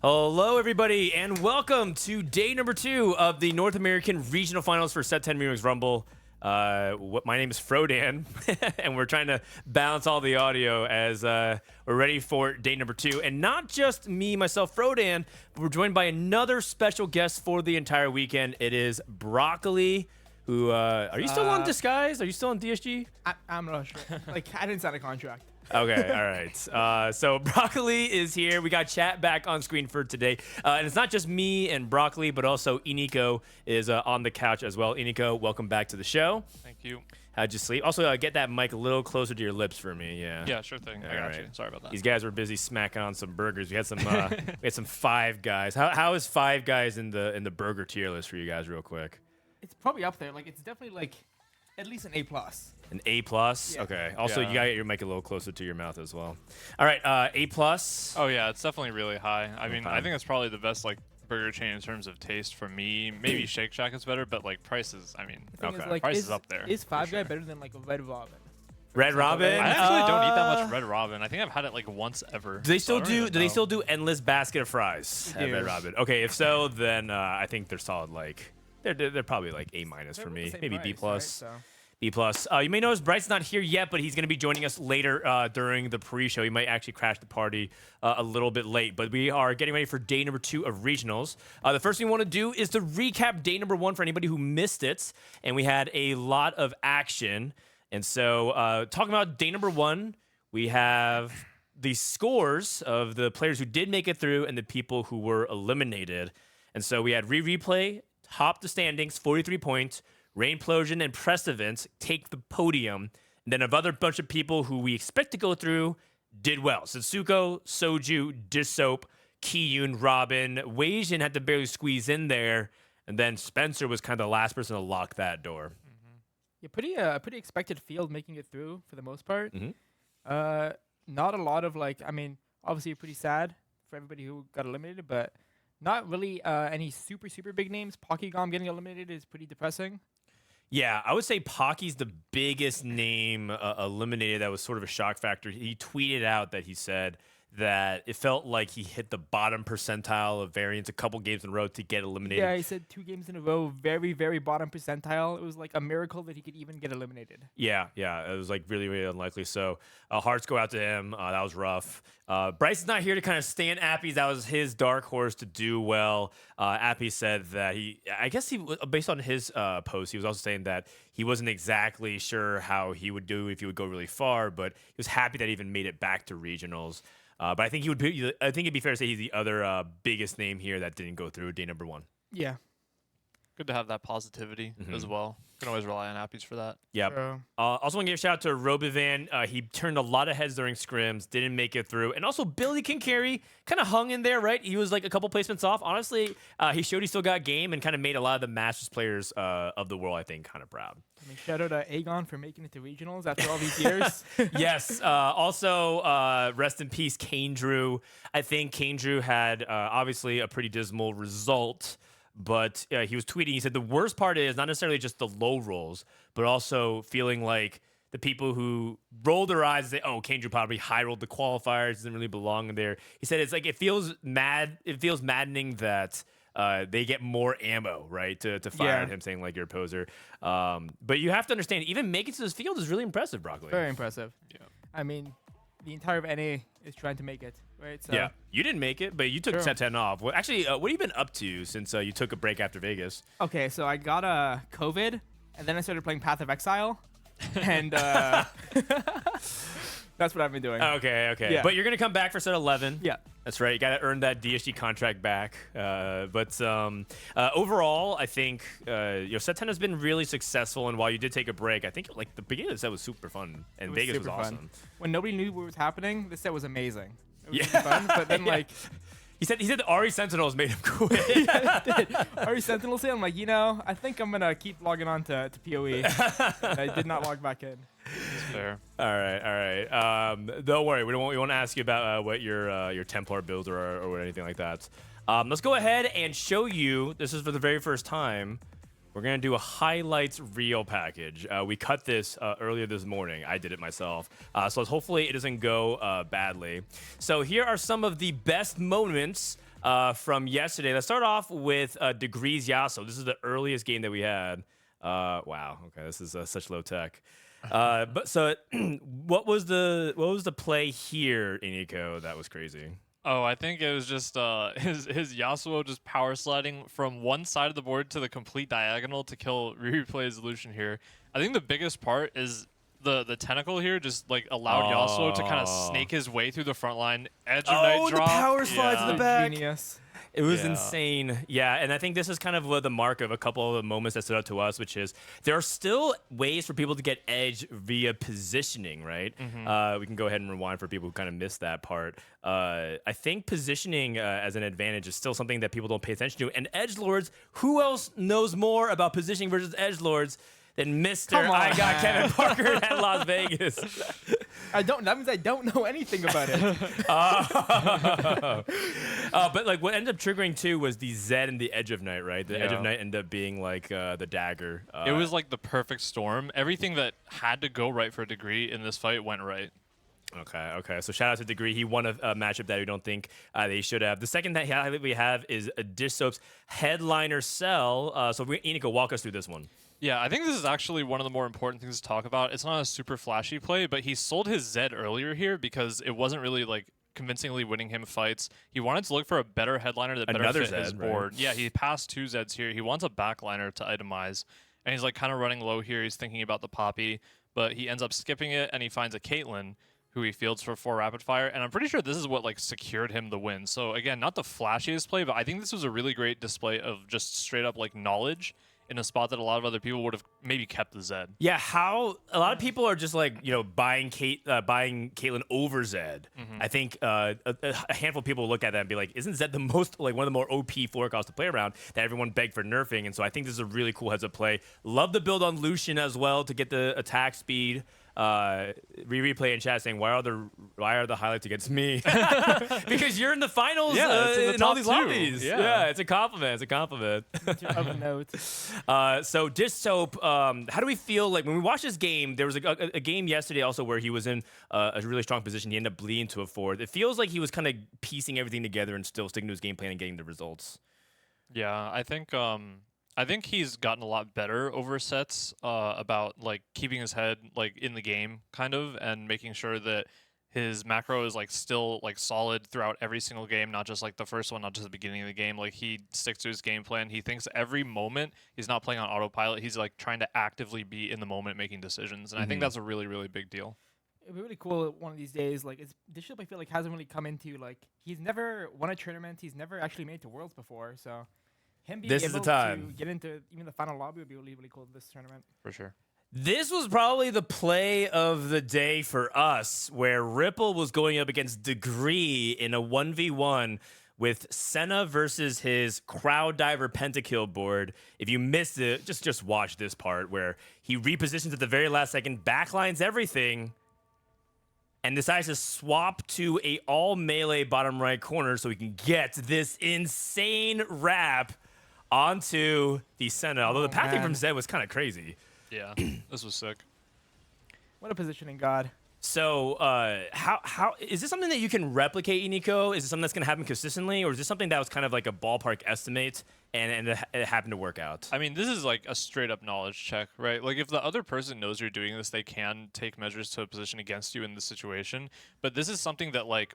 Hello, everybody, and welcome to day number 2 of the North American Regional Finals for Set 10 Remix Rumble. My name is Frodan, and we're trying to balance all the audio as we're ready for day number 2. And not just me, myself, Frodan, but we're joined by another special guest for the entire weekend. It is Broccoli, who, are you still on Disguise? Are you still on DSG? I'm not sure. Like, I didn't sign a contract. Okay, all right. So Broccoli is here. We got chat back on screen for today. And it's not just me and Broccoli, but also Iniko is on the couch as well. Iniko, welcome back to the show. Thank you. How'd you sleep? Also, get that mic a little closer to your lips for me. Yeah. Yeah, sure thing. I got you. Sorry about that. These guys were busy smacking on some burgers. We had some we had some Five Guys. How is Five Guys in the burger tier list for you guys, real quick? It's probably up there. Like, it's definitely like at least an A+. An A+? Yeah. Okay. Also, you gotta get your mic a little closer to your mouth as well. All right, A+. Oh yeah, it's definitely really high. I mean, I think it's probably the best like burger chain in terms of taste for me. Maybe Shake Shack is better, but like prices, I mean, price is up there. Is Five Guy better than like a Red Robin? Red Robin? I actually don't eat that much Red Robin. I think I've had it like once ever. Do they still do they still do endless basket of fries at Red Robin? Okay, if so, then I think they're solid. Like they're probably like A- for me, maybe B+. Right, so. B+. You may notice Bryce is not here yet, but he's going to be joining us later during the pre-show. He might actually crash the party a little bit late, but we are getting ready for day number 2 of regionals. The first thing we want to do is to recap day number 1 for anybody who missed it, and we had a lot of action. And so talking about day number 1, we have the scores of the players who did make it through and the people who were eliminated. And so we had Rereplay top the standings, 43 points. Rainplosion and Pressevent take the podium. And then a other bunch of people who we expect to go through did well. Satsuko, Soju, Dishsoap, Kiyoon, Robin. Weijin had to barely squeeze in there. And then Spencer was kind of the last person to lock that door. Yeah, pretty expected field making it through for the most part. Not a lot of like, I mean, obviously pretty sad for everybody who got eliminated, but not really any super big names. Pokygom getting eliminated is pretty depressing. Yeah, I would say Pocky's the biggest name eliminated. That was sort of a shock factor. He tweeted out that he said that it felt like he hit the bottom percentile of variance a couple games in a row to get eliminated. Yeah, he said 2 games in a row, very bottom percentile. It was like a miracle that he could even get eliminated. Yeah, it was like really unlikely. So hearts go out to him. That was rough. Bryce is not here to kind of stand Appy's. That was his dark horse to do well. Appy said that based on his post, he was also saying that he wasn't exactly sure how he would do if he would go really far, but he was happy that he even made it back to regionals. But I think it'd be fair to say he's the other biggest name here that didn't go through day number 1. Yeah. Good to have that positivity as well. Can always rely on Appies for that. Yeah. Also want to give a shout out to Robivan. He turned a lot of heads during scrims, didn't make it through. And also Billy Kincarry kind of hung in there, right? He was like a couple placements off. Honestly, he showed he still got game and kind of made a lot of the Masters players of the world, I think, kind of proud. I mean, shout out to Aegon for making it to regionals after all these years. Yes. Also, rest in peace, Kane Drew. I think Kane Drew had obviously a pretty dismal result. But he was tweeting, he said, the worst part is not necessarily just the low rolls, but also feeling like the people who roll their eyes and say, oh, Kane Drew probably high rolled the qualifiers, doesn't really belong in there. He said it's like it feels maddening that they get more ammo, right, to fire at him, saying like you're a poser. But you have to understand, even making it to this field is really impressive, Broccoli. Very impressive. Yeah. I mean, the entire NA is trying to make it, right? So yeah, you didn't make it, but you took Set 10 off. Well, actually, what have you been up to since you took a break after Vegas? Okay, so I got COVID, and then I started playing Path of Exile, and that's what I've been doing. Okay. Yeah. But you're going to come back for Set 11. Yeah. That's right. You got to earn that DSG contract back. But overall, I think Set 10 has been really successful. And while you did take a break, I think like the beginning of the set was super fun, and Vegas was awesome. Fun. When nobody knew what was happening, this set was amazing. It was fun, but then like he said the Ari Sentinels made him quit. Ari Sentinels said, I'm like, I think I'm gonna keep logging on to PoE. I did not log back in. That's fair. All right. Don't worry, we won't ask you about what your Templar builds or anything like that. Let's go ahead and show you. This is for the very first time. We're going to do a highlights reel package. We cut this earlier this morning. I did it myself. So hopefully it doesn't go badly. So here are some of the best moments from yesterday. Let's start off with Degrees Yasuo. This is the earliest game that we had. Wow. Okay, this is such low tech. But so, what was the play here, Iniko? That was crazy. Oh, I think it was just his Yasuo just power sliding from one side of the board to the complete diagonal to kill Replay's illusion here. I think the biggest part is the tentacle here just like allowed Yasuo to kind of snake his way through the front line. Edge of Night drop. The power slides in the back. Genius. It was insane. Yeah, and I think this is kind of the mark of a couple of the moments that stood out to us, which is there are still ways for people to get edge via positioning, right? We can go ahead and rewind for people who kind of missed that part. I think positioning as an advantage is still something that people don't pay attention to. And edgelords, who else knows more about positioning versus edgelords than Mr. I got Kevin Parker at Las Vegas? That means I don't know anything about it. But like what ended up triggering too was the Zed and the Edge of Night, right? The Edge of Night ended up being like the dagger. It was like the perfect storm. Everything that had to go right for a Degree in this fight went right. Okay. So shout out to Degree. He won a matchup that we don't think they should have. The second that we have is a Dishsoap's headliner cell. So Iniko, walk us through this one. Yeah, I think this is actually one of the more important things to talk about. It's not a super flashy play, but he sold his Zed earlier here because it wasn't really like convincingly winning him fights. He wanted to look for a better headliner that better fit his board. Right? Yeah, he passed 2 Zeds here. He wants a backliner to itemize, and he's like kind of running low here. He's thinking about the Poppy, but he ends up skipping it, and he finds a Caitlyn, who he fields for 4 rapid fire, and I'm pretty sure this is what like secured him the win. So again, not the flashiest play, but I think this was a really great display of just straight up like knowledge in a spot that a lot of other people would have maybe kept the Zed. Yeah, how a lot of people are just like, buying Caitlyn over Zed. I think a handful of people look at that and be like, isn't Zed the most, like one of the more OP floor costs to play around that everyone begged for nerfing? And so I think this is a really cool heads up play. Love the build on Lucian as well to get the attack speed. Rereplay in chat saying, why are the highlights against me? Because you're in the finals in all these lobbies. Yeah, it's a compliment. So Dishsoap, how do we feel like when we watched this game? There was a game yesterday also where he was in a really strong position. He ended up bleeding to a 4th. It feels like he was kind of piecing everything together and still sticking to his game plan and getting the results. Yeah, I think he's gotten a lot better over sets about like keeping his head like in the game kind of and making sure that his macro is like still like solid throughout every single game, not just like the first one, not just the beginning of the game. Like he sticks to his game plan. He thinks every moment he's not playing on autopilot. He's like trying to actively be in the moment making decisions. And I think that's a really, really big deal. It'd be really cool one of these days. Like Dishsoap, I feel like hasn't really come into like he's never won a tournament. He's never actually made it to Worlds before. So him being able to get into even the final lobby would be really, really cool this tournament. For sure. This was probably the play of the day for us, where Ripple was going up against Degree in a 1v1 with Senna versus his Crowd Diver Pentakill board. If you missed it, just watch this part where he repositions at the very last second, backlines everything, and decides to swap to a all melee bottom right corner so he can get this insane wrap onto the Senna. Although the pathing from Zed was kind of crazy. Yeah, this was sick. What a positioning god. So, how is this something that you can replicate, Iniko? Is it something that's going to happen consistently, or is this something that was kind of like a ballpark estimate and it happened to work out? I mean, this is like a straight up knowledge check, right? Like if the other person knows you're doing this, they can take measures to position against you in this situation. But this is something that like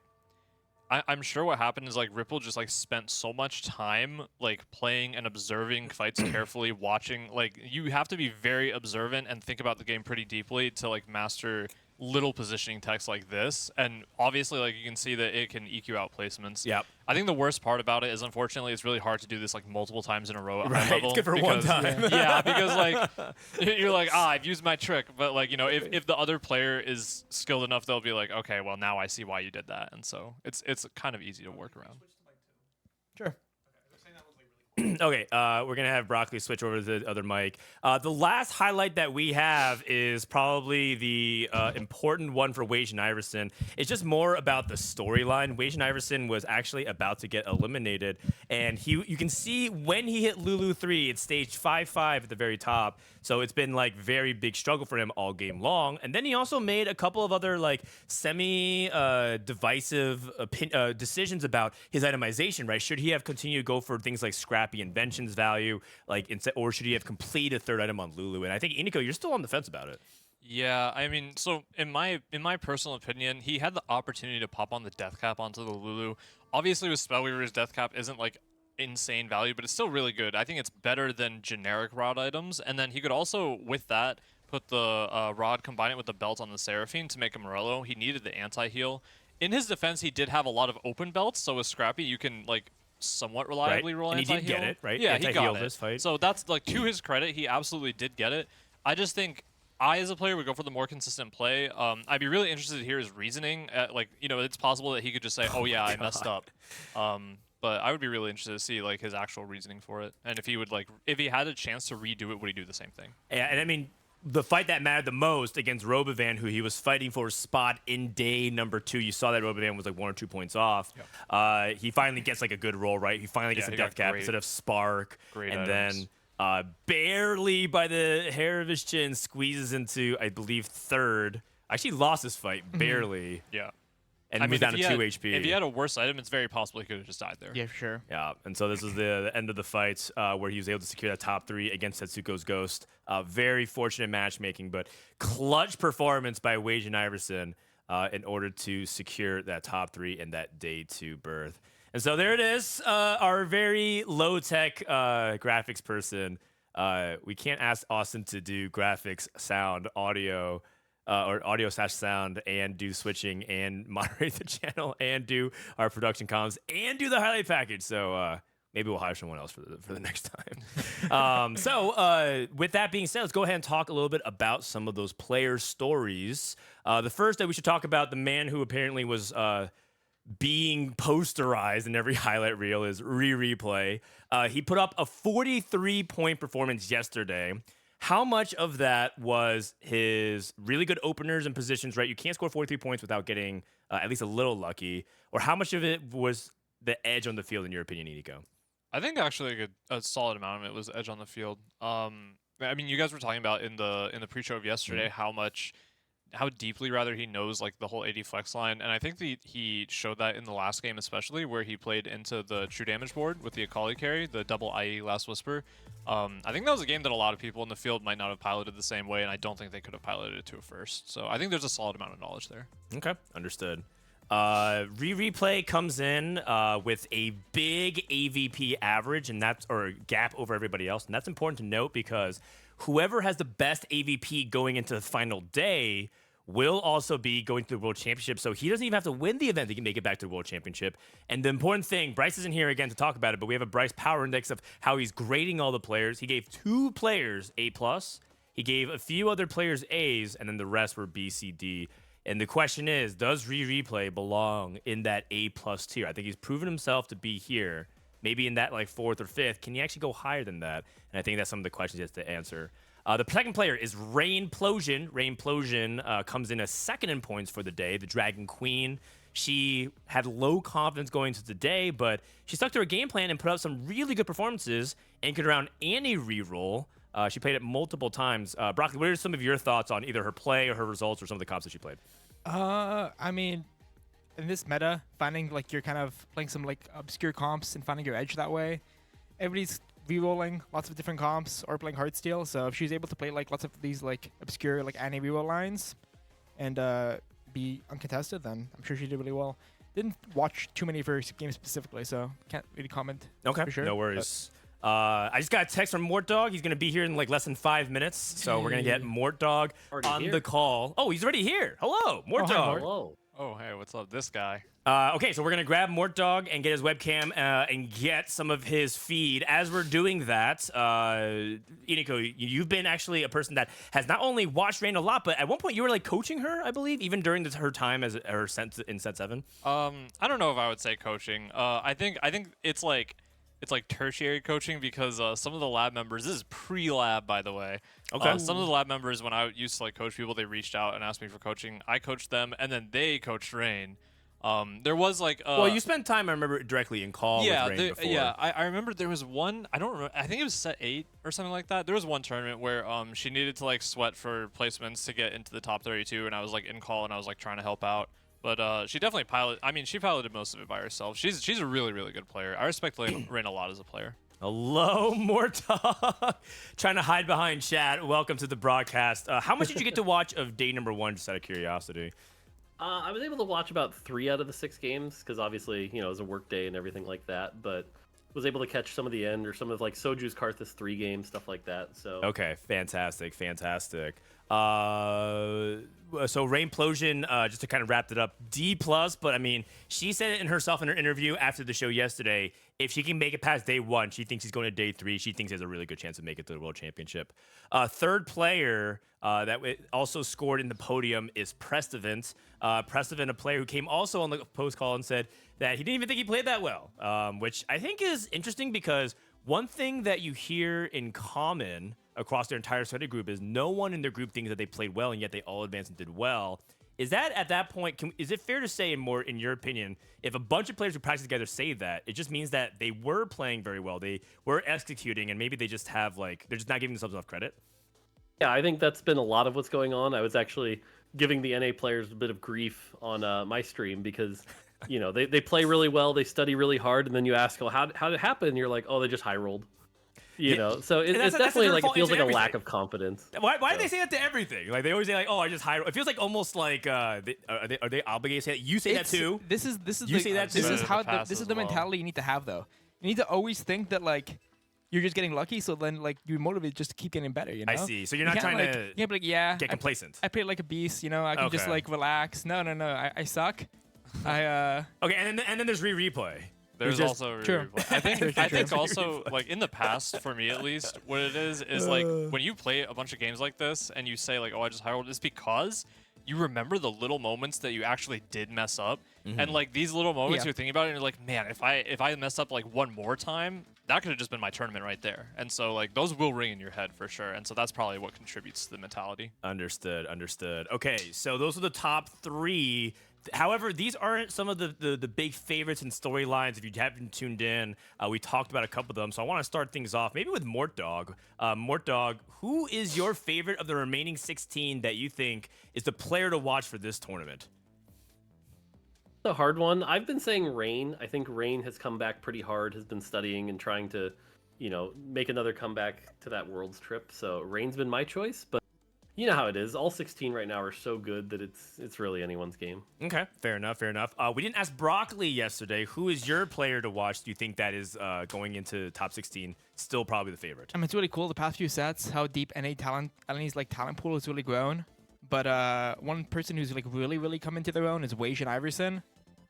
I'm sure what happened is like Ripple just like spent so much time like playing and observing fights carefully, watching. Like you have to be very observant and think about the game pretty deeply to like master little positioning text like this. And obviously like you can see that it can EQ out placements. Yep. I think the worst part about it is unfortunately it's really hard to do this like multiple times in a row at high level. It's good for one time. Yeah, because like you're like, I've used my trick. But like, if the other player is skilled enough, they'll be like, okay, well now I see why you did that. And so it's kind of easy to work around. Sure. Okay, we're gonna have Broccoli switch over to the other mic. The last highlight that we have is probably the important one for Wage and Iverson. It's just more about the storyline. Wage and Iverson was actually about to get eliminated, and you can see when he hit Lulu 3, it's staged 5-5 at the very top. So it's been like very big struggle for him all game long. And then he also made a couple of other like semi-divisive decisions about his itemization, right? Should he have continued to go for things like scrappy inventions value, like or should he have completed a third item on Lulu? And I think Iniko, you're still on the fence about it. Yeah, I mean, so in my personal opinion, he had the opportunity to pop on the death cap onto the Lulu. Obviously, with Spellweaver's death cap isn't like insane value, but it's still really good. I think it's better than generic rod items. And then he could also, with that, put the rod, combine it with the belt on the Seraphine to make a Morello. He needed the anti-heal. In his defense, he did have a lot of open belts, so with Scrappy, you can like somewhat reliably roll and anti-heal. He did get it, right? Yeah, he got it. This fight. So that's like to his credit, he absolutely did get it. I just think I, as a player, would go for the more consistent play. I'd be really interested to hear his reasoning. Like, you know, it's possible that he could just say, "Oh yeah, I messed up." But I would be really interested to see like his actual reasoning for it, and if he would like, if he had a chance to redo it, would he do the same thing? Yeah, and I mean, the fight that mattered the most against Robovan, who he was fighting for a spot in day number 2. You saw that Robovan was like 1 or 2 points off. Yep. He finally gets like a good roll, right? He finally gets a death cap instead of Spark, and items. Then barely by the hair of his chin squeezes into, I believe, 3rd. Actually lost this fight barely. Yeah. And I mean, down to 2 HP. If he had a worse item, it's very possible he could have just died there. Yeah, for sure. Yeah, and so this is the end of the fight where he was able to secure that top 3 against Tetsuko's Ghost. Very fortunate matchmaking, but clutch performance by Wage and Iverson in order to secure that top 3 in that day 2 berth. And so there it is, our very low-tech graphics person. We can't ask Austin to do graphics, sound, audio, or audio/sound, and do switching and moderate the channel and do our production comms and do the highlight package. So maybe we'll hire someone else for the next time. So with that being said, let's go ahead and talk a little bit about some of those player stories. The first that we should talk about, the man who apparently was being posterized in every highlight reel, is Rereplay. He put up a 43-point performance yesterday. How much of that was his really good openers and positions, right? You can't score 43 points without getting at least a little lucky. Or how much of it was the edge on the field, in your opinion, Iniko? I think actually a solid amount of it was edge on the field. I mean, you guys were talking about in the pre-show of yesterday how deeply rather he knows like the whole AD flex line, and I think he showed that in the last game especially, where he played into the true damage board with the Akali carry, the double IE Last Whisper. I think that was a game that a lot of people in the field might not have piloted the same way, and I don't think they could have piloted it to a first. So I think there's a solid amount of knowledge there. Okay, understood. Rereplay comes in with a big AVP average, and or gap over everybody else, and that's important to note because whoever has the best AVP going into the final day will also be going to the World Championship, so he doesn't even have to win the event to make it back to the World Championship. And the important thing, Bryce isn't here again to talk about it, but we have a Bryce power index of how he's grading all the players. He gave 2 players A+, he gave a few other players A's, and then the rest were B, C, D. And the question is, does Rereplay belong in that A+ tier? I think he's proven himself to be here. Maybe in that like 4th or 5th. Can he actually go higher than that? And I think that's some of the questions he has to answer. The second player is Rainplosion. Rainplosion comes in as 2nd in points for the day, the Dragon Queen. She had low confidence going into the day, but she stuck to her game plan and put out some really good performances, anchored around any reroll. She played it multiple times. Broccoli, what are some of your thoughts on either her play or her results or some of the comps that she played? I mean, in this meta, finding like you're kind of playing some like obscure comps and finding your edge that way. Everybody's rerolling lots of different comps or playing Heartsteel, so if she's able to play like lots of these like obscure like anti reroll lines and be uncontested, then I'm sure she did really well. Didn't watch too many of her games specifically, so can't really comment. Okay, for sure, no worries. I just got a text from Mortdog. He's going to be here in like less than 5 minutes, so we're going to get Mortdog on the call. Oh, he's already here. Hello, Mortdog. Hello. Oh, hey, what's up, this guy? Okay, so we're going to grab Mortdog and get his webcam and get some of his feed. As we're doing that, Iniko, you've been actually a person that has not only watched Rain a lot, but at one point you were like coaching her, I believe, even during her time as her in set 7. I don't know if I would say coaching. I think it's like it's like tertiary coaching because some of the lab members, this is pre-lab by the way. Okay. Some of the lab members, when I used to like coach people, they reached out and asked me for coaching. I coached them, and then they coached Rain. There was like well, you spent time, I remember, directly in call with Rain before. Yeah, I remember there was one, I don't remember, I think it was set 8 or something like that. There was one tournament where she needed to like sweat for placements to get into the top 32, and I was like in call and I was like trying to help out. But she definitely she piloted most of it by herself. She's a really, really good player. I respect Rain a lot as a player. Hello, Mortdog. Trying to hide behind chat. Welcome to the broadcast. How much did you get to watch of day number 1, just out of curiosity? I was able to watch about 3 out of the 6 games because obviously, you know, it was a work day and everything like that. But was able to catch some of the end or some of like Soju's Karthus 3 games, stuff like that. So okay, fantastic. So Rainplosion, just to kind of wrap it up, D+. But I mean, she said it herself in her interview after the show yesterday. If she can make it past day 1, she thinks she's going to day 3. She thinks there's a really good chance to make it to the World Championship. Third player that also scored in the podium is Prestovant. Prestovant, a player who came also on the post call and said that he didn't even think he played that well, which I think is interesting because one thing that you hear in common across their entire study group is no one in their group thinks that they played well, and yet they all advanced and did well. Is that at that point, is it fair to say, in your opinion, if a bunch of players who practice together say that, it just means that they were playing very well, they were executing, and maybe they just have they're just not giving themselves enough credit? yeah, I think that's been a lot of what's going on. I was actually giving the NA players a bit of grief on my stream because, you know, they play really well, they study really hard, and then you ask, well, how did it happen? And you're like, oh, they just high rolled. You know, so it's definitely like it feels like a lack of confidence. Why do they say that to everything? Like they always say like, oh, I just hire. It feels like almost like are they obligated to say that? You say that too. This is You say that too? This is how Pass this is as the well. mentality you need to have though. You need to always think that like you're just getting lucky, so then like you're motivated just to keep getting better. You know. I see. So you're You not can't, trying like, to you can't be like, yeah, get complacent. I played like a beast. You know, I can just Okay. like relax. No, I suck. Okay, and then there's replay. There's just- also True. I think also like in the past for me at least what it is like when you play a bunch of games like this and you say like, oh, I just high rolled, it's because you remember the little moments that you actually did mess up, and like these little moments Yeah. you're thinking about it and you're like, man, if I mess up like one more time, that could have just been my tournament right there. And so like those will ring in your head for sure, and so that's probably what contributes to the mentality. Understood. Okay, so those are the top 3. However, these aren't some of the big favorites and storylines. If you haven't tuned in, we talked about a couple of them. So I want to start things off maybe with Mortdog. Mortdog, who is your favorite of the remaining 16 that you think is the player to watch for this tournament? A hard one. I've been saying Rain. I think Rain has come back pretty hard, has been studying and trying to, you know, make another comeback to that Worlds trip. So Rain's been my choice, but you know how it is. All 16 right now are so good that it's really anyone's game. Okay, fair enough. We didn't ask Broccoli yesterday. Who is your player to watch? Do you think that is going into top 16 still probably the favorite? I mean, it's really cool the past few sets how deep NA's like talent pool has really grown. But one person who's like really come into their own is Wage and Iverson.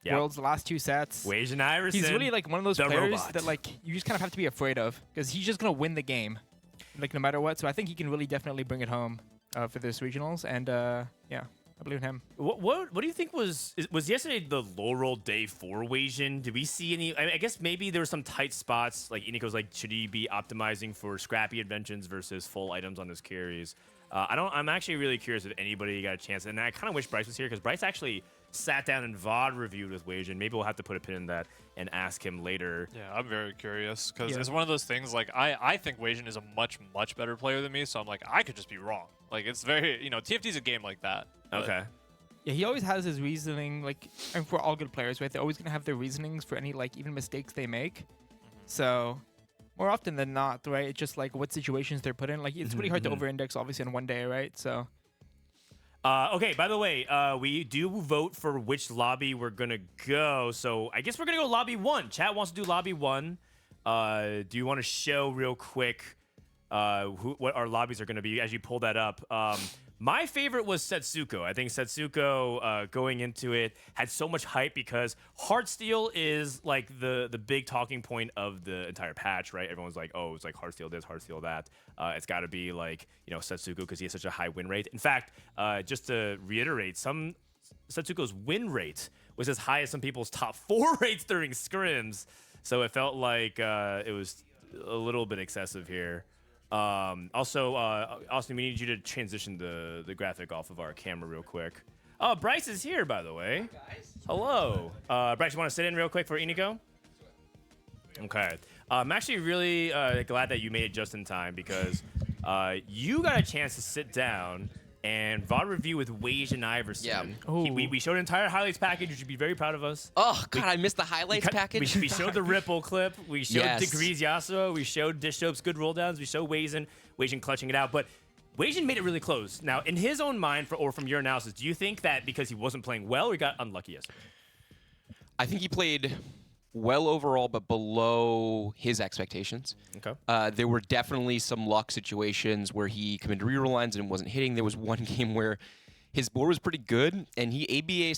Yeah. World's last 2 sets. Wage and Iverson. He's really like one of those the players robot. that like you just kind of have to be afraid of because he's just gonna win the game, like no matter what. So I think he can really definitely bring it home for this regionals, and yeah, I believe in him. What do you think was yesterday the low roll day for Wajan? Did we see any? I guess maybe there were some tight spots. Like Iniko's like, should he be optimizing for scrappy inventions versus full items on his carries? I'm actually really curious if anybody got a chance, and I kind of wish Bryce was here because Bryce actually sat down and VOD reviewed with Wajan. Maybe we'll have to put a pin in that and ask him later. Yeah, I'm very curious because Yeah. it's one of those things like I think Wajan is a much better player than me, so I'm like I could just be wrong. Like it's very, you know, TFT's a game like that. but- Okay. Yeah, he always has his reasoning. Like, and for all good players, right? They're always gonna have their reasonings for any like even mistakes they make. So more often than not, right? It's just like what situations they're put in. Like it's really hard to over-index, obviously, in one day, right? So. Okay, by the way, we do vote for which lobby we're going to go. So I guess we're going to go lobby 1. Chat wants to do lobby 1. Do you want to show real quick what our lobbies are going to be as you pull that up? My favorite was Setsuko. I think Setsuko, going into it, had so much hype because Heartsteel is like the big talking point of the entire patch, right? Everyone's like, oh, it's like Heartsteel this, Heartsteel that. It's got to be like, you know, Setsuko because he has such a high win rate. In fact, just to reiterate, Setsuko's win rate was as high as some people's top 4 rates during scrims. So it felt like it was a little bit excessive here. Also, Austin, we need you to transition the graphic off of our camera real quick. Oh, Bryce is here, by the way. Hi, guys. Hello. Bryce, you want to sit in real quick for Iniko? Okay. I'm actually really glad that you made it just in time because you got a chance to sit down and VOD review with Wage and Iverson. Yeah. We showed an entire highlights package. You should be very proud of us. Oh, God, I missed the highlights package. We showed the Ripple clip. We showed Yes. Degrees Yasuo. We showed Dishsoap's good roll downs. We showed Wazen clutching it out. But Wazen made it really close. Now, in his own mind, or from your analysis, do you think that because he wasn't playing well, or he got unlucky yesterday? I think he played well overall, but below his expectations. Okay. There were definitely some luck situations where he committed reroll lines and wasn't hitting. There was one game where his board was pretty good, and he ABC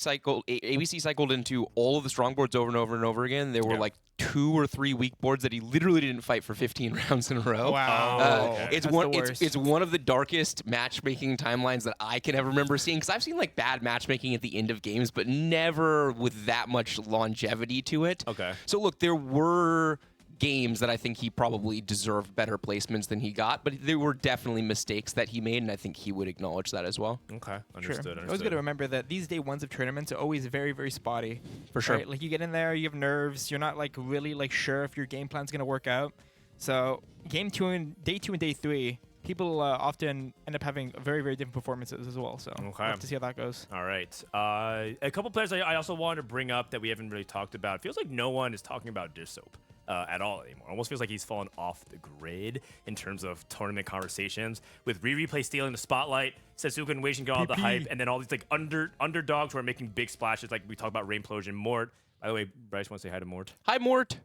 cycled into all of the strong boards over and over and over again. There were like 2 or 3 weak boards that he literally didn't fight for 15 rounds in a row. Wow. Okay. It's one of the darkest matchmaking timelines that I can ever remember seeing, because I've seen like bad matchmaking at the end of games, but never with that much longevity to it. Okay. So look, there were games that I think he probably deserved better placements than he got, but there were definitely mistakes that he made, and I think he would acknowledge that as well. Okay. Understood. Sure. Always got to remember that these day ones of tournaments are always very, very spotty. For sure. Right? Like you get in there, you have nerves. You're not like really like sure if your game plan's gonna work out. So day 2 and day 3, people often end up having very, very different performances as well. So we'll have to see how that goes. All right. A couple players I also wanted to bring up that we haven't really talked about. It feels like no one is talking about Dishsoap at all anymore. Almost feels like he's fallen off the grid in terms of tournament conversations. With Rereplay stealing the spotlight, Setsuka and Wazen get all the hype, and then all these like underdogs who are making big splashes, like we talked about Rainplosion, Mort. By the way, Bryce wants to say hi to Mort. Hi, Mort.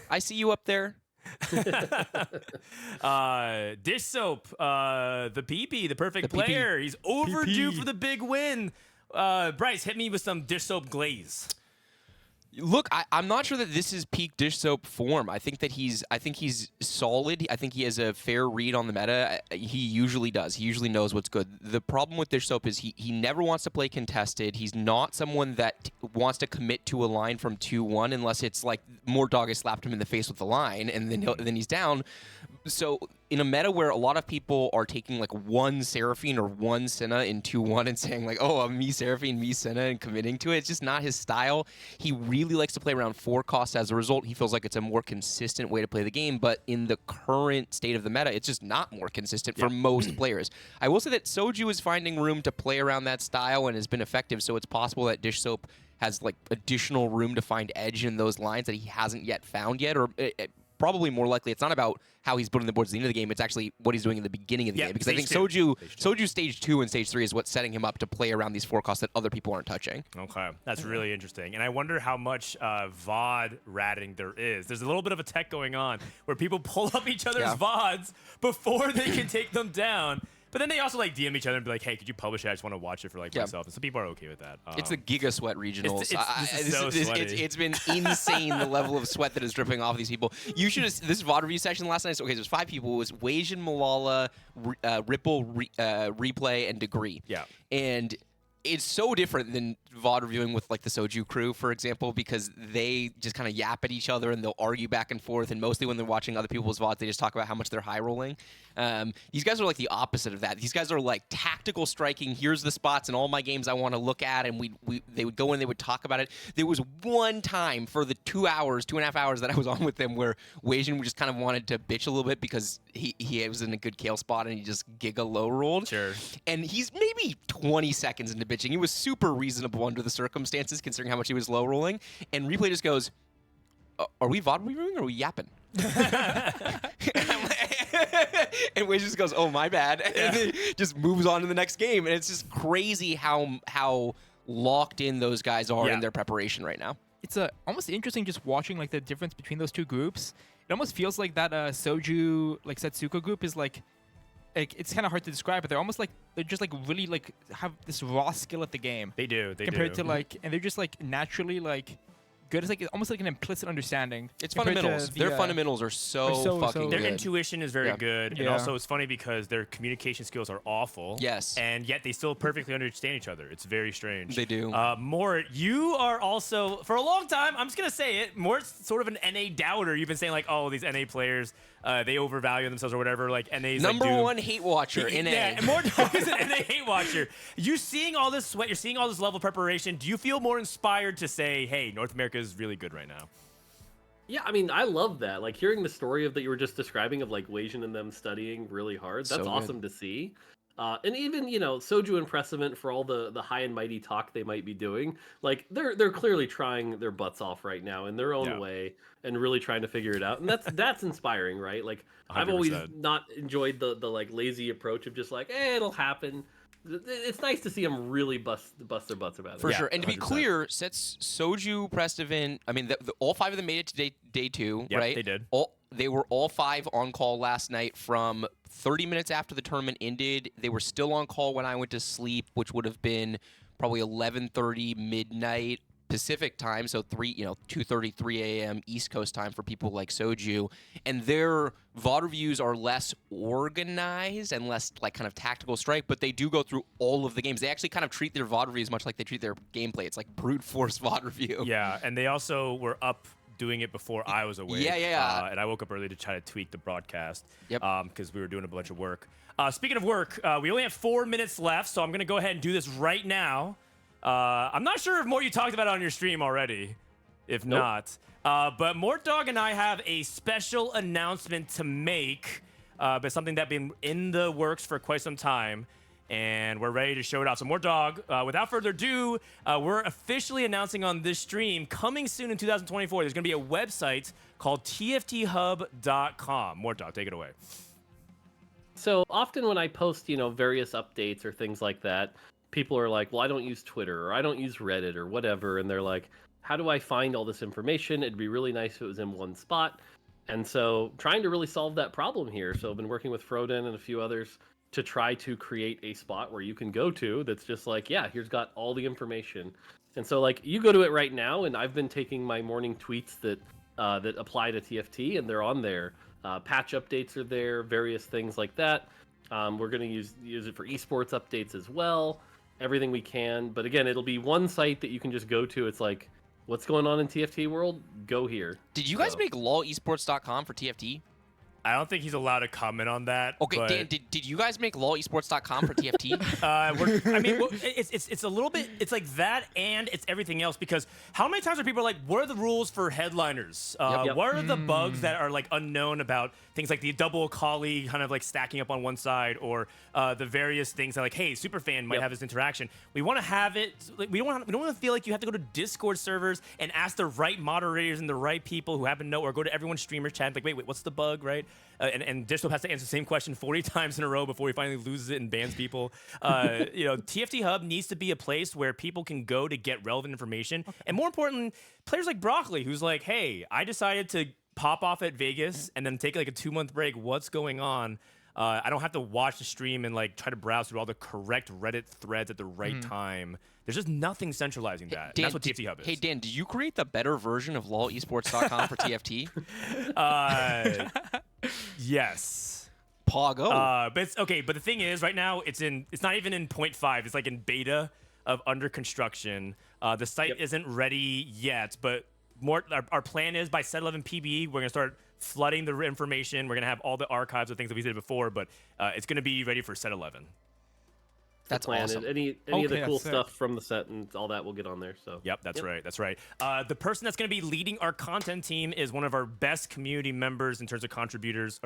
I see you up there. Dishsoap, the PP, the perfect player. He's overdue for the big win. Bryce, hit me with some Dishsoap glaze. Look, I'm not sure that this is peak Dishsoap form. I think he's solid. I think he has a fair read on the meta. He usually does. He usually knows what's good. The problem with Dishsoap is he never wants to play contested. He's not someone that wants to commit to a line from 2-1 unless it's like Mortdog has slapped him in the face with the line and then he's down. So in a meta where a lot of people are taking like one Seraphine or one Senna in 2-1 and saying like, oh, I'm me Seraphine, me Senna, and committing to it, it's just not his style. He really likes to play around 4 costs. As a result, he feels like it's a more consistent way to play the game, but in the current state of the meta, it's just not more consistent for most players. I will say that Soju is finding room to play around that style and has been effective, so it's possible that Dishsoap has like additional room to find edge in those lines that he hasn't yet found yet, or probably more likely it's not about how he's building the boards at the end of the game, it's actually what he's doing in the beginning of the game. Because I think Soju stage 2 and stage 3 is what's setting him up to play around these 4 costs that other people aren't touching. Okay, that's really interesting. And I wonder how much VOD ratting there is. There's a little bit of a tech going on where people pull up each other's VODs before they can take them down. But then they also like DM each other and be like, "Hey, could you publish it? I just want to watch it for like myself." And some people are okay with that. It's the Giga Sweat regionals. It's been insane the level of sweat that is dripping off of these people. You should have this VOD review session last night. Okay, there's 5 people. It was Wazen, Malala, Ripple, Replay, and Degree. Yeah. And it's so different than VOD reviewing with like the Soju crew, for example, because they just kind of yap at each other and they'll argue back and forth. And mostly when they're watching other people's VODs, they just talk about how much they're high rolling. These guys are like the opposite of that. These guys are like tactical striking. Here's the spots in all my games I want to look at, and they would go in, they would talk about it. There was one time for the 2.5 hours that I was on with them where Wazen just kind of wanted to bitch a little bit because he was in a good kale spot and he just giga low rolled. Sure. And he's maybe 20 seconds into bitching. He was super reasonable under the circumstances, considering how much he was low rolling. And Replay just goes, "Are we VOD reviewing or are we yapping?" And Wiz just goes, "Oh, my bad," and then just moves on to the next game. And it's just crazy how locked in those guys are in their preparation right now. It's almost interesting just watching like the difference between those 2 groups. It almost feels like that Soju like Setsuka group is like it's kind of hard to describe, but they're just like really like have this raw skill at the game. They do. Compared to like, and they're just like naturally like good. It's like almost like an implicit understanding. It's compared to fundamentals. Their the, fundamentals are so fucking Their good. intuition is very Yeah. good, and Yeah. also it's funny because their communication skills are awful. Yes. And yet they still perfectly understand each other. It's very strange. They do. Mort, you are also, for a long time, I'm just going to say it, Mort's sort of an NA doubter. You've been saying, like, oh, these NA players, they overvalue themselves or whatever. Like, NA's Number like, one hate watcher in Yeah, A. and Mortdog is an NA hate watcher. You seeing all this sweat, you're seeing all this level of preparation. Do you feel more inspired to say, hey, North America is really good right now? Yeah, I mean, I love that. Like hearing the story of that you were just describing of like Weijin and them studying really hard. That's So awesome to see. And even Soju and Precedent for all the high and mighty talk they might be doing, like they're clearly trying their butts off right now in their own way and really trying to figure it out. And that's inspiring, right? Like 100%. I've always not enjoyed the like lazy approach of just like, it'll happen. It's nice to see them really bust their butts about it. For sure. And to be 100%. clear, sets Soju, Prestivan, I mean, all 5 of them made it to day 2, Yep, right? they did. They were all 5 on call last night from 30 minutes after the tournament ended. They were still on call when I went to sleep, which would have been probably 11:30 midnight Pacific time, so 2:30, 3 a.m. East Coast time for people like Soju. And their VOD reviews are less organized and less like kind of tactical strike, but they do go through all of the games. They actually kind of treat their VOD reviews much like they treat their gameplay. It's like brute force VOD review. Yeah, and they also were up doing it before I was awake. Yeah. And I woke up early to try to tweak the broadcast. Yep. Because we were doing a bunch of work. Speaking of work, we only have 4 minutes left, so I'm going to go ahead and do this right now. I'm not sure if you talked about it on your stream already. If not. But Mortdog and I have a special announcement to make, but something that's been in the works for quite some time. And we're ready to show it out. So Mortdog, without further ado, we're officially announcing on this stream, coming soon in 2024, there's going to be a website called TFTHUB.com. Mortdog, take it away. So often when I post, various updates or things like that, people are like, well, I don't use Twitter or I don't use Reddit or whatever. And they're like, how do I find all this information? It'd be really nice if it was in one spot. And so trying to really solve that problem here. So I've been working with Frodan and a few others to try to create a spot where you can go to that's just like, yeah, here's got all the information. And so like you go to it right now, and I've been taking my morning tweets that apply to TFT, and they're on there. Patch updates are there, various things like that. We're going to use it for esports updates as well, everything we can. But again, it'll be one site that you can just go to. It's like, what's going on in TFT world? Go here. Did you guys make lolesports.com for TFT? I don't think he's allowed to comment on that. Okay, but... Dan, did you guys make lolesports.com for TFT? It's a little bit, it's like that and it's everything else, because how many times are people like, what are the rules for headliners? What are the bugs that are like unknown about things like the double collie kind of like stacking up on one side, or the various things that like, hey, Superfan might have this interaction. We want to have it, like, we don't want to feel like you have to go to Discord servers and ask the right moderators and the right people who happen to know, or go to everyone's streamer chat and like, wait, what's the bug, right? And Dishsoap has to answer the same question 40 times in a row before he finally loses it and bans people. TFT Hub needs to be a place where people can go to get relevant information. Okay. And more important, players like Broccoli, who's like, hey, I decided to pop off at Vegas and then take like a 2-month break. What's going on? I don't have to watch the stream and like try to browse through all the correct Reddit threads at the right time. There's just nothing centralizing that. Dan, that's what TFT Hub is. Hey, Dan, did you create the better version of lolesports.com for TFT? Yes. Pago. But it's okay. But the thing is, right now it's not even in 0.5. It's like in beta of under construction. The site isn't ready yet, but our plan is by set 11 PBE, we're gonna start flooding the information. We're gonna have all the archives of things that we did before, but it's gonna be ready for set 11. That's plan. awesome. Any of the cool stuff from the set and all that will get on there. So Yep, that's right. That's right. The person that's going to be leading our content team is one of our best community members in terms of contributors.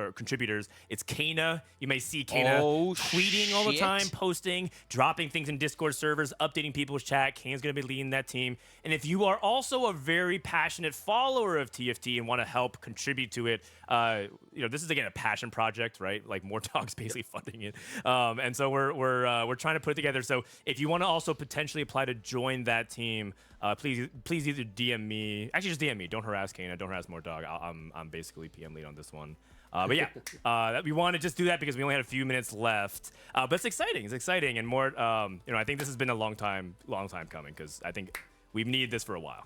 It's Kana. You may see Kana tweeting all the time, posting, dropping things in Discord servers, updating people's chat. Kana's going to be leading that team. And if you are also a very passionate follower of TFT and want to help contribute to it, this is again a passion project, right? Like Mortdog's basically funding it, and so we're trying to put it together. So if you want to also potentially apply to join that team, please either DM me. Actually, just DM me. Don't harass Kana. Don't harass Mortdog. I'm basically PM lead on this one. But yeah, we want to just do that because we only had a few minutes left. But it's exciting. It's exciting, and more. I think this has been a long time coming, because I think we've needed this for a while.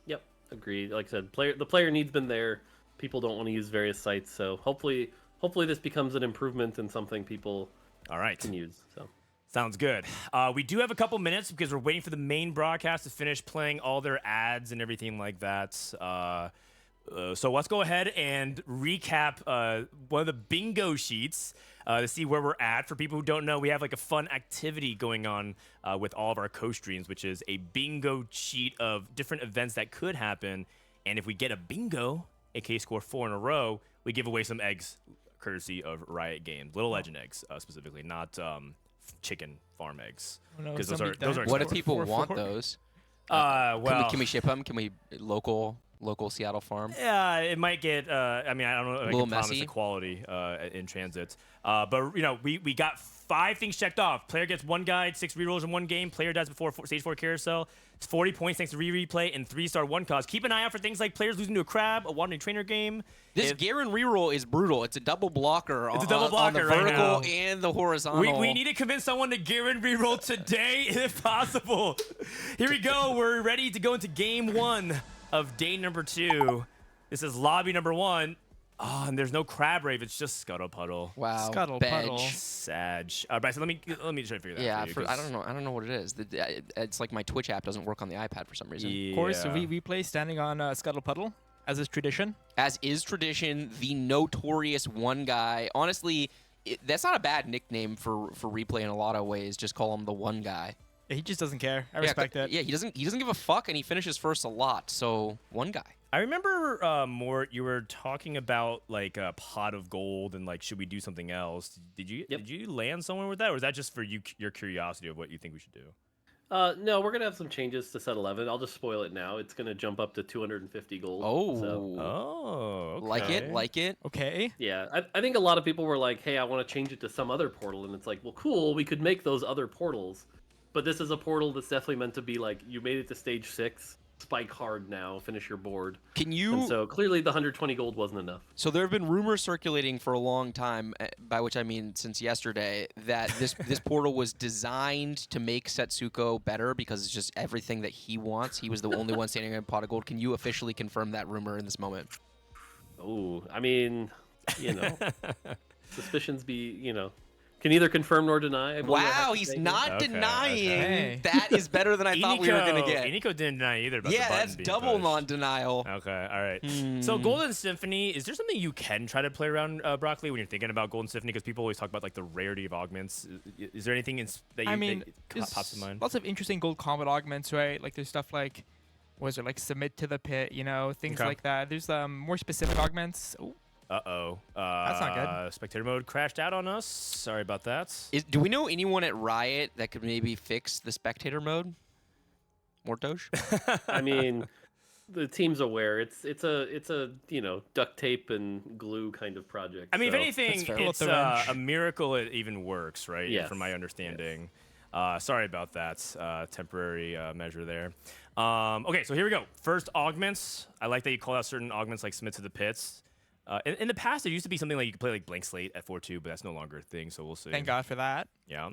Yep. Agreed. Like I said, the player need's been there. People don't want to use various sites, so hopefully this becomes an improvement and something people All right. can use. So. Sounds good. We do have a couple minutes because we're waiting for the main broadcast to finish playing all their ads and everything like that. So let's go ahead and recap one of the bingo sheets to see where we're at. For people who don't know, we have like a fun activity going on with all of our co-streams, which is a bingo sheet of different events that could happen. And if we get a bingo, aka score 4 in a row, we give away some eggs, courtesy of Riot Games. Little Legend eggs, specifically, not chicken farm eggs. Because those are What if expensive. people want those? Well, Can we ship them? Can we local Seattle farm? Yeah, it might get. I mean, I don't know if I little can promise messy. the quality in transit. But we got 5 things checked off. Player gets 1 guide, 6 rerolls in 1 game. Player dies before stage 4 carousel. It's 40 points thanks to replay and 3-star 1 cost. Keep an eye out for things like players losing to a crab, a wandering trainer game. This Garen reroll is brutal. It's a double blocker. It's a double on the blocker right vertical now. and the horizontal. We need to convince someone to Garen reroll today, if possible. Here we go. We're ready to go into game 1 of day number 2. This is lobby number 1. Oh, and there's no crab rave. It's just Scuttle Puddle. Wow. Scuttle Bedge. Puddle. Sag. Bryce, let me try to figure that Yeah, out for you. I don't know what it is. It's like my Twitch app doesn't work on the iPad for some reason. Yeah. Of course, Rereplay standing on Scuttle Puddle, as is tradition. As is tradition, the notorious one guy. Honestly, that's not a bad nickname for replay in a lot of ways. Just call him the one guy. Yeah, he just doesn't care. I respect it. Yeah, he doesn't give a fuck, and he finishes first a lot. So one guy. I remember, Mort, you were talking about like a pot of gold and like, should we do something else? Did you land somewhere with that, or is that just for your curiosity of what you think we should do? No, we're gonna have some changes to set 11. I'll just spoil it now. It's gonna jump up to 250 gold. Oh, So, okay. like it. Okay. yeah, I think a lot of people were like, "Hey, I want to change it to some other portal," and it's like, "Well, cool. We could make those other portals, but this is a portal that's definitely meant to be like, you made it to stage 6. Spike hard now, finish your board." Can you? And so clearly the 120 gold wasn't enough. So there have been rumors circulating for a long time, by which I mean since yesterday, that this portal was designed to make Setsuko better because it's just everything that he wants. He was the only one standing in a pot of gold. Can you officially confirm that rumor in this moment? Oh, I mean, suspicions can neither confirm nor deny. I believe I have Wow, to he's say. not Okay, denying. okay. That is better than I thought we were going to get. Iniko didn't deny either about Yeah, the button that's being double pushed. non-denial. Okay, all right. So Golden Symphony, is there something you can try to play around, Broccoli, when you're thinking about Golden Symphony? Because people always talk about like the rarity of augments. Is there anything that pops in mind? Lots of interesting gold combat augments, right? Like there's stuff like, was it like submit to the pit, things Okay. like that. There's more specific augments. Ooh. Uh-oh. That's not good. Spectator mode crashed out on us. Sorry about that. Do we know anyone at Riot that could maybe fix the spectator mode? Mortdog? I mean, the team's aware. It's a duct tape and glue kind of project. I mean, so. if anything, fair. it's Pull up the wrench. a miracle it even works, right? Yes. From my understanding. Sorry about that temporary measure there. Okay, so here we go. First, augments. I like that you call out certain augments like submit to the pits. In the past, there used to be something like you could play like blank slate at 4-2, but that's no longer a thing, so we'll see. Thank God for that. Yeah.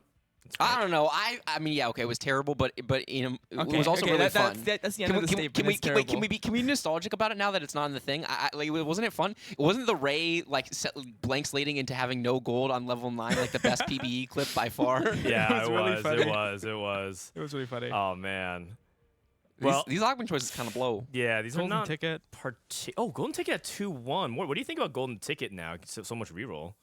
I don't know. I mean, yeah, okay, it was terrible, but it Okay, was also okay, really that's fun. the end of the statement. Can we It's terrible. can we be nostalgic about it now that it's not in the thing? Wasn't it fun? Wasn't the Ray like blank slating into having no gold on level 9 like the best PBE clip by far? Yeah, It was it really was. funny. It was. It was. It was really funny. Oh man. These, Well, these augment choices kind of blow. yeah, these Golden are not ticket. Golden Ticket at 2-1. What do you think about Golden Ticket now? So much reroll.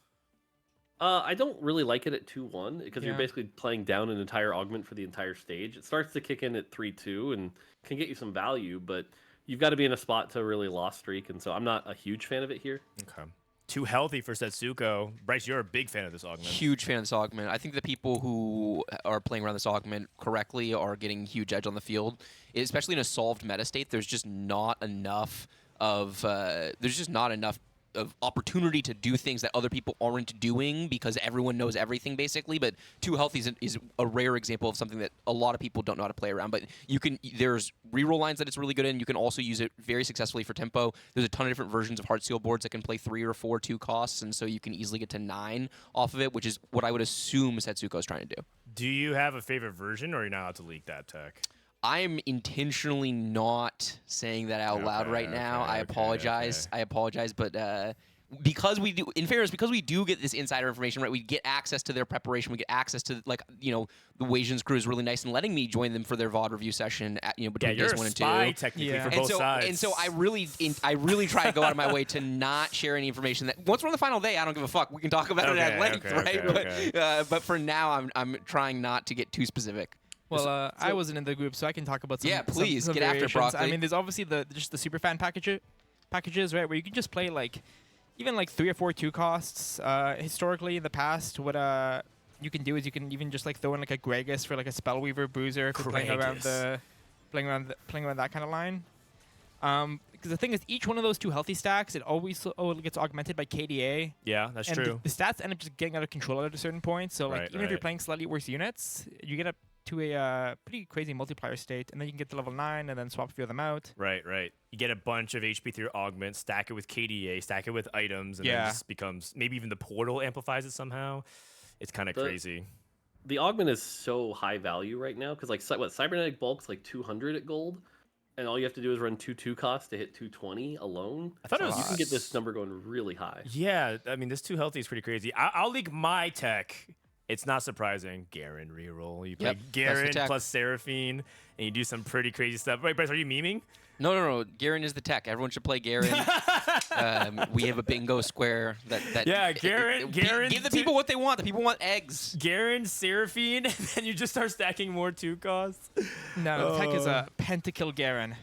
I don't really like it at 2-1 because you're Yeah. basically playing down an entire augment for the entire stage. It starts to kick in at 3-2 and can get you some value, but you've got to be in a spot to really lost streak, and so I'm not a huge fan of it here. Okay. Too healthy for Setsuko. Bryce, you're a big fan of this augment. Huge fan of this augment. I think the people who are playing around this augment correctly are getting huge edge on the field, especially in a solved meta state. There's just not enough of opportunity to do things that other people aren't doing because everyone knows everything basically. But too healthy is a rare example of something that a lot of people don't know how to play around. But there's reroll lines that it's really good in. You can also use it very successfully for tempo. There's a ton of different versions of Heartsteel boards that can play 3 or 4 2 costs, and so you can easily get to 9 off of it, which is what I would assume Setsuko is trying to do. Do you have a favorite version, or are you not allowed to leak that tech? I'm intentionally not saying that out loud right now. I apologize. I apologize, but because we do, in fairness, because we do get this insider information, right? We get access to their preparation. We get access to, like, the Wasian's crew is really nice and letting me join them for their VOD review session. Between days 1 and 2. Yeah, technically for both sides. And so I really try to go out of my way to not share any information that once we're on the final day, I don't give a fuck. We can talk about it at length, right? But for now, I'm trying not to get too specific. Well, I wasn't in the group, so I can talk about some. Yeah, please some get after variations. Broccoli. I mean, there's obviously just the superfan packages, right, where you can just play like even like 3 or 4 2 costs. Historically, in the past, what you can do is you can even just like throw in like a Gragas for like a Spellweaver Bruiser if you're playing around that kind of line. Because the thing is, each one of those 2 healthy stacks, it always gets augmented by KDA. Yeah, that's and true. The stats end up just getting out of control at a certain point. So like even if you're playing slightly worse units, you get up to a pretty crazy multiplier state, and then you can get to level 9 and then swap a few of them out. Right. You get a bunch of HP through your augment, stack it with KDA, stack it with items, and then it just becomes, maybe even the portal amplifies it somehow. It's kind of crazy. The augment is so high value right now because like cybernetic bulk's like 200 at gold, and all you have to do is run 2 costs to hit 220 alone. I thought you can get this number going really high. Yeah, I mean this 2 healthy is pretty crazy. I'll leak my tech. It's not surprising. Garen reroll. You play Garen plus Seraphine, and you do some pretty crazy stuff. Wait, Bryce, are you memeing? No. Garen is the tech. Everyone should play Garen. We have a bingo square that Garen. Give the people what they want. The people want eggs. Garen, Seraphine, and then you just start stacking more 2 costs. No, the tech is a Pentakill Garen.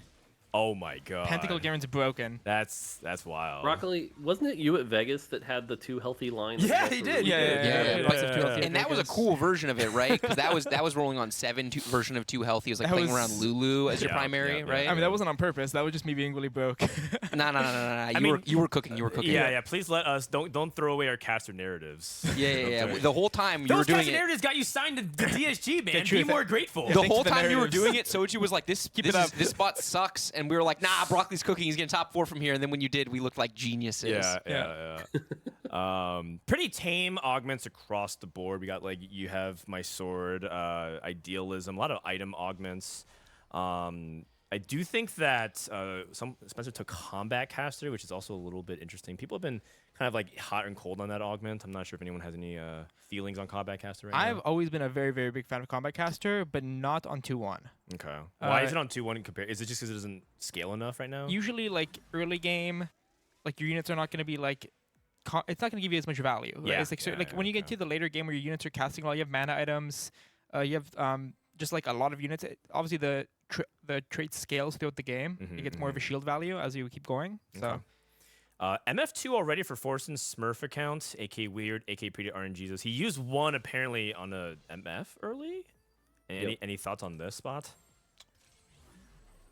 Oh my god. Pentakill Garen's broken. That's wild. Broccoli, wasn't it you at Vegas that had the 2 healthy lines? Yeah, he did. Yeah. And that was a cool version of it, right? Because that was rolling on 7 version of 2 healthy. It was like playing around Lulu as your primary, right? I mean, that wasn't on purpose. That was just me being really broke. No. You were cooking. Yeah. Please let us don't throw away our caster narratives. Yeah. The whole time you Those were doing caster narratives got you signed to the DSG, man. Be more grateful. The whole time you were doing it, Sochi was like, "This spot sucks," and we were like, "Nah, Broccoli's cooking. He's getting top 4 from here." And then when you did, we looked like geniuses. Yeah. Pretty tame augments across the board. We got like you have my sword, idealism, a lot of item augments. I do think that Spencer took combat caster, which is also a little bit interesting. People have been kind of like hot and cold on that augment. I'm not sure if anyone has any feelings on combat caster right now. I've always been a very, very big fan of combat caster, but not on 2-1. Okay. Why is it on 2-1 compared? Is it just because it doesn't scale enough right now? Usually, like early game, like your units are not going to be like. It's not going to give you as much value. Right? Yeah. It's like, when you get to the later game where your units are casting a lot, you have mana items, you have just like a lot of units. Obviously, the trait scales throughout the game. It gets more of a shield value as you keep going. So. MF2 already for Forsen Smurf account, AK Weird, AK Pretty RNGesus. He used 1 apparently on a MF early. Any thoughts on this spot?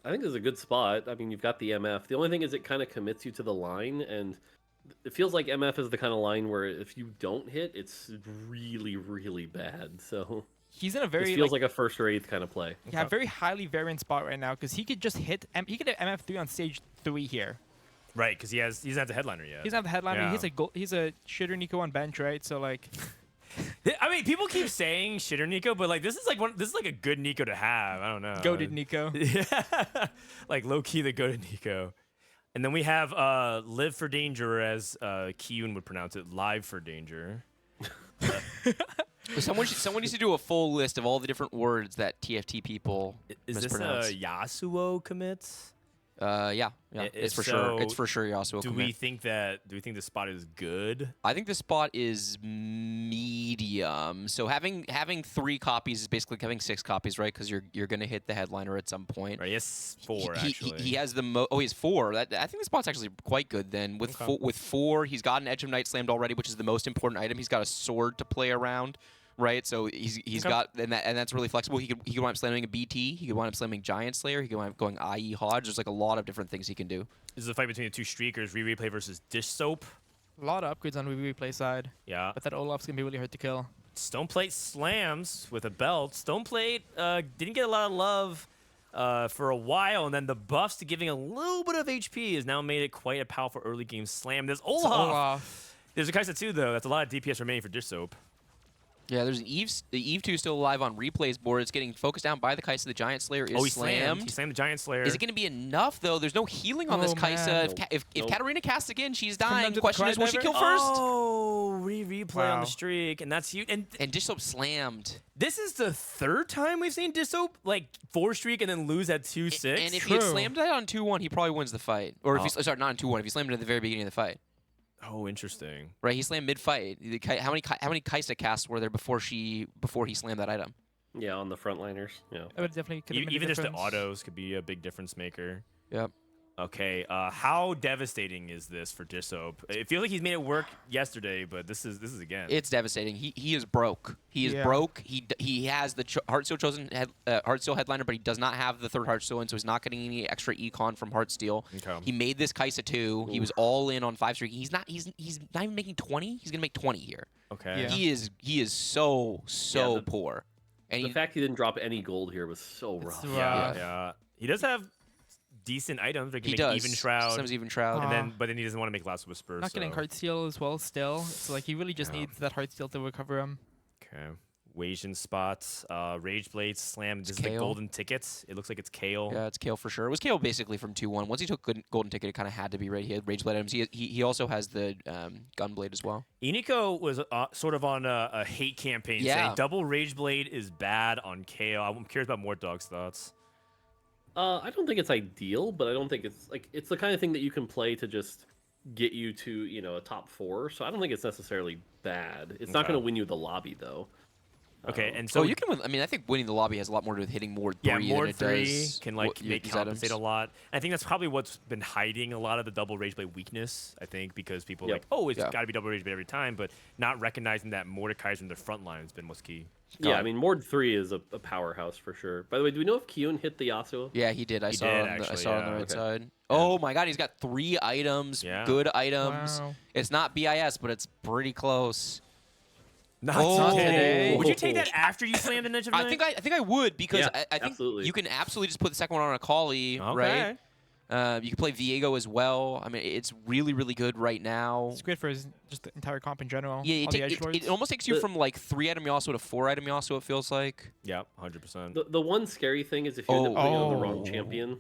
I think this is a good spot. I mean, you've got the MF. The only thing is it kind of commits you to the line, and it feels like MF is the kind of line where if you don't hit, it's really, really bad. So he's in a very feels like a first or 8th kind of play. Yeah, very highly variant spot right now because he could just hit. He could hit MF3 on stage 3 here. Right, because he doesn't have the headliner yet. He doesn't have the headliner. Yeah. He's a shitter Iniko on bench, right? So like, I mean, people keep saying shitter Iniko, but like this is like a good Iniko to have. I don't know. Goated Iniko. Yeah, like low key the goated Iniko. And then we have live for danger, as Kiyoon would pronounce it, live for danger. Someone needs to do a full list of all the different words that TFT people mispronounce. Is this a Yasuo commit? Yeah. It's for sure. It's for sure Yasuo. Do we think the spot is good? I think the spot is medium. So having 3 copies is basically having 6 copies, right? Because you're gonna hit the headliner at some point. Right. Yes, 4 actually. He has the he has 4. I think the spot's actually quite good. Then with 4, he's got an Edge of Night Slammed already, which is the most important item. He's got a sword to play around. Right, so he's got and that's really flexible. He could wind up slamming a BT. He could wind up slamming Giant Slayer. He could wind up going IE Hodge. There's like a lot of different things he can do. This is a fight between the 2 streakers, Rereplay versus Dishsoap. A lot of upgrades on Rereplay side. Yeah, but that Olaf's gonna be really hard to kill. Stoneplate slams with a belt. Stoneplate didn't get a lot of love for a while, and then the buffs to giving a little bit of HP has now made it quite a powerful early game slam. There's Olaf. There's a Kaisa too, though. That's a lot of DPS remaining for Dishsoap. Yeah, there's an Eve 2 still alive on Replay's board. It's getting focused down by the Kaisa. The Giant Slayer is he slammed. He slammed the Giant Slayer. Is it going to be enough, though? There's no healing on this Oh, Kaisa. man. If Nope. Katarina casts again, she's Come down dying. to the Question is, will she Cry kill Diver? first? Oh, replay on Wow. the streak, and that's huge. And And Dishsoap slammed. this is the third time we've seen Dishsoap like 4 streak and then lose at 2-6. And if he had True. slammed that on 2-1, he probably wins the fight. Or if Oh. he, sorry, not on 2-1. If he slammed it at the very beginning of the fight. Oh, interesting. Right, he slammed mid-fight. How many Kaisa casts were there before he slammed that item? Yeah, on the frontliners. Yeah. That would definitely could have made a Even just the difference. autos could be a big difference maker. Yep. Okay, how devastating is this for Dishsoap? It feels like he's made it work yesterday, but this is again. It's devastating. He is broke. He is Yeah. broke. He has the Heartsteel chosen Heartsteel headliner, but he does not have the third Heartsteel, and so he's not getting any extra econ from Heartsteel. Okay. He made this Kaisa 2. He was all in on 5 streak. He's not even making 20. He's gonna make 20 here. Okay. Yeah. He is so Yeah, the- poor. And The fact he didn't drop any gold here was so rough. It's Yeah, rough. yeah. He does have decent items. Like he he can make does. even shroud, Sometimes even shroud. Aw. but then he doesn't want to make last whisper. Not getting so. Heartsteel as well still. So like he really just Yeah. needs that Heartsteel to recover him. Okay. Wasian spots, Rage Blades, Slam. This is the Kale. golden tickets. It looks like it's Kale. Yeah, it's Kale for sure. It was Kale basically from 2-1. Once he took golden ticket, it kind of had to be right. He had Rage Blade items. He also has the Gunblade as well. Iniko was sort of on a hate campaign Yeah. saying double Rage Blade is bad on Kale. I'm curious about Mortdog's thoughts. I don't think it's ideal, but I don't think it's the kind of thing that you can play to just get you to a top 4. So I don't think it's necessarily bad. It's not Okay. going to win you the lobby though. Okay, and So so you can win. I mean, I think winning the lobby has a lot more to do with hitting more 3 yeah, more than it 3 does can like what- make these compensate items. a lot. I think that's probably what's been hiding a lot of the double Rage Blade weakness. I think because people are Yep. like, oh, it's Yeah. got to be double Rage Blade every time, but not recognizing that Mordekaiser in the front line has been what's key. Yeah, I mean Mord 3 is a powerhouse for sure. By the way, do we know if Kiyoon hit the Yasuo? Yeah, he did. I He saw. did, On the, I actually, saw on the yeah. right Okay. side. Oh my God, he's got 3 items. Yeah. Good items. Wow. It's not BIS, but it's pretty close. Not Oh. today. Would you take that after you slammed an edge of I think I would because Yeah, I think absolutely. you can absolutely just put the second one on a Kali, Okay. right? You can play Viego as well. I mean, it's really, really good right now. It's great for his just the entire comp in general. Yeah, all the edgelords. it almost takes you The- from like 3-item Yasuo to 4-item Yasuo, it feels like. Yeah, 100%. The one scary thing is if you end up Oh. putting it on the wrong Oh. champion,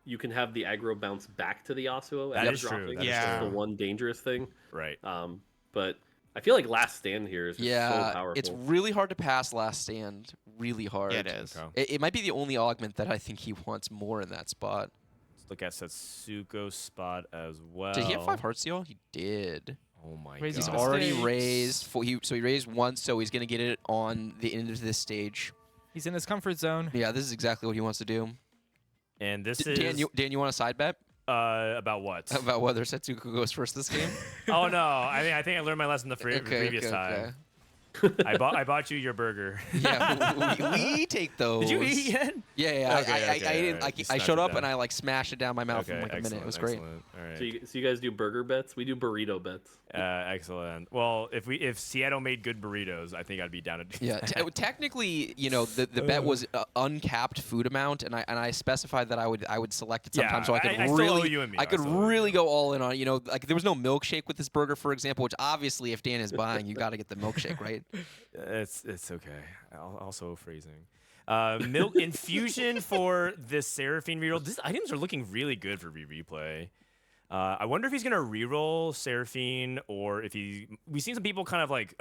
you can have the aggro bounce back to the Yasuo. That as is true, dropping. that is That's true. the one dangerous thing. Right. But I feel like Last Stand here is just so Yeah, powerful. it's really hard to pass Last Stand. Really hard. Yeah, it is. Okay. It might be the only augment that I think he wants more in that spot. Let's look at Setsuko's spot as well. Did he have 5 Heartsteel? He did. Oh my Raise He's his god. already mistakes. raised. So he raised once, so he's going to get it on the end of this stage. He's in his comfort zone. Yeah, this is exactly what he wants to do. And this Dan, is you want a side bet about what? about whether Setsuko goes first this game? Oh no! I think I learned my lesson the previous time. I bought you your burger. Yeah, we take those. Did you eat yet? Yeah, yeah. Okay, I okay, didn't. alright. You I smashed showed it up down. and I like smashed it down my mouth in Okay, like a minute. excellent. It was great. Excellent. All right. So you guys do burger bets? We do burrito bets. Excellent. Well, if Seattle made good burritos, I think I'd be down to do Yeah, that. technically, the bet was uncapped food amount, and I specified that I would select it Yeah, sometimes, so I could I still owe really you and me. I I could still owe you. really go all in on like there was no milkshake with this burger, for example, which obviously if Dan is buying, you got to get the milkshake, right? It's okay. Also phrasing. Milk infusion for this Seraphine reroll. These items are looking really good for replay. I wonder if he's gonna reroll Seraphine or if we've seen some people kind of like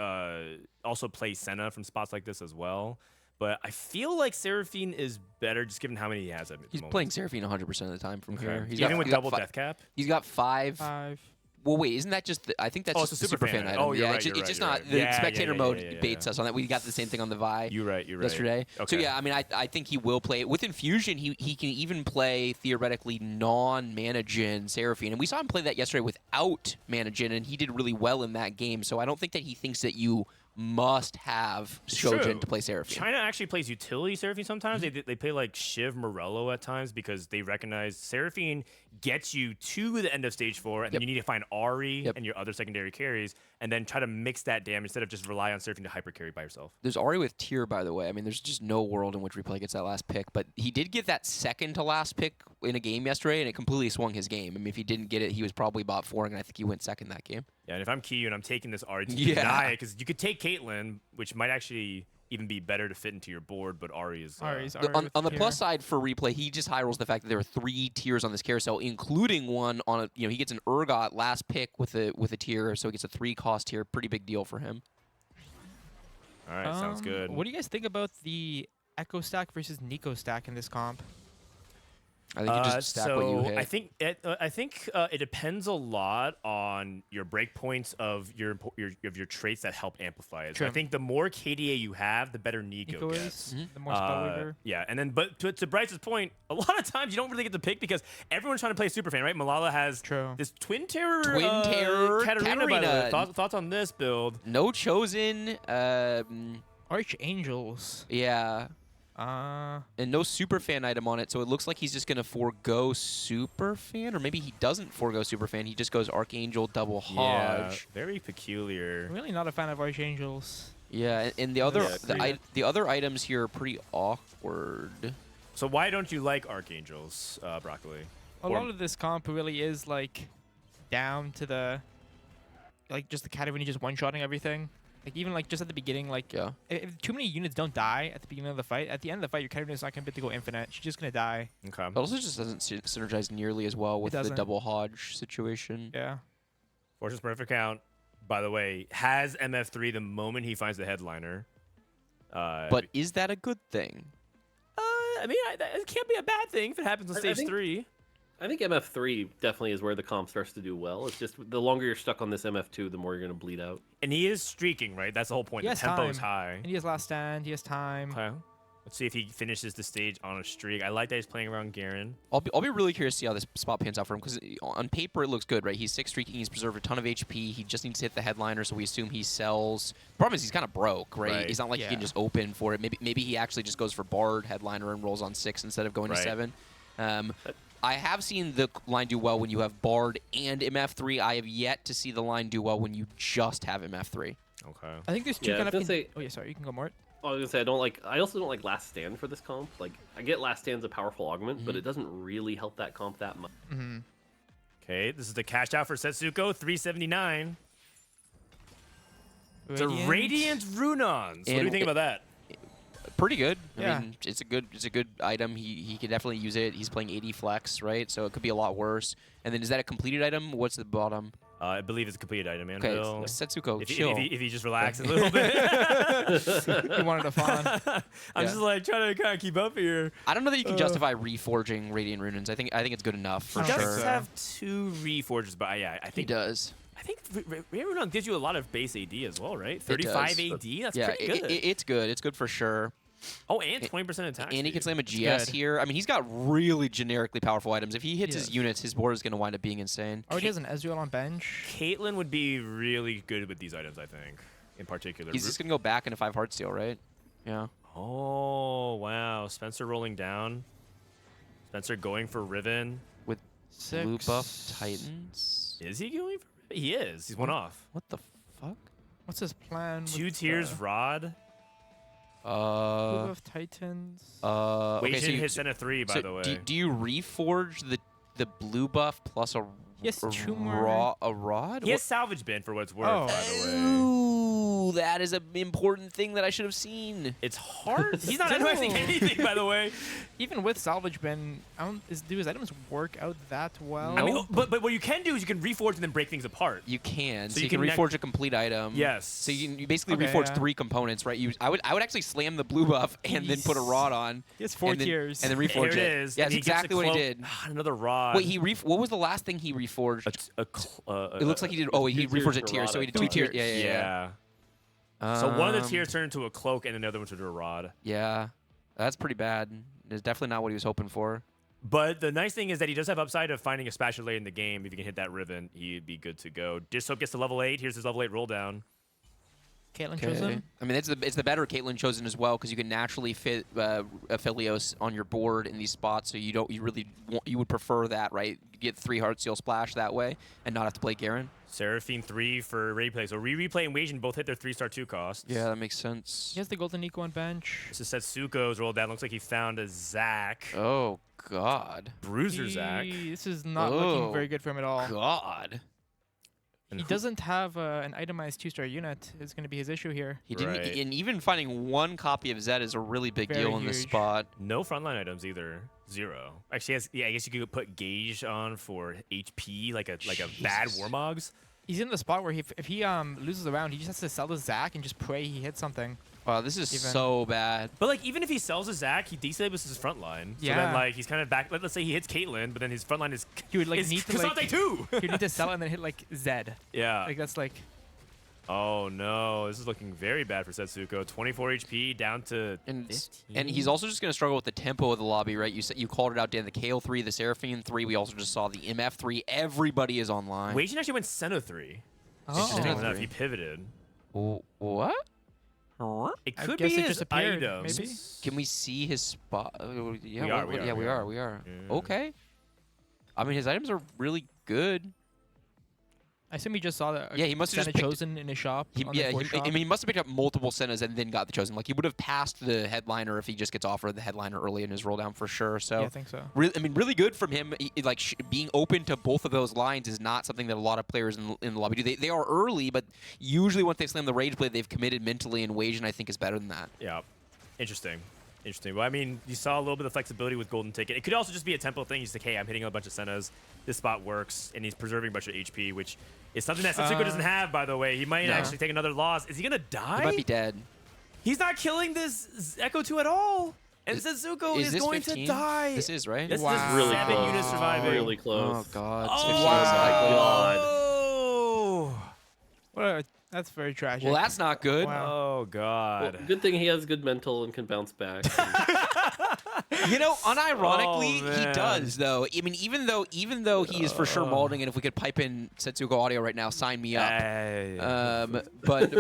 also play Senna from spots like this as well. But I feel like Seraphine is better just given how many he has at the He's moment. playing Seraphine 100% of the time from here. Okay. Even with he's got double death cap. He's got 5. 5. Well, wait, isn't that just? I think that's Oh, just it's the a super fan item. item. Oh, you're yeah, right, it's, you're it's right, just you're not right. the Yeah, spectator yeah, mode yeah. baits us on that. We got the same thing on the Vi. You're right. Yesterday. Okay. So yeah, I mean, I think he will play it with Infusion. He can even play theoretically non-mana gen Seraphine, and we saw him play that yesterday without mana gen, and he did really well in that game. So I don't think that he thinks that you must have Shojin True. to play Seraphine. China actually plays utility Seraphine sometimes. They play like Shiv Morello at times because they recognize Seraphine gets you to the end of stage 4, and then you need to find Ari and your other secondary carries, and then try to mix that damage instead of just rely on Seraphine to hyper carry by yourself. There's Ari with Tyr, by the way. I mean, there's just no world in which Replay gets that last pick, but he did get that second to last pick in a game yesterday, and it completely swung his game. I mean, if he didn't get it, he was probably bot 4, and I think he went second that game. Yeah, and if I'm Kiyoon, I'm taking this Ari to Yeah. deny it, because you could take Caitlyn, which might actually even be better to fit into your board, but Ari is... Ari's On the plus side for Replay, he just high rolls the fact that there are 3 tiers on this carousel, including one on a, he gets an Urgot last pick with a tier, so he gets a 3-cost tier. Pretty big deal for him. All right, sounds good. What do you guys think about the Echo stack versus Iniko stack in this comp? I think you just stack what you hit. I think it depends a lot on your breakpoints of your traits that help amplify it. So I True. think the more KDA you have, the better Nico gets. Is the more spell Yeah, and then but to Bryce's point, a lot of times you don't really get to pick because everyone's trying to play Superfan, right? Malala has True. this Twin Terror, Terror Katarina. By the way. Katarina. Thoughts on this build? No chosen. Archangels. Yeah. Uh, And no Superfan item on it, so it looks like he's just going to forego Superfan, or maybe he doesn't forego Superfan. He just goes Archangel, double Yeah, Hodge. very peculiar. really not a fan of Archangels. Yeah, and the other Yeah, the other items here are pretty awkward. So why don't you like Archangels, Broccoli? A lot of this comp really is like down to the just the Katarina just one-shotting everything. Like even like just at the beginning, like Yeah. if too many units don't die at the beginning of the fight, at the end of the fight, your Katarina is not gonna be able to go infinite. She's just gonna die. Okay. It also just doesn't synergize nearly as well with the doesn't. double Hodge situation. Yeah. Forsen's Smurf account, by the way, has MF3 the moment he finds the headliner. But is that a good thing? I mean, it can't be a bad thing if it happens on I stage think- 3. I think MF3 definitely is where the comp starts to do well. It's just the longer you're stuck on this MF2, the more you're going to bleed out. And he is streaking, right? That's the whole point. He The has tempo is time. high. And he has last stand. He has time. Okay. Let's see if he finishes the stage on a streak. I like that he's playing around Garen. I'll be really curious to see how this spot pans out for him, because on paper it looks good, right? He's 6 streaking, he's preserved a ton of HP, he just needs to hit the headliner, so we assume he sells. Problem is he's kind of broke, right? Right. He's not like he Yeah. can just open for it. Maybe he actually just goes for Bard headliner and rolls on 6 instead of going to Right. 7. I have seen the line do well when you have Bard and MF3. I have yet to see the line do well when you just have MF3. Okay. I think there's two Yeah, I kind was of. gonna say- Oh yeah, sorry. You can go Mort. I was gonna say I also don't like Last Stand for this comp. Like I get Last Stand's a powerful augment, but it doesn't really help that comp that much. Okay, this is the cash out for Setsuko, 379. It's a Radiant Runons. What do you And think about that? Pretty good. Yeah. I mean, it's a good item. He could definitely use it. He's playing 80 flex, right? So it could be a lot worse. And then is that a completed item? What's the bottom? I believe it's a completed item, man. Okay, Bill. Setsuko, If chill. he just relaxes a little bit. He wanted a fawn. I'm just like trying to kind of keep up here. I don't know that you can justify reforging Radiant Runins. I think it's good enough for He I don't does sure. think so. have 2 reforges, but yeah, I He think does. I think Radiant Runon gives you a lot of base AD as well, right? does. 35 AD. That's Yeah, pretty good. it's good. It's good for sure. Oh, and 20% attack. And he can speed. slam a GS good. here. I mean, he's got really generically powerful items. If he hits He his does. units, his board is going to wind up being insane. Already has an Ezreal on bench. Caitlyn would be really good with these items, I think, in particular. He's just going to go back into 5 Heartsteel, right? Yeah. Oh, wow. Spencer rolling down. Spencer going for Riven. With Six. blue buff Titans. Is he going for Riven? He is. He's one off. What the fuck? What's his plan? 2 tiers Rod. Blue buff Titans. Wait, okay, so you, hit center 3, by so the way. do you reforge the blue buff plus a Yes, a 2 more. a rod? He has salvage bin for what it's worth, Oh. by the way. Ooh, that is an important thing that I should have seen. It's hard. He's not Still. advising anything, by the way. Even with salvage bin, do his items work out that well? I mean, but what you can do is you can reforge and then break things apart. You can. So So you you can can reforge a complete item. Yes. So you basically Okay, reforge yeah. 3 components, right? I would actually slam the blue buff and then put a rod on. He has 4 and then, tiers. And then Here reforge it is. Yeah, and that's he gets a exactly what he cloak. did. Another rod. Wait, what was the last thing he reforged? It It looks like he did. Oh, he 2 tiers reforged a for tier, rod, so he I did 2 thought. tiers. Yeah. So one of the Um, tiers turned into a cloak, and the other one turned into a rod. Yeah, that's pretty bad. It's definitely not what he was hoping for. But the nice thing is that he does have upside of finding a special late in the game. If you can hit that Riven, he'd be good to go. Dishsoap gets to level 8. Here's his level 8 roll down. Caitlyn Chosen. I mean, it's the better Caitlyn Chosen as well because you can naturally fit Aphelios on your board in these spots. So you would prefer that, right? Get 3 Heartsteel Splash that way and not have to play Garen. Seraphine 3 for Rereplay. So Rereplay and Wasion both hit their 3-star 2 costs. Yeah, that makes sense. He has the golden Iniko on bench. This is Setsuko's rolled down. Looks like he found a Zac. Oh, God. Bruiser Zac. This is not looking very good for him at all. God. And He doesn't have an itemized 2-star unit. Is going to be his issue here. He didn't, Right. and even finding 1 copy of Zed is a really big Very deal in this huge. spot. No frontline items either. 0. Actually, I guess you could put Gauge on for HP, like a bad Warmogs. He's in the spot where if he loses a round, he just has to sell the Zac and just pray he hits something. Wow, this is Even- so bad. But like, even if he sells a Zac, he destabilizes his front line. So Yeah. then like he's kind of back. Let's say he hits Caitlyn, but then his front line is He would like is need to Cassante like too. he would need to sell it and then hit like Zed. Yeah. Like that's like Oh no, this is looking very bad for Setsuko. 24 HP down to And 15. he's also just going to struggle with the tempo of the lobby, right? You called it out, Dan. The Kale 3, the Seraphine 3. We also just saw the MF 3. Everybody is online. Wasion actually went Senna 3. oh. Interesting Oh. enough, he pivoted. What? It I could guess be it his just appeared, items. maybe? Can we see his spot? Yeah, We are. we are. Yeah. Okay. I mean, his items are really good. I assume he just saw that. Yeah, he must have Senna just picked- chosen in his shop. He, on yeah, the Forge shop. I mean, he must have picked up multiple Sennas and then got the Chosen. Like, he would have passed the headliner if he just gets offered the headliner early in his roll down for sure. So, yeah, I think so. really good from him. Being open to both of those lines is not something that a lot of players in the lobby do. They are early, but usually once they've slammed the Rage Blade, they've committed mentally, and Wasion, I think, is better than that. Yeah, interesting. Well, I mean, you saw a little bit of flexibility with Golden Ticket. It could also just be a tempo thing. He's like, hey, I'm hitting a bunch of Sennas. This spot works, and he's preserving a bunch of HP, which is something that Setsuko doesn't have, by the way. He might No. actually take another loss. Is he going to die? He might be dead. He's not killing this Echo 2 at all. And Setsuko is this going 15? to die. This is, right? This Wow. is Really 7 close. units surviving. Really close. Oh, God. Oh, 15 wow. That's very tragic. Well, that's not good. Wow. Oh, Well, God. good thing he has good mental and can bounce back. You know, unironically, Oh, he man. does though. I mean, even though he is for sure molding, and if we could pipe in Setsuko audio right now, sign me up. But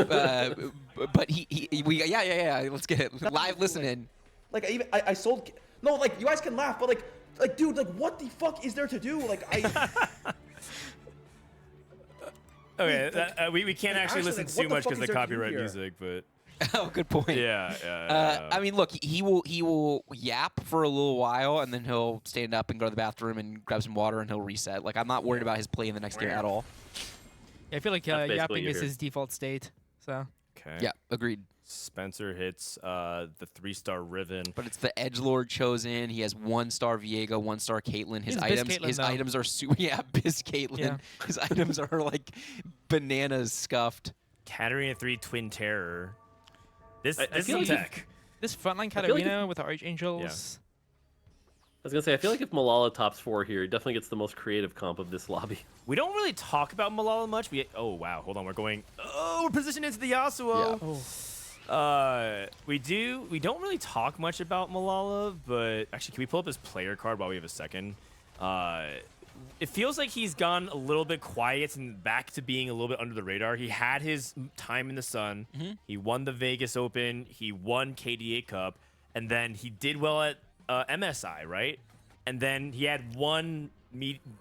yeah. Let's get it live listening. Like I sold. No, like you guys can laugh, but like dude, like what the fuck is there to do? Like Okay, we can't like, actually actually, listen like, too what the much fuck because is of there to do copyright here? music, but Oh, good point. yeah. I mean, look, he will yap for a little while, and then he'll stand up and go to the bathroom and grab some water, and he'll reset. Like, I'm not worried about his play in the next game at all. Yeah, I feel like That's basically yapping you is hear. his default state. So Okay. Yeah, agreed. Spencer hits the 3-star Riven. But it's the Edgelord chosen. He has 1-star Viego, 1-star Caitlyn. His He's items, Caitlyn, though. items are yeah, Biz Caitlyn. Yeah. His items are like bananas scuffed. Katarina 3 Twin Terror. This I is feel like tech. this frontline I feel like Katarina with the Archangels. I was gonna say, I feel like if Malala tops 4 here, he definitely gets the most creative comp of this lobby. We don't really talk about Malala much. Oh wow, hold on, we're positioned into the Yasuo. We don't really talk much about Malala, but actually, can we pull up his player card while we have a second? It feels like he's gone a little bit quiet and back to being a little bit under the radar. He had his time in the sun. He won the Vegas Open. He won KDA Cup, and then he did well at MSI, right? And then he had one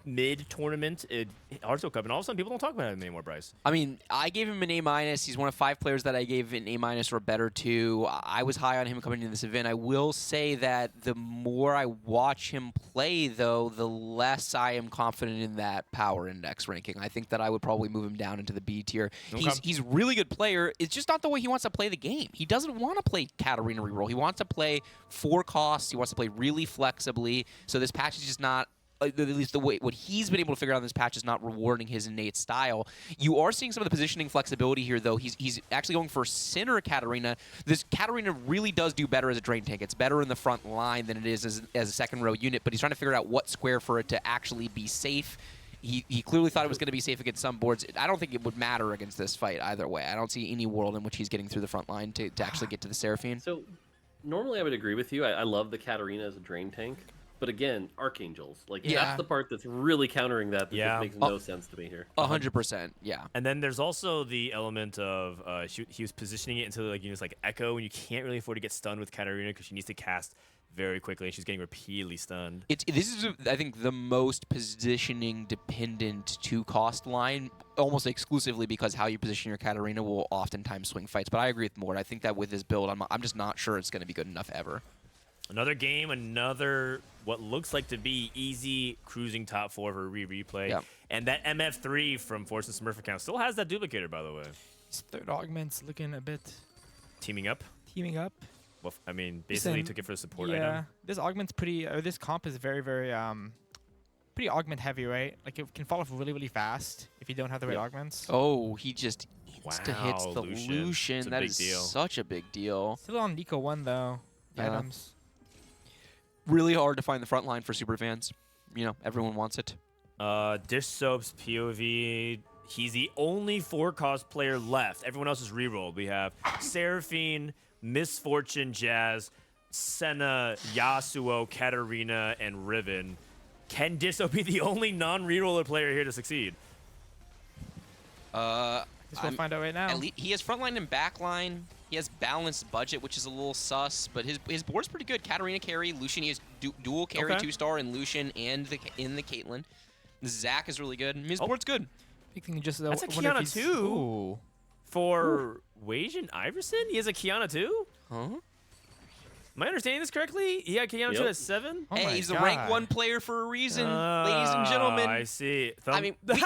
mid-tournament at Hearthstone Cup, and all of a sudden people don't talk about him anymore, Bryce. I mean, I gave him an A-. He's one of 5 players that I gave an A- or better to. I was high on him coming into this event. I will say that the more I watch him play, though, the less I am confident in that power index ranking. I think that I would probably move him down into the B tier. Okay. He's a really good player. It's just not the way he wants to play the game. He doesn't want to play Katarina reroll. He wants to play 4 costs. He wants to play really flexibly. So this patch is just not, at least the way what he's been able to figure out in this patch is not rewarding his innate style. You are seeing some of the positioning flexibility here, though. He's actually going for center Katarina. This Katarina really does do better as a drain tank. It's better in the front line than it is as a second row unit, but he's trying to figure out what square for it to actually be safe. He clearly thought it was going to be safe against some boards. I don't think it would matter against this fight either way. I don't see any world in which he's getting through the front line to actually get to the Seraphine. So, normally I would agree with you. I love the Katarina as a drain tank. But again, Archangels. Like, Yeah. that's the part that's really countering that Yeah. just makes no sense to me here. 100%. Yeah. And then there's also the element of he was positioning it into like units like Echo, and you can't really afford to get stunned with Katarina because she needs to cast very quickly, and she's getting repeatedly stunned. This is, I think, the most positioning dependent to cost line, almost exclusively because how you position your Katarina will oftentimes swing fights. But I agree with Mort. I think that with this build, I'm just not sure it's going to be good enough ever. Another game, another what looks like to be easy cruising top 4 for Rereplay. Yep. And that MF3 from Forsen Smurf account still has that duplicator, by the way. His third augment's looking a bit Teaming up. teaming up. Well, I mean, basically Listen, took it for a support Yeah, item. this augment's pretty. This comp is very, very pretty augment heavy, right? Like it can fall off really, really fast if you don't have the right Yep. augments. Oh, he just insta-hits Wow, the Lucian. Lucian. It's a That big is deal. such a big deal. Still on Nico 1 though. The Yeah. items. Really hard to find the front line for super fans. You know, everyone wants it. Dishsoap's POV. He's the only 4-cost player left. Everyone else is rerolled. We have Seraphine, Misfortune, Jazz, Senna, Yasuo, Katarina, and Riven. Can Dishsoap be the only non-reroller player here to succeed? Guess we'll find out right now. At least he has frontline and backline. He has balanced budget, which is a little sus, but his board's pretty good. Katarina carry, Lucian, he has dual carry Okay. 2-star, and Lucian and in the Caitlyn. Zac is really good. His board's good. Big thing just That's a wonder if Kiana he's- too. Ooh. For Wajan Iverson, he has a Kiana too? Huh? Am I understanding this correctly? He had Kiana too Yep. at 7? Oh hey, my he's the rank God. 1 player for a reason, ladies and gentlemen. I see. I mean, in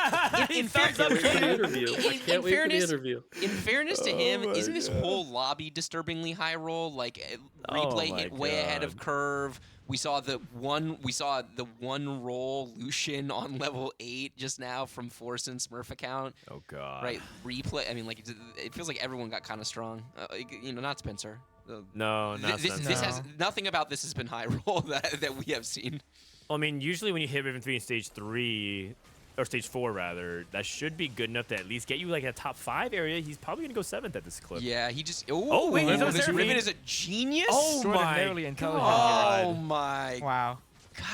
thumbs fairness- up, Wait for the Kiyoon. interview. I In can't wait for the fairness- interview. In fairness to him, my isn't this God. whole lobby disturbingly high roll? Like Oh replay my hit way ahead of God. curve. We saw the one roll Lucian on level 8 just now from Forsen Smurf account. Oh, God. Right, replay. I mean, like it feels like everyone got kind of strong. You know, not Spencer. No, not This Spencer. has nothing about this has been high roll that we have seen. Well, I mean, usually when you hit Riven 3 in stage 3, or stage 4 rather, that should be good enough to at least get you like a top 5 area. He's probably gonna go 7th at this clip. Yeah, he just. Oh, wait, he's on this Seraphine. Riven is a genius. Oh my Extraordinarily intelligent. God. Oh my Wow.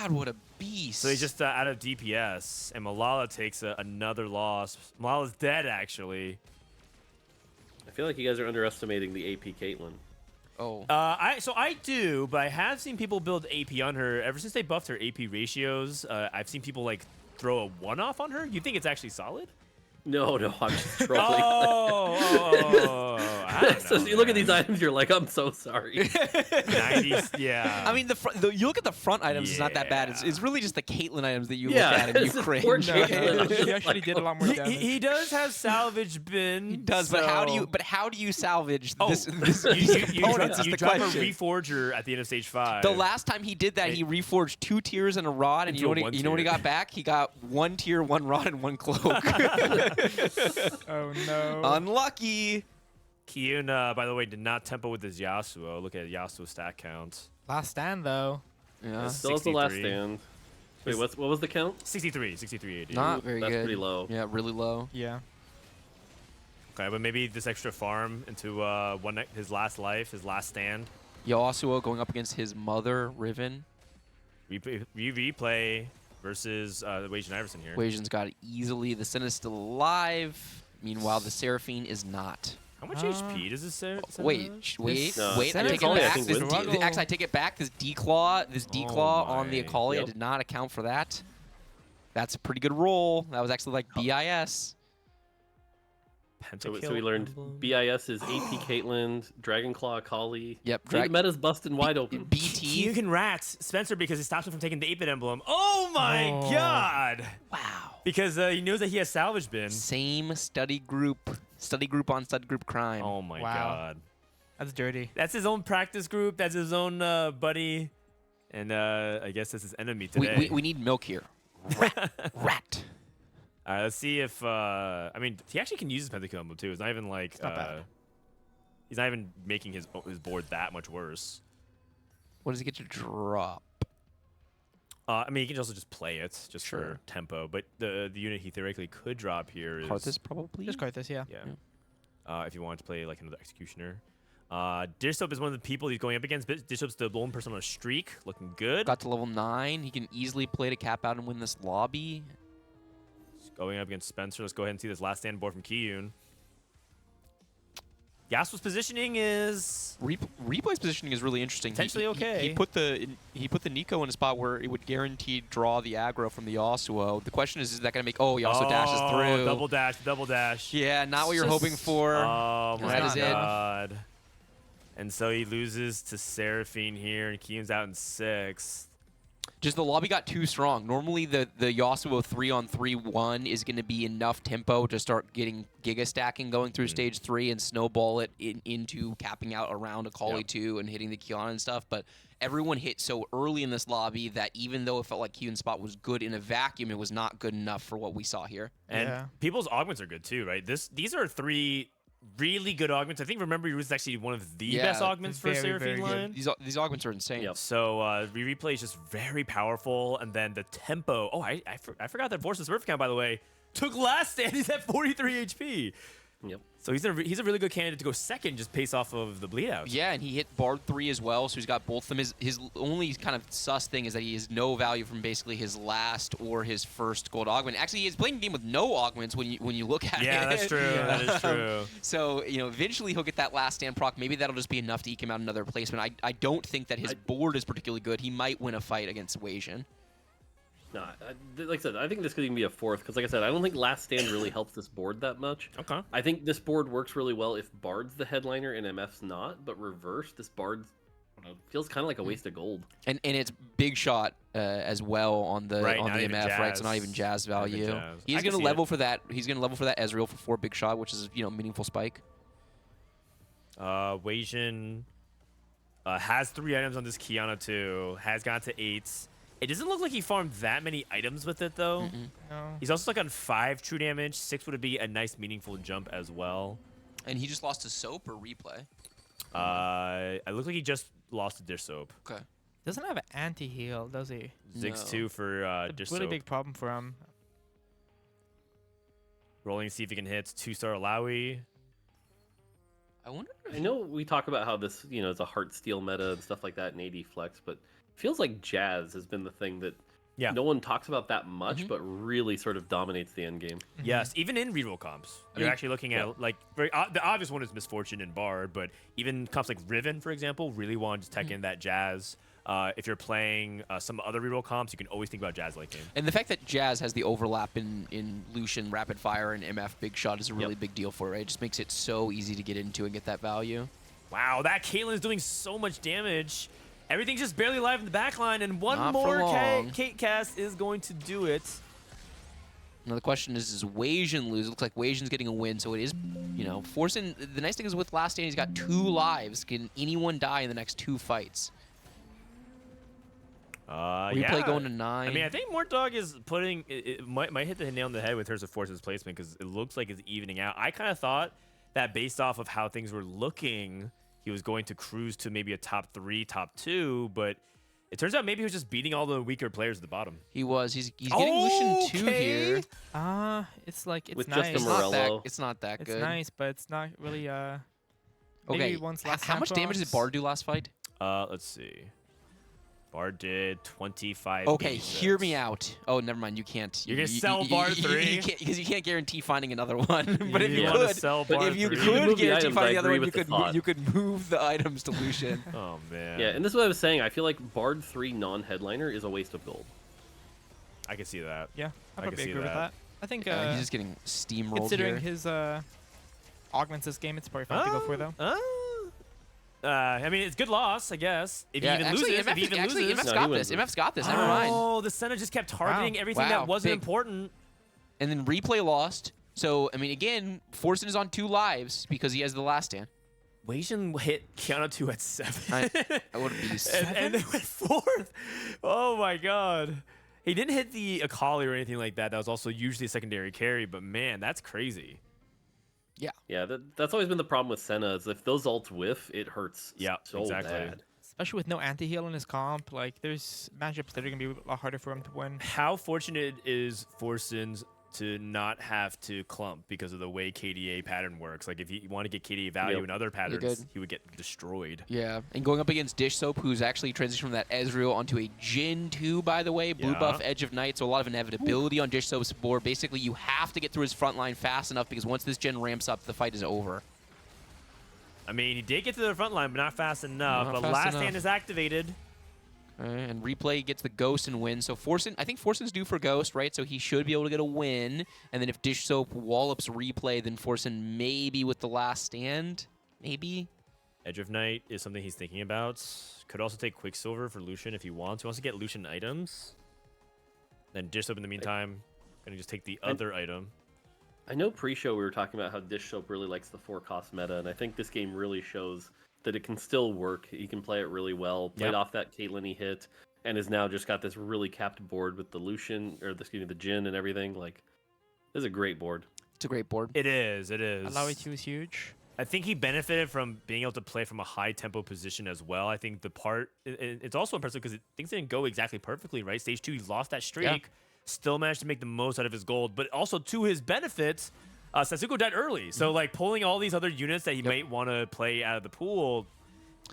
God, what a beast! So he's just out of DPS, and Malala takes another loss. Malala's dead, actually. I feel like you guys are underestimating the AP Caitlyn. oh. I do, but I have seen people build AP on her ever since they buffed her AP ratios. I've seen people like throw a 1-off on her. You think it's actually solid? No, I'm just trolling. I don't So know, you look at man. these items, you're like, I'm so sorry. 90s, yeah. I mean, you look at the front items; it's not that bad. Yeah. It's really just the Caitlyn items that you Yeah, look at and it's you just cringe. poor No, Caitlyn. I'm he just actually like, did a lot more he, damage. he does have salvage bin. He does, but how do you? so- But how do you salvage Oh, this? you, these you drop, components is you the drop a question. reforger at the end of stage 5. The last time he did that, he reforged 2 tiers and a rod, and you know Into a what? one You know what he tier. got back? He got 1 tier, 1 rod, and 1 cloak. Oh no. Unlucky. Kiyoon, by the way, did not tempo with his Yasuo. Look at Yasuo's stat count. Last stand though. Yeah, Still has the last 63. stand. Wait, what was the count? 63 AD. not very That's good. pretty low. Yeah, really low. Yeah. Okay, but maybe this extra farm into his last life, his last stand. Yasuo going up against his mother, Riven. Replay versus Wajan Iverson here. Wajan's got it easily. The Senna's still alive. Meanwhile, the Seraphine is not. How much HP does this say? Wait, No, wait! I Senna's take it only, I back. think, This struggle. actually, I take it back. This declaw on the my. Akali, I Yep. did not account for that. That's a pretty good roll. That was actually like BIS. So we learned BIS is AP Caitlyn, Dragonclaw Akali. Yep, The meta's busting wide open. BT. You can rats Spencer because he stops him from taking the 8-bit emblem. Oh my Oh. god! Wow. Because he knows that he has salvage bin. Same study group on study group crime. Oh my Wow. god. That's dirty. That's his own practice group. That's his own buddy. And I guess that's his enemy today. We need milk here. Rat. All right, let's see if I mean he actually can use his pentakill emblem too. It's not even like not bad. he's not even making his board that much worse. What does he get to drop? I mean, he can also just play it just for Sure. tempo. But the unit he theoretically could drop here is Karthus probably. Just Karthus, yeah. yeah. If you wanted to play like another executioner. Dishsoap is one of the people he's going up against. Dishsoap's the lone person on a streak, looking good. Got to level 9. He can easily play to cap out and win this lobby. Going up against Spencer. Let's go ahead and see this last stand board from Kiyoon. Yasuo's positioning is Replay's positioning is really interesting. Potentially okay. He put the Iniko in a spot where it would guaranteed draw the aggro from the Yasuo. The question is that going to make? Oh, Yasuo dashes through. Double dash. Yeah, not what you're hoping for. Oh my That is it. god. And so he loses to Seraphine here, and Kiyoon's out in 6. Just the lobby got too strong. Normally, the Yasuo 3-on-3-1 is going to be enough tempo to start getting Giga stacking going through stage 3 and snowball it into capping out around a Akali 2 and hitting the Kiyoon and stuff. But everyone hit so early in this lobby that even though it felt like Kiyoon's spot was good in a vacuum, it was not good enough for what we saw here. And people's augments are good too, right? These are 3 really good augments. I think Remember You is actually one of the best augments for Seraphine line. These augments are insane. Yep. So Rereplay is just very powerful, and then the tempo. Oh, I forgot that Forsen Smurf count, by the way, took last stand. He's at 43 HP. Yep. So he's a really good candidate to go second, just based off of the bleed out. Yeah, and he hit Bard 3 as well, so he's got both of them. His only kind of sus thing is that he has no value from basically his last or his first gold augment. Actually, he's playing a game with no augments when you look at it. Yeah, that's true. That is true. So, eventually he'll get that last stand proc. Maybe that'll just be enough to eke him out another placement. I don't think that his board is particularly good. He might win a fight against Wasian. No, like I said, I think this could even be a 4th because, like I said, I don't think Last Stand really helps this board that much. Okay. I think this board works really well if Bard's the headliner and MF's not, but reverse, this Bard feels kind of like a waste of gold. And it's big shot as well on the MF, right? So not even Jazz value. Jazz. He's going to level for that. He's going to level for that Ezreal for 4 big shot, which is meaningful spike. Wasian has 3 items on this Kiana too. Has gone to 8. It doesn't look like he farmed that many items with it, though. No. He's also stuck on 5 true damage. 6 would be a nice, meaningful jump as well. And he just lost to Soap or Replay? It looks like he just lost to Dishsoap. Okay. Doesn't have an anti-heal, does he? Ziggs No. 2 for It's a really Dishsoap. big problem for him. Rolling, see if he can hit 2-star Alawi. I wonder if I know we talk about how this, is a Heartsteel meta and stuff like that in AD Flex, but it feels like Jazz has been the thing that no one talks about that much, but really sort of dominates the end game. Yes, even in reroll comps, you're actually looking at like the obvious one is Misfortune and Bard, but even comps like Riven, for example, really want to tech in that Jazz. If you're playing some other reroll comps, you can always think about Jazz late game. And the fact that Jazz has the overlap in Lucian, Rapid Fire, and MF Big Shot is a really big deal for it. It just makes it so easy to get into and get that value. Wow, that Caitlyn is doing so much damage. Everything's just barely alive in the backline, and one more Kate cast is going to do it. Now the question is, does Wasian lose? It looks like Wasian's getting a win, so it is, Forsen. The nice thing is with Last Stand, he's got 2 lives. Can anyone die in the next 2 fights? Replay going to 9. I mean, I think Mortdog is putting it might hit the nail on the head with terms of Forsen's placement because it looks like it's evening out. I kind of thought that based off of how things were looking, he was going to cruise to maybe a top 3, top 2, but it turns out maybe he was just beating all the weaker players at the bottom. He was. He's getting Lucian 2 here. It's like, it's With nice. just a Morello. It's not that good. It's nice, but it's not really, Okay. maybe once last How much damage did Bard do last fight? Let's see. Bard did 25. Okay, hear me out. Oh, never mind. You can't. You're gonna sell Bard 3 because you can't guarantee finding another one. But if you wanna could, sell but Bard if you 3. could guarantee finding the other one, I you could move the items to Lucian. Oh man. Yeah, and this is what I was saying. I feel like Bard 3 non-headliner is a waste of gold. I can see that. Yeah, I I can probably see agree with that. that. I think He's just getting steamrolled considering here. his augments this game, it's probably fun to go for though. I mean, it's good loss, I guess. If he even loses, if he even loses. MF's No, got he this. wins. MF's got this. Never mind. Oh, the Senna just kept targeting everything Wow, that wasn't big. important. And then Replay lost. So, I mean, again, Forsen is on 2 lives because he has the Last Stand. Wasian hit Kiana 2 at 7. I would be and they went 4th. Oh my god. He didn't hit the Akali or anything like that. That was also usually a secondary carry, but man, that's crazy. Yeah, that's always been the problem with Senna is if those ults whiff, it hurts so exactly. bad. Especially with no anti-heal in his comp, like there's matchups that are gonna be a lot harder for him to win. How fortunate is Forsen's to not have to clump because of the way KDA pattern works. Like if you want to get KDA value in other patterns, he would get destroyed. Yeah, and going up against Dishsoap, who's actually transitioned from that Ezreal onto a Jhin 2, by the way. Blue buff, Edge of Night, so a lot of inevitability on Dishsoap's board. Basically, you have to get through his front line fast enough because once this Jhin ramps up, the fight is over. I mean, he did get to the front line, but not fast enough. But Last Stand is activated. And Replay gets the Ghost and wins. So Forsen, I think Forsen's due for Ghost, right? So he should be able to get a win. And then if Dishsoap wallops Replay, then Forsen maybe with the Last Stand. Maybe. Edge of Night is something he's thinking about. Could also take Quicksilver for Lucian if he wants. He wants to get Lucian items. Then Dishsoap in the meantime, gonna just take the other item. I know pre-show we were talking about how Dishsoap really likes the 4-cost meta, and I think this game really shows that it can still work. He can play it really well. Played off that Caitlyn hit, and has now just got this really capped board with the Lucian, or the Jhin and everything. Like, this is a great board. It's a great board. It is. It is. Allow it was huge. I think he benefited from being able to play from a high tempo position as well. I think the part it's also impressive because things didn't go exactly perfectly, right? Stage 2, he lost that streak, still managed to make the most out of his gold, but also to his benefits, Sasuke died early. So like pulling all these other units that he might want to play out of the pool,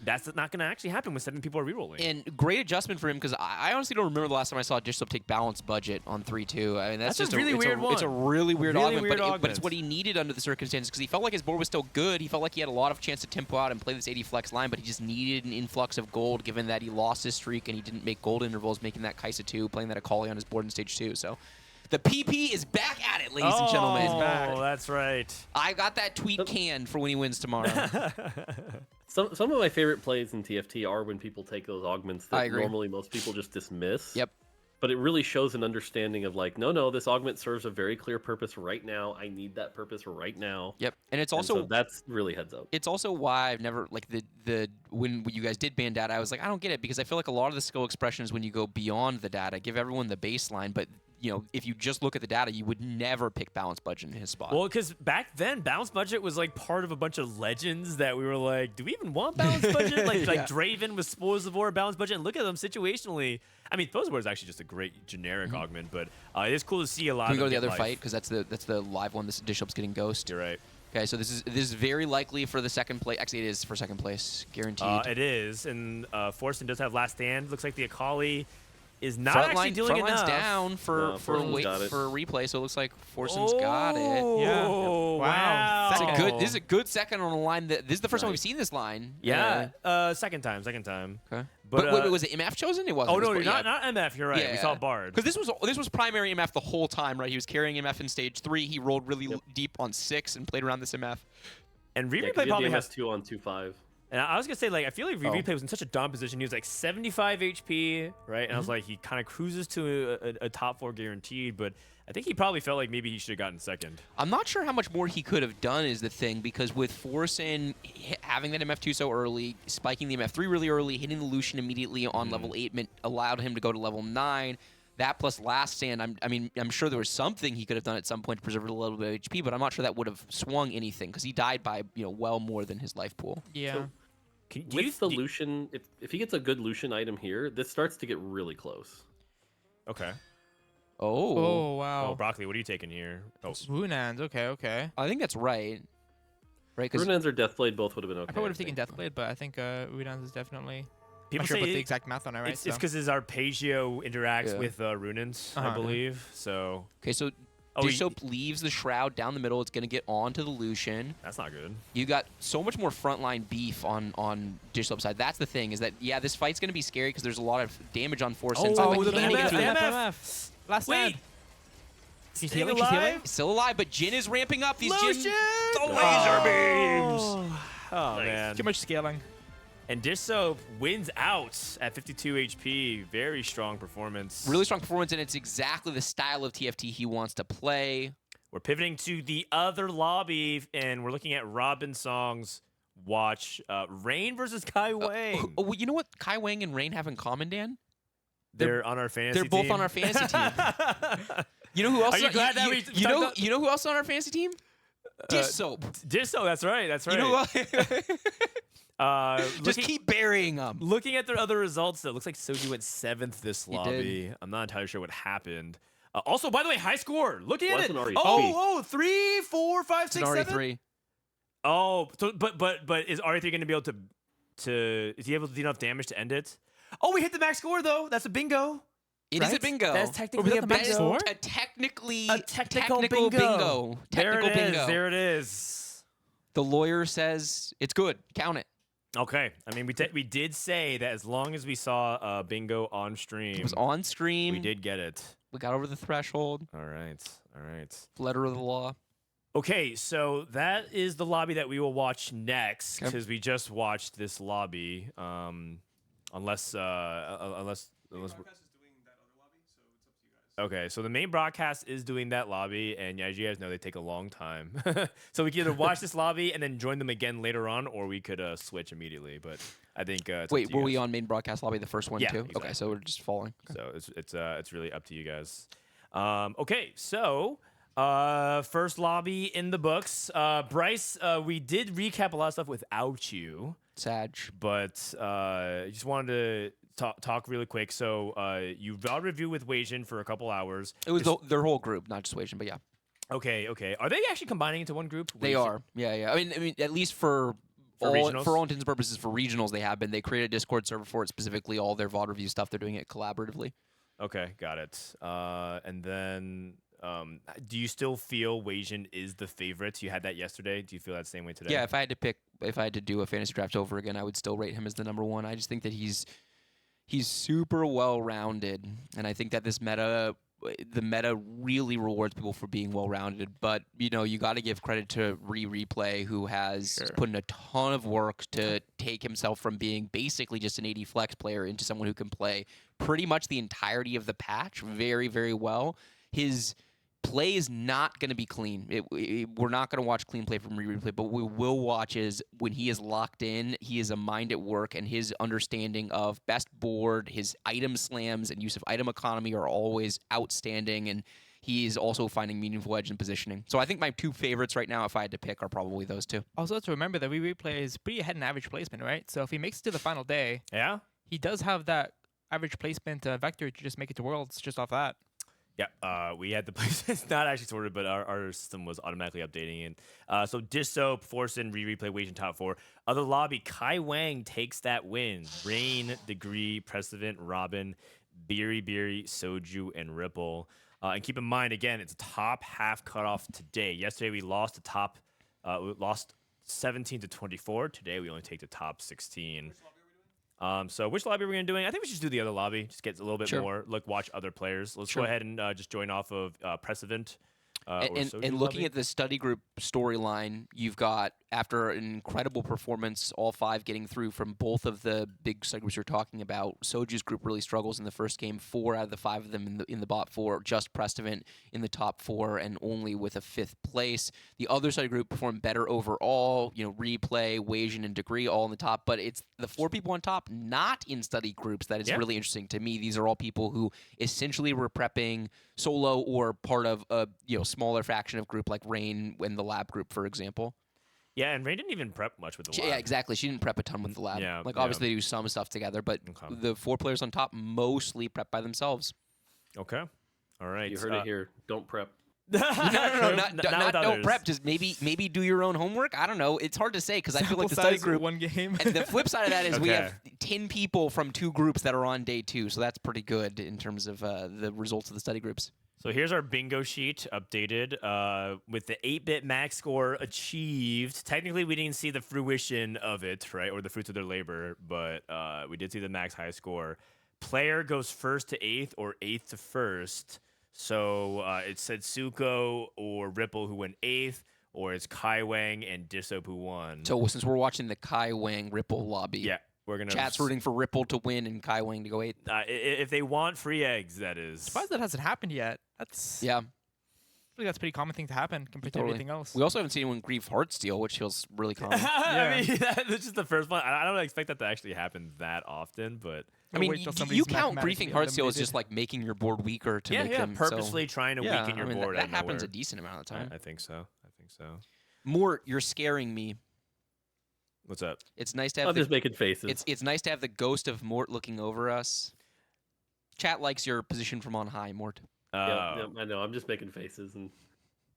that's not going to actually happen when 7 people are rerolling. And great adjustment for him because I honestly don't remember the last time I saw Dishsoap take balance budget on 3-2. I mean, that's just a really weird one. It's a really weird augment, but augment. it's what he needed under the circumstances because he felt like his board was still good. He felt like he had a lot of chance to tempo out and play this 80 flex line, but he just needed an influx of gold given that he lost his streak and he didn't make gold intervals, making that Kaisa 2, playing that Akali on his board in stage 2. So the PP is back at it, ladies and gentlemen. Oh, that's right. I got that tweet canned for when he wins tomorrow. Some of my favorite plays in TFT are when people take those augments that normally most people just dismiss. Yep. But it really shows an understanding of like, no, this augment serves a very clear purpose right now. I need that purpose right now. Yep. And it's also so that's really heads up. It's also why I've never like the when you guys did ban data, I was like, I don't get it because I feel like a lot of the skill expressions when you go beyond the data give everyone the baseline, but you know, if you just look at the data, you would never pick balance budget in his spot. Well, because back then, balance budget was like part of a bunch of legends that we were like, do we even want balance budget? Like Draven with Spoils of War, balance budget. And look at them situationally. I mean, Spoils of War is actually just a great generic augment, but it is cool to see a lot. Can we go to the other fight because that's the live one. This Dishsoap's getting Ghost. You're right. Okay, so this is very likely for the second place. Actually, it is for second place, guaranteed. It is, and Forsen does have Last Stand. Looks like the Akali is not actually doing enough. Front line's down for a replay, so it looks like Forsen's got it. Yeah. Wow. This is a good second on a line. This is the first time we've seen this line. Yeah. Second time. Okay. But wait, was it MF chosen? It wasn't. Oh no, not MF. You're right. Yeah. We saw Bard. Because this was primary MF the whole time, right? He was carrying MF in stage 3. He rolled really deep on 6 and played around this MF. And Rereplay probably has 2 on 2-5. And I was gonna say, like, I feel like Rereplay was in such a dumb position. He was like 75 HP, right? And I was like, he kind of cruises to a top 4 guaranteed, but I think he probably felt like maybe he should have gotten second. I'm not sure how much more he could have done is the thing, because with Forsen having that MF2 so early, spiking the MF3 really early, hitting the Lucian immediately on level 8 allowed him to go to level 9. That plus Last Stand, I'm sure there was something he could have done at some point to preserve a little bit of HP, but I'm not sure that would have swung anything because he died by well more than his life pool. Yeah. So, with the Lucian, if he gets a good Lucian item here, this starts to get really close. Okay. Oh wow. Oh, Broccoli, what are you taking here? Oh, Runans. Okay. I think that's right. Right? Runans or Deathblade both would have been okay. I probably would have taken Deathblade, but I think Runans is definitely. people I'm sure say put the exact math on it, right? it's because his arpeggio interacts with Runans, I Uh-huh. believe. So Okay, so Dishsoap leaves the Shroud down the middle. It's going to get onto the Lucian. that's not good. You got so much more frontline beef on Dishsoap's side. That's the thing, is that, this fight's going to be scary because there's a lot of damage on Forsen. Oh, so the can't get through that. MF. Last Wait. stand. She's Staying healing. She's healing. alive? He's still alive, but Jhin is ramping up. These Lucian! The laser beams! Oh, Nice. man. Too much scaling. And Dishsoap wins out at 52 HP. Very strong performance. Really strong performance, and it's exactly the style of TFT he wants to play. We're pivoting to the other lobby, and we're looking at Robin Song's watch. Rain versus Kai Wang. Oh, you know what Kai Wang and Rain have in common, Dan? They're on our fantasy They're both team. on our fantasy team. You know who else? Are you glad that we you know who else on our fantasy team? Dishsoap. Dishsoap, that's right. That's right. You know what? Just keep burying them. Looking at their other results, though, it looks like Soji went 7th this He lobby. I'm not entirely sure what happened. Also, by the way, high score. Look at it. Wasn't already Oh, 3, 4, 5, It's 6, an 7. RE3. Oh, so, but is RE3 going to be able to is he able to do enough damage to end it? Oh, we hit the max score though. That's a bingo. It is a Right? bingo. That's technically we a got the max bingo. score? a technically A technical bingo. bingo. There Technical it is. bingo. There it is. The lawyer says it's good. Count it. Okay. I mean, we did say that as long as we saw bingo on stream, It was on stream. we did get it. We got over the threshold. All right. All right. Letter of the law. Okay, so that is the lobby that we will watch next Okay. because we just watched this lobby. Unless okay, so the main broadcast is doing that lobby, and as you guys know, they take a long time. So we can either watch this lobby and then join them again later on, or we could switch immediately. But I think it's up Wait, to you were we guys. on main broadcast lobby the first one Yeah, too? exactly. Okay, so we're just following. So it's really up to you guys. Okay, so first lobby in the books. Bryce, we did recap a lot of stuff without you, Sag. but I just wanted to talk really quick. So you VOD review with Weijin for a couple hours. It was their whole group, not just Wajin, but yeah. Okay. Are they actually combining into one group? They Weijin? are. Yeah. I mean, at least for regionals? all intents and purposes, for regionals, they have been. They created a Discord server for it specifically. All their VOD review stuff, they're doing it collaboratively. Okay, got it. And then, do you still feel Weijin is the favorite? You had that yesterday. Do you feel that same way today? Yeah, if I had to do a fantasy draft over again, I would still rate him as the number one. I just think that he's super well rounded, and I think that the meta really rewards people for being well rounded. But you got to give credit to Rereplay, who has put in a ton of work to take himself from being basically just an 80 flex player into someone who can play pretty much the entirety of the patch very, very well. His play is not going to be clean. We're not going to watch clean play from Rereplay, but we will watch is when he is locked in, he is a mind at work, and his understanding of best board, his item slams, and use of item economy are always outstanding, and he is also finding meaningful edge in positioning. So I think my two favorites right now, if I had to pick, are probably those two. Also, to remember that Rereplay is pretty ahead in average placement, right? So if he makes it to the final day, Yeah. he does have that average placement vector to just make it to Worlds just off that. Yeah, we had the place. It's not actually sorted, but our system was automatically updating. And so Dishsoap, Forsen, Rereplay, Weijin top 4. Other lobby, Kai Wang takes that win. Rain, Degree, Precedent, Robin, Beery, Soju, and Ripple. And keep in mind, again, it's a top half cutoff today. Yesterday we lost the top, we lost 17 to 24. Today we only take the top 16. So which lobby are we going to do? I think we should just do the other lobby. Just get a little bit more, watch other players. Let's go ahead and just join off of Precedent. And looking at the study group storyline, you've got, after an incredible performance, all 5 getting through from both of the big study groups you're talking about. Soju's group really struggles in the first game. 4 out of the 5 of them in the bot 4, just Precedent in the top 4, and only with a 5th place. The other study group performed better overall. Replay, Weijin, and Degree all in the top, but it's the 4 people on top not in study groups that is really interesting to me. These are all people who essentially were prepping solo or part of a smaller faction of group like Rain in the lab group, for example. Yeah, and Rain didn't even prep much with the lab. Yeah, exactly. She didn't prep a ton with the lab. Yeah, obviously they do some stuff together, but the 4 players on top mostly prep by themselves. Okay. All right. You heard it here. Don't prep. No, not don't others. prep. Just maybe do your own homework. I don't know. It's hard to say because I feel like the study group. one game. And the flip side of that is we Okay. have 10 people from 2 groups that are on day 2, so that's pretty good in terms of the results of the study groups. So here's our bingo sheet updated with the 8-bit max score achieved. Technically, we didn't see the fruition of it, right, or the fruits of their labor, but we did see the max high score. Player goes 1st to 8th or 8th to 1st. So it said Suko or Ripple who went 8th, or it's Kai Wang and Dishsoap who won. So since we're watching the Kai Wang Ripple lobby, yeah, we're gonna chat's rooting for Ripple to win and Kai Wang to go 8th. If they want free eggs, that is. Surprised that hasn't happened yet. That's Yeah. I think that's a pretty common thing to happen compared to everything else. We also haven't seen anyone grief Heartsteel, which feels really common. I mean, that's just the first one. I don't expect that to actually happen that often, but I mean, wait till you somebody's count griefing mathematically Heartsteel as eliminated. just like making your board weaker to make them purposely trying to weaken your board. That happens a decent amount of the time. I think so. Mort, you're scaring me. What's up? It's nice to have. I'm just making faces. It's nice to have the ghost of Mort looking over us. Chat likes your position from on high, Mort. Yeah, I know. I'm just making faces and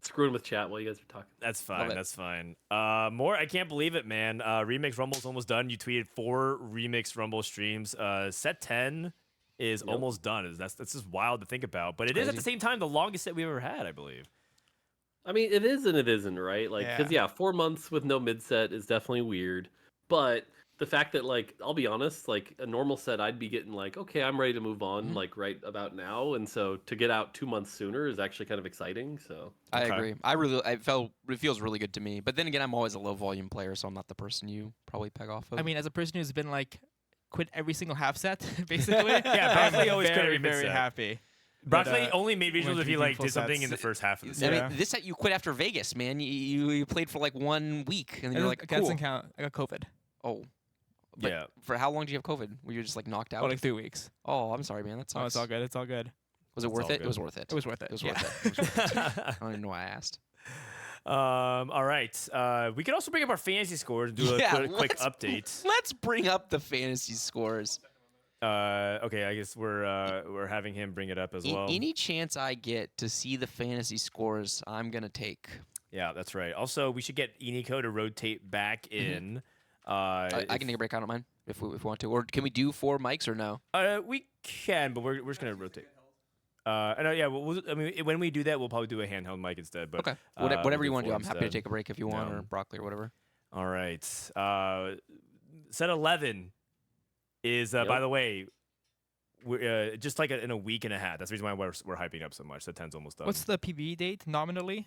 screwing with chat while you guys are talking. That's fine. That's fine. More. I can't believe it, man. Remix Rumble's almost done. You tweeted 4 Remix Rumble streams. Set 10 is almost done. That's just wild to think about. But it is at the same time the longest set we've ever had, I believe. I mean, it is and it isn't, right? Like, because 4 months with no mid set is definitely weird. But the fact that, like, I'll be honest, like a normal set, I'd be getting like, okay, I'm ready to move on, like right about now. And so to get out 2 months sooner is actually kind of exciting. So I agree. It feels really good to me. But then again, I'm always a low volume player, so I'm not the person you probably peg off of. I mean, as a person who's been like quit every single half set, basically. Yeah, Broccoli always quit every very mid-set. happy. Broccoli only made regionals went if he to like full did something sets. in the first half of the set. I mean, this set you quit after Vegas, man. You played for like 1 week, and then you're like, That cool. doesn't count. I got COVID. Oh. But Yeah. For how long did you have COVID? Were you just like knocked out? Oh, like 3 weeks. Oh, I'm sorry, man. That sucks. Oh, it's all good. It's all good. Was it worth all it? good. It was worth it. It was worth it. It was Yeah. worth it. It was worth it. I don't even know why I asked. All right. We could also bring up our fantasy scores and do a quick update. Let's bring up the fantasy scores. Okay, I guess we're having him bring it up as well. Any chance I get to see the fantasy scores, I'm gonna take. Yeah, that's right. Also, we should get Iniko to rotate back in. I can take a break. I don't mind if we want to. Or can we do 4 mics or no? We can, but we're just gonna rotate. I mean, when we do that, we'll probably do a handheld mic instead. But Okay. Whatever we'll you do want to do. 4 I'm happy to instead. take a break if you want, No. or broccoli or whatever. All right. Set 11 is, by the way, we're, just like in a week and a half. That's the reason why we're hyping up so much. Set 10's almost done. What's the PB date nominally?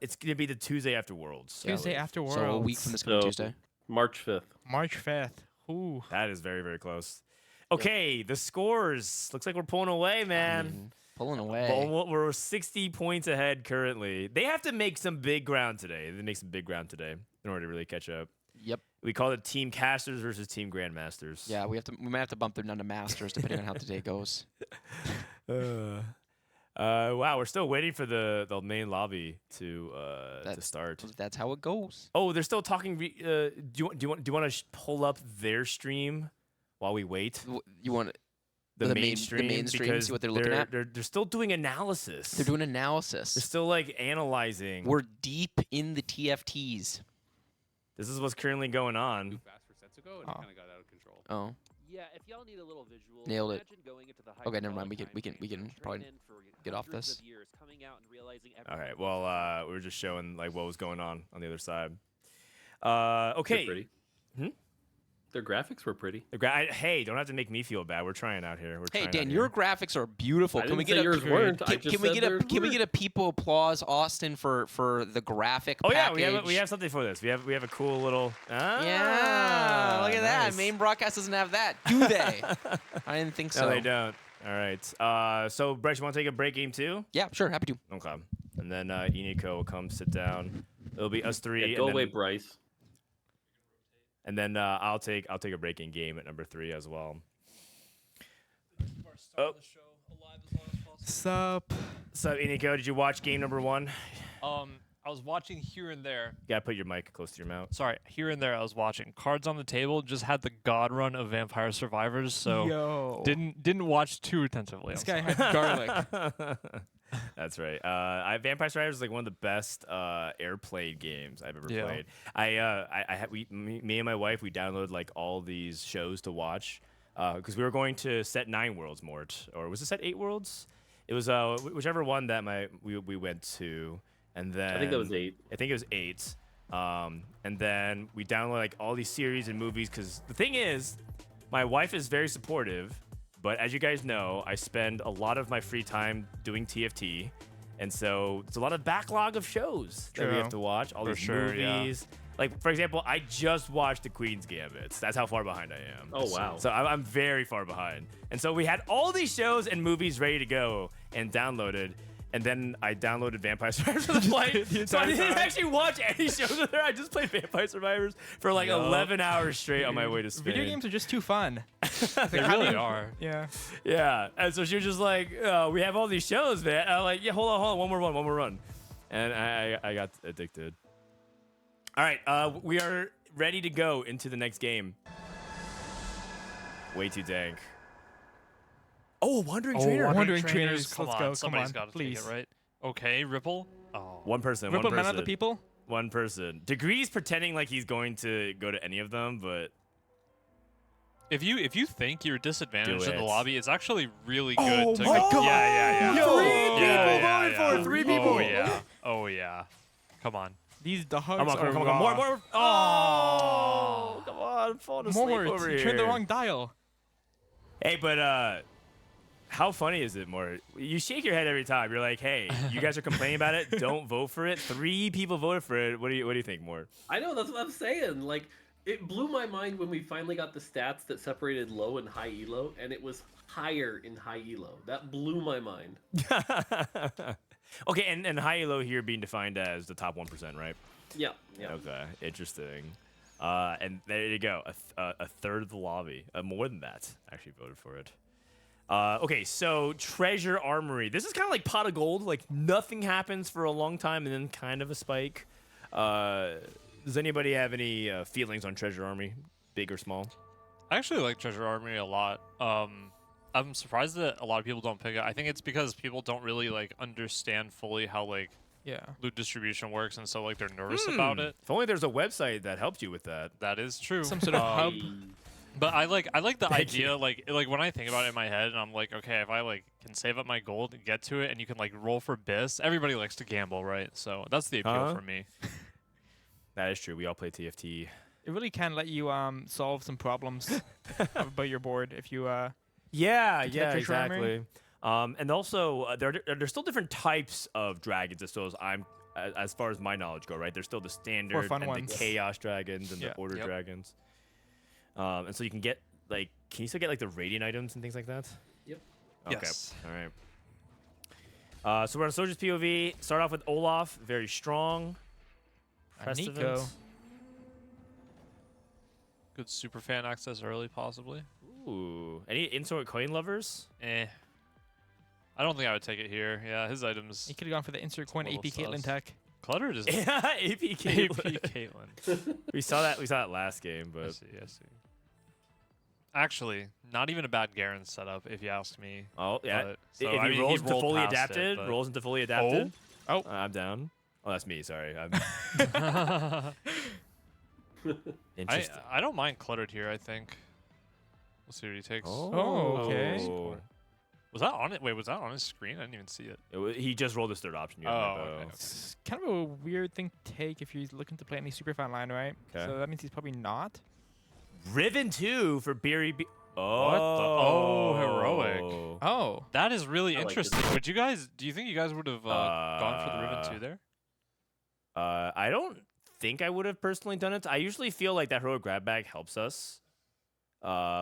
It's gonna be the Tuesday after Worlds. Tuesday after Worlds. So a week from this coming So- Tuesday. March 5th. March 5th. Ooh. That is very, very close. Okay, the scores. Looks like we're pulling away, man. Pulling away. Well, we're 60 points ahead currently. They have to make some big ground today. They make some big ground today in order to really catch up. Yep. We call it Team Casters versus Team Grandmasters. Yeah, we might have to bump them down to masters depending on how today goes. Wow, we're still waiting for the main lobby to start. That's how it goes. Oh, they're still talking. Do you want to pull up their stream while we wait? You want The main stream, because see what they're looking at? They're still doing analysis. They're doing analysis. They're still like analyzing. We're deep in the TFTs. This is what's currently going on. Fast for sets ago, and it kind of got out of control. Oh. Yeah, if y'all need a little visual, Nailed it. imagine going into the Okay, never mind. hyperbolic We can time probably frame, training for get off hundreds this. of years, coming out and realizing All right. everything Well, we were just showing like what was going on the other side. They're Okay. pretty. Hmm? Their graphics were pretty. Hey, don't have to make me feel bad. We're trying out here. We're Hey, trying Dan, out your here. graphics are beautiful. I Can we didn't get say a yours weren't. I just can we said get a theirs can we were. get a people applause, Austin, for the graphic Oh yeah, package? we have something for this. We have a cool little. Yeah, look at that. Nice. Main broadcast doesn't have that, do they? I didn't think so. No, they don't. All right. So Bryce, you want to take a break game too? Yeah, sure, happy to. Okay. And then Iniko will come sit down. It'll be us three. Yeah, go and away, then, Bryce. And then I'll take a breaking game at number 3 as well. Oh. Sup? So Iniko, did you watch game number 1? I was watching here and there. You gotta put your mic close to your mouth. Sorry, here and there I was watching. Cards on the Table just had the God run of Vampire Survivors, so Yo. didn't watch too attentively. This I'm guy sorry. had garlic. That's right. Vampire Survivors is like one of the best airplayed games I've ever Yeah. played. Me and my wife, we downloaded like all these shows to watch because we were going to set 9 Worlds, Mort, or was it set 8 Worlds? It was whichever one that we went to, and then I think that was 8. I think it was 8. And then we downloaded like all these series and movies because the thing is, my wife is very supportive. But as you guys know, I spend a lot of my free time doing TFT, and so it's a lot of backlog of shows that we have to watch. All For these sure, yeah. movies. Like for example, I just watched The Queen's Gambit. That's how far behind I am. Oh, wow. So I'm very far behind. And so we had all these shows and movies ready to go and downloaded. And then I downloaded Vampire Survivors for the flight. So I didn't actually watch any shows with her. I just played Vampire Survivors for like 11 hours straight on my way to Spain. Video games are just too fun. They really are. Yeah. Yeah. And so she was just like, we have all these shows, man. I'm like, yeah, hold on. One more run. And I got addicted. All right. We are ready to go into the next game. Way too dank. Oh, Wandering Trainer. Wandering Trainers. Come Let's on, go. Come somebody's on, got to please. take it, right? Okay, Ripple. Oh. One person. Ripple, one none person. of the people. One person. Degree's pretending like he's going to go to any of them, but If you think you're disadvantaged in the it. lobby, it's actually really Oh good to my God. Yeah. Yo, Yeah, people voted for it. 3 people. Oh yeah. Oh yeah. Come on. These dogs Come on, are more. raw. Oh, come on, I'm falling asleep More. over You here. turned the wrong dial. Hey, but how funny is it, Mort? You shake your head every time. You're like, hey, you guys are complaining about it. Don't vote for it. 3 people voted for it. What do you think, Mort? I know, that's what I'm saying. Like, it blew my mind when we finally got the stats that separated low and high elo, and it was higher in high elo. That blew my mind. Okay, and high elo here being defined as the top 1%, right? Yeah. Okay, interesting. And there you go. A third of the lobby, more than that, actually voted for it. Okay, so Treasure Armory. This is kind of like Pot of Gold. Like nothing happens for a long time, and then kind of a spike. Does anybody have any feelings on Treasure Armory, big or small? I actually like Treasure Armory a lot. I'm surprised that a lot of people don't pick it. I think it's because people don't really like understand fully how like loot distribution works, and so like they're nervous about it. If only there's a website that helped you with that. That is true. Some sort of hub. But I like the Thank idea, you. like when I think about it in my head, and I'm like, okay, if I like can save up my gold and get to it, and you can like roll for bis. Everybody likes to gamble, right? So that's the appeal for me. That is true. We all play TFT. It really can let you solve some problems about your board if you Yeah, Get to that Treasure exactly. And also, there's still different types of dragons. As far as my knowledge go, right? There's still the standard fun and ones. the chaos dragons and the order dragons. And so you can get like, can you still get like the radiant items and things like that? Yep. Okay. Yes. All right. So we're on Soldier's POV. Start off with Olaf, very strong. Iniko. Festivus. Good super fan access early, possibly. Ooh. Any insert coin lovers? I don't think I would take it here. Yeah, his items. You could have gone for the insert coin little AP Caitlyn sus. tech. Cluttered is AP AP Caitlyn. Caitlyn. We saw that last game, I but see. Actually, not even a bad Garen setup, if you ask me. oh yeah. But- so, If I he mean, rolls into rolled fully past it, adapted, but- rolls into fully adapted. Oh. I'm down. Oh, that's me. Sorry. I'm interesting. I don't mind cluttered here. I think. We'll see what he takes. Oh, okay. Oh. Was that on it? Wait, was that on his screen? I didn't even see it. He just rolled his third option. You have Oh, no bow. okay. It's kind of a weird thing to take if he's looking to play any super fan line, right? 'Kay. So that means he's probably not. Riven 2 for Beery. Oh. What the- oh, heroic. Oh. That is really I like interesting. this. Would you guys? Do you think you guys would have gone for the Riven 2 there? I don't think I would have personally done it. I usually feel like that heroic grab bag helps us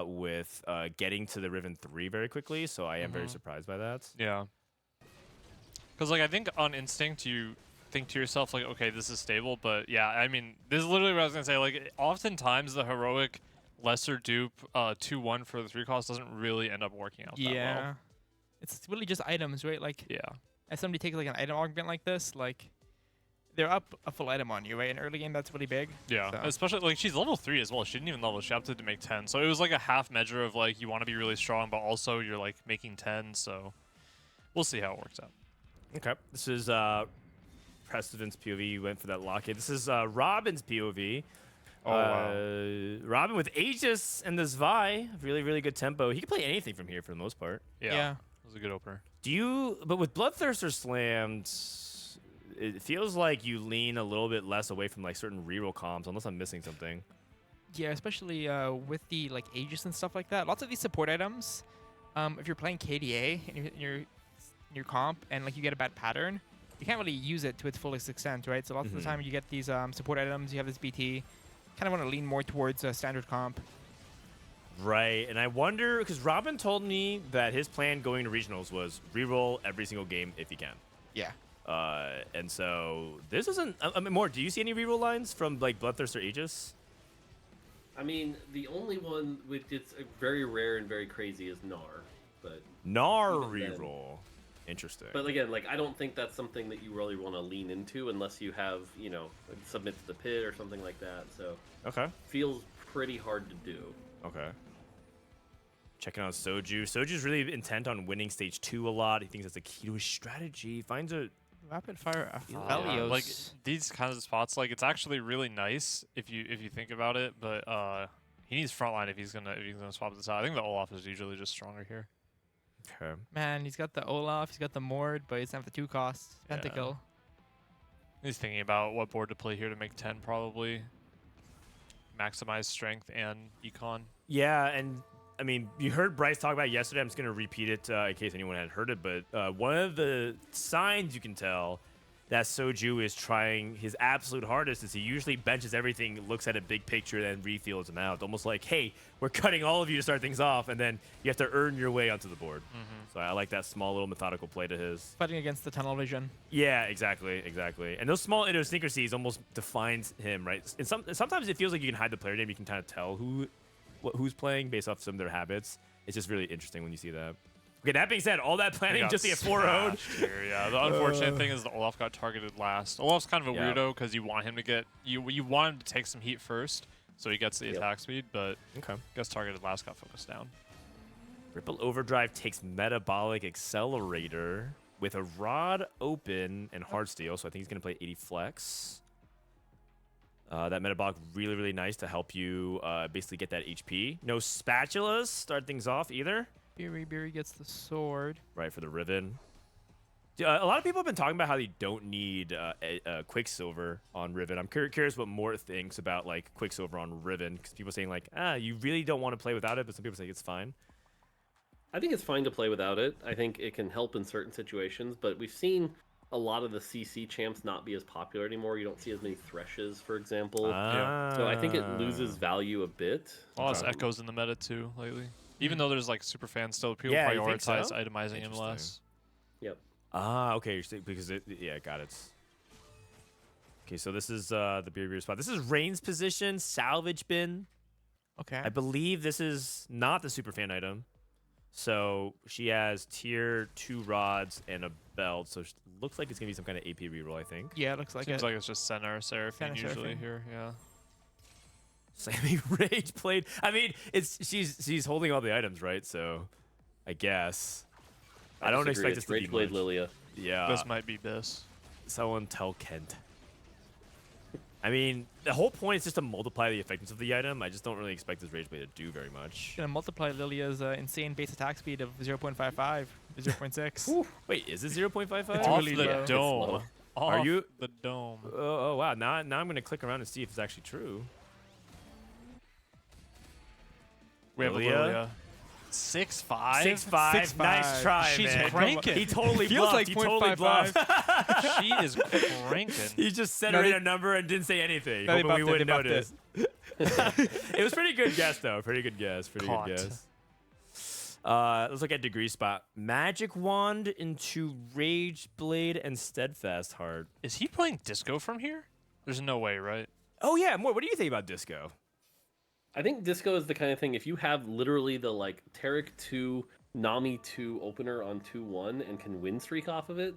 with getting to the Riven 3 very quickly, so I am very surprised by that. Yeah. Because like I think on instinct you think to yourself like, okay, this is stable, but yeah, I mean, this is literally what I was gonna say. Like, oftentimes the heroic lesser dupe 2-1 for the 3 cost doesn't really end up working out that well. It's really just items, right? Like, Yeah. as somebody takes like an item augment like this, like, they're up a full item on you, right? In early game, that's really big. Yeah, So. especially like she's level 3 as well. She didn't even level. She opted to make 10. So it was like a half measure of like you want to be really strong, but also you're like making 10. So we'll see how it works out. Okay. This is Precedent's POV. You went for that lock-in. This is Robin's POV. Oh, wow. Robin with Aegis and the Zwei. Really, really good tempo. He can play anything from here for the most part. Yeah. It was a good opener. But with Bloodthirster slammed, it feels like you lean a little bit less away from like certain reroll comms, unless I'm missing something. Yeah, especially with the like Aegis and stuff like that. Lots of these support items, if you're playing KDA in your comp and like you get a bad pattern, you can't really use it to its fullest extent, right? So lots of the time you get these support items, you have this BT, kind of want to lean more towards a standard comp. Right, and I wonder, because Robin told me that his plan going to regionals was reroll every single game if he can. Yeah. And so this isn't. I mean, more. Do you see any reroll lines from like Bloodthirster Aegis? I mean, the only one which it's very rare and very crazy is Gnar, but Gnar Even then. reroll. Interesting. but again, like I don't think that's something that you really want to lean into unless you have, you know, like, submit to the pit or something like that. So Okay. feels pretty hard to do. Okay. Checking out Soju. Soju's really intent on winning stage 2 a lot. He thinks that's a key to his strategy. He finds a Rapid fire Like these kinds of spots, like it's actually really nice if you think about it, but he needs frontline if he's gonna swap this out. I think the Olaf is usually just stronger here. Okay. Man, he's got the Olaf, he's got the Mord, but he doesn't have the 2 costs. Pentakill. He's thinking about what board to play here to make 10 probably. Maximize strength and econ. Yeah, and I mean, you heard Bryce talk about it yesterday. I'm just going to repeat it in case anyone had heard it. But one of the signs you can tell that Soju is trying his absolute hardest is he usually benches everything, looks at a big picture, and refields them out. Almost like, hey, we're cutting all of you to start things off, and then you have to earn your way onto the board. So I like that small little methodical play to his. Fighting against the tunnel vision. Yeah, exactly. And those small idiosyncrasies almost defines him, right? And sometimes it feels like you can hide the player name. You can kind of tell who's playing based off some of their habits. It's just really interesting when you see that. Okay, that being said, all that planning just to get 4-0'd. Yeah, the unfortunate thing is the Olaf got targeted last. Olaf's kind of a weirdo because you want him to get you want him to take some heat first, so he gets the attack speed. But gets targeted last, got focused down. Ripple Overdrive takes Metabolic Accelerator with a Rod open and Hard Steel, so I think he's gonna play 80 Flex. That Metabolic really, really nice to help you basically get that HP. No spatulas start things off either. Beery gets the sword. Right, for the Riven. A lot of people have been talking about how they don't need Quicksilver on Riven. I'm curious what Mort thinks about like Quicksilver on Riven, because people are saying like, you really don't want to play without it, but some people say it's fine. I think it's fine to play without it. I think it can help in certain situations, but we've seen a lot of the CC champs not be as popular anymore. You don't see as many Threshes, for example. So I think it loses value a bit. A lot of echoes in the meta too lately. Even though there's like super fans still, people prioritize itemizing him less. Yep. Okay, because got it. Okay, so this is the beer spot. This is Rain's position, salvage bin. Okay. I believe this is not the super fan item. So she has tier 2 rods and a belt, so it looks like it's gonna be some kind of AP reroll, I think. Yeah, it looks like Seems like it's just Center Seraphine usually here, yeah. Sammy Rage played. I mean, she's holding all the items, right? So, I guess. I don't expect this to be Rage Blade Lilia. Yeah. This might be this. Someone tell Kent. I mean, the whole point is just to multiply the effectiveness of the item. I just don't really expect this Rage Blade to do very much. Gonna multiply Lilia's insane base attack speed of 0.55 to 0.6. Wait, is it 0.55? It's Off really the low. dome. Are you the dome? Oh wow! Now I'm gonna click around and see if it's actually true. We have Lilia? Lilia. 6'5". 6'5". Nice try, She's man. cranking. He totally Feels bluffed. like He totally 0.55. bluffed. She is cranking. He just said No, her they- in a number and didn't say anything, No, they hoping we buffed it, wouldn't they buffed notice. It was pretty good guess, though. Pretty good guess. Pretty Caught. good guess. Let's look at degree spot. Magic Wand into Rage Blade and Steadfast Heart. Is he playing Disco from here? There's no way, right? Oh yeah, more. What do you think about Disco? I think Disco is the kind of thing, if you have literally the like Tarek 2, Nami 2 opener on 2-1 and can win streak off of it,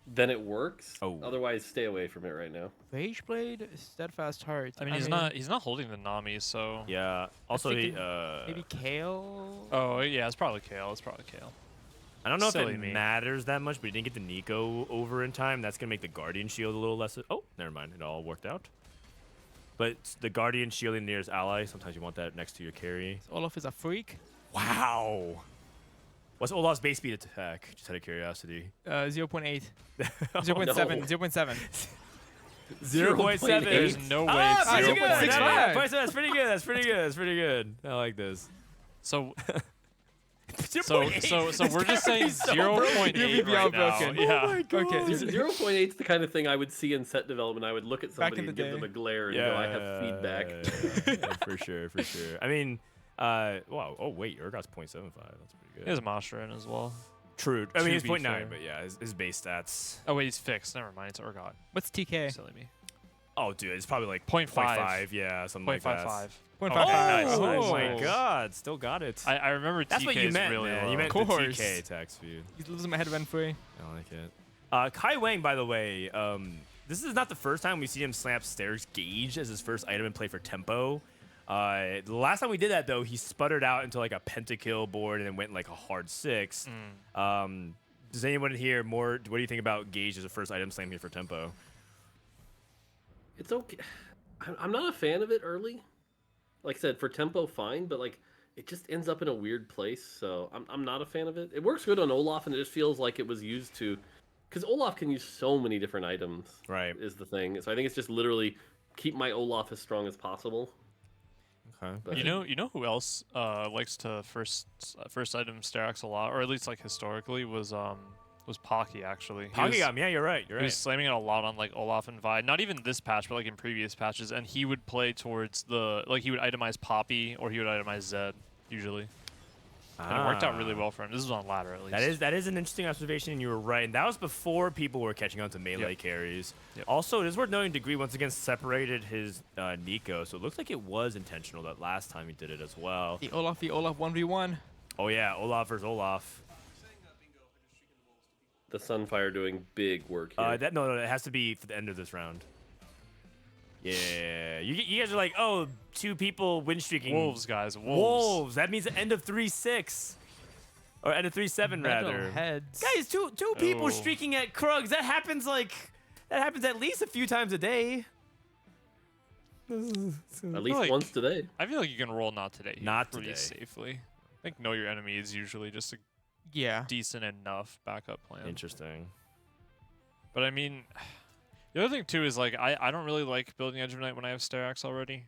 then it works. Oh. Otherwise, stay away from it right now. Rage Blade, Steadfast Heart. I mean, he's not holding the Nami, so. Yeah. Also, thinking maybe Kale. Oh yeah, it's probably Kale. I don't know if Silly it me. matters that much, but he didn't get the Nico over in time. That's gonna make the Guardian Shield a little less. Oh, never mind. It all worked out. But the Guardian shielding near his ally. Sometimes you want that next to your carry. Olaf is a freak. Wow. What's Olaf's base speed attack? Just out of curiosity. 0.8. Oh, 0.7. no. 0.7. 0.8. There's no way. Ah, it's pretty good. 0.65. That's pretty good. That's pretty good. That's pretty good. I like this. So 0.8. we're just saying 0.8 You'll be right beyond now. broken. Yeah. Oh my God. Okay. 0.8 is the kind of thing I would see in set development. I would look at Back somebody in and the give them day. a glare and go, I have feedback. Yeah, for sure, for sure. I mean, wow. Oh wait, Urgot's 0.75. That's pretty good. He has Mastra in as well. True. I mean, he's To be 0.9, fair. but yeah, his base stats. Oh wait, he's fixed. Never mind. It's Urgot. What's TK? Silly me. Oh, dude, it's probably like 0.5. 0.5. Yeah, something like that. 0.55. 0.55. Oh, nice. Oh. Oh my God, still got it. I remember That's TK what you is meant, really man. low. You meant Of the course. TK attack speed. He's losing my head when free. I like it. Kai Wang, by the way, this is not the first time we see him slap Stairs Gauge as his first item in play for tempo. The last time we did that, though, he sputtered out into like a pentakill board and then went like a hard 6. Does anyone here what do you think about Gage as a first item slam here for tempo? It's okay. I'm not a fan of it early. Like I said, for tempo, fine, but like it just ends up in a weird place. So I'm not a fan of it. It works good on Olaf, and it just feels like it was used to, because Olaf can use so many different items. Right. Is the thing. So I think it's just literally keep my Olaf as strong as possible. Okay. But You know who else likes to first item Starax a lot, or at least like historically, was Pocky actually. Pokemon, yeah, you're right. You're He was right. slamming it a lot on like Olaf and Vi. Not even this patch, but like in previous patches, and he would play towards he would itemize Poppy or he would itemize Zed usually. And it worked out really well for him. This was on ladder at least. That is an interesting observation, and you were right. And that was before people were catching on to melee carries. Yep. Also, it is worth noting Degree once again separated his Iniko, so it looks like it was intentional that last time he did it as well. The Olaf 1v1. Oh yeah, Olaf versus Olaf. the Sunfire doing big work here. No, it has to be for the end of this round. Yeah, you guys are like, oh, 2 people win streaking. Wolves, guys. Wolves. That means the end of 3-6. Or end of 3-7 rather. Heads. Guys, two people Oh. streaking at Krugs. That happens at least a few times a day. At least like- once today. I feel like you can roll not today. Not pretty today. safely. I think know your enemy is usually just a Yeah. decent enough backup plan. Interesting. But I mean, the other thing too is like I don't really like building Edge of Night when I have Starax already.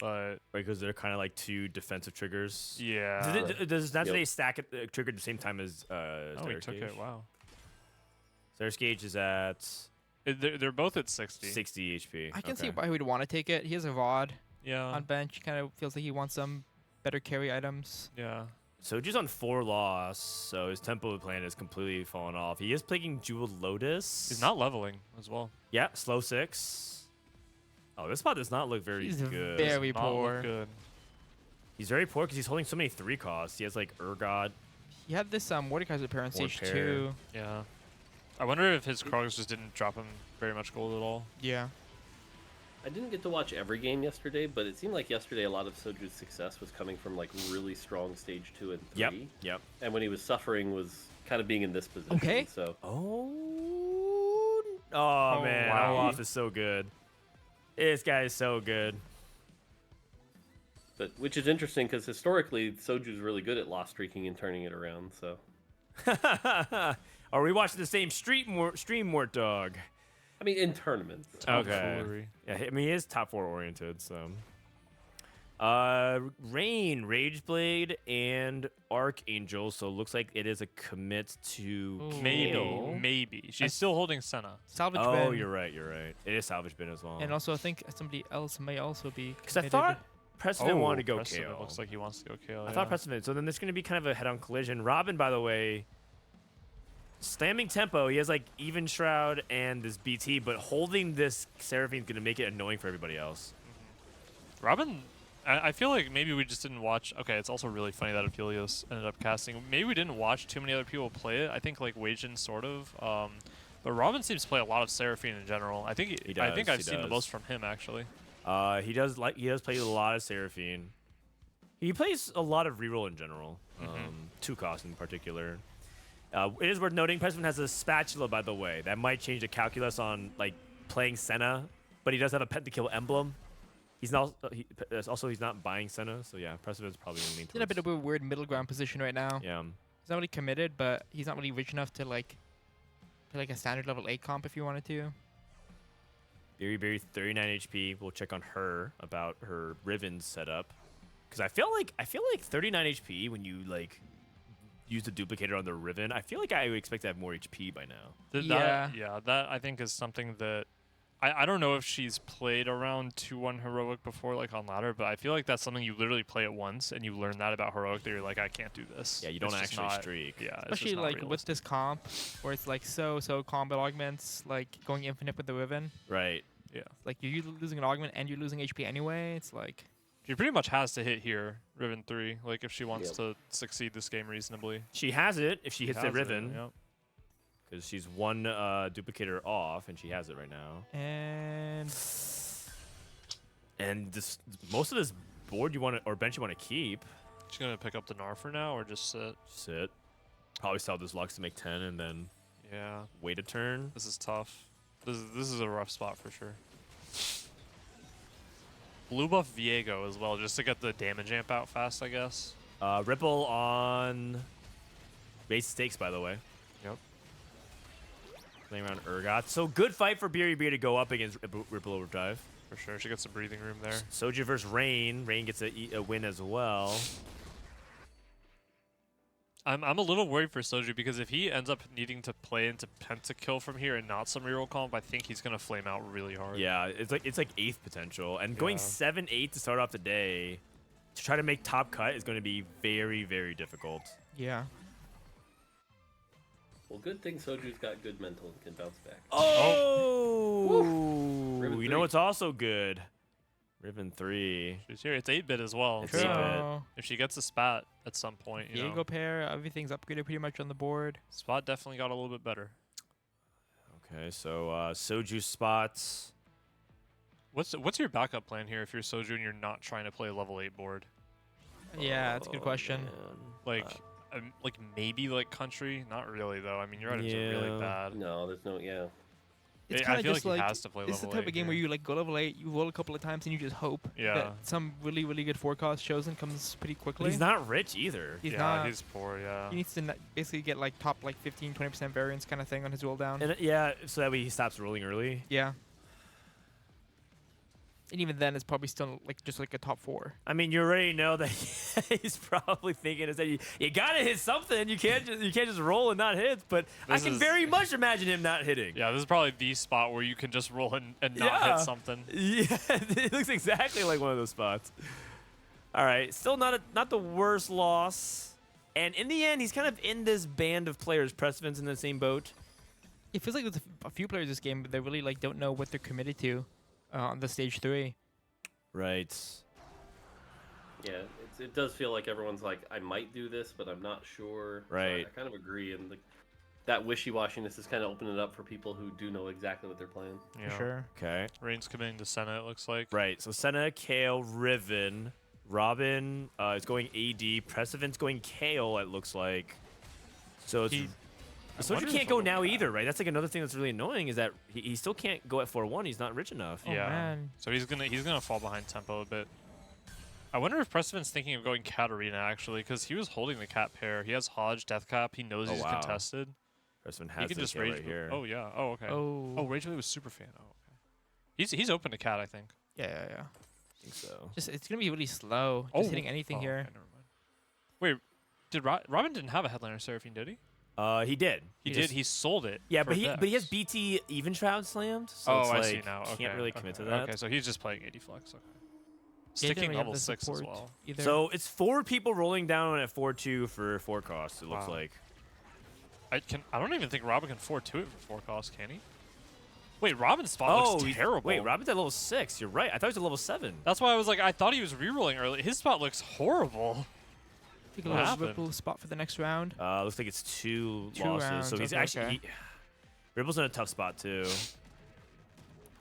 But Right, because they're kind of like 2 defensive triggers. yeah. Does not Yep. today stack at trigger at the same time as Oh, we Starax took Gauge? it. Wow. Starax Gauge is at They're both at 60. 60 HP. I can see Okay. why he would want to take it. He has a VOD Yeah. on bench. He kind of feels like he wants some better carry items. Yeah. So just on 4 loss, so his tempo plan has completely fallen off. He is playing Jeweled Lotus. He's not leveling as well. Yeah, slow 6. Oh, this spot does not look very He's good. very Not look poor. good. He's very poor because he's holding so many 3 costs. He has like Urgot. He had this Mordekaiser pair on stage pair. 2. Yeah. I wonder if his Krogs just didn't drop him very much gold at all. Yeah. I didn't get to watch every game yesterday, but it seemed like yesterday a lot of Soju's success was coming from like really strong stage 2 and 3. Yep. And when he was suffering was kind of being in this position. Okay. So Oh man, wow. Olaf is so good. This guy is so good. but which is interesting because historically Soju's really good at lost streaking and turning it around. So Are we watching the same stream, Mortdog? I mean in tournaments. Okay. Foolery. Yeah, I mean he is top 4 oriented, so. Rain, Rageblade, and Archangel. So it looks like it is a commit to Maybe. Kale. Maybe. She's still holding Senna. Salvage Oh, bin. you're right. You're right. It is salvage bin as well. And also, I think somebody else may also be. Because I committed. thought Precedent wanted to go Precedent Kale. Looks like he wants to go Kale. I thought Precedent. So then there's going to be kind of a head-on collision. Robin, by the way, slamming tempo. He has like even Shroud and this BT, but holding this Seraphine is going to make it annoying for everybody else. Robin, I feel like maybe we just didn't watch. Okay, it's also really funny that Aphelios ended up casting. Maybe we didn't watch too many other people play it. I think like Wagen sort of. But Robin seems to play a lot of Seraphine in general. I think He I think does, I've he seen the does. most from him actually. He does play a lot of Seraphine. He plays a lot of reroll in general. 2 costs in particular. It is worth noting Precedent has a spatula, by the way. That might change the calculus on like playing Senna, but he does have a pentakill emblem. He's not. He's not buying Senna, so yeah, Precedent's probably gonna lean He's in a bit towards. of a weird middle ground position right now. Yeah. He's not really committed, but he's not really rich enough to like play like a standard level 8 comp if you wanted to. Berry 39 HP. We'll check on her about her Riven setup, because I feel like 39 HP when you like use the duplicator on the Riven. I feel like I would expect to have more HP by now. Yeah. That I think is something that I don't know if she's played around 2-1 heroic before, like on ladder, but I feel like that's something you literally play it once and you learn that about heroic that you're like, I can't do this. Yeah, you don't It's just actually not- streak. Yeah, it's just Especially not like with realistic. this comp, where it's like so combat augments, like going infinite with the Riven. Right. Yeah, Like you're losing an augment and you're losing HP anyway. It's like she pretty much has to hit here, Riven 3, like if she wants Yep. to succeed this game reasonably. She has it if she hits the Has it, Riven, yep. because she's 1 duplicator off, and she has it right now. and And this most of this board you want to, or bench you want to keep. Just gonna pick up the Gnar for now, or just sit. Sit. Probably sell those Lux to make 10 and then Yeah, wait a turn. this is tough. This is a rough spot for sure. Blue buff Viego as well, just to get the damage amp out fast, I guess. Ripple on base stakes, by the way. Yep. Playing around Urgot. So good fight for Beery to go up against Ripple Overdrive. For sure, she gets some breathing room there. Soju versus Rain. Rain gets a win as well. I'm a little worried for Soju because if he ends up needing to play into pentakill from here and not some reroll comp, I think he's gonna flame out really hard. Yeah, it's like 8th potential, and going Yeah. 7-8 to start off the day to try to make top cut is going to be very, very difficult. Yeah. Well, good thing Soju's got good mental and can bounce back. Oh, Ribbon you 3. know what's also good? Ribbon 3. She's here. It's 8-bit as well. It's so 8-bit. if she gets a spat at some point, you Viego know, pair, everything's upgraded pretty much on the board. spot definitely got a little bit better. Okay, so Soju spots. What's your backup plan here if you're Soju and you're not trying to play a level 8 board? Yeah, that's a good question. Like maybe like country, not really though. I mean, your items are really Yeah. bad. No, there's no, yeah. It's I kind of feel just like he like has to play it's the level type 8 of game where here. you like go level 8, you roll a couple of times, and you just hope Yeah. that some really good forecast shows and comes pretty quickly. He's not rich either. He's yeah, not. he's poor. Yeah. He needs to basically get like top like 15-20% variance kind of thing on his roll down. And yeah, so that way he stops rolling early. Yeah. And even then, it's probably still like just like a top 4. I mean, you already know that he's probably thinking is that you gotta hit something. You can't just roll and not hit. But I This can is- very much imagine him not hitting. Yeah, this is probably the spot where you can just roll and not Yeah. hit something. Yeah, it looks exactly like one of those spots. All right, still not the worst loss. And in the end, he's kind of in this band of players. Precedent's in the same boat. It feels like there's a few players this game, but they really like don't know what they're committed to on the stage 3. Right. Yeah, it does feel like everyone's like, I might do this, but I'm not sure. So Right. I kind of agree, and like that wishy-washiness is kind of opening it up for people who do know exactly what they're playing. Yeah. For sure. Okay. Rain's committing to Senna, it looks like. Right. So Senna, Kale, Riven, Robin is going AD. Precedent's going Kale. It looks like. So it's. Soju wonder can't if go it'll now go either, right? That's like another thing that's really annoying is that he still can't go at 4-1. He's not rich enough. Oh, Yeah. man. So he's gonna fall behind tempo a bit. I wonder if Precedent's thinking of going Katarina actually, because he was holding the cat pair. He has Hodge, Deathcap. He knows Oh, he's wow. contested. Precedent He has can this just guy rage right boot. here. Oh yeah. Oh okay. Oh. Oh, Rage Boot was super fan. Oh okay. He's open to cat, I think. Yeah. I think so. Just it's gonna be really slow. Oh. Just hitting anything Oh, here. okay, never mind. Wait, did Robin didn't have a headliner Seraphine, did he? He did. He just- did. He sold it. Yeah, for but he has Vex. BT even shroud slammed. So Oh, it's I like, see now. Okay. Can't really commit to okay, that. Okay, so he's just playing 80 flex. Okay. Yeah, he Sticking didn't really have level the 6 as support well. either. So it's 4 people rolling down at 4-2 for 4 costs. It looks Wow. like. I don't even think Robin can 4-2 it for 4 cost, can he? Wait, Robin's spot looks he's- terrible. Wait, Robin's at level 6. You're right. I thought he was at level 7. That's why I was like, I thought he was rerolling early. His spot looks horrible. Take a what little happened? Ripple spot for the next round. Looks like it's 2 2 losses. rounds, So he's okay, actually. okay. Ripple's in a tough spot too.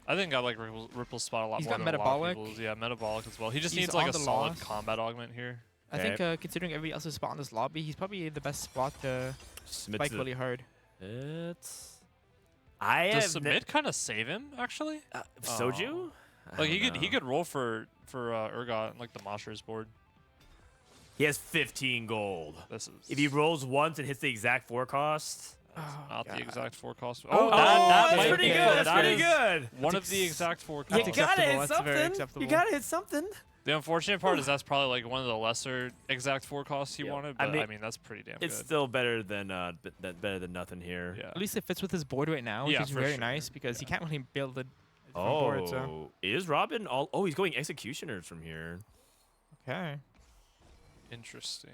I think I like Ripple's spot a lot He's more got than metabolic. a lot of people's. Yeah, metabolic as well. He just He's needs like on a the solid loss. combat augment here. I think considering everybody else's spot in this lobby, he's probably the best spot to Submit spike to really hard. It's. I Does have submit kind of save him actually? Soju. I Like he don't know. could roll for Urgot and like the Moshers board. He has 15 gold. This is If he rolls once and hits the exact 4 cost. not the God. exact 4 cost. Oh, that that's might pretty be- good. That's that pretty is good. One of the exact 4 You costs. gotta hit That's very something. acceptable. You gotta hit something. The unfortunate part is that's probably like one of the lesser exact 4 costs he Yeah. wanted, I but I mean, mean that's pretty damn It's good. still better than nothing here. Yeah. At least it fits with his board right now, which Yeah, is for very sure. nice because he can't really build it from Oh, board. So is Robin all? Oh, he's going executioners from here. okay. Interesting.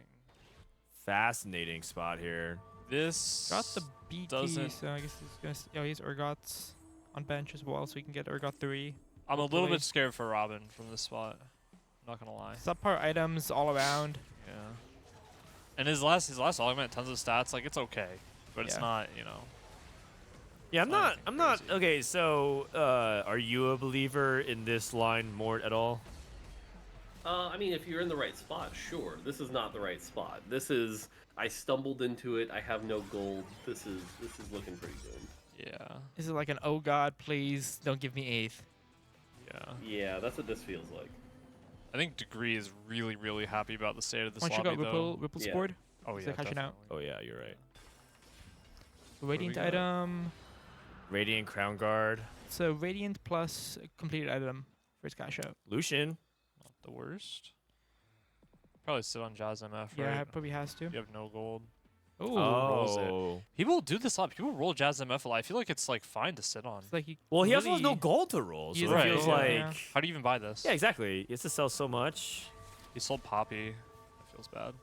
Fascinating spot here. This Got the BT, doesn't- so I guess he's gonna. Oh, he's Urgot's on bench as well, so we can get Urgot 3. I'm a little hopefully. bit scared for Robin from this spot. Not gonna lie. Subpar items all around. Yeah. And his last augment, tons of stats. Like it's okay, but it's Yeah. not. You know. Yeah, I'm It's not not. anything I'm not. crazy. Okay, so are you a believer in this line more at all? I mean, if you're in the right spot, sure. This is not the right spot. This is I stumbled into it. I have no gold. This is looking pretty good. Yeah. This is like an oh god, please don't give me 8th. Yeah. Yeah, that's what this feels like. I think Degree is really, really happy about the state of this Once you lobby, got though. Ripple's Yeah. board, Oh, is yeah, it cashing out? definitely. Oh yeah, you're right. Radiant got? item. Radiant Crown Guard. So Radiant plus completed item for his cash out. Lucian. Not the worst. Probably sit on Jazz MF, Yeah, right? probably has to. You have no gold. Ooh. rolls it. Oh. People do this a lot. People roll Jazz MF a lot. I feel like it's like fine to sit on. It's like you Well, he also has no really- gold to roll, so He's it right, feels yeah. like. Yeah. How do you even buy this? Yeah, exactly. He has to sell so much. He sold Poppy. That feels bad.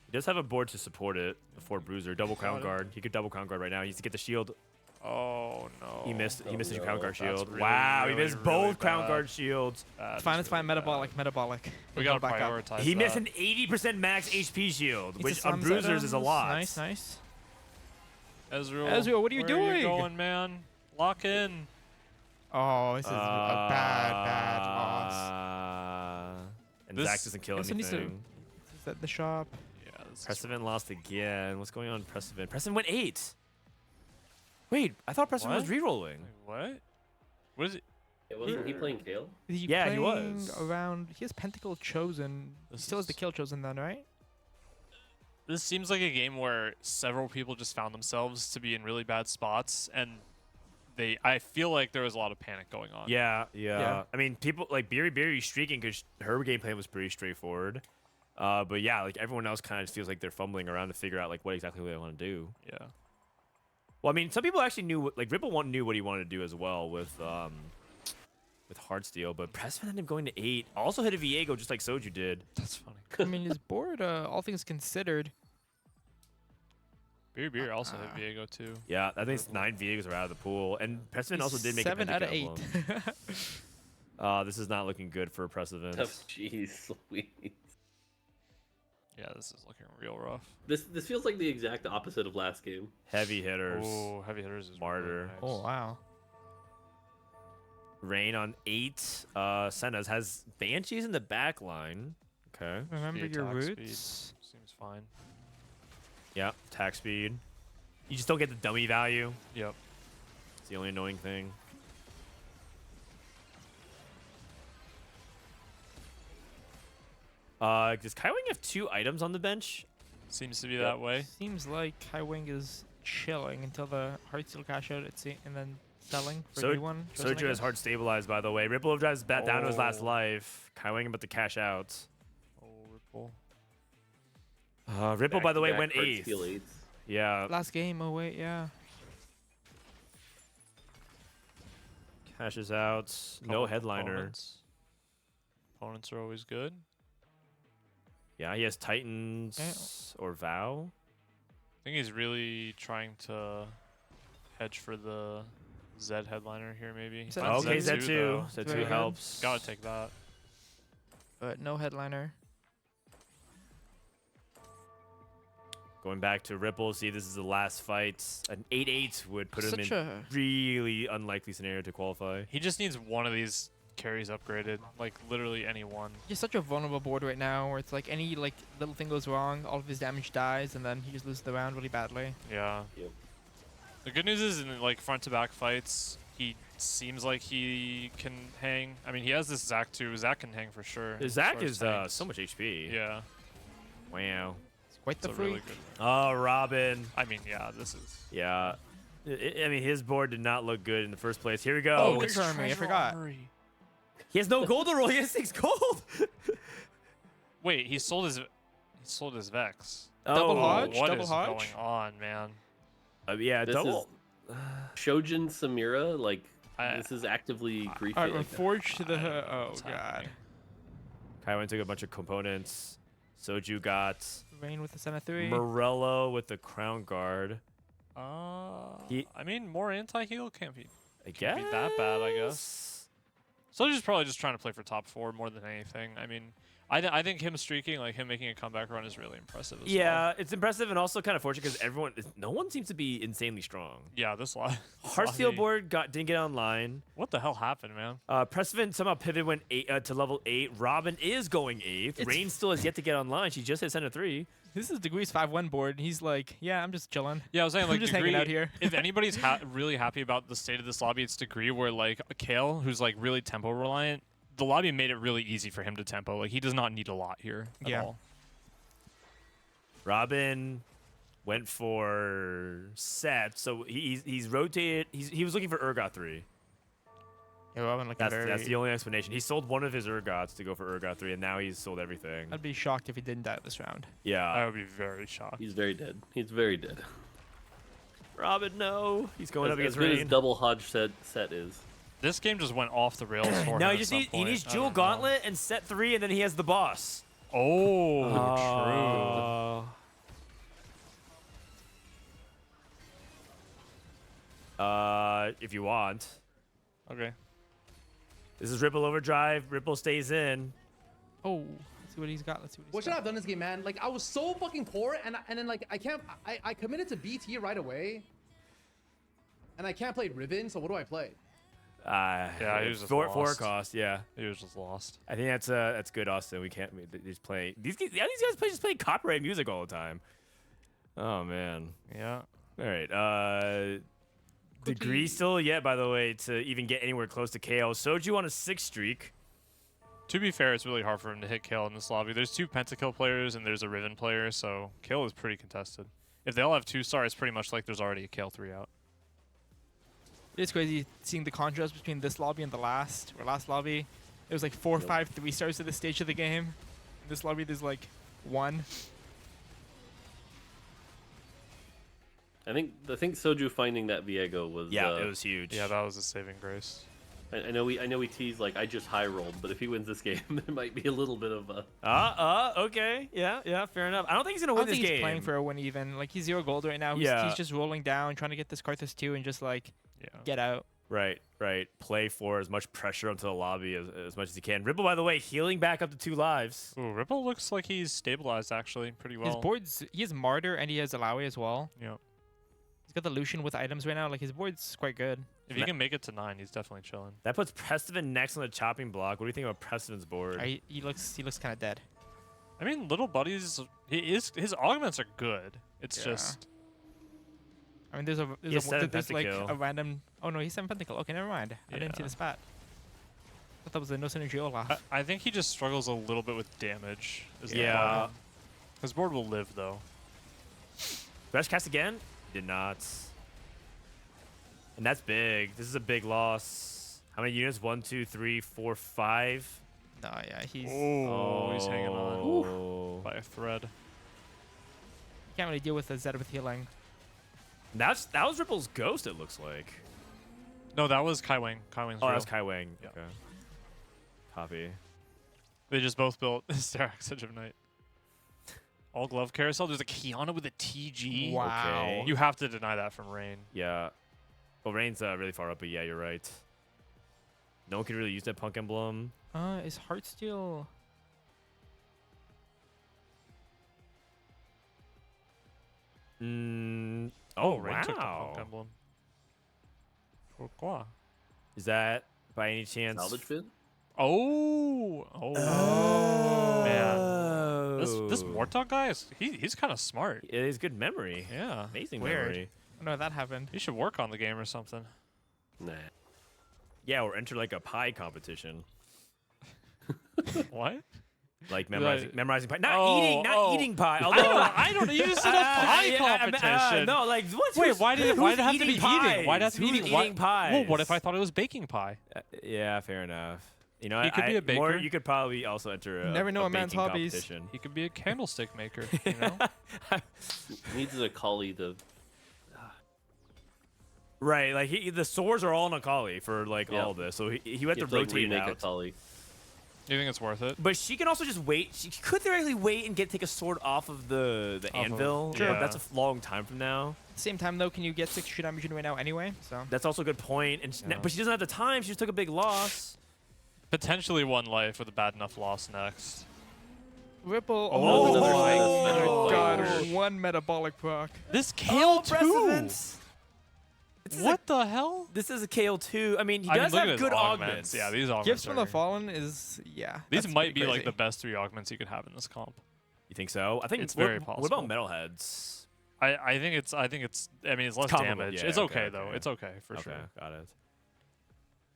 He does have a board to support it. The 4 Bruiser, double Crown Got it. Guard. He could double Crown Guard right now. He needs to get the shield. Oh no. He missed. He Oh, missed his no. Crown Guard That's shield. really, Wow, he really, missed really both Crown bad. Guard shields. That It's is fine, it's really fine. bad. Metabolic. We gotta Back up. prioritize He missed that. an 80% max HP shield, It's which a on Sun's Bruisers is a items. lot. Nice, nice. Ezreal, Ezreal, what are you where doing? Are you going, man? Lock in. Oh, this is a bad loss. And This- Zach doesn't kill This one needs to- anything. Is that the shop? Yeah, this is Precedent lost again. What's going on, Precedent? Precedent went 8. Wait, I thought Precedent was What? rerolling. What? What is it? Wasn't he playing Kale? Is he Yeah, he playing was. around. He has Pentacle chosen. He This still has the is- kill chosen then, right? This seems like a game where several people just found themselves to be in really bad spots, and I feel like there was a lot of panic going on. Yeah. Yeah. I mean, people like Beery streaking because her gameplay was pretty straightforward. But yeah, like everyone else kind of feels like they're fumbling around to figure out like what exactly they want to do. Yeah. Well, I mean, some people actually knew, like Ripple knew what he wanted to do as well with Heartsteel, but Pressman ended up going to 8. Also hit a Viego just like Soju did. That's funny. I mean, his board, all things considered. Beer also hit Viego too. Yeah, I think it's 9 Viegos are out of the pool, and Pressman also did make 7 a out of 8. This is not looking good for Precedent. Jeez Louise. Yeah, this is looking real rough. This feels like the exact opposite of last game. Heavy hitters. Oh, heavy hitters is Martyr. Really nice. Oh wow. Rain on 8. Senna's has Banshees in the back line. Okay. Remember The your attack speed roots. Seems fine. Yeah, attack speed. You just don't get the dummy value. Yep. It's the only annoying thing. Does Kaiwing have 2 items on the bench? Seems to be that way. Seems like Kai Wing is chilling until the Heartsteel cash out, and then selling for So- a new one. chosen, I Soju has guess. hard stabilized, by the way. Ripple of drives bat down to his last Oh. life. Kaiwing about to cash out. Oh, Ripple. Ripple, by the way, went Back-to-back 8th. Heartsteel 8s. Yeah, Last game. Oh wait, yeah. cashes out. No Couple headliner. Opponents are always good. Yeah, he has Titans or Vow. I think he's really trying to hedge for the Zed headliner here, maybe. Zed- Finds Okay, Zed Z2. though. Z2 Very good. helps. Gotta take that. But no headliner. Going back to Ripple, see this is the last fight. An 8-8 would put him Such in a really unlikely scenario to qualify. He just needs one of these carries upgraded. Like, literally any one. He's such a vulnerable board right now, where it's like any like little thing goes wrong, all of his damage dies, and then he just loses the round really badly. Yeah. Yep. The good news is in like front-to-back fights, he seems like he can hang. I mean, he has this Zac too. Zac can hang for sure. as Zach far as is tanks. so much HP. Yeah. Wow. It's quite It's the a really freak. good. Oh, Robin. I mean, yeah, this is. Yeah. I mean, his board did not look good in the first place. Here we go. Oh, it's Armory, I forgot. He has no gold to roll. He has 6 gold. Wait, he sold his Vex. Double Oh, Hodge? What Double is Hodge? going on, man? Yeah, This double. Shojin Samira, like I- this is actively griefy. Alright, we're like that. forged to the. I don't know Oh what's god. happening. Kaiwin took a bunch of components. Soju got Rain with the Senna 3. Morello with the Crown Guard. He- I mean, more anti-heal can't be I Can't guess. be that bad, I guess. Soldier's probably just trying to play for top 4 more than anything. I mean, I think him streaking, like him making a comeback run, is really impressive. As Yeah, well. it's impressive and also kind of fortunate because no one seems to be insanely strong. Yeah, this lot. Heartsteel board didn't get online. What the hell happened, man? Pressven somehow pivot went to level 8. Robin is going 8th. Rain still has yet to get online. She just hit center 3. This is Degree's 5-1 board. He's like, yeah, I'm just chilling. Yeah, I was saying, like, I'm just hanging out here. If anybody's really happy about the state of this lobby, it's Degree, where, like, Kale, who's, like, really tempo reliant, the lobby made it really easy for him to tempo. Like, he does not need a lot here at all. Robin went for set, so he's rotated. He was looking for Urgot 3. Yeah, Robin looking That's the only explanation. He sold one of his Urgots to go for Urgot 3, and now he's sold everything. I'd be shocked if he didn't die this round. Yeah. I would be very shocked. He's very dead. He's very dead. Robin, no. He's going up against as good Rain. as double Hodge set is. This game just went off the rails for No, him. he needs Jewel Gauntlet and set 3, and then he has the boss. Oh, true. If you want. Okay. This is Ripple Overdrive. Ripple stays in. Oh, let's see what he's got. Let's see what What he's should I got. have done this game, man? Like, I was so fucking poor, and then like I committed to BT right away, and I can't play Ribbon. So what do I play? Yeah, he was just for lost. cost. Yeah, He was just lost. I think that's good, Austin. We can't just play these guys. Just play copyright music all the time. Oh man. Yeah. All right. Degree still yet, by the way, to even get anywhere close to KO. Soju on a 6 streak. To be fair, it's really hard for him to hit Kale in this lobby. There's 2 pentakill players and there's a Riven player, so Kale is pretty contested. If they all have 2-star, it's pretty much like there's already a Kale 3 out. It's crazy seeing the contrast between this lobby and the last lobby. It was like 4, 5, 3-stars at this stage of the game. In this lobby, there's like 1. I think Soju finding that Viego was It was huge. Yeah, that was a saving grace. I know we teased like I just high rolled, but if he wins this game, there might be a little bit of a. Okay. Yeah, fair enough. I don't think he's gonna I win don't this think game. he's playing for a win even. Like, he's 0 gold right now. He's just rolling down, trying to get this Karthus 2 and just like get out. Right. Play for as much pressure onto the lobby as much as he can. Ripple, by the way, healing back up to 2 lives. Ooh, Ripple looks like he's stabilized actually pretty well. His board's he has Martyr and he has Alawi as well. Yeah. He's got the Lucian with items right now. Like, his board's quite good. If he can make it to 9, he's definitely chilling. That puts Prestivan next on the chopping block. What do you think about Prestivan's board? He looks kind of dead. I mean, little buddies, his augments are good. It's just. I mean, there's like a random. Oh no, he's 7 pentacle. Okay, never mind. I didn't see the spat. I thought that was a no synergy Olaf. I think he just struggles a little bit with damage. Yeah. His board will live though. Fresh cast again? Did not. And that's big. This is a big loss. How many units? 1, 2, 3, 4, 5. No, yeah, he's. He's hanging on by a thread. Can't really deal with the Zed with healing. That was Ripple's ghost. It looks like. No, that was Kai Wang. Kai Wang's Oh, real. that was Kai Wang. Yeah. Okay. Copy. They just both built Sterak's Edge of Night. All glove carousel. There's a Kiana with a TG. Wow. Okay. You have to deny that from Rain. Yeah. Well, Rain's really far up, but yeah, you're right. No one can really use that punk emblem. Is Heartsteel? Oh, Rain took the wow. punk emblem. Pourquoi? Is that by any chance? salvage fin. Oh. Man. This Mortdog guy he's kind of smart. It is good memory. Yeah. Amazing Weird. memory. Oh no, that happened. He should work on the game or something. Nah. Yeah, or enter like a pie competition. What? Like memorizing pie. Not eating pie. I don't. You just said a pie competition. No, like what's Wait, why did it have to be eating? Why did it have to be Who's eating? eating pies? Well, what if I thought it was baking pie? Yeah, fair enough. You know, He could be a baker. You could probably also enter a Never know a man's baking hobbies. competition. He could be a candlestick maker. You know. Needs a collie to. Right, like the swords are all on Akali for like Yeah. all of this, so he went to You have to, like, rotate remake out. a collie. You think it's worth it? But she can also just wait. She could theoretically wait and take a sword off of the anvil. Sure. Yeah, that's a long time from now. At the same time though, can you get 6 damage right now anyway? So That's also a good point. And but she doesn't have the time. She just took a big loss. Potentially one life with a bad enough loss next. Ripple. Oh, another my god. Metabolic. One metabolic proc. This Kale too. Precedence. What the hell? This is a Kale 2. I mean, he I mean, does look at have his good augments. augments. Yeah, these augments. Gifts from the are- Fallen is These that's might pretty be like crazy. the best 3 augments you could have in this comp. You think so? I think It's what, very What about possible. Metalheads? I think it's I mean it's less comparable. damage. Yeah, it's okay, okay, though. okay. It's okay for Okay, sure. got it.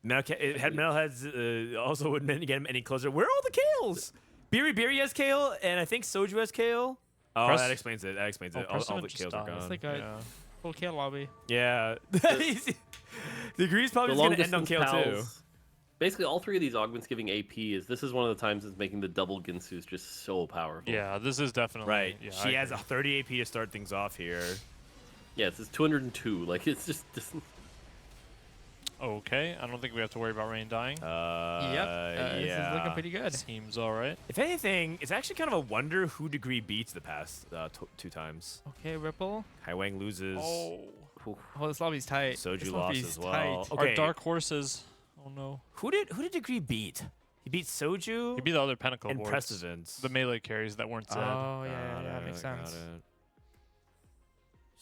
Metalheads also wouldn't get him any closer. Where are all the Kales? Biri has Kale, and I think Soju has Kale. Oh, Press- that explains it. That explains it. All the Precedent just Kales are died. gone. It's like a Yeah. full kill lobby. Yeah. Degree's probably The just long going to end on distance Kale too. pals. Basically, all 3 of these augments giving AP this is one of the times it's making the double Ginsus just so powerful. Yeah, this is definitely Right. Yeah, she I has a agree. 30 AP to start things off here. Yeah, it's 202. Like it's just Okay, I don't think we have to worry about Rain dying. Yeah. This is looking pretty good. Seems all right. If anything, it's actually kind of a wonder who Degree beats the past 2 times. Okay, Ripple. Kai Wang loses. Oh, Oh, this lobby's tight. Soju This lost lobby's as well. tight. Okay. our dark horses. Oh no, Who did Degree beat? He beat Soju he'd be the other Pinnacle and boards. Precedence. The melee carries that weren't Zed. Oh yeah, that makes Got sense. it.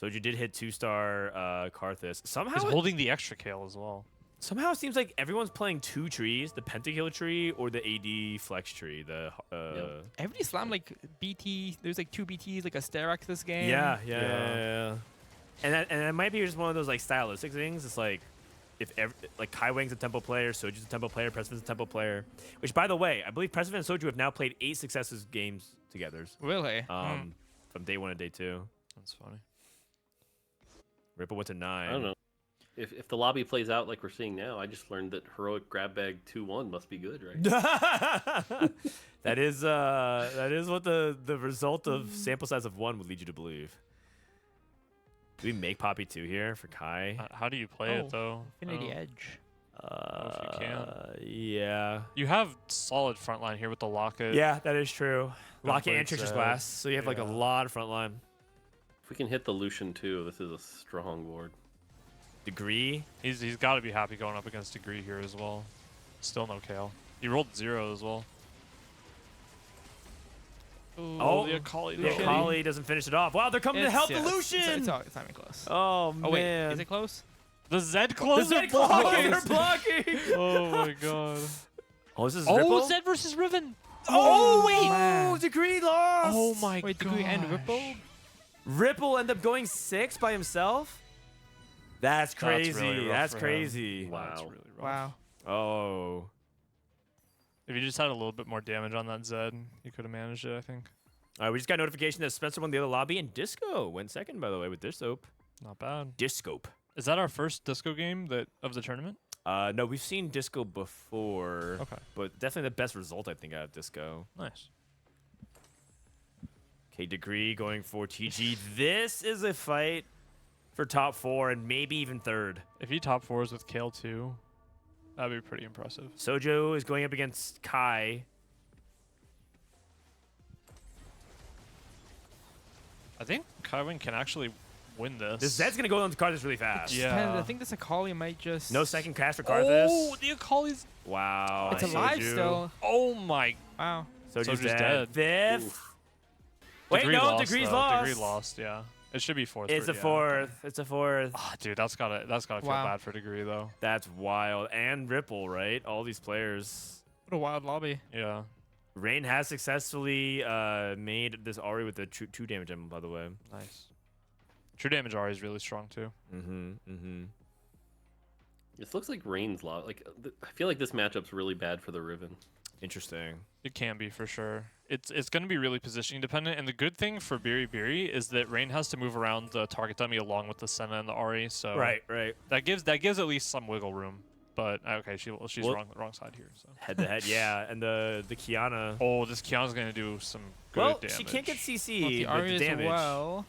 Soju did hit 2-star Karthus. He's holding the extra Kale as well. Somehow it seems like everyone's playing 2 trees, the Pentakill tree or the AD Flex tree. The Everybody slammed like BT. There's like 2 BTs, like a Sterak this game. yeah. And that might be just one of those like stylistic things. It's like if like Kai Wang's a tempo player, Soju's a tempo player, Precedent's a tempo player. Which, by the way, I believe Precedent and Soju have now played 8 successive games together. Really? From day 1 to day 2. That's funny. Ripple went to 9. I don't know. If the lobby plays out like we're seeing now, I just learned that heroic grab bag 2-1 must be good, right? that is what the result of sample size of 1 would lead you to believe. Do we make Poppy 2 here for Kai? How do you play it though? Infinity Oh. Edge. if you can. Yeah. You have solid front line here with the Locket. Yeah, that is true. Locket and played Trickster's Zed. Glass. So you have like a Yeah. lot of front line. If we can hit the Lucian too, this is a strong board. Degree. He's got to be happy going up against Degree here as well. Still no Kale. He rolled 0 as well. Ooh, Oh, the Akali. The though. Akali doesn't finish it off. Wow, they're coming to help the Lucian. It's not even close. Oh, Oh wait, man. is it close? The Zed The close. Zed blocking. They're blocking. Oh my god. Oh, this is Oh, Ripple? Zed versus Riven. Oh, wait. man. Degree lost. Oh my Wait, god. Degree and Ripple? Ripple end up going 6 by himself? That's crazy. really rough That's for him. crazy. Wow. That's really rough. Wow. Oh. If you just had a little bit more damage on that Zed, you could have managed it, I think. All right, we just got notification that Spencer won the other lobby, and Disco went second, by the way, with Dishsoap. Not bad. Discope. Is that our first Disco game of the tournament? No, we've seen Disco before, Okay. but definitely the best result, I think, out of Disco. Nice. Okay, Degree going for TG. This is a fight for top 4 and maybe even 3rd. If he top 4s with Kale too, that'd be pretty impressive. Sojo is going up against Kai. I think Kaiwin can actually win this. This Zed's going to go on to Karthus really fast. Yeah. Depends. I think this Akali might just. No second cast for Karthus. Oh, the Akali's. Wow. It's alive Soju. still. Oh my. Wow. Soju's Soju's dead. dead. 5th. Wait, Degree no, lost, Degree's though. lost. Degree lost, yeah. It should be 4th. It's a 4th. It's a 4th. Ah, dude, that's gotta feel Wow. bad for Degree though. That's wild. And Ripple, right? All these players. What a wild lobby. Yeah. Rain has successfully made this Ari with the 2 damage emblem, by the way. Nice. True damage R is really strong too. Mm-hmm. This looks like Rain's law. Like I feel like this matchup's really bad for the Riven. Interesting. It can be for sure. It's going to be really positioning dependent, and the good thing for Biri is that Rain has to move around the target dummy along with the Senna and the Ari, so Right. that gives at least some wiggle room. But okay, she's Well- wrong side here. So Head to head, yeah. And the Kiana. oh, this Kiana's going to do some good Well, damage. she can't get CC Well, the with Ari the as damage. well.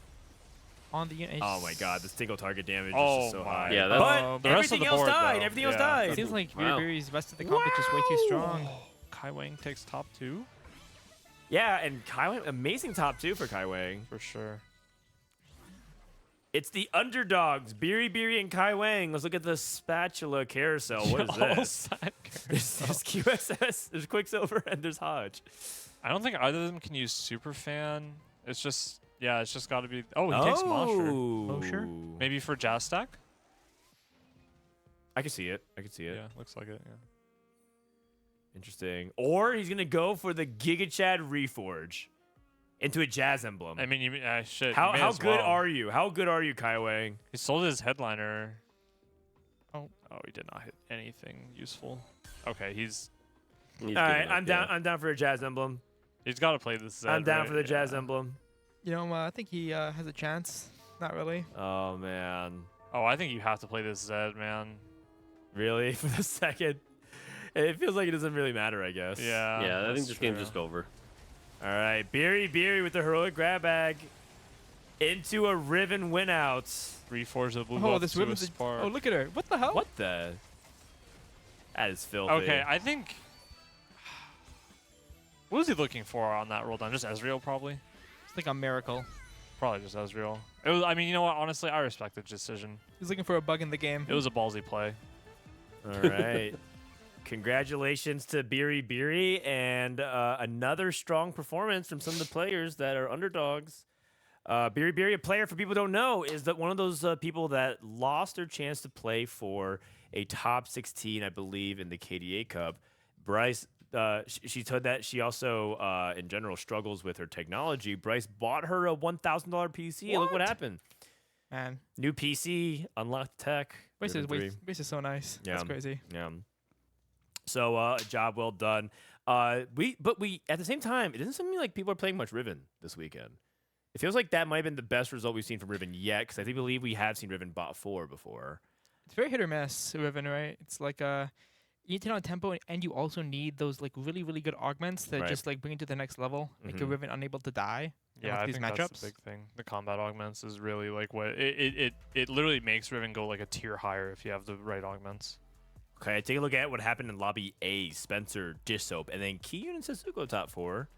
On the unit. Oh my god, the single target damage is Oh just so my high. Yeah, that's- but The rest of everything the else board, died. though. Everything else Yeah. died. It seems like Wow. Biri's rest of the comp is just way too strong. Kai Wang takes top 2 Yeah, and Kai Wang, amazing top 2 for Kai Wang. for sure. It's the underdogs, Biri Biri and Kai Wang. Let's look at the spatula carousel. What is this? There's QSS, there's Quicksilver, and there's Hodge. I don't think either of them can use Superfan. It's just, yeah, it's just got to be. Oh, he takes Mosher. Mosher? Maybe for Jazz Stack? I can see it. I can see it. Yeah, looks like it, yeah. Interesting. Or he's going to go for the Giga Chad Reforge into a Jazz emblem. I mean, shit. How good are you? How good are you, Kai Wang? He sold his headliner. Oh, he did not hit anything useful. Okay, he's all right, I'm down. I'm down for a Jazz emblem. He's got to play this. I'm down for the Jazz emblem. You know, I think he has a chance. Not really. Oh man. Oh, I think you have to play this Zed, man. Really? For the second? It feels like it doesn't really matter, I guess. Yeah. Yeah, I think this game's just over. All right, Biri Biri with the heroic grab bag into a Riven win out. Reforge the blue Oh, buff this to a women's. spark. Oh, look at her. What the hell? What the? That is filthy. Okay, I think. What was he looking for on that roll down? Just Ezreal, probably. It's like a miracle. Probably just Ezreal. It was. I mean, you know what? Honestly, I respect the decision. He's looking for a bug in the game. It was a ballsy play. All right. Congratulations to Biri Biri and another strong performance from some of the players that are underdogs. Biri Biri, a player for people who don't know, is that one of those people that lost their chance to play for a top 16, I believe, in the KDA Cup. Bryce, she said that she also, in general, struggles with her technology. Bryce bought her a $1,000 PC. And look what happened. Man, New PC, unlocked tech. Bryce Riven 3. is so nice. Yeah. That's crazy. Yeah. So, job well done. We at the same time, it doesn't seem like people are playing much Riven this weekend. It feels like that might have been the best result we've seen from Riven yet, because I believe we have seen Riven bot 4 before. It's very hit or miss, Riven, right? It's like you need to know tempo, and you also need those like really, really good augments that Right. just like bring it to the next level, make your Mhm. Riven unable to die. Yeah, I these think matchups. that's the big thing. The combat augments is really like what it literally makes Riven go like a tier higher if you have the right augments. Okay, take a look at what happened in Lobby A. Spencer, Dishsoap, and then Kiyoon and Setsuko top 4.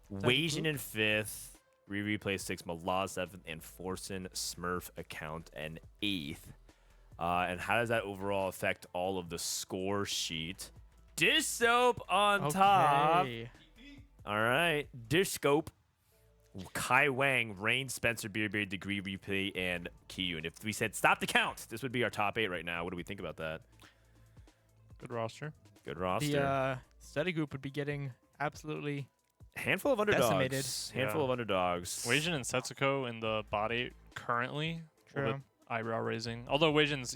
Weijin in 5th. Rereplay 6th. Malaz 7th. And Forsen, Smurf account and 8th. And how does that overall affect all of the score sheet? Dishsoap on top. All right. Dishscope. Kai Wang, Rain, Spencer, Beer Beard, Degree, Replay, and Kiyoon. If we said stop the count, this would be our top 8 right now. What do we think about that? Good roster. Good roster. The study group would be getting absolutely handful of underdogs. decimated. Handful of underdogs. Weijin and Setsuko in the bot 8 currently. A little True. bit eyebrow raising. Although Weijin's,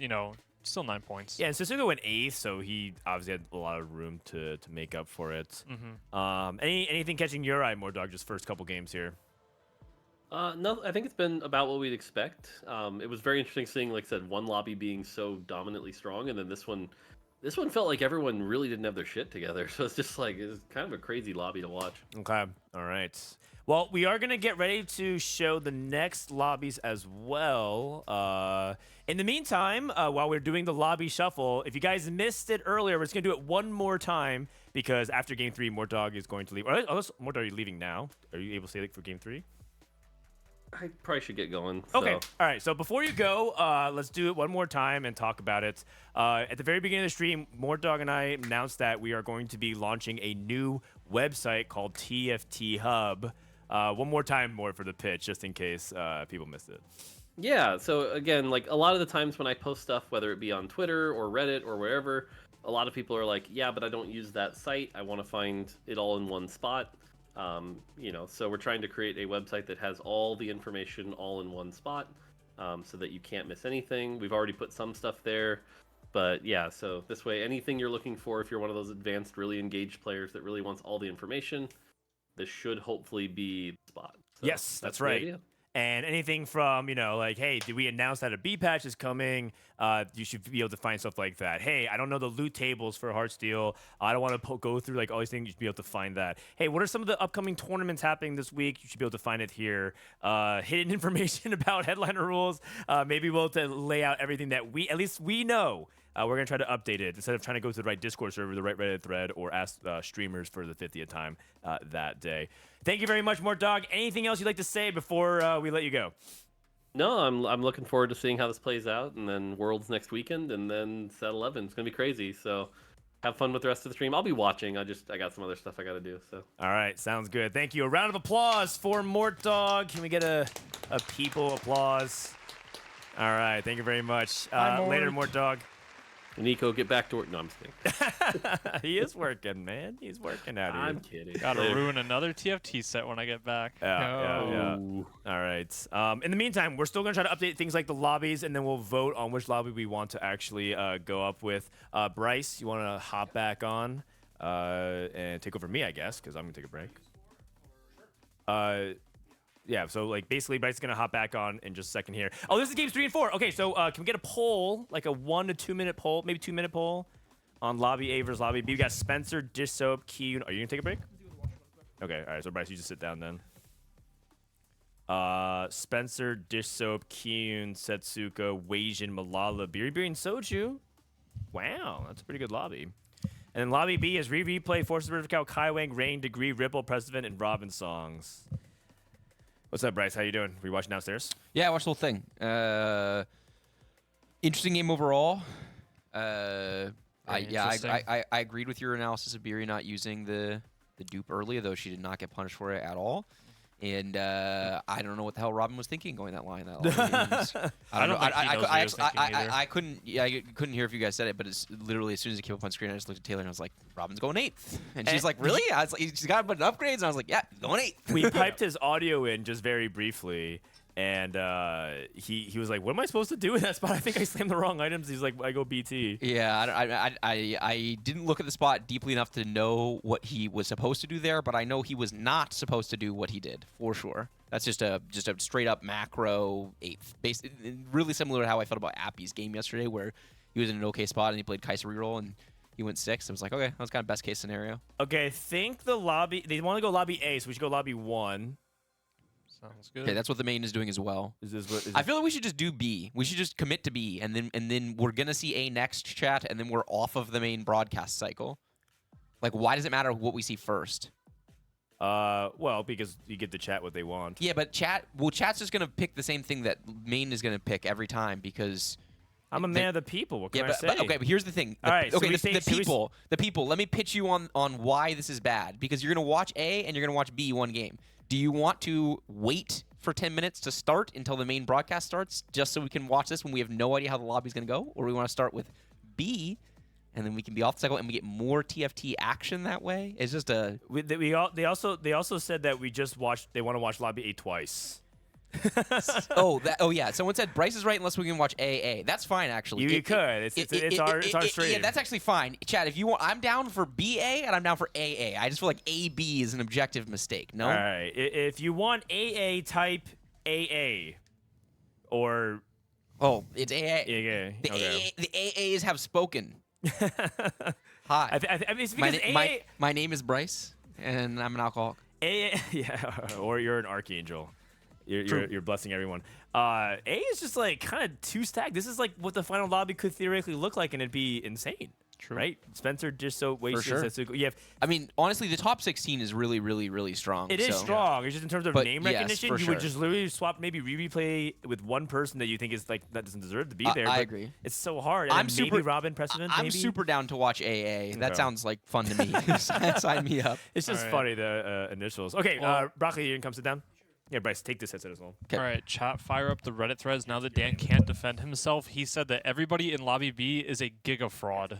still 9 points. Yeah, and Setsuko went 8th, so he obviously had a lot of room to make up for it. Mm-hmm. Anything catching your eye, Mortdog, just first couple games here? No, I think it's been about what we'd expect. It was very interesting seeing, like I said, one lobby being so dominantly strong, and then this one felt like everyone really didn't have their shit together. So it's just like, it's kind of a crazy lobby to watch. Okay. All right. Well, we are going to get ready to show the next lobbies as well. In the meantime, while we're doing the lobby shuffle, if you guys missed it earlier, we're just going to do it one more time, because after Game 3, Mortdog is going to leave. Unless, Mortdog, are you leaving now? Are you able to stay for Game 3? I probably should get going. Okay. So. All right. So before you go, let's do it one more time and talk about it. At the very beginning of the stream, Mortdog and I announced that we are going to be launching a new website called TFTHUB. One more time more for the pitch, just in case people missed it. Yeah. So again, like a lot of the times when I post stuff, whether it be on Twitter or Reddit or wherever, a lot of people are like, yeah, but I don't use that site. I want to find it all in one spot. So we're trying to create a website that has all the information all in one spot, so that you can't miss anything. We've already put some stuff there, but yeah, so this way, anything you're looking for, if you're one of those advanced, really engaged players that really wants all the information, this should hopefully be the spot. So Yes, that's the right. idea. And anything from, like, hey, did we announce that a B patch is coming? You should be able to find stuff like that. Hey, I don't know the loot tables for Heartsteel. I don't want to go through like all these things. You should be able to find that. Hey, what are some of the upcoming tournaments happening this week? You should be able to find it here. Hidden information about headliner rules. Maybe we'll to lay out everything that at least we know. We're going to try to update it instead of trying to go to the right Discord server, the right Reddit thread, or ask streamers for the 50th time that day. Thank you very much, Mortdog. Anything else you'd like to say before we let you go? No, I'm looking forward to seeing how this plays out, and then Worlds next weekend, and then Set 11. It's gonna be crazy. So, have fun with the rest of the stream. I'll be watching. I got some other stuff I gotta do. So. All right, sounds good. Thank you. A round of applause for Mortdog. Can we get a people applause? All right, thank you very much. Later, Mortdog. Iniko, get back to work. No, I'm just kidding. He is working, man. He's working out here. I'm kidding. Gotta ruin another TFT set when I get back. Yeah. All right. In the meantime, we're still going to try to update things like the lobbies, and then we'll vote on which lobby we want to actually go up with. Bryce, you want to hop back on and take over me, I guess, because I'm going to take a break. Yeah, so like basically Bryce is gonna hop back on in just a second here. Oh, this is games 3 and 4. Okay, so can we get a poll, like a 1 to 2 minute poll, maybe 2 minute poll on lobby A versus lobby B? We got Spencer, Dishsoap, Kiyoon. Are you gonna take a break? Okay, all right. So Bryce, you just sit down then. Spencer, Dishsoap, Kiyoon, Setsuka, Weijin, Malala, Biri, and Soju. Wow, that's a pretty good lobby. And then lobby B is Rereplay, Forsen, Rivercow, Kaiwang, Rain, Degree, Ripple, President, and Robin songs. What's up, Bryce? How you doing? Were you watching downstairs? Yeah, I watched the whole thing. Interesting game overall. I agreed with your analysis of Biri not using the dupe early, though she did not get punished for it at all. And I don't know what the hell Robin was thinking going that line. I don't know. I couldn't hear if you guys said it, but it's literally as soon as it came up on screen, I just looked at Taylor and I was like, "Robin's going 8th," and she's like, "Really?" I was like, "She's got a bunch of upgrades," and I was like, "Yeah, going 8th." We piped his audio in just very briefly, and he was like, "What am I supposed to do in that spot? I think I slammed the wrong items." He's like, "I go BT." Yeah, I didn't look at the spot deeply enough to know what he was supposed to do there, but I know he was not supposed to do what he did for sure. That's just a straight up macro 8th, really similar to how I felt about Appy's game yesterday, where he was in an okay spot and he played Kaiser reroll and he went 6th. I was like, okay, that was kind of best case scenario. Okay, I think the lobby, they want to go lobby A, so we should go lobby 1. Sounds good. Okay, that's what the main is doing as well. I feel like we should just do B. We should just commit to B, and then we're gonna see A next, chat, and then we're off of the main broadcast cycle. Like, why does it matter what we see first? Well, because you get the chat what they want. Yeah, but chat's just gonna pick the same thing that main is gonna pick every time because I'm a man of the people. What can I say? But here's the thing. All right, okay, the people. Let me pitch you on why this is bad, because you're gonna watch A and you're gonna watch B one game. Do you want to wait for 10 minutes to start until the main broadcast starts just so we can watch this when we have no idea how the lobby's going to go? Or we want to start with B and then we can be off the cycle and we get more TFT action that way? It's just a... They also said that they want to watch lobby A twice. Yeah. Someone said Bryce is right unless we can watch AA. That's fine, actually. You could. It's our stream. Yeah, that's actually fine. Chad, if you want, I'm down for BA and I'm down for AA. I just feel like AB is an objective mistake. No. All right. If you want AA, type AA, or it's AA. Yeah. The AAs have spoken. Hi. I mean, it's because my name is Bryce and I'm an alcoholic. AA, yeah, or you're an archangel. You're blessing everyone. A is just like kind of 2 stacked. This is like what the final lobby could theoretically look like, and it'd be insane. True. Right? Spencer, Dishsoap, Weijin, sure. I mean, honestly, the top 16 is really, really, really strong. It is strong. It's just in terms of name recognition, you would just literally swap maybe Rereplay with one person that you think is like that doesn't deserve to be there. I agree. It's so hard. And maybe Robin Precedent. I'm super down to watch AA. That sounds like fun to me. Sign me up. It's just funny, the initials. Okay, Broccoli, you can come sit down. Yeah, Bryce, take this headset as well. All right, chat, fire up the Reddit threads now that Dan can't defend himself. He said that everybody in Lobby B is a giga fraud.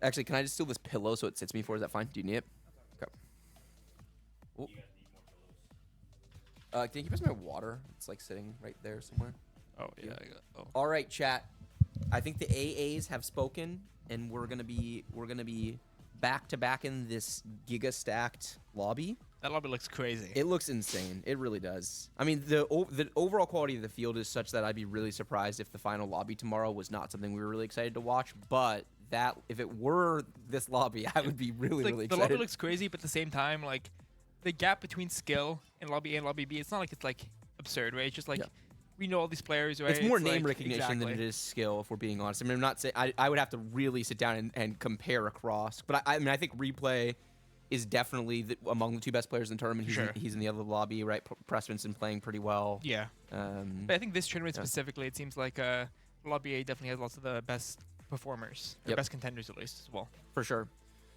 Actually, can I just steal this pillow so it sits me for? Is that fine? Do you need it? Okay. Can you pass my water? It's like sitting right there somewhere. Oh, yeah. I got it. Oh. All right, chat. I think the AAs have spoken, and we're gonna be back to back in this giga stacked lobby. That lobby looks crazy. It looks insane. It really does. I mean, the overall quality of the field is such that I'd be really surprised if the final lobby tomorrow was not something we were really excited to watch. But that if it were this lobby, I would be really excited. The lobby looks crazy, but at the same time, like the gap between skill in lobby A and lobby B, it's not like it's like absurd, right? It's just like we know all these players, right? It's more name recognition than it is skill, if we're being honest. I mean, I'm not saying I would have to really sit down and compare across, but I mean, I think Replay is definitely among the 2 best players in the tournament. He's, Sure. he's in the other lobby, right? Pressman's been playing pretty well. Yeah. But I think this tournament yeah. specifically, it seems like Lobby A definitely has lots of the best performers, or Yep. best contenders at least as well. For sure.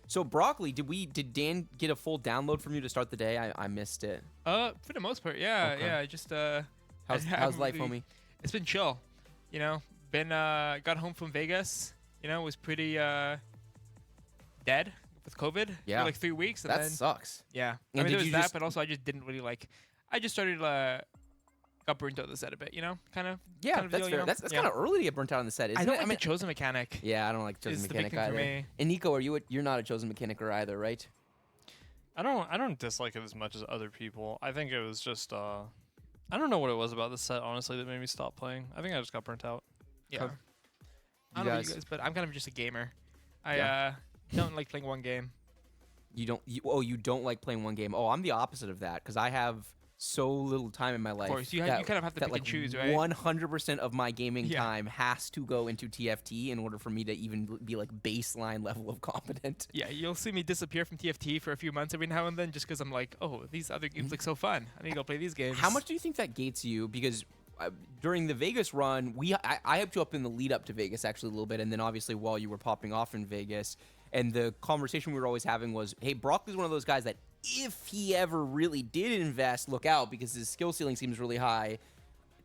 So Broccoli, did Dan get a full download from you to start the day? I missed it. For the most part, yeah, Okay. yeah. Just How's life, homie? It's been chill, you know. Got home from Vegas, you know, was pretty dead with COVID Yeah. for like 3 weeks, and That then sucks. yeah. And I mean, did there was you that, just- but also I just didn't really like. I just started got burnt out the set a bit, you know, kind of. Yeah, kind of that's deal, fair. You know? That's Yeah. kind of early to get burnt out on the set, isn't I it? don't like the chosen mechanic. Yeah, I don't like chosen is the big mechanic thing for either. me. And Nico, you're not a chosen mechanicer either, right? I don't dislike it as much as other people. I think it was just I don't know what it was about the set honestly that made me stop playing. I think I just got burnt out. Yeah. Okay. I don't know about you guys, but I'm kind of just a gamer. I Yeah. don't like playing one game. You don't like playing one game. Oh, I'm the opposite of that because I have so little time in my life. Of course, you that- kind of have to that pick like and choose, right? 100% of my gaming Yeah. time has to go into TFT in order for me to even be like baseline level of competent. Yeah, you'll see me disappear from TFT for a few months every now and then just because I'm like, oh, these other games look so fun. I need to go play these games. How much do you think that gates you? Because during the Vegas run, I hyped you up in the lead up to Vegas actually a little bit, and then obviously while you were popping off in Vegas, and the conversation we were always having was, hey, Broccoli's one of those guys that if he ever really did invest, look out because his skill ceiling seems really high.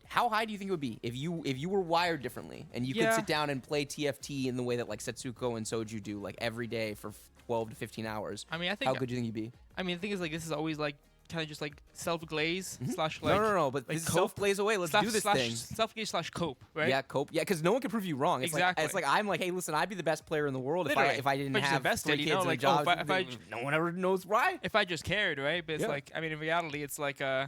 How high do you think it would be if you were wired differently and you could Yeah. sit down and play TFT in the way that like Setsuko and Soju do, like every day for 12 to 15 hours? I mean, I think. How good do you think you'd be? I mean, the thing is, like, this is always like kind of just like self-glaze slash like. No, but like this self plays away. Let's do this thing. Self-glaze slash cope, right? Yeah, cope. Yeah, because no one can prove you wrong. It's Exactly. Like, it's like I'm like, hey, listen, I'd be the best player in the world Literally. if I didn't If I just have invested, 3 you kids know, and like, a oh, job. if I no one ever knows why. If I just cared, right? But it's Yeah. like, I mean, in reality, it's like, I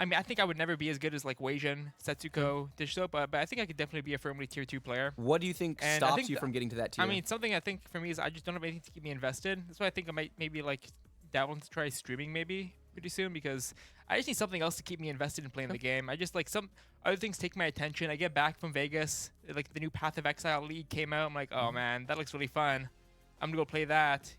mean, I think I would never be as good as like Weijin, Setsuko, Dishsoap, but I think I could definitely be a firmly tier 2 player. What do you think And I stops think you from getting to that tier? I mean, something I think for me is I just don't have anything to keep me invested. That's why I think I might maybe like dabble to try streaming maybe pretty soon because I just need something else to keep me invested in playing the game. I just like some other things take my attention. I get back from Vegas, like the new Path of Exile League came out. I'm like, oh man, that looks really fun. I'm gonna go play that.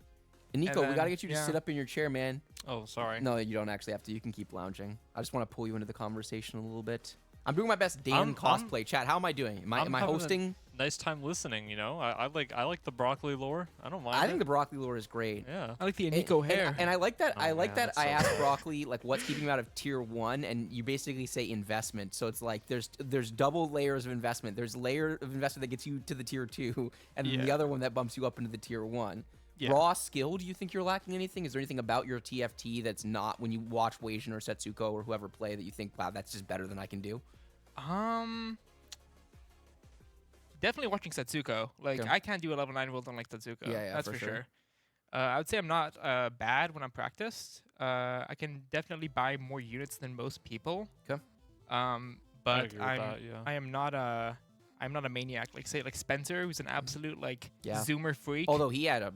and Nico, and we gotta then- get you to yeah. sit up in your chair, man. Oh, sorry. No, you don't actually have to. You can keep lounging. I just want to pull you into the conversation a little bit. I'm doing my best Dan I'm- cosplay. Chat, how am I doing? Am I I'm having a hosting? Nice time listening, you know. I like the broccoli lore. I don't mind. I think it. the broccoli lore is great. Yeah. I like the And- Iniko hair. And I like that. Oh, I like man, that. that's I so asked good. Broccoli like what's keeping him out of tier 1, and you basically say investment. So it's like there's double layers of investment. There's layer of investment that gets you to the tier 2, and then the Yeah. other one that bumps you up into the tier 1. Yeah. Raw skill. Do you think you're lacking anything? Is there anything about your TFT that's not when you watch Weijin or Setsuko or whoever play that you think, wow, that's just better than I can do? Definitely watching Setsuko. Like, Okay. I can't do a level 9 world on like Setsuko. Yeah, That's for for sure. sure. I would say I'm not bad when I'm practiced. I can definitely buy more units than most people. Okay. But agree with that, yeah. I am not a maniac. Like say like Spencer, who's an absolute like Yeah. zoomer freak. Although he had a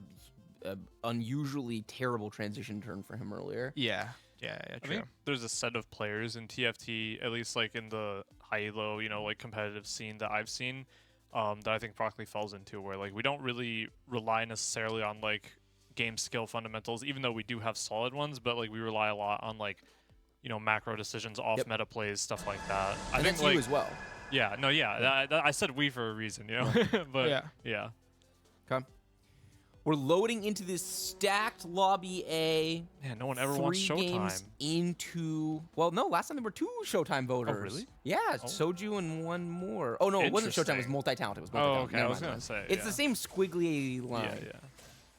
unusually terrible transition turn for him earlier. yeah, I true. think there's a set of players in TFT, at least like in the high-low, you know, like competitive scene that I've seen, that I think Broccoli falls into, where like we don't really rely necessarily on like game skill fundamentals, even though we do have solid ones, but like we rely a lot on like, you know, macro decisions, off meta plays, stuff like that. I And think that's like you as well. yeah, no, yeah, I said we for a reason, you know, but yeah. Okay. We're loading into this stacked lobby A. Man, no one ever wants 3 games Showtime. into. Well, no, last time there were 2 Showtime voters. really? Yeah, Soju and one more. Oh no, it wasn't Showtime. It was Interesting. multi-talent. It was Oh, multi-talent. okay, I Never was mind, gonna say, it's yeah. the same squiggly line. Yeah, yeah.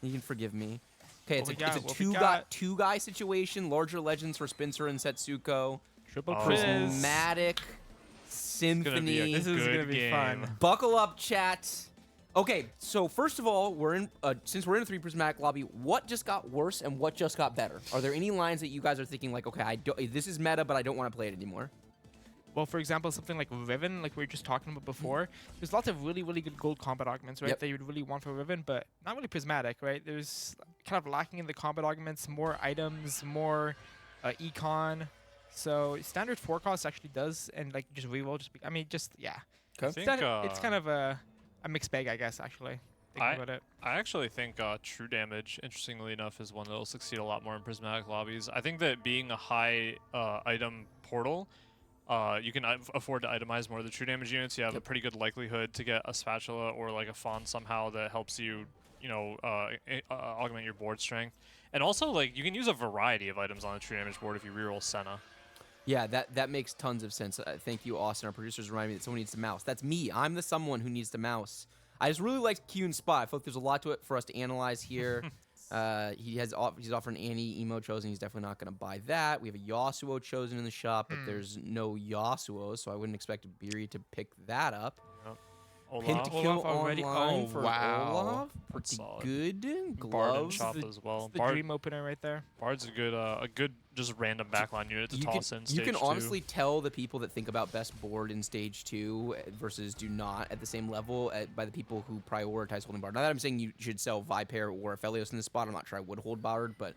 You can forgive me. Okay, it's What we a, got? it's a What we two guy got? two guy situation. Larger legends for Spencer and Setsuko. Triple Oh. quiz. Prismatic, Gonna be Symphony. a This is good gonna be game. fun. Buckle up, chat. Okay, so first of all, we're in since we're in a 3 Prismatic lobby. What just got worse and what just got better? Are there any lines that you guys are thinking like, okay, this is meta, but I don't want to play it anymore? Well, for example, something like Riven, like we were just talking about before, there's lots of really, really good gold combat augments, right, Yep. that you would really want for Riven, but not really Prismatic, right? There's kind of lacking in the combat augments, more items, more econ. So standard 4 cost actually does, and like just reroll, I mean, just, yeah. Okay. I think, It's kind of a mixed bag, I guess, actually. thinking about it. I actually think True Damage, interestingly enough, is one that will succeed a lot more in Prismatic lobbies. I think that being a high item portal, you can afford to itemize more of the True Damage units. You have a pretty good likelihood to get a spatula or like a fawn somehow that helps you, augment your board strength. And also, like, you can use a variety of items on the True Damage board if you reroll Senna. Yeah, that makes tons of sense. Thank you, Austin. Our producers remind me that someone needs to mouse. That's me. I'm the someone who needs to mouse. I just really like Kiyoon's spot. I feel like there's a lot to it for us to analyze here. He's offering Annie Emo Chosen. He's definitely not going to buy that. We have a Yasuo Chosen in the shop, but there's no Yasuo, so I wouldn't expect Beery to pick that up. Pentakill already. online for wow. Olaf. Pretty solid. good. Bard and Gloves. Chop as well. The dream opener right there. Bard's a good just random backline unit to toss in stage You can 2. honestly tell the people that think about best board in stage 2 versus do not at the same level by the people who prioritize holding Bard. Not that I'm saying you should sell Viper or Aphelios in this spot. I'm not sure I would hold Bard, but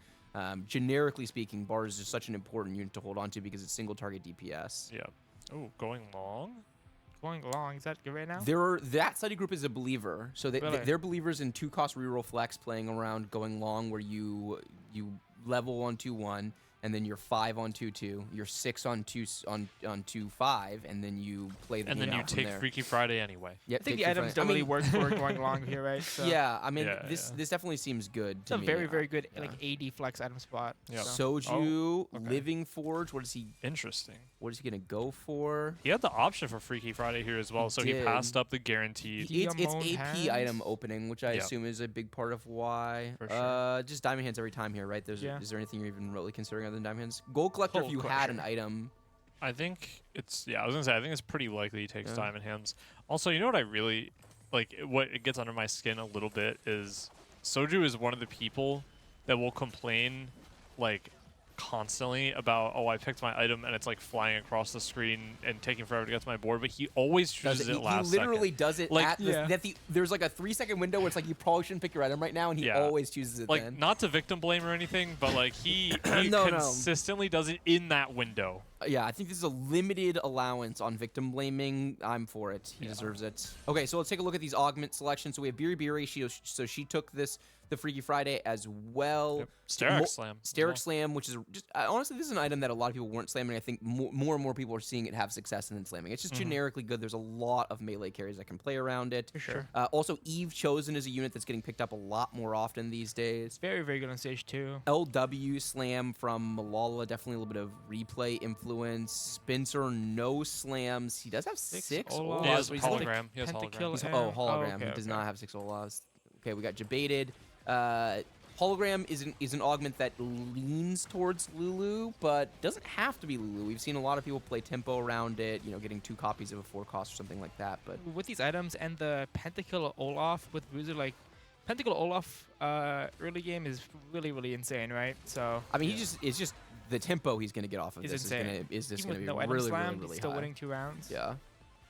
generically speaking, Bard is just such an important unit to hold on to because it's single target DPS. Yeah. Oh, going long? Going long. Is that good right now? That study group is a believer, so they're believers in 2-cost reroll flex, playing around going long, where you level on 2-1, and then you're 5 on 2-2, you're 6 on 2-5, and then you play the and game then you out from take there. Freaky Friday anyway. Yep, I think take the your items Friday. don't really work for going long here, right? So Yeah, I mean, Yeah, this definitely seems good it's to a me. very, very good like AD flex item spot. Yeah. So. Soju, okay. Living Forge. What is he Interesting. gonna go for? He had the option for Freaky Friday here as well, so he did. passed up the guaranteed. It's Diamond AP Hands? item opening, which I Yeah. assume is a big part of why. For sure. Just Diamond Hands every time here, right? Is there anything you're even really considering other than Diamond Hands? Gold Collector, if Gold you had Collector. an item. I think it's I was gonna say I think it's pretty likely he takes Diamond Hands. Also, you know what I really like? What it gets under my skin a little bit is Soju is one of the people that will complain like constantly about, oh, I picked my item and it's like flying across the screen and taking forever to get to my board, but he always chooses it last He literally second. does it Like, at there's like a 3-second window where it's like you probably shouldn't pick your item right now, and he Yeah. always chooses it Like, then. not to victim blame or anything, but like he No. consistently does it in that window. Yeah, I think this is a limited allowance on victim blaming. I'm for it. He deserves it. Okay, so let's take a look at these augment selections. So we have Beery. She took the Freaky Friday as well. Yep. Steric Slam. Steric Slam, which is just honestly, this is an item that a lot of people weren't slamming. I think more and more people are seeing it have success and then slamming. It's just generically good. There's a lot of melee carries that can play around it. For sure. Also, Eve Chosen is a unit that's getting picked up a lot more often these days. Very, very good on stage 2. LW Slam from Malala, definitely a little bit of replay influence. Spencer, no slams. He does have 6 Olafs. He has Olafs, but he's only- hologram. He has Pentakill hologram. and- hologram. okay, He does okay. not have 6 Olafs. Okay, we got Jebaited. Hologram is an augment that leans towards Lulu, but doesn't have to be Lulu. We've seen a lot of people play tempo around it, getting 2 copies of a 4-cost or something like that. But With these items and the Pentakill Olaf with Bruiser, like Pentakill Olaf early game is really, really insane, right? So I mean, it's just the tempo he's going to get off of He's this insane. is just even going with to be no item really, slam, really, really he's still high. winning 2 rounds. Yeah.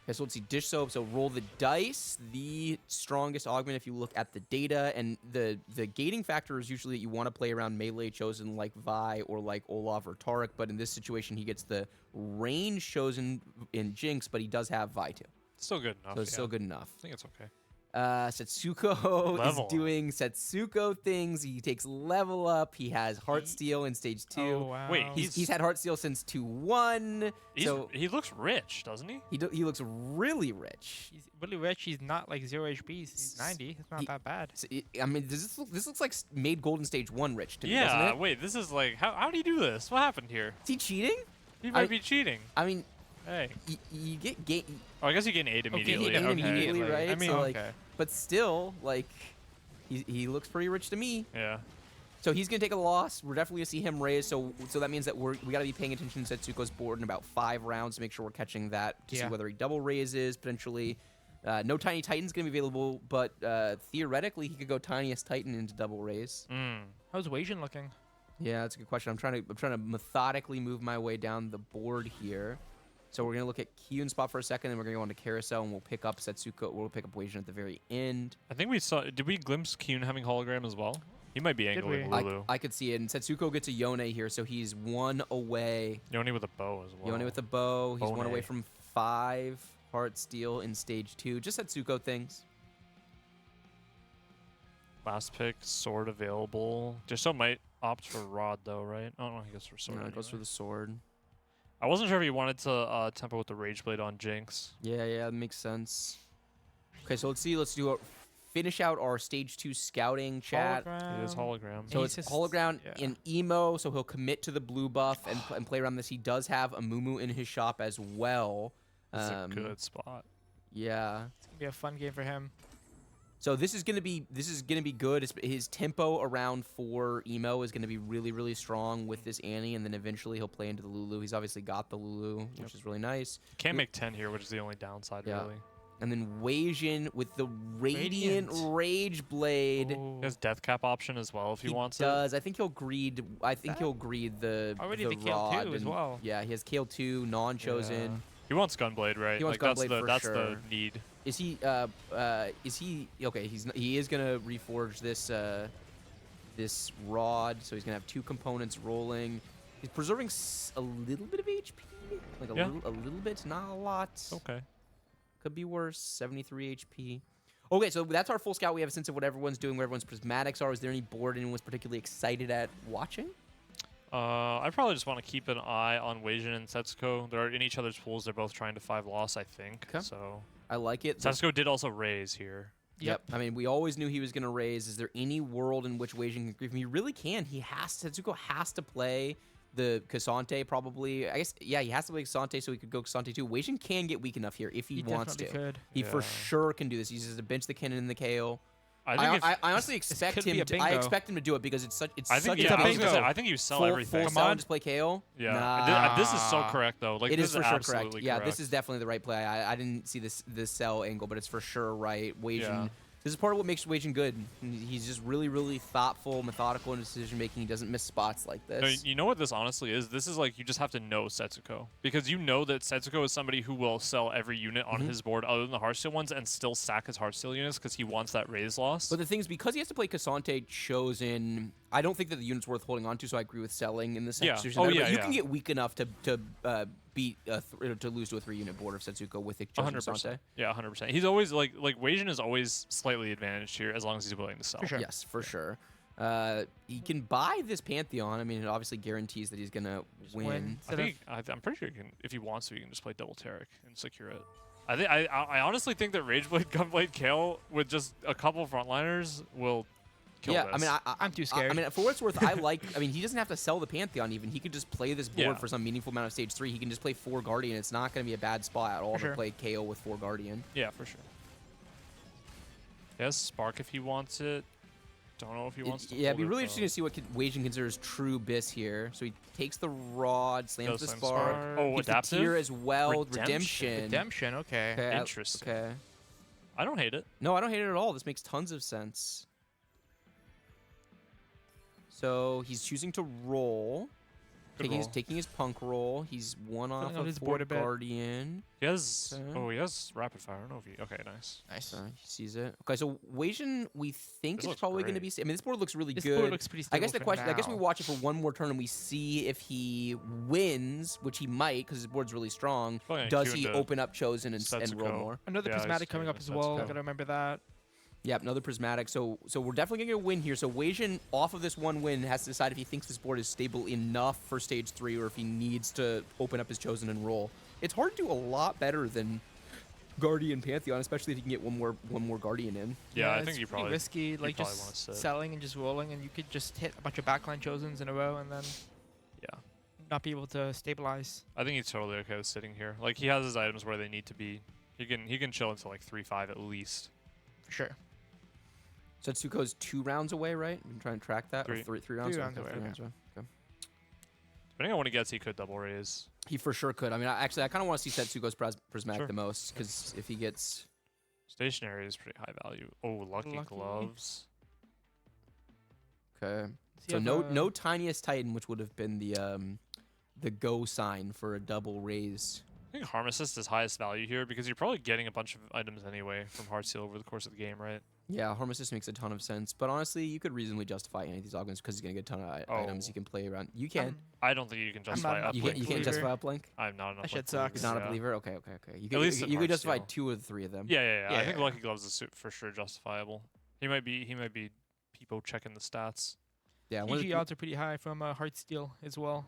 Okay, so let's see, Dish Soap. So roll the dice, the strongest augment if you look at the data, and the gating factor is usually that you want to play around melee chosen like Vi or like Olaf or Tarek, but in this situation he gets the range chosen in Jinx, but he does have Vi too. Still good enough. So it's still good enough. I think it's okay. Setsuko Level. is doing Setsuko things. He takes level up. He has Heartsteel in stage 2. Oh, wow. Wait, He's had Heartsteel since 2-1. So he looks rich, doesn't he? he looks really rich. He's really rich. He's not like 0 HP. He's 90. It's not that bad. So I mean, this looks like made Golden Stage 1 rich to me, doesn't Yeah, it? wait, this is like, how do you do this? What happened here? Is he cheating? He might be cheating. I mean, Hey. you get Oh, I guess you get an 8 immediately. gain immediately, right? I mean, So, like, okay. but still, like, he looks pretty rich to me. Yeah. So he's gonna take a loss. We're definitely gonna see him raise. So that means that we gotta be paying attention to Setsuko's board in about 5 rounds to make sure we're catching that to see whether he double raises potentially. No Tiny Titan's gonna be available, but theoretically he could go Tiniest Titan into double raise. How's Wasion looking? Yeah, that's a good question. I'm trying to methodically move my way down the board here. So we're gonna look at Kiyoon spot for a second, then we're gonna go into Carousel, and we'll pick up Setsuko. We'll pick up Wasion at the very end. I think we saw. Did we glimpse Kiyoon having hologram as well? He might be angling we? Lulu. I could see it. And Setsuko gets a Yone here, so he's 1 away. Yone with a bow as well. Yone with a bow. He's 1 Bone. away from 5 Heartsteel in stage 2. Just Setsuko things. Last pick, sword available. Dishsoap might opt for rod though, right? Oh no, he goes for sword. No, it goes for anyway. the sword. I wasn't sure if he wanted to tempo with the rage blade on Jinx. Yeah, that makes sense. Okay, so let's see. Let's do finish out our stage 2 scouting chat. It is hologram. So He's it's just- hologround yeah. in emo, so he'll commit to the blue buff and play around this. He does have a Mumu in his shop as well. It's a good spot. Yeah. It's gonna be a fun game for him. So this is gonna be good. His tempo around 4 emo is gonna be really strong with this Annie, and then eventually he'll play into the Lulu. He's obviously got the Lulu, which is really nice. Can't make 10 here, which is the only downside, Yeah. really. And then Weijin with the Radiant Radiant. Rage Blade. He has death cap option as well if he wants it. does. I think he'll greed. I think he'll greed the Already the the Kale rod too as and- well. Yeah, he has Kale 2, non-chosen. He wants Gunblade, right? He wants like, Gunblade for that's sure. the need. Is he okay? He is gonna reforge this this rod, so he's gonna have 2 components rolling. He's preserving a little bit of HP, like a Yeah. little bit, not a lot. Okay. Could be worse. 73 HP. Okay, so that's our full scout. We have a sense of what everyone's doing, where everyone's prismatics are. Is there any board anyone's particularly excited at watching? I probably just want to keep an eye on Weijin and Setsuko. They're in each other's pools. They're both trying to 5 loss, I think. Okay. So I like it. Setsuko did also raise here. Yep. I mean, we always knew he was going to raise. Is there any world in which Weijin can grief him? He really can. Setsuko has to play the Cassante probably. I guess, yeah, he has to play Cassante so he could go Cassante too. Weijin can get weak enough here if he wants to. definitely could. He for Yeah. sure can do this. He uses to bench the Kennen and the KO. I think if, I honestly expect could be him a to. I bingo. expect him to do it because it's such. I think such yeah, a I was gonna say, bingo. I think you sell full everything. sell and just play KO. Yeah. Nah. This is so correct though. Like It this is for sure correct. absolutely Yeah, correct. this is definitely the right play. I didn't see this sell angle, but it's for sure right. Weijin. Yeah. This is part of what makes Weijin good. He's just really thoughtful, methodical in decision making. He doesn't miss spots like No, this. you know what this honestly is? This is like you just have to know Setsuko. Because you know that Setsuko is somebody who will sell every unit on his board other than the Hearthstone ones and still sack his Hearthstone units because he wants that raise loss. But the thing is, because he has to play Cassante chosen, I don't think that the unit's worth holding on to, so I agree with selling in this Yeah. situation. Oh, But yeah, you yeah. can get weak enough to beat to lose to a 3-unit board of Setsuko with a chosen 100%. Cassante. Yeah, 100%. He's always like Weijin is always slightly advantaged here as long as he's willing to sell. For sure. Yes, for sure. He can buy this Pantheon. I mean, it obviously guarantees that he's gonna win. I'm pretty sure he can, if he wants to, he can just play double Taric and secure it. I honestly think that Rageblade, Gunblade, Kale with just a couple frontliners will kill Yeah, this. I mean, I'm too scared. I mean, for what it's worth, I mean, he doesn't have to sell the Pantheon even. He could just play this board Yeah. for some meaningful amount of stage 3. He can just play 4 Guardian. It's not going to be a bad spot at all For to sure. play KO with 4 Guardian. yeah, for sure. He has Spark if he wants it. Don't know if he wants to. Yeah, it'd be hold it, really though. interesting to see what Weijin considers true Biss here. So he takes the rod, slams Goes the slam Spark. Spark. Oh, keeps adaptive? the tier as well. Redemption. Redemption, okay. Okay, Interesting. Okay. I don't hate it. No, I don't hate it at all. This makes tons of sense. So he's choosing to roll. Good roll. Taking his punk roll. He's one off Filling out of his 4 board a bit. Guardian. He has. Okay. Oh, he has rapid fire. I don't know if he. Okay, nice. Nice. He sees it. Okay, so Weijin, we think This is looks probably going to great. be. I mean, this board looks really This good. board looks pretty I guess stable the for question. I guess we now. watch it for one more turn and we see if he wins, which he might because his board's really strong. Probably gonna Does queue he into open up chosen and roll Setsuko. more? Another Yeah, he's prismatic coming up doing as it. well. That's Gotta remember that. Yep, another prismatic. So we're definitely gonna get a win here. So Weijin, off of this one win, has to decide if he thinks this board is stable enough for stage 3 or if he needs to open up his chosen and roll. It's hard to do a lot better than Guardian Pantheon, especially if you can get one more Guardian in. Yeah, I it's think you pretty probably. risky. Like probably wanna just sit. selling and just rolling, and you could just hit a bunch of backline chosens in a row and then Yeah. not be able to stabilize. I think he's totally okay with sitting here. Like he has his items where they need to be. He can chill until like 3-5 at least. For sure. Setsuko's 2 rounds away, right? I'm trying to track that. Three. Or three rounds? 3 rounds Okay, away, 3 okay. rounds away. Okay. Depending on what he gets, he could double raise. He for sure could. I mean, I kind of want to see Setsuko's prismatic Sure. the most because if he gets Stationary is pretty high value. Oh, lucky Lucky. gloves. okay. Does he So have no tiniest Titan, which would have been the go sign for a double raise. I think Harm Assist is highest value here because you're probably getting a bunch of items anyway from Heartseal over the course of the game, right? Yeah, Harmless makes a ton of sense, but honestly, you could reasonably justify any of these augments because he's gonna get a ton of items Oh. you can play around. You can. I don't think you can justify not up a You link. can't believer. justify uplink. I'm not an That shit uplink sucks. He's not believer, a believer. Okay. You At least in you could justify Hearthstone. 2 of the 3 of them. Yeah. I think Yeah. Lucky Gloves is for sure justifiable. He might be people checking the stats. Yeah, GG odds are pretty high from Heartsteel as well.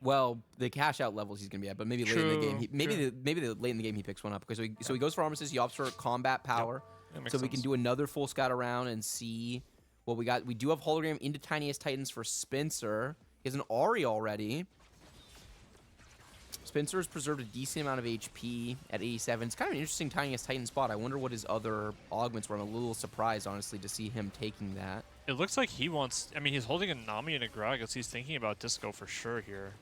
Well, the cash out levels he's gonna be at, but maybe late in the game, late in the game he picks one up because so he goes for Armistice, he opts for combat power, so we can do another full scout around and see what we got. We do have hologram into Tiniest Titans for Spencer. He has an Ari already. Spencer has preserved a decent amount of HP at 87. It's kind of an interesting Tiniest Titan spot. I wonder what his other augments were. I'm a little surprised, honestly, to see him taking that. It looks like he wants... I mean, he's holding a Nami and a Gragas. He's thinking about Disco for sure here.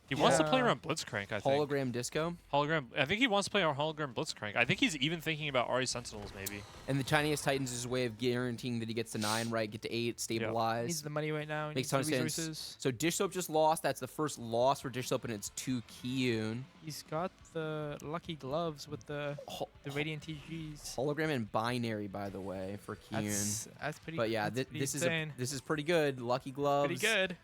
He wants to play around Blitzcrank, I think. Hologram Disco? Hologram. I think he wants to play our Hologram Blitzcrank. I think he's even thinking about Ari Sentinels, maybe. And the Tiniest Titans is a way of guaranteeing that he gets to 9, right? Get to 8, stabilize. Needs the money right now. Makes ton of sense. So Dishsoap just lost. That's the first loss for Dishsoap, and it's to Kiyoon. He's got the lucky gloves with the Radiant TGs. Hologram and Binary, by the way, for Kiyoon. That's pretty. But yeah, this is pretty good. Lucky gloves. Pretty good.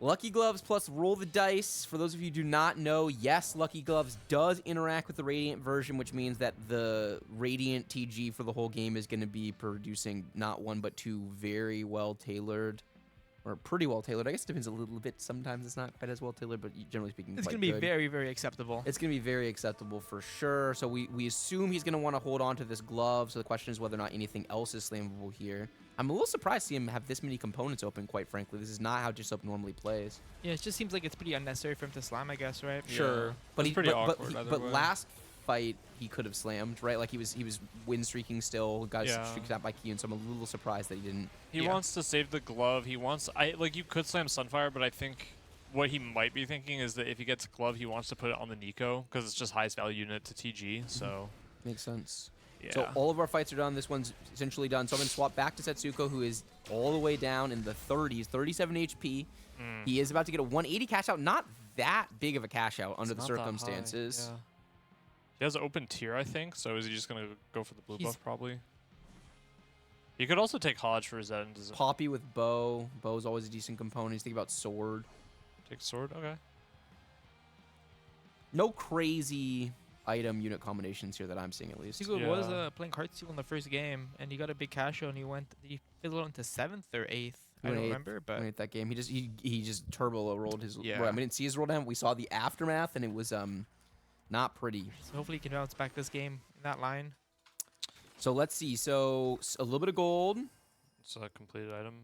Lucky Gloves plus Roll the Dice. For those of you who do not know, yes, Lucky Gloves does interact with the Radiant version, which means that the Radiant TG for the whole game is going to be producing not one but two very well-tailored, or pretty well-tailored. I guess it depends a little bit. Sometimes it's not quite as well-tailored, but generally speaking, it's going to be very, very acceptable. It's going to be very acceptable for sure. So we assume he's going to want to hold on to this glove. So the question is whether or not anything else is slammable here. I'm a little surprised to see him have this many components open, quite frankly. This is not how Dishsoap normally plays. Yeah, it just seems like it's pretty unnecessary for him to slam, I guess, right? Sure. Yeah. But pretty awkward but last fight, he could have slammed, right? Like, he was win streaking still, got streaked out by Kiyoon, so I'm a little surprised that he didn't. He wants to save the glove. He wants... you could slam Sunfire, but I think what he might be thinking is that if he gets glove, he wants to put it on the Iniko, because it's just highest value unit to TG, so... Makes sense. Yeah. So all of our fights are done. This one's essentially done. So I'm going to swap back to Setsuko, who is all the way down in the 30s, 37 HP. He is about to get a 180 cash out. Not that big of a cash out under the circumstances. Yeah. He has an open tier, I think, so is he just going to go for the blue buff, probably? He could also take Hodge for his end. Poppy with Bow. Bow's always a decent component. He's thinking about Sword. Take Sword? Okay. No crazy item unit combinations here that I'm seeing, at least. Sigurd was playing Heartsteel in the first game, and he got a big cash out, and he fizzled into 7th or 8th. I don't remember, but that game, he just turbo rolled his. Yeah. Well, we didn't see his roll down. We saw the aftermath, and it was not pretty. So hopefully he can bounce back this game in that line. So let's see. So a little bit of gold. It's a completed item.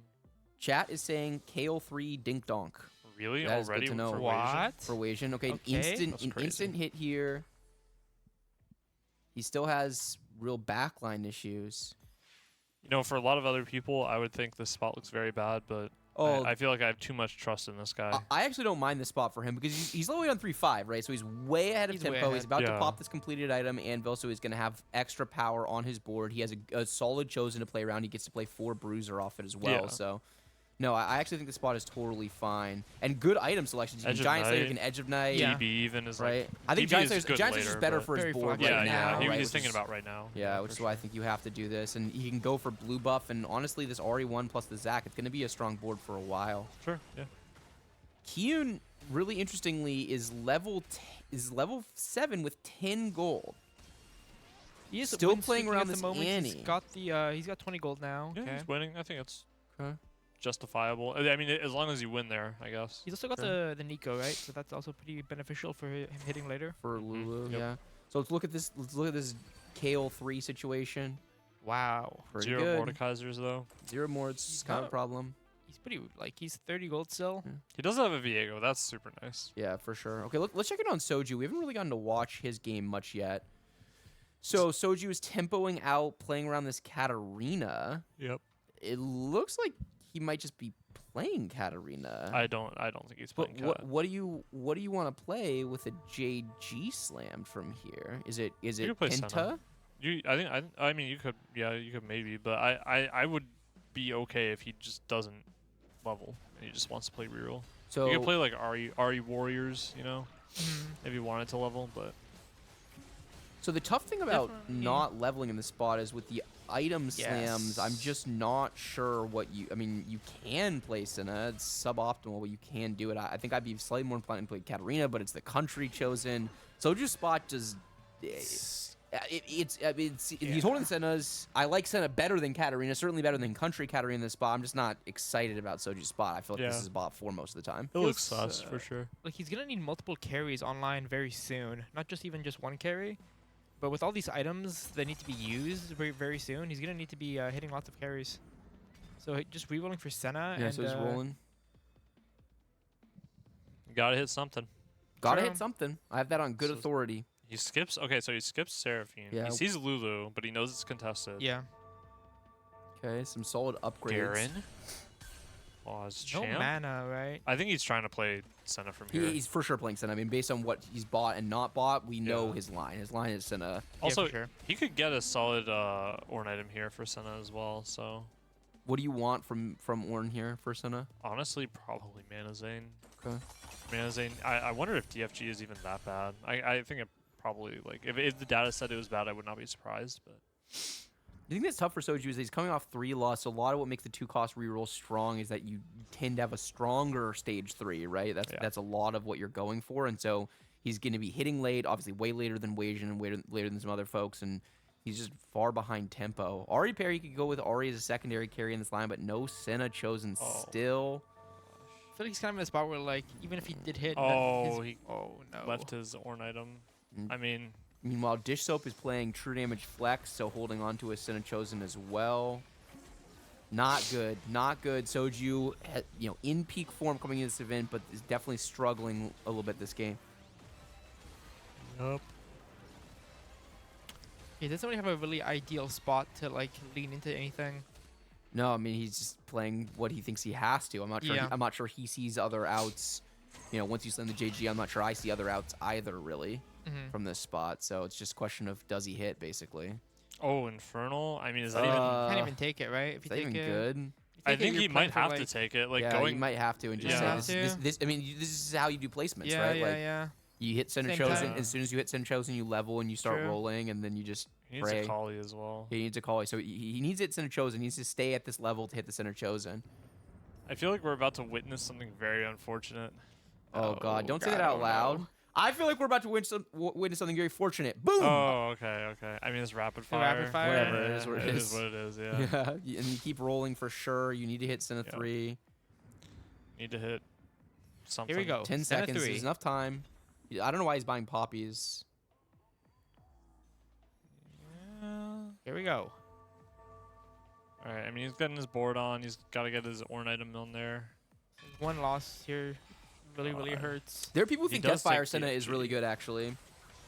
Chat is saying KO3 Dink Donk. Really? That already? Is good to know. For what? For Wasion. Okay, Okay. An instant hit here. He still has real backline issues. You know, for a lot of other people, I would think this spot looks very bad, but I feel like I have too much trust in this guy. I actually don't mind this spot for him because he's low on 3-5, right? So he's way ahead of tempo. He's about to pop this completed item, and also he's going to have extra power on his board. He has a solid Chosen to play around. He gets to play 4 Bruiser off it as well. So, no, I actually think the spot is totally fine. And good item selections. You can Giant Slayer, you can Edge of Night. DB even is right. Like, I think Giant Slayer's just better for his board right now. Yeah, right? he's thinking about right now. Yeah, which is why I think you have to do this. And he can go for blue buff. And honestly, this RE1 plus the Zac, it's going to be a strong board for a while. Sure, yeah. Kiyoon, really interestingly, is level 7 with 10 gold. He is still playing around this Annie. Annie. He's got 20 gold now. Yeah, he's winning. I think it's justifiable. I mean, as long as you win there, I guess. He's also got the Iniko, right? So that's also pretty beneficial for him hitting later. For Lulu, yeah. So let's look at this. Let's look at this KO3 situation. Wow. Pretty 0 good. Mordekaisers though. 0 Mords, kind of a problem. He's pretty he's 30 gold still. Yeah. He does have a Viego. That's super nice. Yeah, for sure. Okay, let's check in on Soju. We haven't really gotten to watch his game much yet. So Soju is tempoing out, playing around this Katarina. Yep. It looks like he might just be playing Katarina. I don't think he's playing. But what do you want to play with a JG slammed from here? Is it Penta? I mean you could maybe, but I would be okay if he just doesn't level and he just wants to play reroll. So you could play like Ari Warriors, you know, if you wanted to level, but. So the tough thing about not leveling in this spot is with the item slams, I'm just not sure what you... I mean, you can play Senna. It's suboptimal, but you can do it. I think I'd be slightly more inclined to play Katarina, but it's the country chosen. Soju's spot just... He's holding Senna's. I like Senna better than Katarina, certainly better than Country Katarina in this spot. I'm just not excited about Soju's spot. I feel like this is bot 4 most of the time. It looks sus for sure. Like he's gonna need multiple carries online very soon. Not just even just one carry, but with all these items that need to be used very soon, he's gonna need to be hitting lots of carries. So just re-rolling for Senna. Yeah, and, so he's rolling. You gotta hit something. Gotta True. hit something. I have that on good So- authority. He skips. Okay, so he skips Seraphine. Yeah. He sees Lulu, but he knows it's contested. Yeah. Okay, some solid upgrades. Garen. Oh, his No champ. mana, right? I think he's trying to play Senna from here. He's for sure playing Senna. I mean, based on what he's bought and not bought, we know Yeah. his line. His line is Senna. Also, for sure. he could get a solid Ornn item here for Senna as well. So What do you want from Ornn here for Senna? honestly, probably Mana Zane. Okay. Mana Zane. I wonder if DFG is even that bad. I think it probably, like, if the data said it was bad, I would not be surprised. But The thing that's tough for Soju is that he's coming off 3 loss. So a lot of what makes the 2-cost reroll strong is that you tend to have a stronger stage 3, right? That's a lot of what you're going for, and so he's going to be hitting late, obviously way later than Wasian and way later than some other folks, and he's just far behind tempo. Ari Perry could go with Ari as a secondary carry in this line, but no Senna chosen still. I feel like he's kind of in a spot where, like, even if he did hit, he oh no, left his Ornn item. I mean, Meanwhile, Dishsoap is playing True Damage Flex, so holding on to a Senna chosen as well. Not good, not good. Soju, in peak form coming into this event, but is definitely struggling a little bit this game. Nope. He doesn't really have a really ideal spot to like lean into anything. No, I mean he's just playing what he thinks he has to. I'm not sure. Yeah. I'm not sure he sees other outs. Once you slam the JG, I'm not sure I see other outs either, really, from this spot. So it's just a question of does he hit, basically. Oh, Infernal. I mean, is that even? Can't even take it, right? If Is you that take even it, good? I think he might have to take it. Like Yeah, going. you might have to and just Yeah. say this. I mean, this is how you do placements, Yeah, right? yeah, Like yeah. you hit Senna Same chosen. time. As soon as you hit Senna chosen, you level and you start True. rolling, and then you just He needs pray. a Kali as well. He needs a call. So he needs to hit Senna chosen. He needs to stay at this level to hit the Senna chosen. I feel like we're about to witness something very unfortunate. Oh God! Don't say God, that out oh, loud. no. I feel like we're about to witness something very fortunate. Boom! Oh, okay. I mean, it's rapid fire. rapid fire. Whatever, it is what it It is. is what it is. Yeah. Yeah, and you keep rolling for sure. You need to hit Senna Yeah. 3. Need to hit something. Here we go. 10 Senna seconds 3. is enough time. I don't know why he's buying poppies. Here we go. All right. I mean, he's getting his board on. He's got to get his Ornn item on there. One loss here really hurts. There are people who He think does Deathfire take Senna is really TFG. good, actually.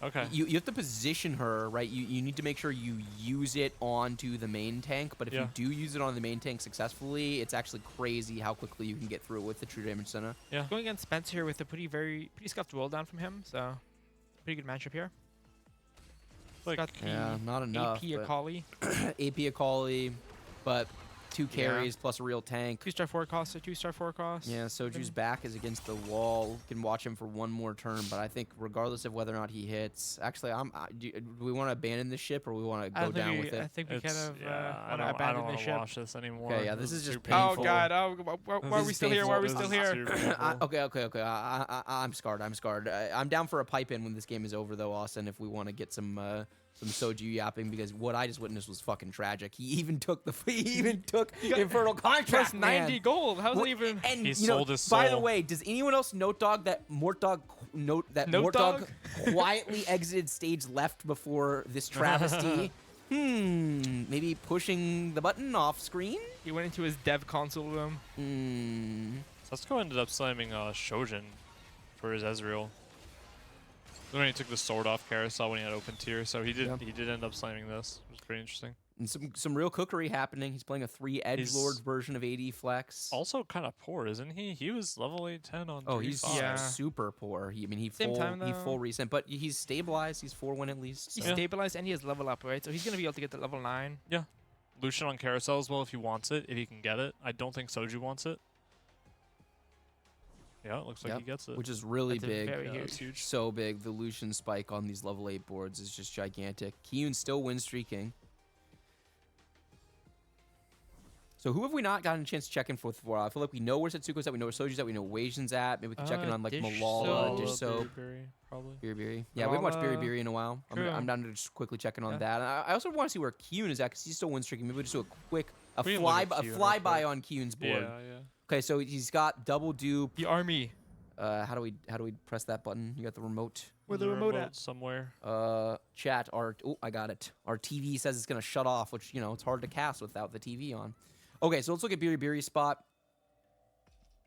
Okay. You have to position her, right? You need to make sure you use it onto the main tank, but if Yeah. you do use it on the main tank successfully, it's actually crazy how quickly you can get through it with the True Damage Senna. Yeah. Going against Spencer here with a pretty scuffed roll down from him, so pretty good matchup here. Like, Got the Yeah, not enough. AP Akali. AP Akali, but 2 carries plus a real tank. 2-star 4 cost, or 2-star 4 cost. Yeah, Soju's back is against the wall. Can watch him for one more turn, but I think regardless of whether or not he hits, actually, do we want to abandon the ship or we want to go down with I it? think we kind it's, of yeah, I want to don't abandon the want to ship. watch this anymore. Okay, yeah, this is just too painful. Oh God! Oh, why are This we is still here? Why are we painful. still This is here? too painful. Okay. I'm scarred. I'm down for a pipe in when this game is over, though, Austin. If we want to get some Soju yapping, because what I just witnessed was fucking tragic. He even took Infernal Contract. Plus man. 90 gold. How's Well, it even? And He you know, sold his by the soul. way, does anyone else Mortdog that Mortdog Mortdog? quietly exited stage left before this travesty? Maybe pushing the button off screen? He went into his dev console room. Sasuke ended up slamming Shojin for his Ezreal. When he took the sword off Carousel when he had open tier, so he did end up slamming this. It was pretty interesting. And some real cookery happening. He's playing a 3 edgelord version of AD Flex. Also kind of poor, isn't he? He was level 810 on Oh, he's 3-5. Yeah. super poor. He Same time, he though. full recent, but he's stabilized. He's 4-win at least. He's so. stabilized and he has level up, right? So he's gonna be able to get to level 9. Yeah. Lucian on Carousel as well if he wants it, if he can get it. I don't think Soju wants it. Yeah, it looks like Yep, he gets it. which is really That's a big. very Yeah, huge. it's huge. So big. The Lucian spike on these level 8 boards is just gigantic. Kiyoon still win streaking. So who have we not gotten a chance to check in for? I feel like we know where Setsuko's at, we know where Soju's at, we know where Wei Jin's at. Maybe we can check in on like Malala, Dish Soap, probably. Biri. Yeah, we haven't watched Malala. Biri in a while. True. I'm down to just quickly check in on Yeah. that. And I also want to see where Kiyoon is at because he's still win streaking. Maybe we'll just do a We can look at Kiyoon real flyby quick. on Kiyoon's board. Yeah. Okay, so he's got double dupe. The army. How do we press that button? You got the remote. Where the There's a remote at? somewhere. Chat. I got it. Our TV says it's gonna shut off, which it's hard to cast without the TV on. Okay, so let's look at Biri's spot.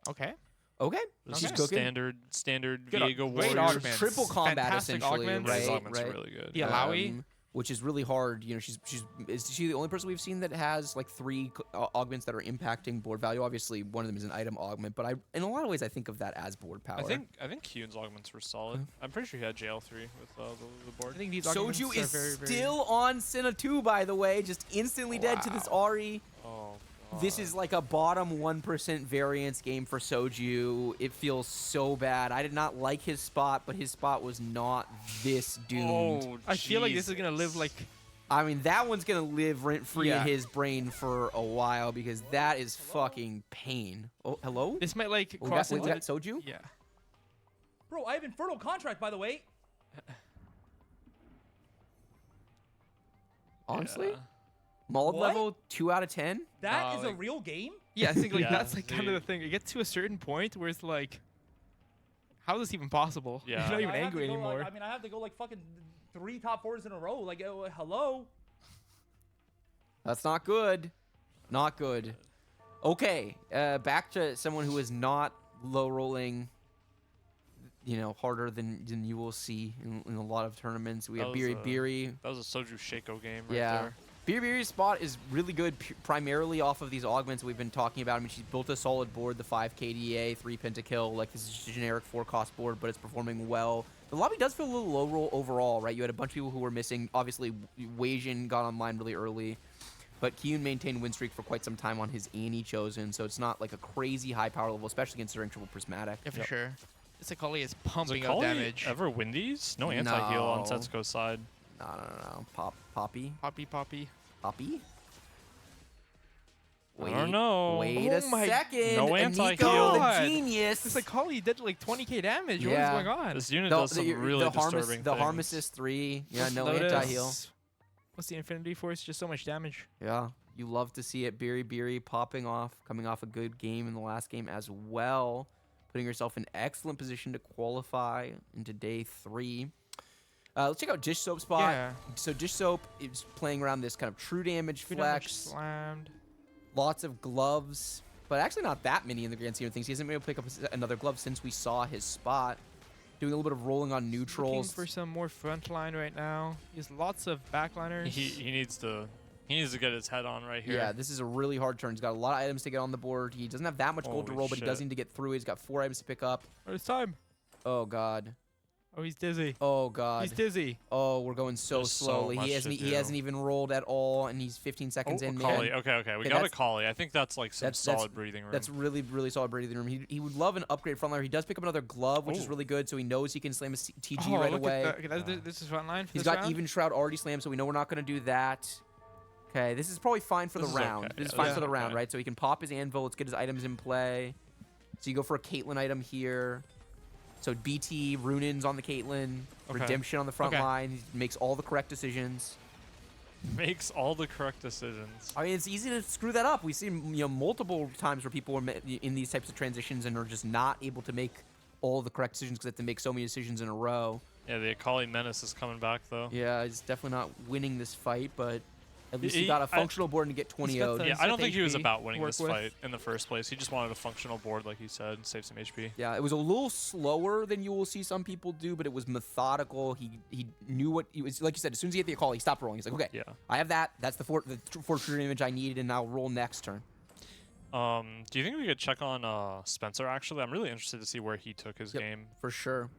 Okay. Okay, This she's is cooking. standard Good Viego great Warriors. augments. Triple combat Fantastic essentially, augments. His right? augments are Right. really good. The Alawi. Which is really hard. Is she the only person we've seen that has like 3 augments that are impacting board value? Obviously, one of them is an item augment, but in a lot of ways, I think of that as board power. I think Kiyoon's augments were solid. I'm pretty sure he had JL3 with the board. I think these augments Soju are is very, very... still on Sinnoh 2, by the way, just instantly dead to this Ari. Oh, This is like a bottom 1% variance game for Soju. It feels so bad. I did not like his spot, but his spot was not this doomed. Oh, I feel like this is gonna live like... I mean, that one's going to live rent-free Yeah. in his brain for a while because that is fucking pain. Oh, hello? This might like We cross got into... Soju? Yeah. Bro, I have Infernal Contract, by the way. Honestly? Yeah. Mold What? level 2 out of 10? That No, is a like- real game? Yeah, I think like Yeah, that's like kind of the- the thing. It gets to a certain point where it's like, how is this even possible? Yeah. You're not even I have angry to go, anymore. I mean, I have to go like fucking 3 top 4s in a row. Like, hello? That's not good. Not good. Okay, back to someone who is not low rolling, harder than you will see in a lot of tournaments. We have That was Biri. That was a Soju Shaco game right Yeah. there. Biri's spot is really good primarily off of these augments we've been talking about. I mean, she's built a solid board, the 5 KDA, 3 pentakill. Like, this is a generic 4-cost board, but it's performing well. The lobby does feel a little low roll overall, right? You had a bunch of people who were missing. Obviously, Wei Jin got online really early. But Kiyoon maintained win streak for quite some time on his Annie chosen, so it's not like a crazy high power level, especially considering triple prismatic. Yeah, for sure. This Akali is Does pumping out Akali damage. ever win these? No anti-heal on No. Setsuko's side. No. Poppy? Poppy. I don't know. Wait Oh a my second. No Iniko, anti-heal. the genius. This Akali did like 20k damage. Yeah. What is going on? This unit does some really disturbing the things. Harm Assist 3. Yeah, no Lotus. anti-heal. What's the Infinity Force? Just so much damage. Yeah, you love to see it. Biri popping off, coming off a good game in the last game as well. Putting herself in excellent position to qualify into day 3. Let's check out Dish Soap spot. Yeah. So Dish Soap is playing around this kind of true damage Good damage flex. slammed. Lots of gloves, but actually not that many in the grand scheme of things. He hasn't been able to pick up another glove since we saw his spot. Doing a little bit of rolling on Looking neutrals. for some more front line right now. He has lots of backliners. He needs to get his head on right here. Yeah, this is a really hard turn. He's got a lot of items to get on the board. He doesn't have that much gold to Holy roll, but he does shit. need to get through it. He's got 4 items to pick up. Oh, it's time. Oh, God. Oh, he's dizzy. Oh, God. He's dizzy. Oh, we're going so There's so slowly. much he to he do. hasn't even rolled at all, and he's 15 seconds in. Akali. Man. Okay. We Okay, got a that's- Akali. I think that's like some solid breathing room. That's really, really solid breathing room. He would love an upgrade frontliner. He does pick up another glove, which is Oh. really good, so he knows he can slam a TG Oh, right look away. at that. Okay, this is front line for He's this got round? even shroud already slammed, so we know we're not going to do that. Okay, this is probably fine for This the is round. okay, This is yeah, fine this for is the round, okay. right? So he can pop his anvil. Let's get his items in play. So you go for a Caitlyn item here. So BT, Runins on the Caitlyn, Okay. Redemption on the front Okay. line. He makes all the correct decisions. Makes all the correct decisions. I mean, it's easy to screw that up. We've seen multiple times where people are in these types of transitions and are just not able to make all the correct decisions because they have to make so many decisions in a row. Yeah, the Akali Menace is coming back though. Yeah, he's definitely not winning this fight, but at least he He- got a I- functional board and get 20 He's got would. the- Yeah, He's I got don't the think he was HP about winning to this work with. fight in the first place. He just wanted a functional board, like you said, save some HP. Yeah, it was a little slower than you will see some people do, but it was methodical. He knew what he was. Like you said, as soon as he hit the call, he stopped rolling. He's like, okay, Yeah. I have that. That's the four true image I needed, and I'll roll next turn. Do you think we could check on Spencer? Actually, I'm really interested to see where he took his Yep. game. For sure.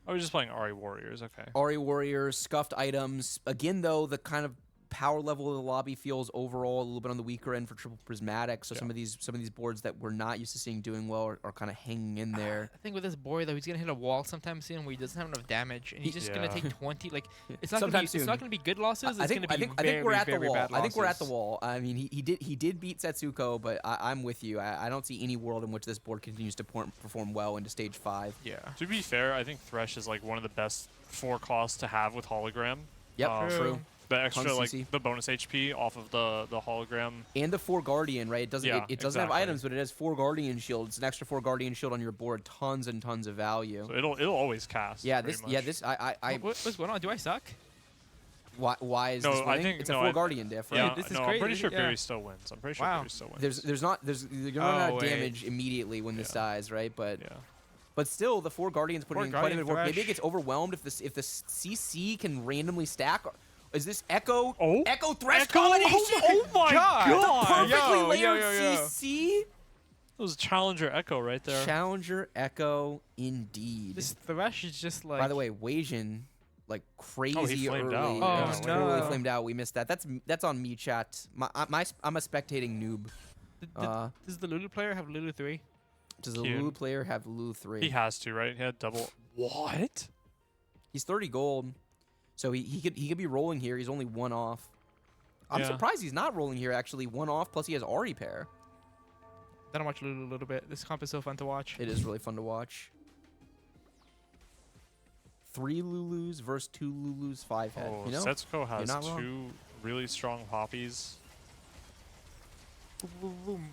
Oh, he's just playing Ari Warriors. Okay. Ari Warriors, scuffed items. Again, though, the kind of power level of the lobby feels overall a little bit on the weaker end for triple Prismatic. So some of these boards that we're not used to seeing doing well are kind of hanging in there. I think with this board though, he's gonna hit a wall sometime soon where he doesn't have enough damage, and he's just gonna take 20. Like it's not Sometime it's soon. not gonna be good losses. I It's think gonna be I think we're at the very wall. bad I think we're at the losses. wall. I mean, he did beat Setsuko, but I'm with you. I don't see any world in which this board continues to perform well into stage 5. Yeah. To be fair, I think Thresh is like one of the best 4 costs to have with hologram. Yep, true. The extra like CC. the bonus HP off of the hologram. And the 4 Guardian, right? It doesn't Yeah, it doesn't have exactly. items, but it has 4 Guardian shields. It's an extra 4 Guardian shield on your board. Tons and tons of value. So it'll always cast. Yeah, pretty this much. What's going on? Do I suck? Why is No, this I winning? think- it's a no, 4 I- Guardian diff, right? Yeah, this is no, I'm crazy. pretty sure Yeah. Barry still wins. I'm pretty sure Wow. Barry still wins. You're gonna run out of wait. damage immediately when this dies, right? But yeah. but still, the 4 Guardians putting in quite a bit of work. Maybe it Thresh. gets overwhelmed if the CC can randomly stack. Is this Echo Oh. Echo Thresh Echo? combination? Oh my God. Perfectly Yo, layered yo, yo, yo. CC. That was Challenger Echo right there. Challenger Echo indeed. This Thresh is just like. By the way, Weijin like crazy flamed early. out. Oh, Just no. totally flamed out. We missed that. That's on me, chat. I'm a spectating noob. Does the Lulu player have Lulu 3? Does the Kiyoon. Lulu player have Lulu 3? He has to, right? He had double. What? He's 30 gold, so he could be rolling here. He's only 1 off. I'm Yeah. surprised he's not rolling here. Actually, 1 off. Plus he has Ari pair. I don't watch Lulu a little bit. This comp is so fun to watch. It is really fun to watch. 3 Lulus versus 2 Lulus 5 head. Oh, You know, Setsuko has not wrong. 2 really strong poppies, Boom, boom, boom.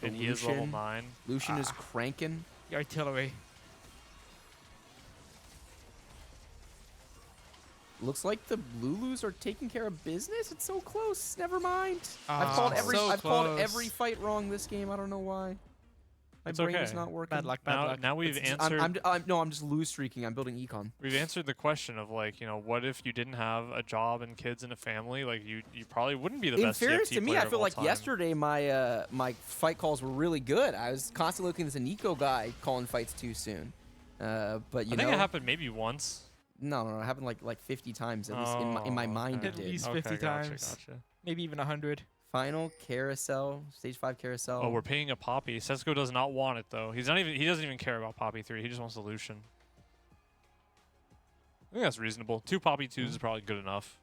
and he is level Lucian. 9. Lucian is cranking. The artillery. Looks like the Lulus are taking care of business. It's so close. Never mind. I've Ah, called every so I've called close. every fight wrong this game. I don't know why. My It's brain is okay. not working. Bad luck. Bad luck. Now we've It's just- answered. I'm just lose streaking. I'm building econ. We've answered the question of like, what if you didn't have a job and kids and a family? Like you probably wouldn't be the In best fairness TFT to me, player I of feel all like time. yesterday my my fight calls were really good. I was constantly looking at this Iniko guy calling fights too soon. But I think it happened maybe once. No, it happened like 50 times at least in my mind okay. it At did. least Okay, 50 gotcha, times. Gotcha. Maybe even 100. Final carousel, stage 5 carousel. Oh, we're paying a Poppy. Setsuko does not want it though. He doesn't even care about Poppy 3. He just wants the Lucian. I think that's reasonable. 2 Poppy 2s is probably good enough.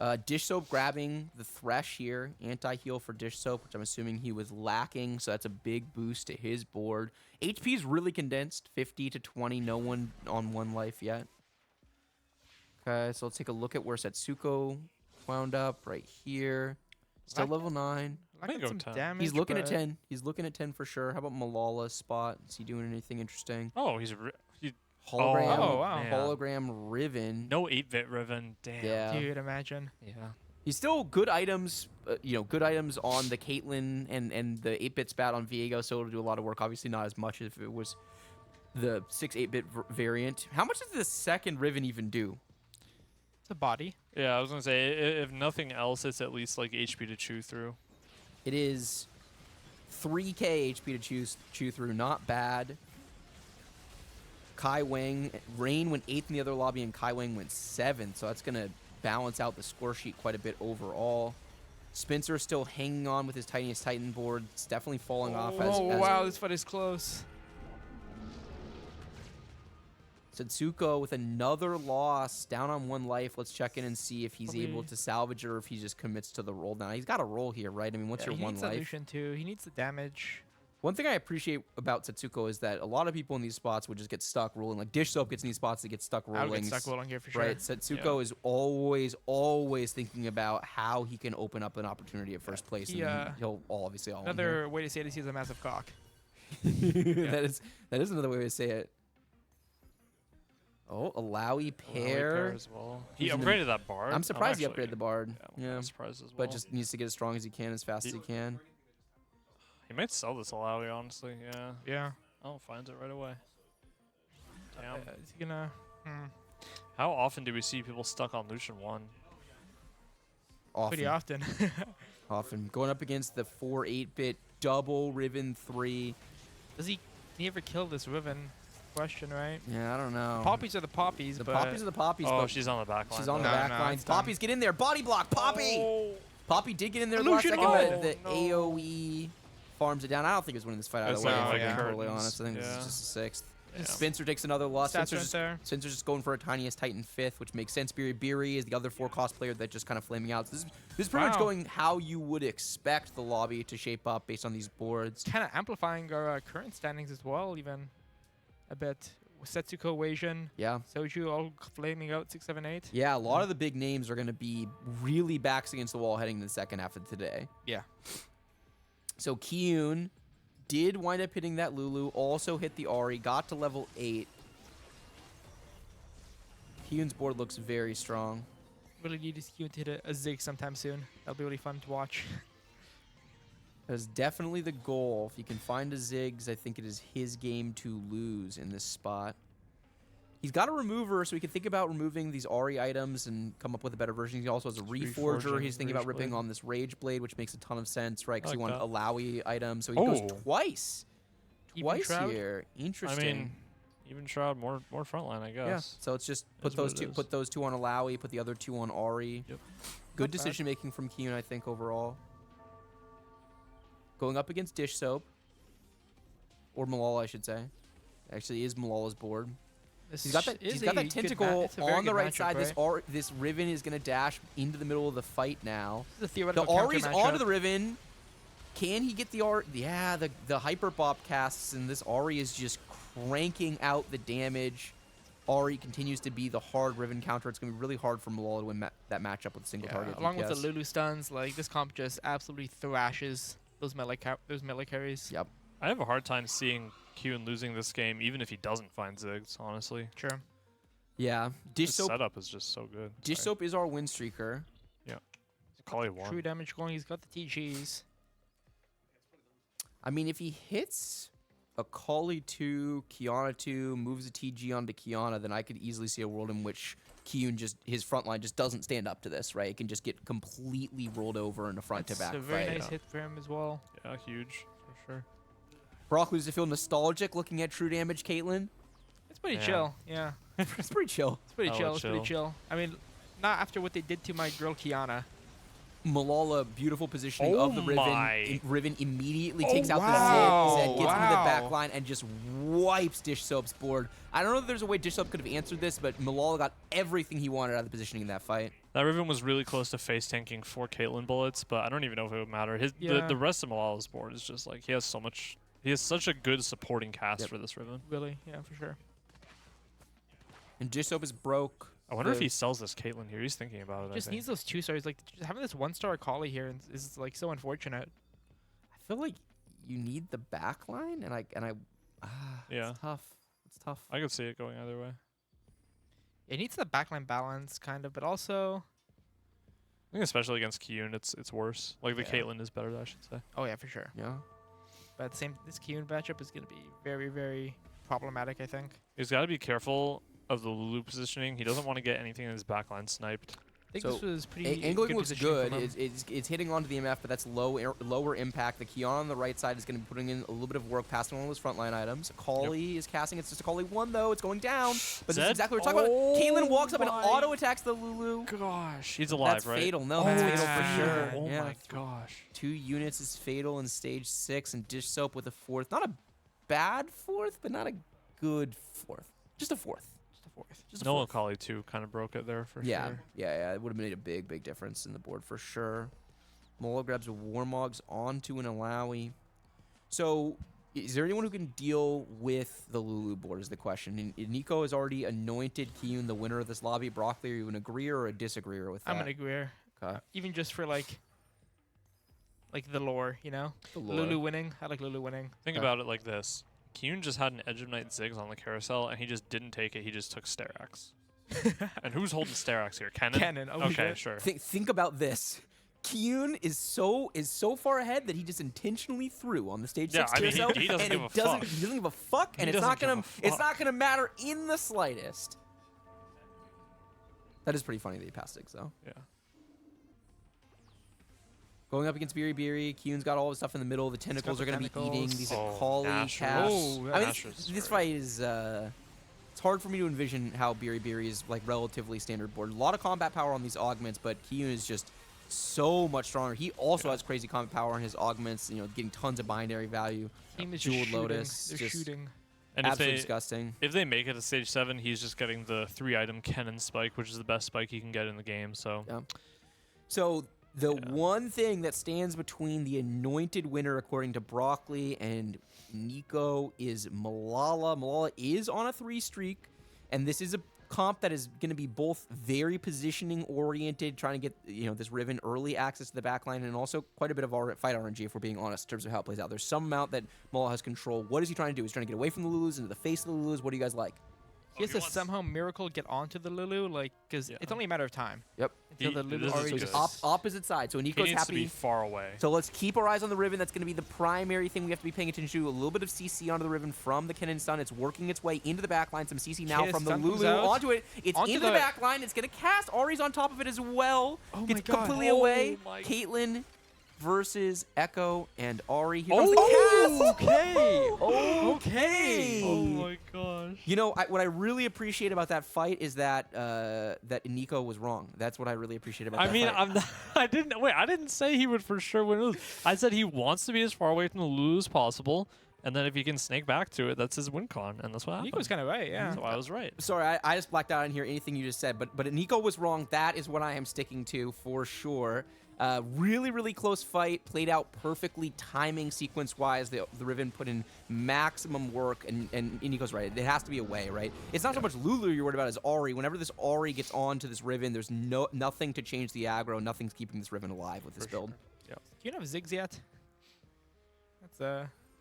Dishsoap grabbing the Thresh here. Anti-heal for Dishsoap, which I'm assuming he was lacking, so that's a big boost to his board. HP is really condensed, 50 to 20. No one on 1 life yet. Okay, so let's take a look at where Setsuko wound up right here. Still Like- level 9. I might got go some 10. damage. He's looking at but 10. He's looking at 10 for sure. How about Malala's spot? Is he doing anything interesting? Oh, he Hologram. Oh, wow. man. Hologram Riven. No 8-bit Riven. Damn. Yeah. Dude, imagine. Yeah. He's still good items, good items on the Caitlyn and the 8-bit spat on Viego, so it'll do a lot of work. Obviously not as much as if it was the 6 8-bit variant. How much does the second Riven even do? It's a body. Yeah, I was gonna say if nothing else, it's at least like HP to chew through. It is 3k HP to chew through. Not bad. Kai Wang, Rain went 8th in the other lobby, and Kai Wang went 7th, so that's going to balance out the score sheet quite a bit overall. Spencer still hanging on with his Tiniest Titan board. It's definitely falling off as Wow, this fight is close. Setsuko with another loss, down on 1 life. Let's check in and see if he's able Probably- to salvage it or if he just commits to the roll down. He's got a roll here, right? I mean, what's Yeah, your he 1 needs that life? Lucian too. He needs the damage. One thing I appreciate about Setsuko is that a lot of people in these spots would just get stuck rolling. Like Dishsoap gets in these spots that get stuck I would rolling. get stuck rolling here for sure. Right, Setsuko is always thinking about how he can open up an opportunity at first place, and then he'll obviously all in here. Another way to say it is he has a massive cock. that is another way to say it. Oh, Alawi pair. As well. He He's in the- upgraded that bard. I'm surprised he actually- upgraded the bard. Yeah, Yeah, I'm surprised as well. but just needs to get as strong as he can, as fast as he can. He might sell this Alawi, honestly. Yeah. Yeah. Oh, finds it right away. Damn. Is he gonna? How often do we see people stuck on Lucian 1? Pretty often. Often going up against the 4 8-bit double Riven 3. Does he? Can he ever kill this Riven? question, right? Yeah, I don't know. Poppies are the poppies, The but poppies are the poppies. Oh, but she's on the back line. she's on No, the back no, line. it's done. Poppies, get in there. Body block. Poppy. Poppy did get in there the last Illusion second, ball. but the AOE farms it down. I don't think it's winning this fight either It's way. not If I'm like being curtains. totally honest, I think this Yeah. is just a sixth. Yeah. Spencer takes another loss. Stats right there. Spencer's just going for a tiniest Titan fifth, which makes sense. Beery is the other 4-cost player that just kind of flaming out. So this is pretty much Wow. going how you would expect the lobby to shape up based on these boards. kind of amplifying our current standings as well, even a bit. Setsuko, Weijin, Yeah. Soju all flaming out 6, 7, 8. Yeah, a lot of the big names are going to be really backs against the wall heading into the second half of today. Yeah. So Kiyoon did wind up hitting that Lulu, also hit the Ari, got to level 8. Kiyoon's board looks very strong. Really need this Kiyoon to hit a Zig sometime soon. That'll be really fun to watch. That is definitely the goal. If he can find a Ziggs, I think it is his game to lose in this spot. He's got a remover, so he can think about removing these Ari items and come up with a better version. He also has a Reforger. Reforging, He's thinking about Rage ripping Blade. on this Rage Blade, which makes a ton of sense, right? Because I he like wants Alawi items, so he Oh. goes twice. Even Twice Shroud? here. I Interesting. mean, even Shroud more frontline, I yeah. guess. So it's just Is what it is. put those two on Alawi, put the other two on Ari. Yep. Good Not bad. decision making from Kiyoon, I think, overall. Going up against Dishsoap. Or Malala, I should say. Actually, is Malala's board. He's got that. is He's got a that good tentacle it's a very on the good right matchup, side. right? This Riven is gonna dash into the middle of the fight now. This is a The theoretical counter Ari's matchup. onto the Riven. Can he get the Ari? Yeah, the Hyper Bop casts, and this Ari is just cranking out the damage. Ari continues to be the hard Riven counter. It's gonna be really hard for Malala to win that matchup with a single target. Along with the DPS. Lulu stuns, like this comp just absolutely thrashes those melee carries. Yep. I have a hard time seeing Kiyoon losing this game, even if he doesn't find Ziggs, honestly. Sure. Yeah. His Dishsoap. setup is just so good. Dishsoap is our win streaker. Probably one. True damage going. He's got the TGs. I mean, if he hits a Kali 2, Kiana 2, moves a TG onto Kiana, then I could easily see a world in which Kiyoon his front line just doesn't stand up to this, right? It can just get completely rolled over in a front-to-back It's a very fight. nice hit for him as well. Yeah, huge, for sure. Brock, does it feel nostalgic looking at true damage, Caitlyn? It's pretty Yeah. chill. Yeah. It's pretty chill. It's pretty Hella chill. It's pretty chill. chill. I mean, not after what they did to my girl Kiana. Malala, beautiful positioning of the Oh Riven. my. Riven immediately takes out wow. the Zed, gets into the back Wow. line, and just wipes Dishsoap's board. I don't know if there's a way Dishsoap could have answered this, but Malala got everything he wanted out of the positioning in that fight. That Riven was really close to face tanking 4 Caitlyn bullets, but I don't even know if it would matter. Yeah. The rest of Malala's board is just like he has such a good supporting cast for this Riven. Really? Yeah, for sure. And Dishsoap is broke. I wonder if he sells this Caitlyn here. He's thinking about it. Just I think. needs those 2 stars. Like just having this 1-star Kali here is like so unfortunate. I feel like you need the back line, and Yeah. it's tough. It's tough. I could see it going either way. It needs the backline balance, kind of, but also. I think especially against Kiyoon, it's worse. Like the Yeah. Caitlyn is better, I should say. Oh yeah, for sure. Yeah. But at the same, this Kiyoon matchup is going to be very, very problematic, I think. He's got to be careful of the Lulu positioning. He doesn't want to get anything in his backline sniped. I think So, this was pretty. Angling good looks positioning good. from him. It's hitting onto the MF, but that's lower impact. The Kiyoon on the right side is going to be putting in a little bit of work, passing one of those frontline items. Kali is casting. It's just a Kali 1, though. It's going down. But this is Zed? exactly what we're talking Oh about. Caitlyn walks up and my auto attacks the Lulu. Gosh, he's alive, That's right? fatal. No, that's fatal for wow. sure. Oh yeah. my gosh. 2 units is fatal in stage 6, and Dishsoap with a 4th. Not a bad 4th, but not a good 4th. Just a 4th. Just a 4th. Just a Noah 4th. Kali too kind of broke it there for Yeah, sure. yeah. It would have made a big difference in the board for sure. Mola grabs a Warmogs onto an Alawi. So, is there anyone who can deal with the Lulu board is the question. And Iniko has already anointed Kiyoon the winner of this lobby. Broccoli, are you an agreeer or a disagreeer with that? I'm an agreeer. Okay. Even just for like the lore, you know? The lore. Lulu winning. I like Lulu winning. Think Okay. about it like this. Kiyoon just had an Edge of Night Ziggs on the carousel, and he just didn't take it. He just took Sterax. And who's holding Sterax here? Cannon? Cannon, oh, Okay, shit. sure. Think about this. Kiyoon is so far ahead that he just intentionally threw on the stage Yeah, 6 I mean, carousel, he doesn't and give it a doesn't fuck. he doesn't give a fuck, and He it's not doesn't gonna give a fuck. matter in the slightest. That is pretty funny that he passed Ziggs though. Yeah. Going up against Biri. Kiyoon's got all the stuff in the middle. The tentacles are going to be eating these Akali Nashor's. caps. Oh, I mean, Nashor's this is fight is... it's hard for me to envision how Biri is like relatively standard board. A lot of combat power on these augments, but Kiyoon is just so much stronger. He also has crazy combat power on his augments, you know, getting tons of binary value. Team is just Jeweled shooting. Lotus. They're just shooting. And if absolutely they, disgusting. if they make it to stage 7, he's just getting the 3-item cannon spike, which is the best spike he can get in the game. So, So the one thing that stands between the anointed winner, according to Broccoli and Iniko, is Malala. Malala is on a 3 streak, and this is a comp that is going to be both very positioning oriented, trying to get, you know, this Riven early access to the backline, and also quite a bit of fight RNG, if we're being honest, in terms of how it plays out. There's some amount that Malala has control. What is he trying to do? He's trying to get away from the Lulus into the face of the Lulus. What do you guys like? He has to somehow miracle get onto the Lulu, like, because it's only a matter of time. Yep. Until the Lulu this is already just- goes. Opposite side. So he Nico's needs to be happy. far away. So let's keep our eyes on the Riven. That's going to be the primary thing we have to be paying attention to. A little bit of CC onto the Riven from the Kennen Stun. It's working its way into the backline. Some CC now Kiss from the stun comes Lulu out. onto it. It's Onto into the the- backline. It's going to cast. Ari's on top of it as well. Oh Gets my God. completely Oh away. my- Caitlyn versus Echo and Ari. Here comes the cast. Okay. Okay. Oh my gosh. You know, what I really appreciate about that fight is that that Iniko was wrong. That's what I really appreciate about that I mean, fight. I'm not, I didn't say he would for sure win Lulu. I said he wants to be as far away from the Lulu as possible, and then if he can snake back to it, that's his win con, and that's what happened. Nico's kind of right, yeah. So I was right. Sorry, I just blacked out on here anything you just said, but Iniko was wrong. That is what I am sticking to for sure. Really, really close fight, played out perfectly, timing sequence-wise. The Riven put in maximum work, and Iniko's right. It has to be a way, right? It's not so much Lulu you're worried about as Ari. Whenever this Ari gets onto this Riven, there's nothing to change the aggro. Nothing's keeping this Riven alive with this build. Do you have Ziggs yet? That's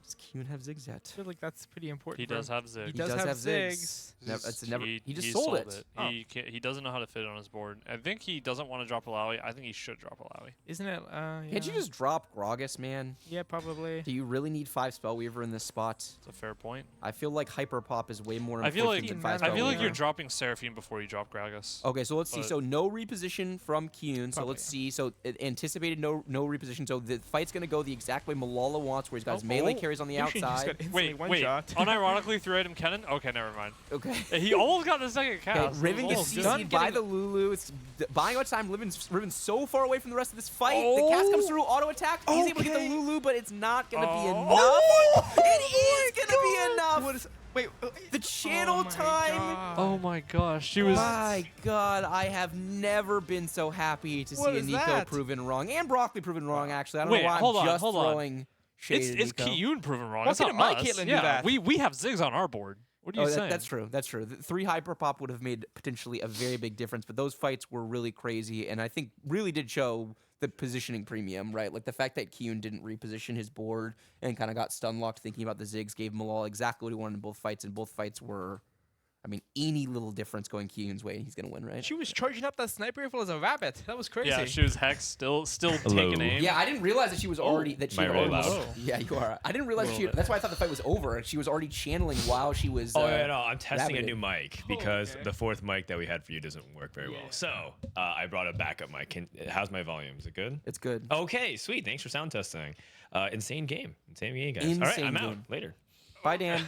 Does Kiyoon have Ziggs yet? I feel like that's pretty important. He for does him. have Zig. He does have Ziggs. He just he sold it. Oh. He doesn't know how to fit it on his board. I think he doesn't want to drop Alawi. I think he should drop Alawi. Isn't it? Yeah. Can't you just drop Gragas, man? Yeah, probably. Do you really need 5 Spellweaver in this spot? It's a fair point. I feel like Hyper Pop is way more I feel important like than 5 I I feel like Spellweaver. you're dropping Seraphine before you drop Gragas. Okay, so let's see. But- So no reposition from Kiyoon. So Probably, let's see. So anticipated no reposition. So the fight's gonna go the exact way Malala wants, where he's got his melee carries on the Lucian just outside. got instantly Wait. one-shot. Unironically, 3-item cannon? Okay, never mind. Okay. He almost got the second Okay, cast. Riven gets Almost. CC'd by the Lulu. It's buying out time. Riven's so far away from the rest of this fight. The cast comes through, auto attack. He's able to get the Lulu, but it's not gonna be enough. It is gonna be enough. What is? Wait. The channel time. Oh my gosh, she was. My God, I have never been so happy to What see is Iniko that? proven wrong and Broccoli proven wrong. Actually, I don't Wait, know why hold I'm on, just hold on. throwing shade It's at Iniko. Kiyoon proven wrong. Why It's not couldn't my us. Caitlyn do yeah, that? we have Ziggs on our board. What are you saying? That's true. That's true. The 3 Hyper Pop would have made potentially a very big difference, but those fights were really crazy, and I think really did show the positioning premium, right? Like the fact that Kiyoon didn't reposition his board and kind of got stun locked thinking about the Ziggs gave Malal exactly what he wanted in both fights, and both fights were, I mean, any little difference going Kiyoon's way, and he's going to win, right? She was charging up that sniper rifle as a rabbit. That was crazy. Yeah, she was Hex, still taking aim. Yeah, I didn't realize that she was already Am I really loud? Yeah, you are. I didn't realize that's why I thought the fight was over. She was already channeling while she was. Oh yeah, no, I'm testing a rabbiting. new mic because okay. the 4th mic that we had for you doesn't work very well. So I brought a backup mic. How's my volume? Is it good? It's good. Okay, sweet. Thanks for sound testing. Insane game, guys. Insane All right, I'm game. out. Later. Bye, Dan.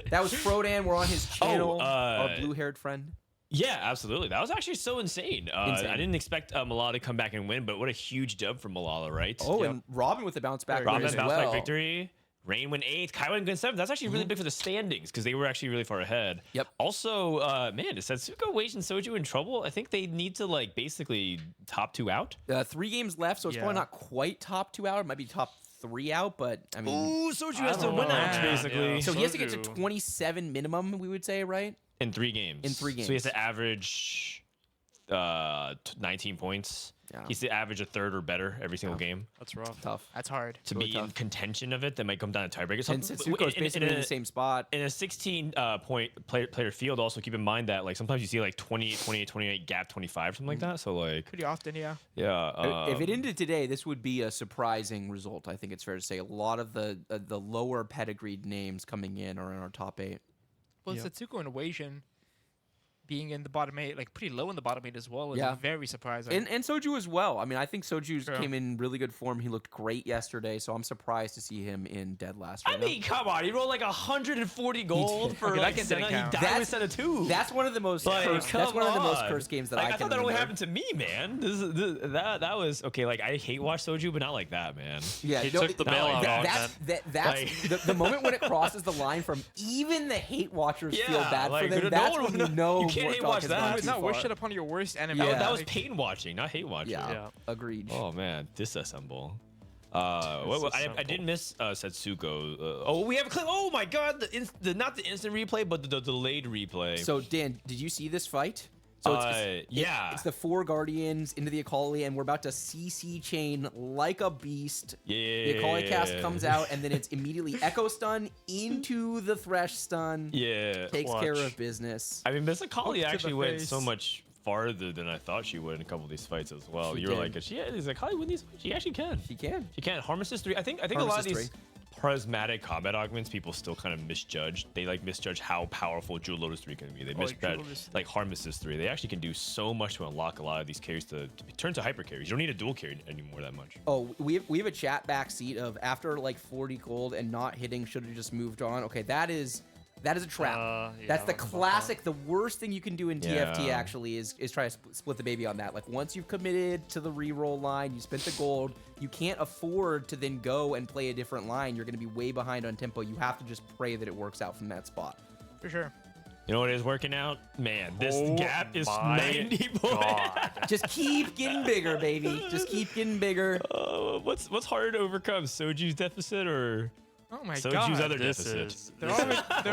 That was Frodan. We're on his channel. Our uh, blue-haired friend. Yeah, absolutely. That was actually so insane. Insane. I didn't expect Malala to come back and win, but what a huge dub for Malala, right? Oh, and Robin with the bounce back win Robin as bounced well. back victory. Rain went 8th. Kai went 7th. That's actually really big for the standings because they were actually really far ahead. Yep. Also, man, is Setsuko, Wage, and Soju in trouble? I think they need to like basically top 2 out. 3 games left, so it's probably not quite top 2 out. It might be top 3 out, but I mean. Ooh, Soju has to don't win know, out man. basically. Yeah. So he has to get to Soju. 27 minimum, we would say, right? In 3 games. In 3 So he has games. to average 19 points. Yeah. He's to average a third or better every single game. That's rough. Tough. That's hard. To Really be in tough. contention of it, that might come down to tiebreakers. And Setsuko's basically in the same spot. In a 16 point player field, also keep in mind that like sometimes you see like 28, gap 25, something like that. So like, Pretty often, yeah. yeah. If it ended today, this would be a surprising result. I think it's fair to say a lot of the lower pedigreed names coming in are in our top 8. Well, Yeah. Setsuko and Wasian, being in the bottom 8, like pretty low in the bottom 8 as well, is Yeah. very surprising. And Soju as well. I mean, I think Soju's True. came in really good form. He looked great yesterday, so I'm surprised to see him in dead last. I Right now. mean, come on. He rolled like 140 gold for Okay, that like didn't Senna. He count. died with Senna 2. That's one of the most Like, cursed, that's come one of the most on. cursed games that Like, I I can thought that only remember. happened to me, man. That was okay. Like I hate watch Soju, but not like that, man. Yeah, He no, took the not like bailout that. on that's the moment when it crosses the line from even the hate watchers feel Yeah, bad like, for them. no That's one when would you know- know you can't Mortdog hate watch has that. gone It's too not far. wish it upon your worst enemy. Yeah. That was Like, pain watching, not hate watching. Yeah, Yeah. agreed. Oh man, disassemble. I did miss Setsuko. Oh, we have a clip. Oh my God, not the instant replay, but the delayed replay. So Dan, did you see this fight? So yeah. it's the 4 Guardians into the Akali, and we're about to CC chain like a beast. Yeah. The Akali cast comes out, and then it's immediately Echo Stun into the Thresh Stun. Yeah. Takes care of business. I mean, Miss Akali Hooks to actually the went face. so much farther than I thought she would in a couple of these fights as well. She You were did. like, is Akali win these fights? She actually can. She can. She can. Harmless 3. I think a lot of Harmless these prismatic combat augments people still kind of misjudge. They like misjudge how powerful Jewel Lotus 3 can be. They misjudge like Harmless 3. They actually can do so much to unlock a lot of these carries to turn to hyper carries. You don't need a dual carry anymore that much. Oh, we have a chat backseat of after like 40 gold and not hitting should have just moved on. Okay, that is a trap. Yeah, That's the I don't know about classic. The worst thing you can do in TFT Yeah. actually is try to split the baby on that. Like once you've committed to the reroll line, you spent the gold, you can't afford to then go and play a different line. You're going to be way behind on tempo. You have to just pray that it works out from that spot. for sure. You know what is working out? Man, this Oh gap is my 90 points. God. Just keep getting bigger, baby. Just keep getting bigger. What's harder to overcome? Soju's deficit or Oh my Soju's God. other This deficit? is They're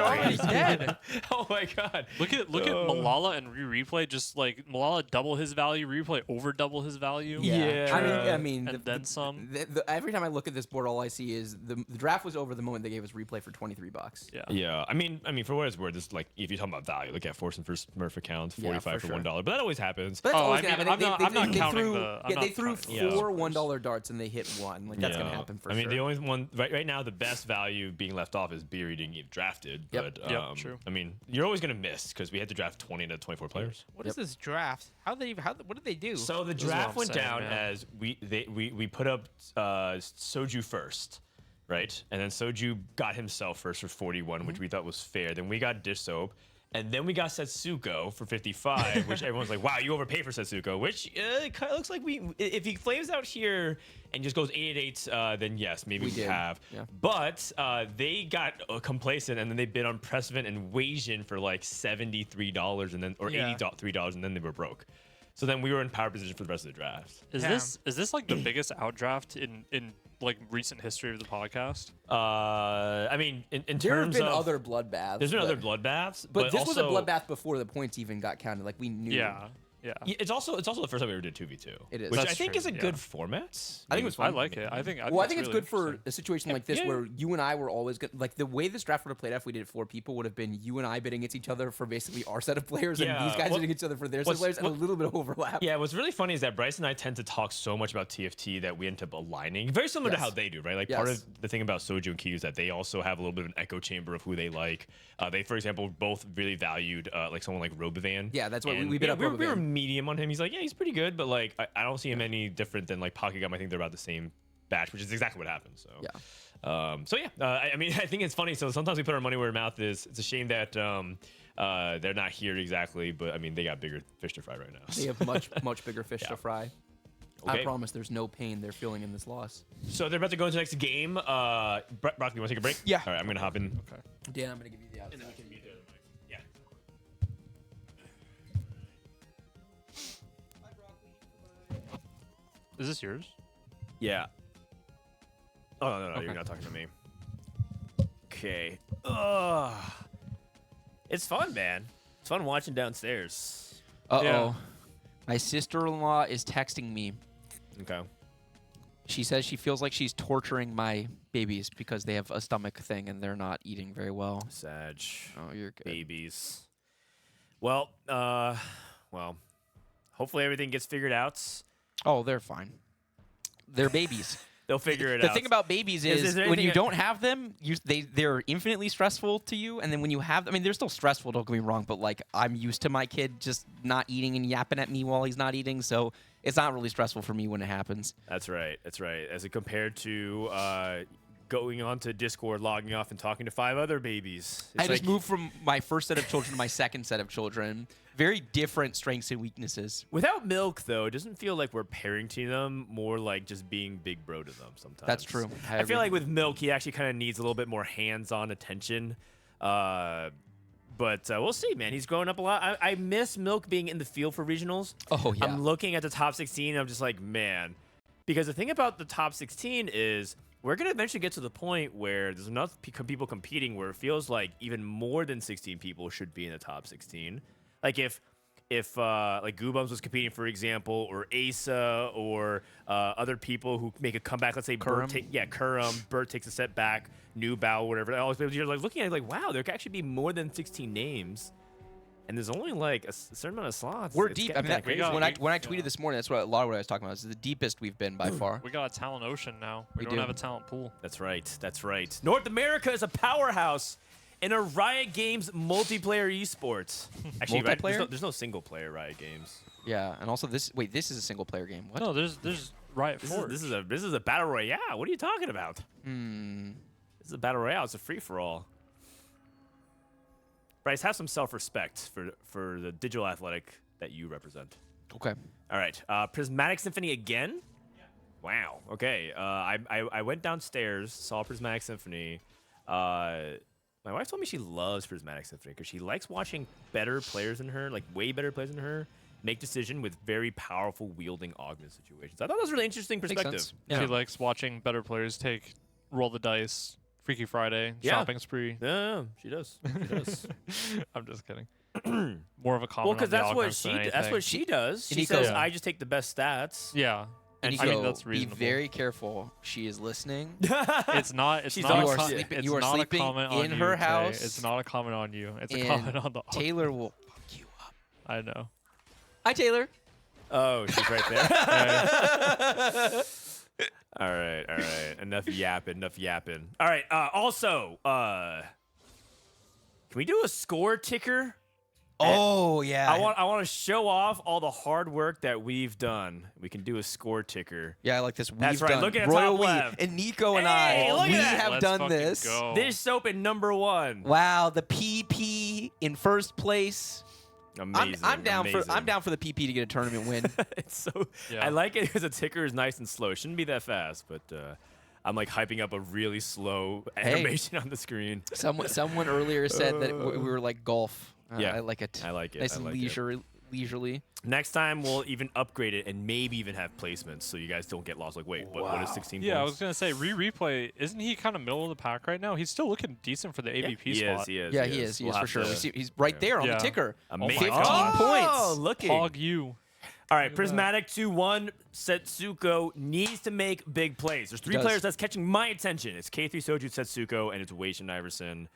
already dead. Oh my God. Look at Malala and Rereplay. Just like Malala double his value, Rereplay over double his value. Yeah. I mean, And then some. every time I look at this board, all I see is the draft was over the moment they gave us replay for $23. Yeah. Yeah, I mean, for what it's worth, this like if you're talking about value, look at Forsen for Smurf accounts, 45 for for sure. $1, but that always happens. But that's Oh, always I mean, gonna happen. I'm not They counting threw, the- I'm yeah, they not threw counting the four numbers. $1 darts and they hit one. Like that's gonna Yeah. happen for I mean, sure. the only one right now, the best value being left off is Beery didn't get drafted. Yep. But Yep, true. I mean, you're always gonna miss because we had to draft 20 to 24 players. What is this draft? What did they do? So the is what draft I'm went saying, down man. as we put up Soju first, right? And then Soju got himself first for 41, which we thought was fair. Then we got Dishsoap. And then we got Setsuko for 55, which everyone's like, wow, you overpaid for Setsuko, which it kind of looks like if he flames out here and just goes 888, then yes, maybe we did. have. Yeah. But they got complacent and then they bid on Precedent and Wasian for like $73 and then or Yeah. $83 and then they were broke. So then we were in power position for the rest of the draft. Is Damn. this like the biggest outdraft in like recent history of the podcast? I mean, in there have terms been of other bloodbaths. there's been other but- bloodbaths, But this was a also- bloodbath before the points even got counted. Like we knew. Yeah. Yeah. Yeah, it's also the first time we ever did 2v2. It is. which That's I think true, is a yeah. good format. I think it was I fun. like it. I think Well, I think it's really good for interesting. a situation like this Yeah. where you and I were always good. Like the way this draft would have played out if we did it 4 people would have been you and I bidding against each other for basically our set of players, and Yeah, these guys what- bidding each other for their set of what's- players, and a what- little bit of overlap. Yeah, what's really funny is that Bryce and I tend to talk so much about TFT that we end up aligning. Very similar to Yes. how they do, right? Like part Yes. of the thing about Soju and Kiyoon is that they also have a little bit of an echo chamber of who they like. They, for example, both really valued like someone like Robovan. Yeah, that's what And we bid up we were Robovan. medium on him. He's like, yeah, he's pretty good, but like I don't see him any different than like Pokegum. I think they're about the same batch, which is exactly what happened. So Yeah. I mean, I think it's funny. So sometimes we put our money where our mouth is. It's a shame that they're not here exactly, but I mean, they got bigger fish to fry right now. They have much bigger fish to fry. Okay. I promise there's no pain they're feeling in this loss. So they're about to go into the next game. Brock, you want to take a break? Yeah. All right, I'm gonna hop in. Okay. Dan, I'm gonna give you the outside. Yeah. Is this yours? Yeah. Oh no, Okay. you're not talking to me. Okay. It's fun, man. It's fun watching downstairs. Uh-oh. Yeah. My sister-in-law is texting me. Okay. She says she feels like she's torturing my babies because they have a stomach thing and they're not eating very well. Sag. Oh, you're good. Babies. Well, hopefully everything gets figured out. Oh, they're fine. They're babies. They'll figure it The out. thing about babies is there when you anything don't have them, they're infinitely stressful to you. And then when you have them, I mean, they're still stressful, don't get me wrong, but like I'm used to my kid just not eating and yapping at me while he's not eating. So it's not really stressful for me when it happens. That's right. That's right. As it compared to going onto Discord, logging off, and talking to 5 other babies. I just moved from my first set of children to my second set of children. Very different strengths and weaknesses. Without Milk, though, it doesn't feel like we're parenting them, more like just being big bro to them sometimes. That's true. I feel like with Milk, he actually kind of needs a little bit more hands-on attention. But we'll see, man. He's growing up a lot. I miss Milk being in the field for regionals. Oh, yeah. I'm looking at the top 16, and I'm just like, man. Because the thing about the top 16 is we're going to eventually get to the point where there's enough people competing where it feels like even more than 16 people should be in the top 16. Like if like Goobums was competing, for example, or Asa, or other people who make a comeback, let's say Kurum, Burt takes a step back, New Bow, whatever. You're like looking at it like, wow, there could actually be more than 16 names, and there's only like a certain amount of slots. We're It's deep. getting I mean, kinda crazy. when I tweeted this morning, that's what a lot of what I was talking about. This is the deepest we've been by far. We got a talent ocean now. We don't do. have a talent pool. That's right. That's right. North America is a powerhouse in a Riot Games multiplayer esports. Actually, Multiplayer? there's no single player Riot Games. Yeah, and also this is a single player game. What? No, there's Riot Forge. This is a battle royale. What are you talking about? This is a battle royale. It's a free for all. Bryce, have some self-respect for the digital athletic that you represent. Okay. All right. Prismatic Symphony again? Yeah. Wow. Okay. I went downstairs, saw Prismatic Symphony. My wife told me she loves Prismatic Symphony because she likes watching better players than her, like way better players than her, make decision with very powerful wielding augment situations. I thought that was a really interesting perspective. sense. She likes watching better players roll the dice, Freaky Friday, shopping spree. Yeah, she does. She does. I'm just kidding. More of a comment. Well, because that's what she does. She Iniko. says, Yeah. "I just take the best stats." Yeah. And I mean, that's be reasonable. very careful. She is listening. It's not. It's She's not. always A com- sleeping- it's you are not sleeping a comment in on her you, Tay. house, It's not a comment on you. It's a and comment on the. Taylor will fuck you up. I know. Hi, Taylor. Oh, she's right there. All right. Enough yapping. All right. Also, can we do a score ticker? Oh yeah. I want to show off all the hard work that we've done. We can do a score ticker. Yeah, I like this. That's We've right, done look at Royal top We left. and Nico and Hey, look I. at We that. have Let's done fucking this. go. Dish Soap in #1. Wow, the PP in first place. Amazing. I'm down amazing. for the PP to get a tournament win. It's so. Yeah. I like it because the ticker is nice and slow. It shouldn't be that fast, but I'm like hyping up a really slow animation on the screen. Someone earlier said that we were like golf. Yeah, I like it. I like it. Nice I and like it. leisurely. Next time we'll even upgrade it and maybe even have placements so you guys don't get lost. Like, wait, what is 16 Yeah, I points? was gonna say Rereplay. Isn't he kind of middle of the pack right now? He's still looking decent for the AVP spot. He is. Yeah, he is. He We'll is for have sure. to- He's right there on the Yeah. ticker. Amazing. 15 Oh, points. looking. Hog you. All right, Prismatic 2-1. Setsuko needs to make big plays. There's 3 does. players that's catching my attention. It's K3 Soju Setsuko, and it's Waishin Iverson.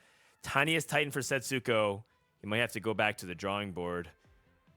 Tiniest Titan for Setsuko. He might have to go back to the drawing board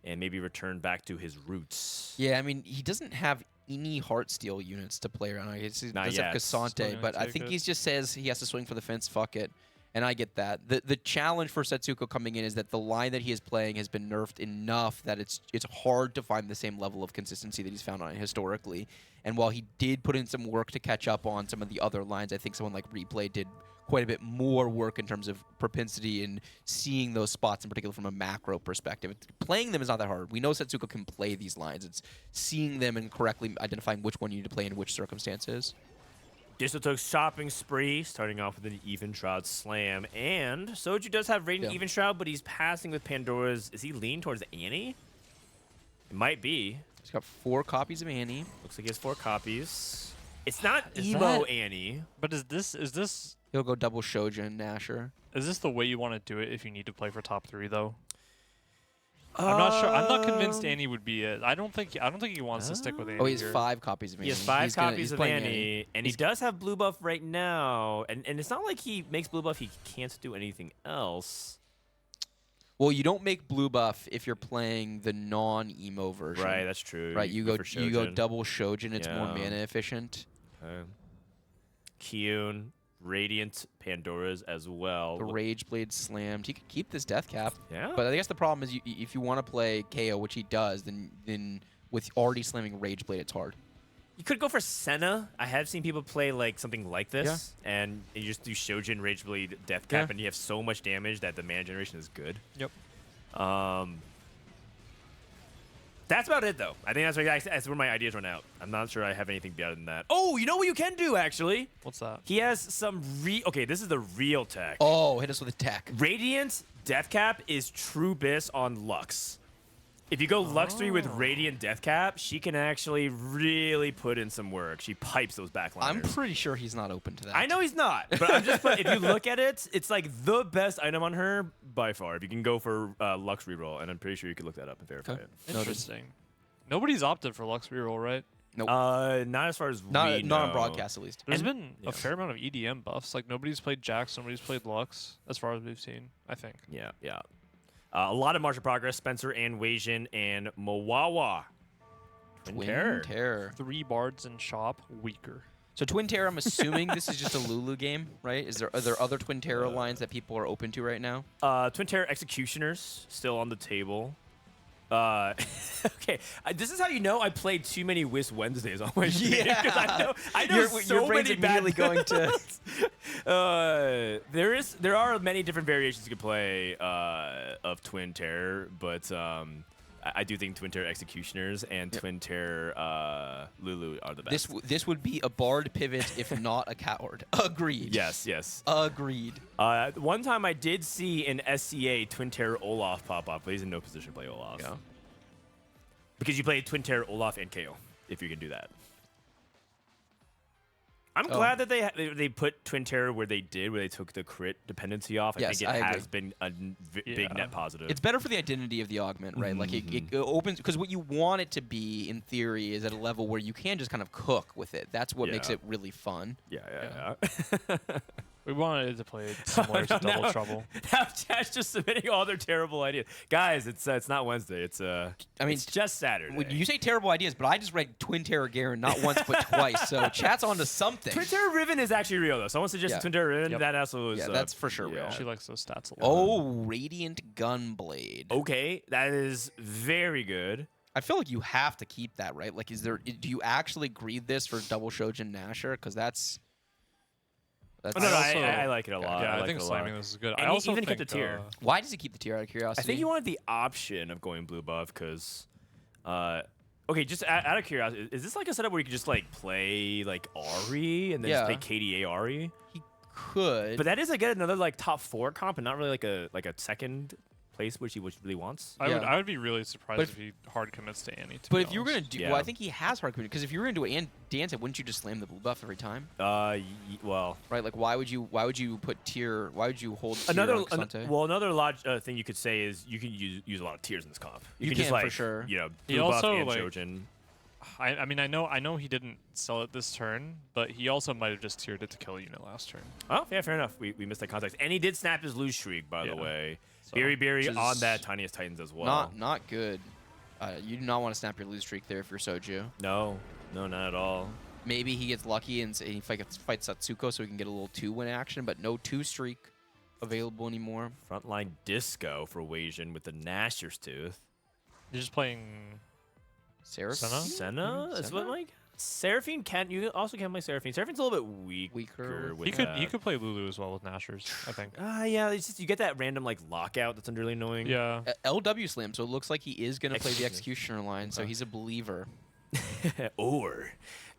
and maybe return back to his roots. Yeah, I mean, he doesn't have any Heartsteel units to play around. He does Not have yet. Still Cassante, gonna but I take think it. he just says he has to swing for the fence. Fuck it. And I get that. The challenge for Setsuko coming in is that the line that he is playing has been nerfed enough that it's hard to find the same level of consistency that he's found on it historically. And while he did put in some work to catch up on some of the other lines, I think someone like Replay did quite a bit more work in terms of propensity and seeing those spots, in particular from a macro perspective. Playing them is not that hard. We know Setsuko can play these lines. It's seeing them and correctly identifying which one you need to play in which circumstances. Disso took shopping spree, starting off with an Even Shroud slam. And Soju does have Radiant Yeah. Even Shroud, but he's passing with Pandora's. Is he leaning towards Annie? It might be. He's got 4 copies of Annie. Looks like he has 4 copies. It's not Is emo that- Annie. But is this He'll go double Shojin, Nasher. the way you want to do it if you need to play for top 3 though? I'm not sure. I'm not convinced Annie would be it. I don't think he wants to stick with Annie. Oh, he has here. 5 copies of Annie. He has 5 He's copies of playing Annie, and he does have blue buff right now. And it's not like he makes blue buff, he can't do anything else. Well, you don't make blue buff if you're playing the non-emo version. Right, that's true. Right, you go for you go Shojin. double Shojin. It's more Yeah. mana efficient. Okay. Kiyoon, Radiant Pandoras as well. The Rage Blade slammed. He could keep this death cap. Yeah. But I guess the problem is if you want to play KO, which he does, then with already slamming Rage Blade, it's hard. You could go for Senna. I have seen people play like something like this, and you just do Shojin, Rage Blade, Death Cap, and you have so much damage that the mana generation is good. Yep. That's about it, though. I think that's where my ideas run out. I'm not sure I have anything better than that. Oh, you know what you can do, actually? What's that? He has some Okay, this is the real tech. Oh, hit us with a tech. Radiant Death Cap is True Biss on Lux. If you go Lux 3 with Radiant Death Cap, she can actually really put in some work. She pipes those backliners. I'm pretty sure he's not open to that. I know he's not, but I'm just. If you look at it, it's like the best item on her by far. If you can go for Lux reroll, and I'm pretty sure you could look that up and verify it. Interesting. Nobody's opted for Lux reroll, right? Nope. Not as far as not we know. on broadcast at least. There's been a fair amount of EDM buffs. Like nobody's played Jax, nobody's played Lux, as far as we've seen. I think. Yeah. A lot of martial progress. Spencer and Weijin and Mowawa. Twin Terror. 3 bards in shop, weaker. So Twin Terror, I'm assuming this is just a Lulu game, right? Are there other Twin Terror lines that people are open to right now? Twin Terror Executioners still on the table. Okay, this is how you know I played too many Whis Wednesdays on my stream. Yeah. I know so your brain's many bad immediately going to. There are many different variations you could play of Twin Terror, but I do think Twin Terror Executioners and Twin Terror Lulu are the best. This would be a bard pivot if not a coward. Agreed. Yes. Agreed. One time I did see an SCA Twin Terror Olaf pop up, but he's in no position to play Olaf. Yeah. Because you play Twin Terror Olaf and KO, if you can do that. I'm glad that they put Twin Terror where they did, where they took the crit dependency off. I think it has been a big net positive. It's better for the identity of the augment, right? Like it opens, because what you want it to be in theory is at a level where you can just kind of cook with it. That's what makes it really fun. Yeah. We wanted it to play similar to Double Trouble. Now chat's just submitting all their terrible ideas. Guys, it's not Wednesday. It's it's just Saturday. You say terrible ideas, but I just read Twin Terror Garen not once but twice. So chat's onto something. Twin Terror Riven is actually real though. Someone suggested Twin Terror Riven. Yep. That also is. Yeah, that's for sure real. She likes those stats a lot. Oh, Radiant Gunblade. Okay, that is very good. I feel like you have to keep that, right? Like, do you actually greed this for double Shojin Nasher? Because that's. I like it a lot. Yeah, I think like it a slamming lot. this is good. And I also even think, kept the tier. Why does he keep the tier out of curiosity? I think he wanted the option of going blue buff because, okay, just out of curiosity, is this like a setup where you could just like play like Ari and then just play KDA Ari? He could. But that is again another like top 4 comp and not really like a second place which he really wants. I would be really surprised if he hard commits to Annie. But if you were gonna do, well, I think he has hard committed, because if you were gonna do a dance it, wouldn't you just slam the blue buff every time? Well, right. Like, why would you put tier? Why would you hold tier another? on Xante? Another thing you could say is you can use a lot of tiers in this comp. You can just for like sure. You know, He blue buff also, and like, Shojin. I mean, I know he didn't sell it this turn, but he also might have just tiered it to kill a unit last turn. Oh, yeah, fair enough. We missed that context. And he did snap his loose shriek, by the way. So, Berry on that Tiniest Titans as well. Not good. You do not want to snap your lose streak there if you're Soju. No, not at all. Maybe he gets lucky and he fights Satsuko so he can get a little 2-win action, but no 2 streak available anymore. Frontline Disco for Weijin with the Gnasher's Tooth. You're just playing Senna? Is what like Seraphine can you also can play Seraphine. Seraphine's a little bit weaker. He could play Lulu as well with Nashers, I think. Yeah, it's just you get that random like lockout that's really annoying. Yeah. LW slam, so it looks like he is gonna play the Executioner line, so he's a believer. Or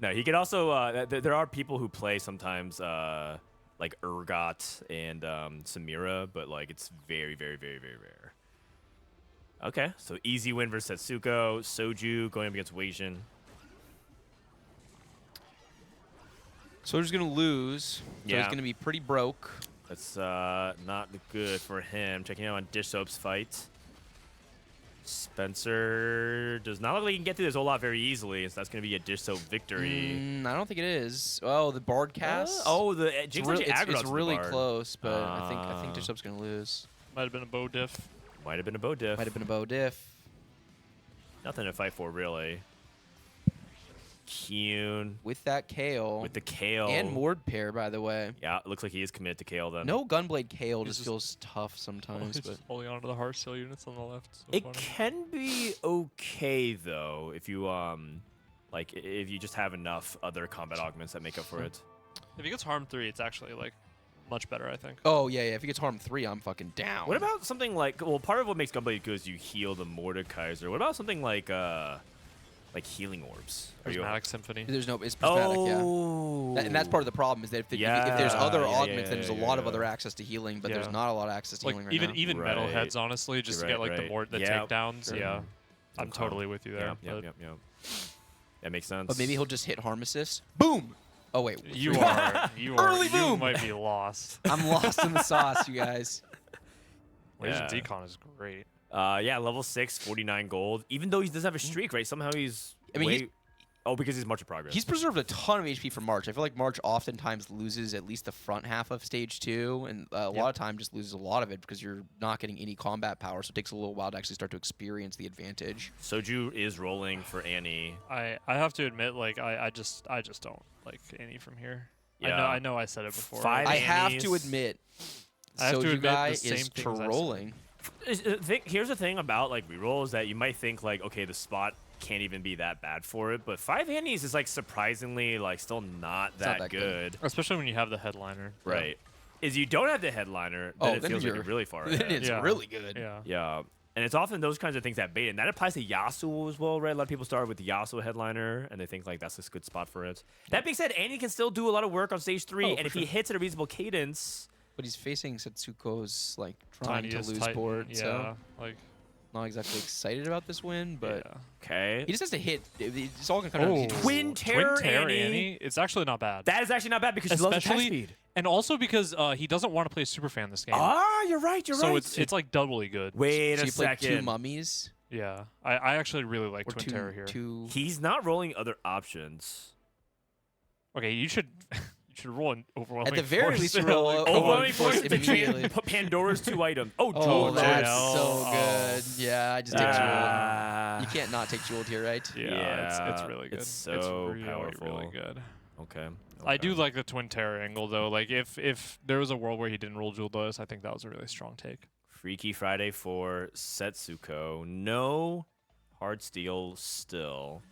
no, he could also there are people who play sometimes like Urgot and Samira, but like it's very, very, very, very rare. Okay, so easy win versus Setsuko. Soju going up against Weijin. Soju's gonna lose. So he's gonna be pretty broke. That's not good for him. Checking out on Dishsoap's fight. Spencer does not look like he can get through this whole lot very easily, so that's going to be a Dishsoap victory. I don't think it is. Oh, the Bard cast? The Jinx it's really close, but I think Dishsoap's going to lose. Might have been a bow diff. Might have been a bow diff. Might have been a bow diff. Nothing to fight for, really. Kiyoon with that Kale. with the Kale. And Mord pair, by the way. Yeah, it looks like he is committed to Kale then. No Gunblade Kale He's just just- feels tough sometimes. He's But just holding on to the heart seal units on the left. So It funny. can be okay though if you like if you just have enough other combat augments that make up for it. If he gets harm 3, it's actually like much better, I think. oh yeah, if he gets harm 3, I'm fucking down. What about something like part of what makes Gunblade good is you heal the Mordekaiser. What about something like healing orbs? Prismatic Symphony. There's no. It's prismatic. Oh, Yeah. And that's part of the problem is that if there's Yeah, other yeah, augments, then there's a lot of yeah. other access to healing, but there's Yeah. not a lot of access to Like healing right even now. Right. metalheads, honestly, just You're to get right, like right. the Yep. takedowns. Sure. Yeah, I'm Okay. totally with you there. Yep. but That makes sense. But maybe he'll just hit harm assist. Boom. Oh wait, You Early you boom! might be lost. I'm lost in the sauce, you guys. Legion's Yeah. Econ is great. Yeah, level 6, 49 gold. Even though he doesn't have a streak, right? Somehow he's. I mean, he's- because he's March of Progress. He's preserved a ton of HP from March. I feel like March oftentimes loses at least the front half of stage 2, and a lot of time just loses a lot of it because you're not getting any combat power, so it takes a little while to actually start to experience the advantage. Soju is rolling for Annie. I have to admit, like I just don't like any from here. Yeah. I know I said it before. Five I have to Annies. admit, I have to Soju admit guy the same is things I've said. trolling. Here's the thing about like rerolls that you might think like, okay, the spot can't even be that bad for it, but 5 Annies is like surprisingly like still not that, that good. good. Especially when you have the headliner. Right. Is you don't have the headliner, then it then feels like you're- you're really far Then ahead. it's Yeah. really good. Yeah. Yeah. And it's often those kinds of things that bait, and that applies to Yasuo as well, right? A lot of people start with the Yasuo headliner, and they think like that's a good spot for it. That being said, Annie can still do a lot of work on stage 3, and if he hits at a reasonable cadence, But he's facing Setsuko's like trying to Tiniest lose Titan, board, Yeah. so Like. not exactly excited about this win, but yeah. okay. he just has to hit. It's all gonna come down Oh, to Twin Terror Annie. It's actually not bad. That is actually not bad because she loves attack Especially, speed. and also because he doesn't want to play Superfan this game. Ah, you're right. You're so right. it's like doubly good. Wait So a you played 2 second. mummies Yeah, I actually really like or Twin 2 Terror here. 2. He's not rolling other options. Okay, you should roll an overwhelming At the very force. least, roll Like, a- Overwhelming force force to immediately. put Pandora's 2 items. Oh, Oh, Jewel. that's Jewel. so Oh. good. Yeah, I just take Jewel. Ah. You can't not take Jewel here, right? Yeah, it's Yeah, really good. it's so really, powerful. really good. Okay. I do like the Twin Terror angle though. Like if there was a world where he didn't roll Jewel Dose, I think that was a really strong take. Freaky Friday for Setsuko. No hard steel still.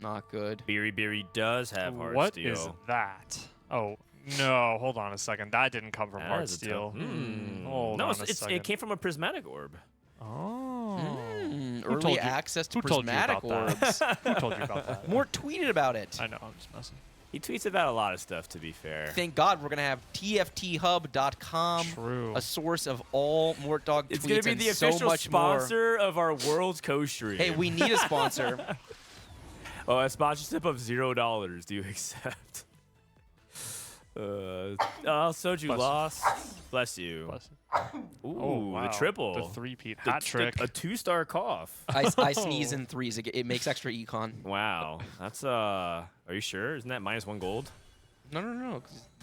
Not good. Biri does have hard What steel. is that? Oh no! Hold on a second. That didn't come from That Hard is a Steel. tough- Hmm. Hold no, on a it second. came from a prismatic orb. Oh. Who Early told you- access to who told you prismatic about orbs. that? Who told you about that? More tweeted about it. I know. I'm just messing. He tweets about a lot of stuff, to be fair. Thank God we're gonna have TFTHUB.com, True. a source of all Mortdog tweets It's going to be and the so official much more. sponsor of our World's Costream. Hey, we need a sponsor. Oh, a sponsorship of $0. Do you accept? Soju Bless. lost. Bless you. Bless you. Ooh, Oh, wow. the triple. The three-peat The hat trick. A 2-star cough. I sneeze in 3s. It makes extra econ. Wow. That's, are you sure? Isn't that -1 gold? No.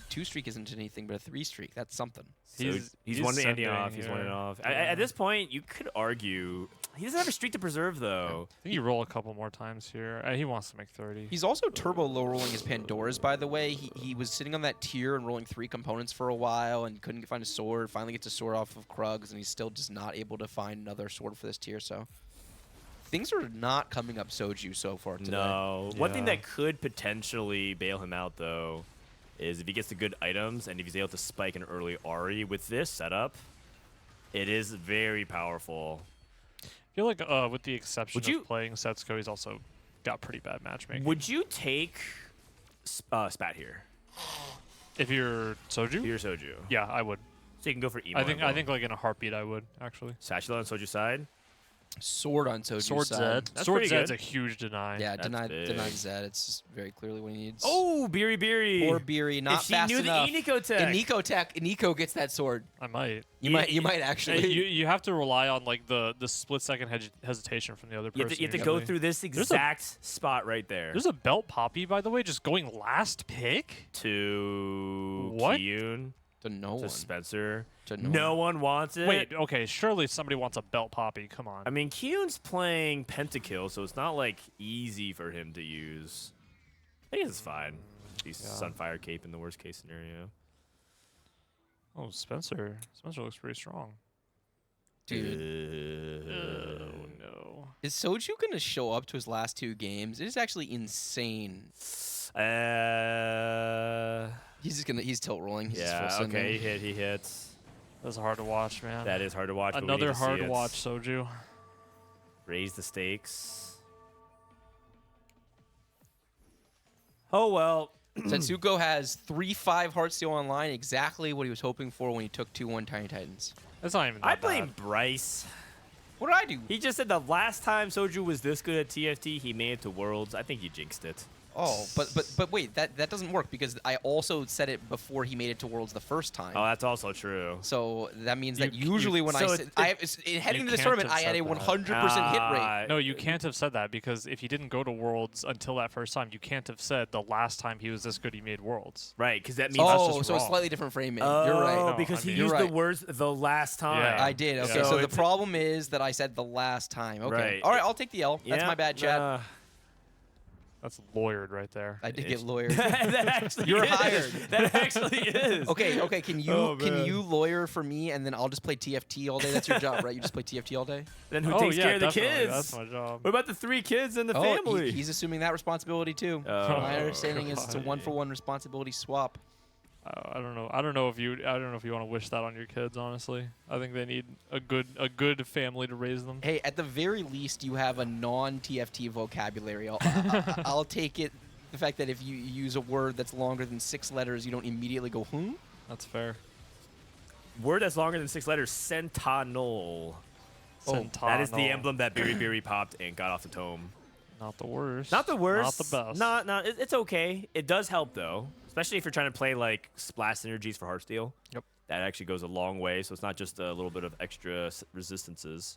2 streak isn't anything but a 3 streak. That's something. He's one sending Andy off. He's one here. off. Yeah. At this point, you could argue he doesn't have a streak to preserve, though. I think you roll a couple more times here. He wants to make 30. He's also turbo low rolling his Pandoras, by the way. He was sitting on that tier and rolling 3 components for a while and couldn't find a sword. Finally gets a sword off of Krugs, and he's still just not able to find another sword for this tier. So things are not coming up Soju so far today. No. One thing Yeah. that could potentially bail him out, though, is if he gets the good items and if he's able to spike an early Ari with this setup, it is very powerful. I feel like with the exception Would you- of playing Setsuko, he's also got pretty bad matchmaking. Would you take Spat here? If you're Soju? You're Soju. Yeah, I would. So you can go for emo. I think like in a heartbeat I would actually. Satchel on Soju's side. Sword on Soju's Sword side. Zed. That's Sword pretty Zed's good. a huge deny. Yeah, That's denied big. Zed. It's just very clearly what he needs. Oh, Biri. Or Beery, not if she fast knew enough. the Iniko tech. Iniko gets that sword. I might. You might actually. You have to rely on like the split second hesitation from the other You person. have to, usually. go through this exact spot right there. There's a belt poppy, by the way, just going last pick. To What? Kiyoon, To no to one. Spencer. To No one wants it. Wait, okay, surely somebody wants a belt poppy. Come on. I mean, Kiyoon's playing Pentakill, so it's not like easy for him to use. I think it's fine. Use Sunfire Cape in the worst case scenario. Oh, Spencer. Spencer looks pretty strong. Dude. Oh, no. Is Soju going to show up to his last 2 games? It is actually insane. He's just he's tilt rolling. He's just Okay, he hits. That's hard to watch, man. That is hard to watch. Another hard watch, Soju. Raise the stakes. Oh, well. Setsuko has 3-5 Heartsteel online, exactly what he was hoping for when he took 2-1 Tiny Titans. That's not even that I blame bad. Bryce. What did I do? He just said the last time Soju was this good at TFT, he made it to Worlds. I think you jinxed it. Oh, but wait, that doesn't work because I also said it before he made it to Worlds the first time. Oh, that's also true. So that means that usually when so heading to this can't tournament, have I had a said that. 100% hit rate. No, you can't have said that because if he didn't go to Worlds until that first time, you can't have said the last time he was this good he made Worlds. Right, because that means Oh, so a slightly different framing. You're right. Oh, because he I mean, used you're the right. words the last time. Yeah. I did. Okay, So so the it's- problem is that I said the last time. Okay. Right. All right, I'll take the L. That's Yeah, my bad, Chad. That's lawyered right there. I did get lawyered. that actually You're is. hired. That actually is. Okay. Can you Oh, can man. you lawyer for me, and then I'll just play TFT all day? That's your job, right? You just play TFT all day. Then who Oh, takes yeah, care of the definitely. kids? That's my job. What about the 3 kids and the family? He's assuming that responsibility too. Oh, My understanding is it's a God. 1-for-1 responsibility swap. I don't know. I don't know if you want to wish that on your kids. Honestly, I think they need a good family to raise them. Hey, at the very least, you have a non-TFT vocabulary. I'll take it. The fact that if you use a word that's longer than 6 letters, you don't immediately go, That's fair. Word that's longer than 6 letters, Sentinel. Sentinel. That is the emblem that Biri popped and got off the tome. Not the worst. Not the worst. Not the best. Not. It's okay. It does help though, especially if you're trying to play like splash synergies for Heartsteel. Yep. That actually goes a long way. So it's not just a little bit of extra resistances.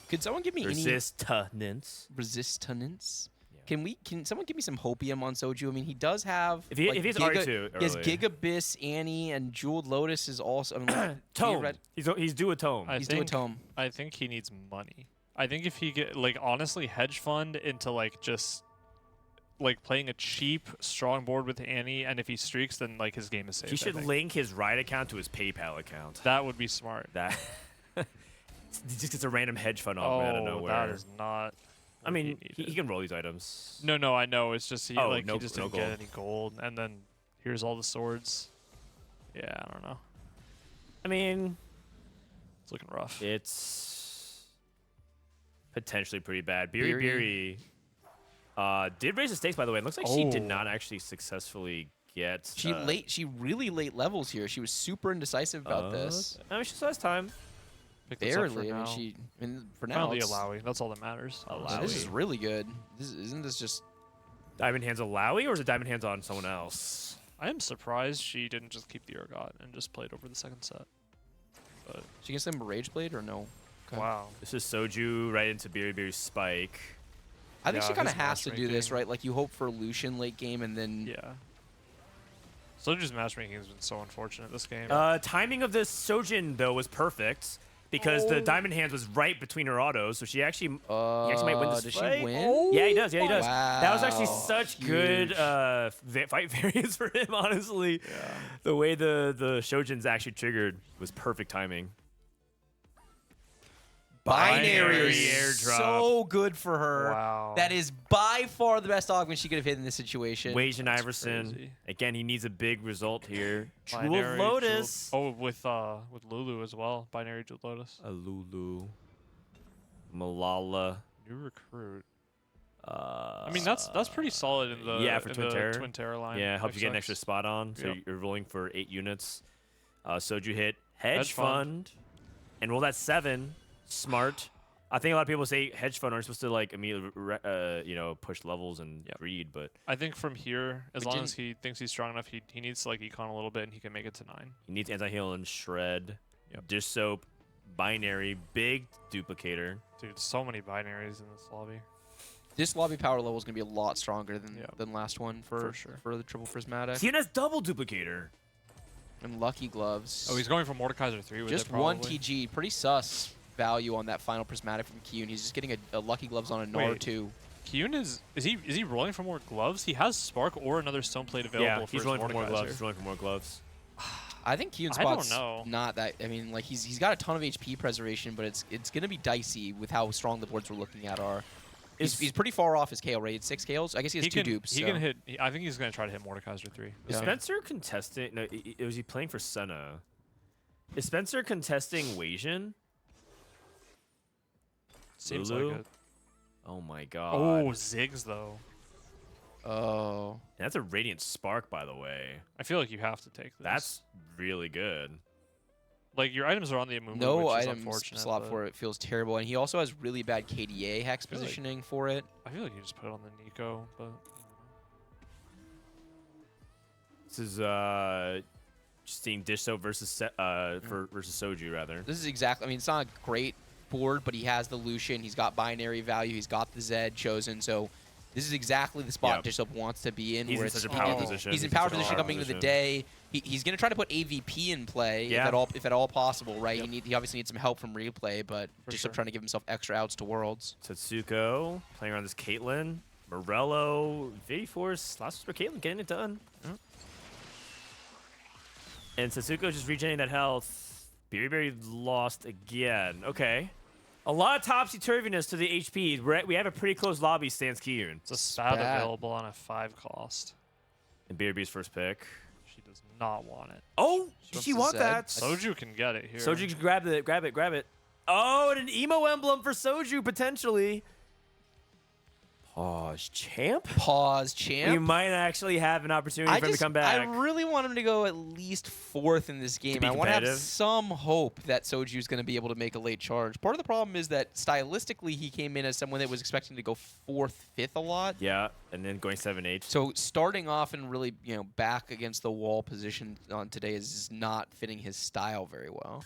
Could someone give me Resistance. resistance? Can someone give me some hopium on Soju? I mean, he does have If he has R2 he has early. Gigabyss, Annie, and Jeweled Lotus is also. I mean, Tome. He's due a tome. I He's doing Tome. I think he needs money. I think if he get honestly hedge fund into just playing a cheap strong board with Annie, and if he streaks, then his game is safe. He I should think. link his Riot account to his PayPal account. That would be smart. That he just gets a random hedge fund out of nowhere. That is not. I mean, he needed. can roll these items. No, I know. It's just he Oh, he just no didn't get gold. any gold, and then here's all the swords. Yeah, I don't know. I mean, It's looking rough. it's potentially pretty bad. Biri did raise the stakes, by the way. It looks like she did Oh. not actually successfully get. She really late levels here. She was super indecisive about this. I mean, she still has time. Pick this up for Barely. now. For now, Finally it's- Alawi. That's all that matters. Alawi. This is really good. Isn't this just? Diamond Hands on Lowy, or is it Diamond Hands on someone else? I am surprised she didn't just keep the Urgot and just played over the second set. But She gets them Rage Blade or no? Okay. wow. This is Soju right into Biri's spike. I think Yeah, she kind of his has to do this, matchmaking. right? Like you hope for Lucian late game and then. Yeah. Soju's matchmaking has been so unfortunate this game. Timing of this Sojin though was perfect because the Diamond Hands was right between her autos, so she actually he actually might win this Does fight. she win? Yeah, he does. Yeah, he does. That was actually Wow, such good fight variance for him. Honestly, the way the Shojin's actually triggered was perfect timing. Binary airdrop. so good for her. Wow. That is by far the best augment she could have hit in this situation. Wage and Iverson. crazy. Again, he needs a big result here. True Binary Lotus. Jeweled- with Lulu as well. Binary Jeweled Lotus. A Lulu. Malala. New recruit. I mean that's pretty solid in the for in Twin the Terror. Twin Terror line. Yeah, helps you get an F6. extra spot on. So Yep. you're rolling for 8 units. Soju hit hedge Hedge fund. fund. And roll that 7. Smart. I think a lot of people say hedge fund aren't supposed to immediately push levels and read, but I think from here, as We long as didn't- he thinks he's strong enough, he needs to econ a little bit and he can make it to 9. he needs anti-heal and shred. Yep. Dish soap, binary, big duplicator. Dude, so many binaries in this lobby. This lobby power level is going to be a lot stronger than Yeah. than last one for sure. for the triple prismatic Kiyoon has double duplicator. and lucky gloves. Oh, he's going for Mordekaiser 3 with just it, one probably. TG. Pretty sus value on that final prismatic from Kiyoon. He's just getting a lucky gloves on a Gnar Wait. too. Kiyoon is he rolling for more gloves? He has Spark or another Stone Plate available Yeah, for he's his rolling for more Mordekaiser. gloves. He's rolling for more gloves. I think Kiyoon I don't spot's know. not that. I mean, like he's got a ton of HP preservation, but it's gonna be dicey with how strong the boards we're looking at are. He's pretty far off his KO, right? It's 6 KOs. I guess he has 2 dupes. He can hit. I think he's gonna try to hit Mordekaiser 3. Is Spencer contesting? No, was he playing for Senna? Is Spencer contesting Wasion? Seems Lulu? like it. Oh my god. Oh, Ziggs though. Oh. And that's a Radiant Spark, by the way. I feel like you have to take this. That's really good. Like your items are on the Amumu, No which is item unfortunate, slot but for it feels terrible, and he also has really bad KDA hex feel like- positioning for it. I feel like you just put it on the Iniko, but This is just seeing Dishsoap versus versus Soju rather. This is exactly. I mean, it's not a great board, but he has the Lucian. He's got binary value. He's got the Zed chosen. So this is exactly the spot Dishsoap wants to be in. He's where in it's, such a power he- position. He's in He's power such a position power coming into the position. day. He's going to try to put AVP in play Yeah. if at all possible, right? He obviously needs some help from replay, but For Dishsoap sure. trying to give himself extra outs to Worlds. Tetsuko playing around this Caitlyn. Morello, V-Force, last for Caitlyn, getting it done. And Tetsuko just regenerating that health. Berry lost again. Okay. A lot of topsy-turviness to the HP. We have a pretty close lobby, stands Kiyoon. it's a stat bad. available on a 5 cost. And Berry's first pick. She does not want it. Oh, did wants she the want Zed. that? Soju can get it here. Soju, grab it, grab it, grab it. Oh, and an emo emblem for Soju, potentially. Pause, champ? Pause, champ. We might actually have an opportunity for him to come back. I really want him to go at least 4th in this game. be I want to have competitive. some hope that Soju's going to be able to make a late charge. Part of the problem is that stylistically he came in as someone that was expecting to go 4th, 5th a lot. Yeah, and then going 7-8. So starting off and really, back against the wall position on today is just not fitting his style very well.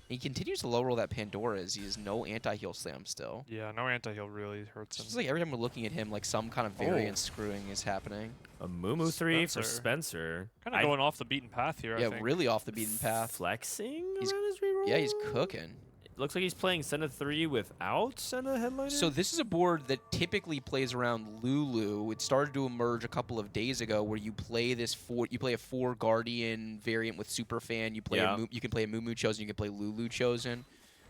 He continues to low roll that Pandora's. He has no anti-heal slam still. Yeah, no anti-heal really hurts him. It's just like every time we're looking at him, like some kind of variant screwing is happening. A Mumu 3 for Spencer. Spencer. Kind of going off the beaten path here, I Yeah, think. really off the beaten path. Flexing He's- around his reroll? Yeah, he's cooking. It looks like he's playing Senna 3 without Senna headliner. So this is a board that typically plays around Lulu. It started to emerge a couple of days ago, where you play a 4 Guardian variant with Superfan. You play you can play a Mumu chosen. You can play Lulu chosen.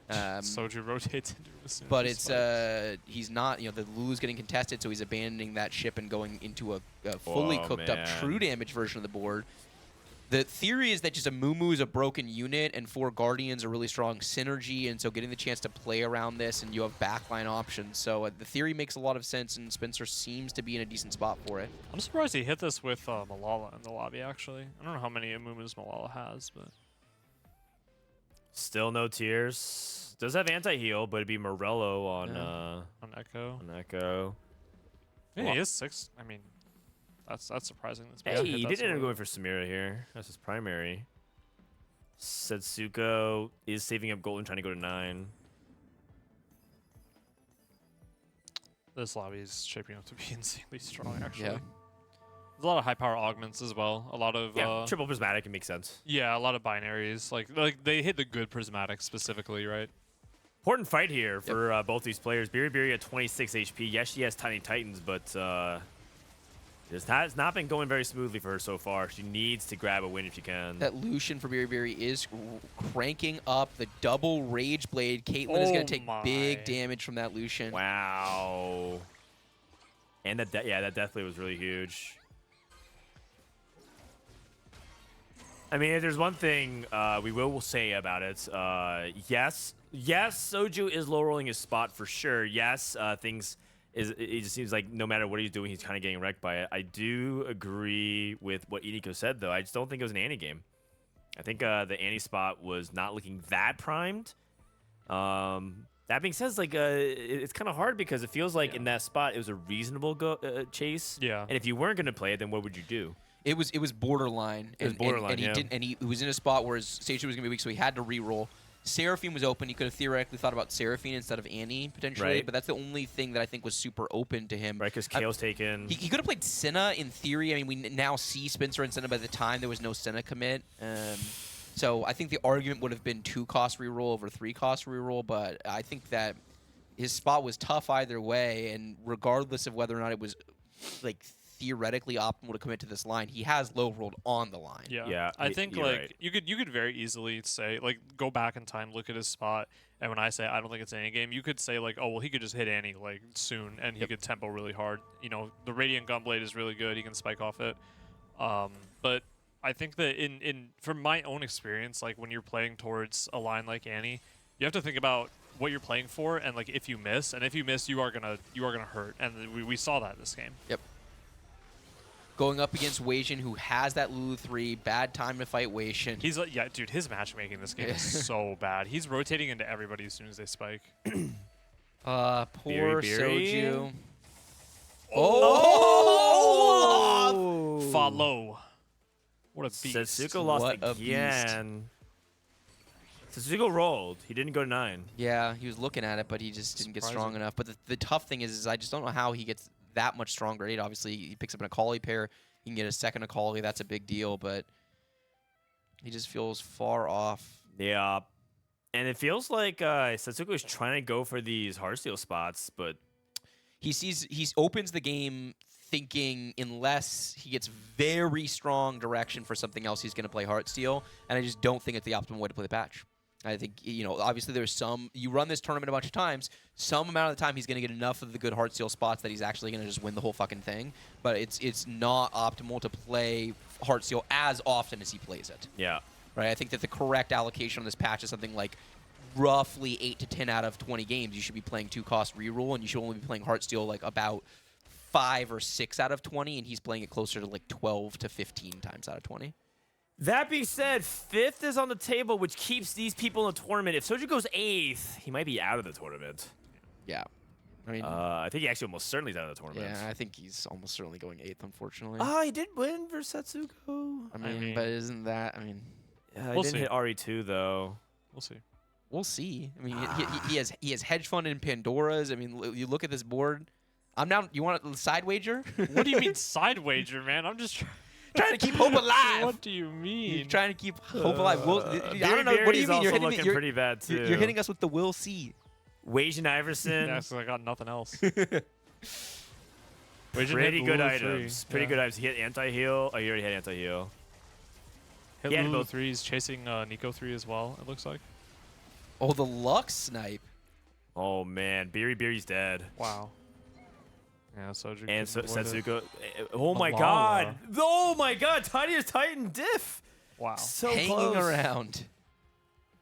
Soju rotates into him as soon But as he it's spikes. he's not. The Lulu's getting contested, so he's abandoning that ship and going into a fully Whoa, cooked up man. true damage version of the board. The theory is that just a Mumu is a broken unit, and 4 Guardians are really strong synergy, and so getting the chance to play around this, and you have backline options. So the theory makes a lot of sense, and Spencer seems to be in a decent spot for it. I'm surprised he hit this with Malala in the lobby, actually. I don't know how many Amumus Malala has, but... Still no tears. Does have anti-heal, but it'd be Morello on on Echo. on Echo. Yeah, he is 6. I mean, that's surprising. Hey, he did end up going for Samira here. That's his primary. Setsuko is saving up gold and trying to go to 9. This lobby is shaping up to be insanely strong, actually. Yeah. There's a lot of high power augments as well. A lot of Triple prismatic, it makes sense. yeah, a lot of binaries. Like they hit the good prismatic specifically, right? Important fight here for both these players. Biri at 26 HP. Yes, she has Tiny Titans, but it has not been going very smoothly for her so far. She needs to grab a win if she can. That Lucian for Berry is cranking up the double Rage Blade. Caitlyn is going to take big damage from that Lucian. Wow. And that Death Blade was really huge. I mean, if there's one thing we will say about it, yes, Soju is low rolling his spot for sure. Yes, it just seems like no matter what he's doing, he's kind of getting wrecked by it. I do agree with what Iniko said, though. I just don't think it was an Annie game. I think the Annie spot was not looking that primed. That being said, it's kind of hard because it feels like in that spot it was a reasonable chase. Yeah. And if you weren't going to play it, then what would you do? It was borderline. It was borderline, and he yeah. didn't. And he was in a spot where his stage 2 was gonna be weak, so he had to re-roll. Seraphine was open. He could have theoretically thought about Seraphine instead of Annie potentially, Right. but that's the only thing that I think was super open to him. Right, because Kale's taken. He could have played Senna in theory. I mean, we now see Spencer and Senna. By the time there was no Senna commit, so I think the argument would have been 2 cost reroll over 3 cost reroll. But I think that his spot was tough either way, and regardless of whether or not it was like theoretically optimal to commit to this line, he has low rolled on the line. Yeah, I think you're like right. you could very easily say like go back in time, look at his spot, and when I say I don't think it's any game, you could say like, oh well, he could just hit Annie like soon, and he could tempo really hard. You know, the Radiant Gunblade is really good; he can spike off it. But I think that from my own experience, like when you're playing towards a line like Annie, you have to think about what you're playing for, and like if you miss, you are gonna hurt, and we saw that this game. Yep. Going up against Weijin, who has that Lulu 3, bad time to fight Weijin. He's like, yeah, dude, his matchmaking this game is so bad. He's rotating into everybody as soon as they spike. Poor Beery. Soju. Oh! Follow. What a beast. Setsuko lost What a beast. again. Setsuko rolled. He didn't go to 9. Yeah, he was looking at it, but he just didn't get strong enough. But the tough thing is I just don't know how he gets that much stronger. Obviously, he picks up an Akali pair. He can get a second Akali. That's a big deal, but he just feels far off. Yeah. And it feels like Setsuko is trying to go for these Heartsteel spots, but He opens the game thinking unless he gets very strong direction for something else, he's going to play Heartsteel, and I just don't think it's the optimal way to play the patch. I think, obviously there's you run this tournament a bunch of times, some amount of the time he's going to get enough of the good Heartsteel spots that he's actually going to just win the whole fucking thing, but it's not optimal to play Heartsteel as often as he plays it. yeah. Right? I think that the correct allocation on this patch is something like roughly 8 to 10 out of 20 games. You should be playing 2-cost reroll, and you should only be playing Heartsteel like about 5 or 6 out of 20, and he's playing it closer to like 12 to 15 times out of 20. That being said, 5th is on the table, which keeps these people in the tournament. If Soju goes 8th, he might be out of the tournament. Yeah. I mean, I think he actually almost certainly is out of the tournament. yeah, I think he's almost certainly going 8th, unfortunately. Oh, he did win versus Setsuko. I mean, but isn't that, Yeah, We'll he didn't see. hit RE2, though. We'll see. we'll see. I mean, he has hedge fund in Pandora's. I mean, you look at this board. I'm down. You want a side wager? What do you mean side wager, man? I'm just trying to keep hope alive. What do you mean? You're trying to keep hope alive. I don't know. What do you mean? You're hitting, looking pretty bad, too. You're hitting us with the we'll see. Weijin Iverson. Yeah, so I got nothing else. Pretty good items. Pretty good items. He hit anti-heal. Oh, he already had anti-heal. Hit He had Lulu both. 3s, chasing Iniko 3 as well, it looks like. Oh, the Lux snipe. Oh, man. Beery's dead. Wow. Yeah, Soju. And couldn't avoid it. Setsuko. Oh, my Malala. God. Oh, my God. Tiniest Titan diff. Wow. So Hanging close. around.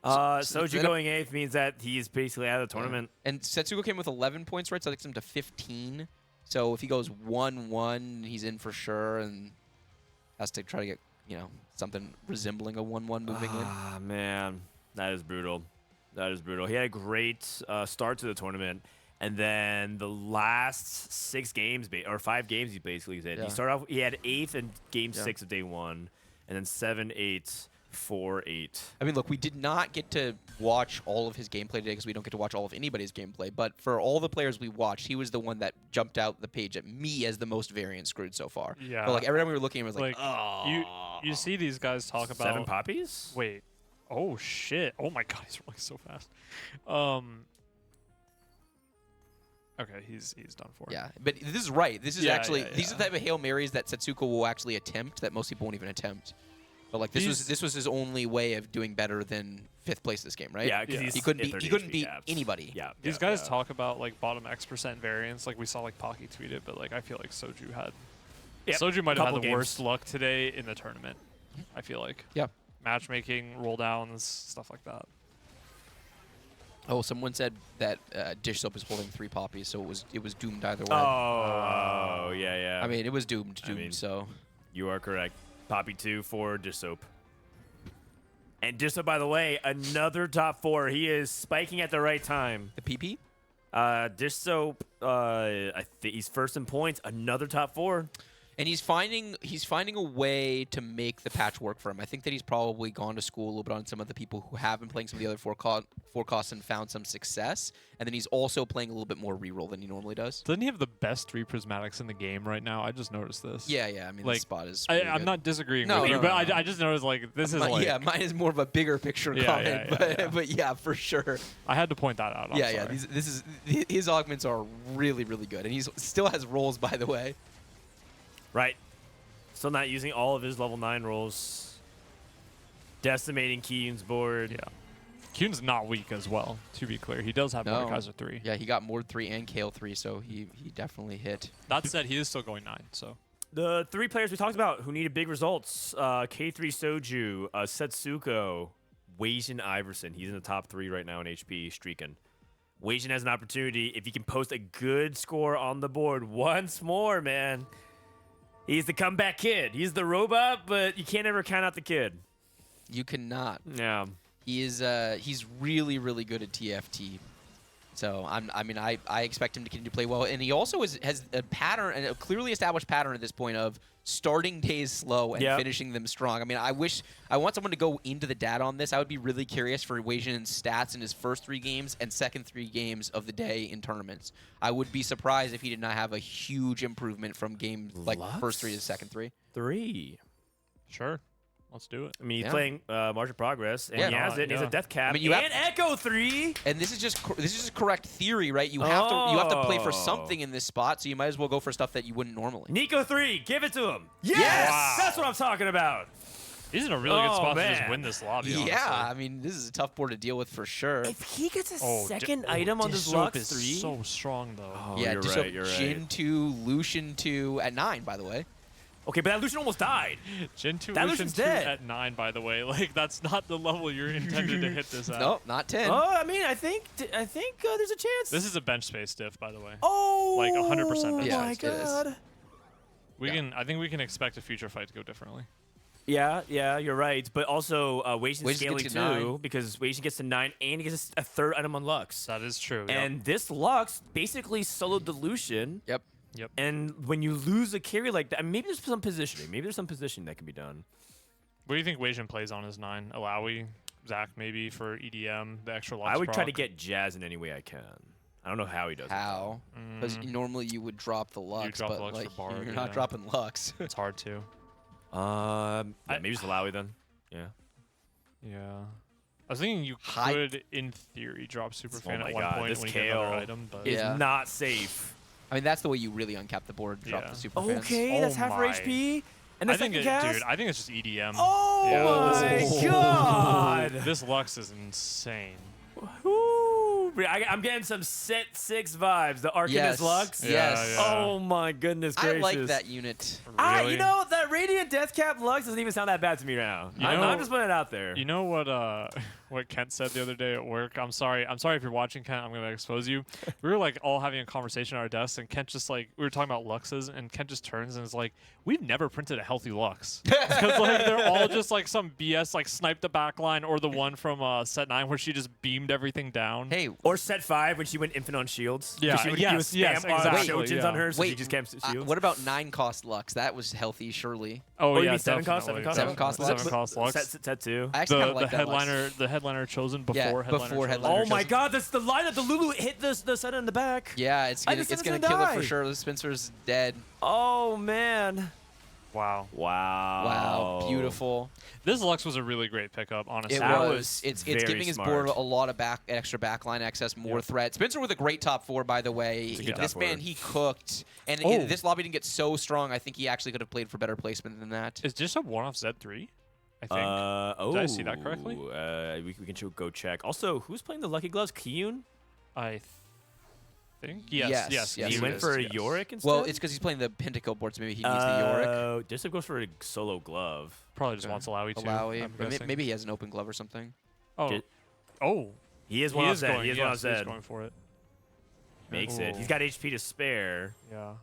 Soju going 8th means that he's basically out of the tournament. And Setsuko came with 11 points, right? So that takes him to 15. So if he goes 1-1, he's in for sure, and has to try to get, something resembling a 1-1 moving in. Ah, man. That is brutal. That is brutal. He had a great start to the tournament, and then the last 6 games, or 5 games, he basically did. Yeah. He started off, he had 8th in game Yeah. 6 of day 1, and then 7-8, 4-8. I mean, look, we did not get to watch all of his gameplay today because we don't get to watch all of anybody's gameplay. But for all the players we watched, he was the one that jumped out the page at me as the most variant screwed so far. Yeah. But like every time we were looking, it was like, Like, you see these guys talk about 7 poppies? Wait. Oh shit. Oh my god, he's rolling so fast. Okay, he's done for. yeah. But this is right. This is Yeah, actually yeah, these are the type of Hail Marys that Setsuko will actually attempt that most people won't even attempt. But like this was his only way of doing better than 5th place this game, right? Yeah, because Yeah. he's He couldn't at 30 beat HP gaps. anybody. Yeah. These yeah, guys yeah. talk about like bottom X% variance, like we saw like Pocky tweet it, but like I feel like Soju had Yep, Soju might have had couple the games. worst luck today in the tournament. I feel like. Yeah. Matchmaking, roll downs, stuff like that. Oh, someone said that Dishsoap is holding 3 poppies, so it was doomed either way. Oh, yeah, yeah. I mean, it was doomed. I mean, so you are correct. Poppy 2 for Dishsoap. And Dishsoap, by the way, another top 4. He is spiking at the right time. the PP. Dishsoap, I think he's first in points. Another top 4. And he's finding a way to make the patch work for him. I think that he's probably gone to school a little bit on some of the people who have been playing some of the other forecasts and found some success. And then he's also playing a little bit more reroll than he normally does. Doesn't he have the best 3 prismatics in the game right now? I just noticed this. Yeah. I mean, Like, the spot is really I'm good. not disagreeing No, with you, no, but no. I just noticed like this is like Yeah, mine is more of a bigger picture Yeah, comment, yeah, but yeah, for sure. I had to point that out. I'm Yeah. sorry. His augments are really, really good, and he still has rolls, by the way. Right. Still not using all of his level 9 rolls. Decimating Kiyoon's board. Yeah. Kiyoon's not weak as well, to be clear. He does have No. Mordekaiser 3. Yeah, he got Mord 3 and Kale 3, so he definitely hit. That said, he is still going 9, so. The 3 players we talked about who needed big results, K3 Soju, Setsuko, Weijin Iverson. He's in the top 3 right now in HP, streaking. Weijin has an opportunity if he can post a good score on the board once more, man. He's the comeback kid. He's the robot, but you can't ever count out the kid. You cannot. Yeah. He is. He's really, really good at TFT. So I expect him to continue to play well, and he also has a pattern, and a clearly established pattern at this point of starting days slow and finishing them strong. I mean, I want someone to go into the data on this. I would be really curious for Weijin's stats in his first 3 games and second 3 games of the day in tournaments. I would be surprised if he did not have a huge improvement from game like first 3 to second 3. 3. Sure. Let's do it. I mean, he's playing March of Progress, and he has it. And he's a Death Cap. I mean, you and Echo 3. And this is just correct theory, right? You have to play for something in this spot, so you might as well go for stuff that you wouldn't normally. Nico 3, give it to him. Yes! Wow. That's what I'm talking about. He's in a really good spot to man. just win this lobby, Yeah, honestly. I mean, this is a tough board to deal with for sure. If he gets a Oh, second item on this Dishsoap Lux is 3. so strong, though. Oh, Yeah, you're just right, you're Jin right. 2, Lucian 2 at 9, by the way. Okay, but that Lucian almost died. Jin 2, That Lucian Lucian's 2 dead. at 9, by the way. Like, that's not the level you're intended to hit this at. Nope, not 10. Oh, I mean, I think there's a chance. This is a bench space diff, by the way. Oh, like 100% bench Yeah, my it is. God. I think we can expect a future fight to go differently. Yeah, you're right. But also, Weijin's Weijin scaling gets too, to 9. because Weijin gets to 9 and he gets a 3rd item on Lux. That is true. Yep. And this Lux basically soloed the Lucian. Yep. And when you lose a carry like that, maybe there's some positioning. Maybe there's some positioning that can be done. What do you think Weijin plays on his 9? Alawi, Zach maybe for EDM, the extra Lux I would try proc? to get Jazz in any way I can. I don't know how he does it. How? Because normally you would drop the Lux, drop but the Lux for like, Bard, you're not yeah. dropping Lux. It's hard to. Maybe just Alawi then. Yeah. Yeah. I was thinking you could, in theory, drop Superfan my at one God, point this when you get another Kale item, but Is Yeah. not safe. I mean, that's the way you really uncap the board, drop Yeah. the super fans. Okay, Oh that's half her my. HP. And I the think second cast. dude, I think it's just EDM. Oh Yeah, my God! This Lux is insane. Woo. I'm getting some Set 6 vibes. The Arcanist Yes. Lux. Yes. Yeah. Oh my goodness I gracious. like that unit. Really? You know, that Radiant Deathcap Lux doesn't even sound that bad to me now. You I'm know- just putting it out there. You know what Kent said the other day at work? I'm sorry if you're watching, Kent. I'm gonna expose you. We were like all having a conversation at our desks, and Kent just like we were talking about Luxes, and Kent just turns and is like, "We've never printed a healthy Lux because like they're all just like some BS, like snipe the backline or the one from Set 9 where she just beamed everything down." Hey, Or Set 5 when she went infinite on shields. Yeah, She would yes, spam yes, exactly, Shojins yeah. on her, so she wait, just camped shields. what about 9 cost Lux? That was healthy, surely. Oh you yeah, mean 7 cost? definitely. 7 cost? 7 cost Lux? 7 cost Lux. Set 2. I actually kind The of like that Lux. headliner chosen before Yeah, headliner before chosen. headliner Oh my chosen. God, that's the line that the Lulu hit the set in the back. Yeah, it's gonna Spencer's kill it gonna for die. sure. Spencer's dead. Oh man. Wow. Wow. Wow, beautiful. This Lux was a really great pickup, honestly. It That was. was It's very giving his smart. board a lot of extra backline access, more threat. Spencer with a great top 4, by the way. a good This top man, four. he cooked. And Oh. this lobby didn't get so strong. I think he actually could have played for better placement than that. Is Dishsoap one off Z3? I think. Did I see that correctly? We can go check. Also, who's playing the Lucky Gloves? Kiyoon? I think. Yes. Yes, he it went is, for a yes. Yorick instead? Well, it's because he's playing the Pentakill board, so maybe he needs the Yorick. Dishsoap goes for a solo glove. Probably just wants Alawi too. Alawi. I'm Maybe, guessing. maybe he has an open glove or something. Oh. Did- Oh. He is He one on is Zed. going. He is yes, one on he's Zed. going for it. Makes it. Ooh. He's got HP to spare. Yeah.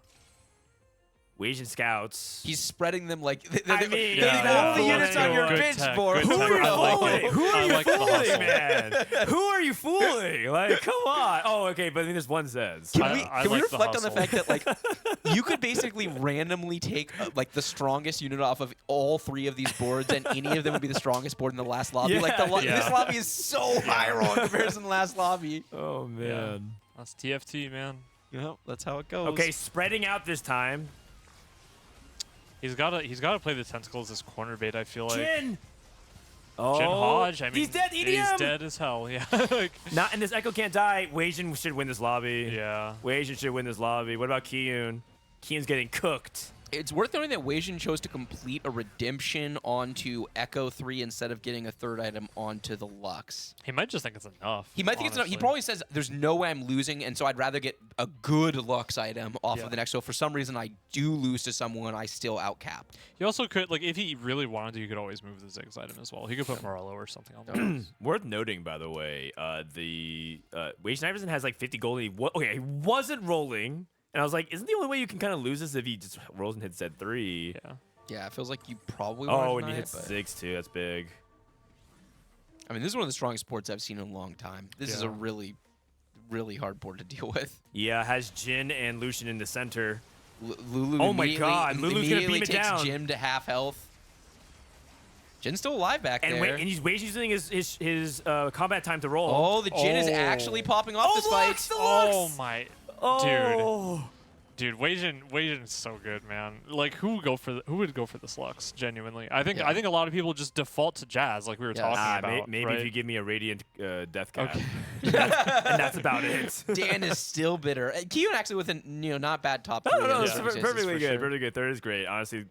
Asian scouts. He's spreading them like they're, I they're mean, the yeah, only units on your good bench tech, board. good Who tech. are you I like fooling? it. Who are I you like the fooling, hustle. man? Who are you fooling? Like, come on. Oh, okay, but I mean, there's one says. Can I we like the reflect on the hustle. fact that like you could basically randomly take like the strongest unit off of all 3 of these boards, and any of them would be the strongest board in the last lobby. Yeah, Like yeah. this lobby is so high roll in comparison to the last lobby. Oh man. That's TFT, man. You know, that's how it goes. Okay, spreading out this time. He's gotta play the tentacles as corner bait. I feel like. Jin. Oh, Jin Hodge. I mean, he's dead. EDM. He's dead as hell. Yeah. like, Not and this Echo can't die. Weijin should win this lobby. yeah. Weijin should win this lobby. What about Kiyoon? Kiyoon's getting cooked. It's worth noting that Weijin chose to complete a redemption onto Echo 3 instead of getting a 3rd item onto the Lux. He might just think it's enough. He might think it's enough. He honestly. probably says, there's no way I'm losing, and so I'd rather get a good Lux item off Yeah. of the next. So if for some reason I do lose to someone, I still outcap. He also could, like, if he really wanted to, he could always move the Ziggs item as well. He could put Morello or something on there. Worth noting, by the way, the Weijin Iverson has like 50 gold. And he wasn't rolling. And I was like, isn't the only way you can kind of lose this if he just rolls and hits Z3? Yeah. Yeah, it feels like you probably want to Oh, and deny he it, hits but- 6 too. That's big. I mean, this is one of the strongest boards I've seen in a long time. This is a Yeah. really, really hard board to deal with. Yeah, has Jin and Lucian in the center. Lulu Oh my immediately- God, Lulu's gonna immediately beam it takes down. Jim to half health. Jin's still alive back And there. and he's using his combat time to roll. Oh, the Jin is Oh. actually popping off this fight. the Oh Lux! my, Oh. dude, Weijin is so good, man. Like, who would go for this Lux? Genuinely, I think Yeah. a lot of people just default to Jazz, like we were Yeah. talking about. Maybe right? if you give me a Radiant Death Cap. Okay. and that's about it. Dan is still bitter. Kiyoon actually with a not bad top 3. No, in it's circumstances, perfectly for good. sure. Perfectly good. Third is great. Honestly,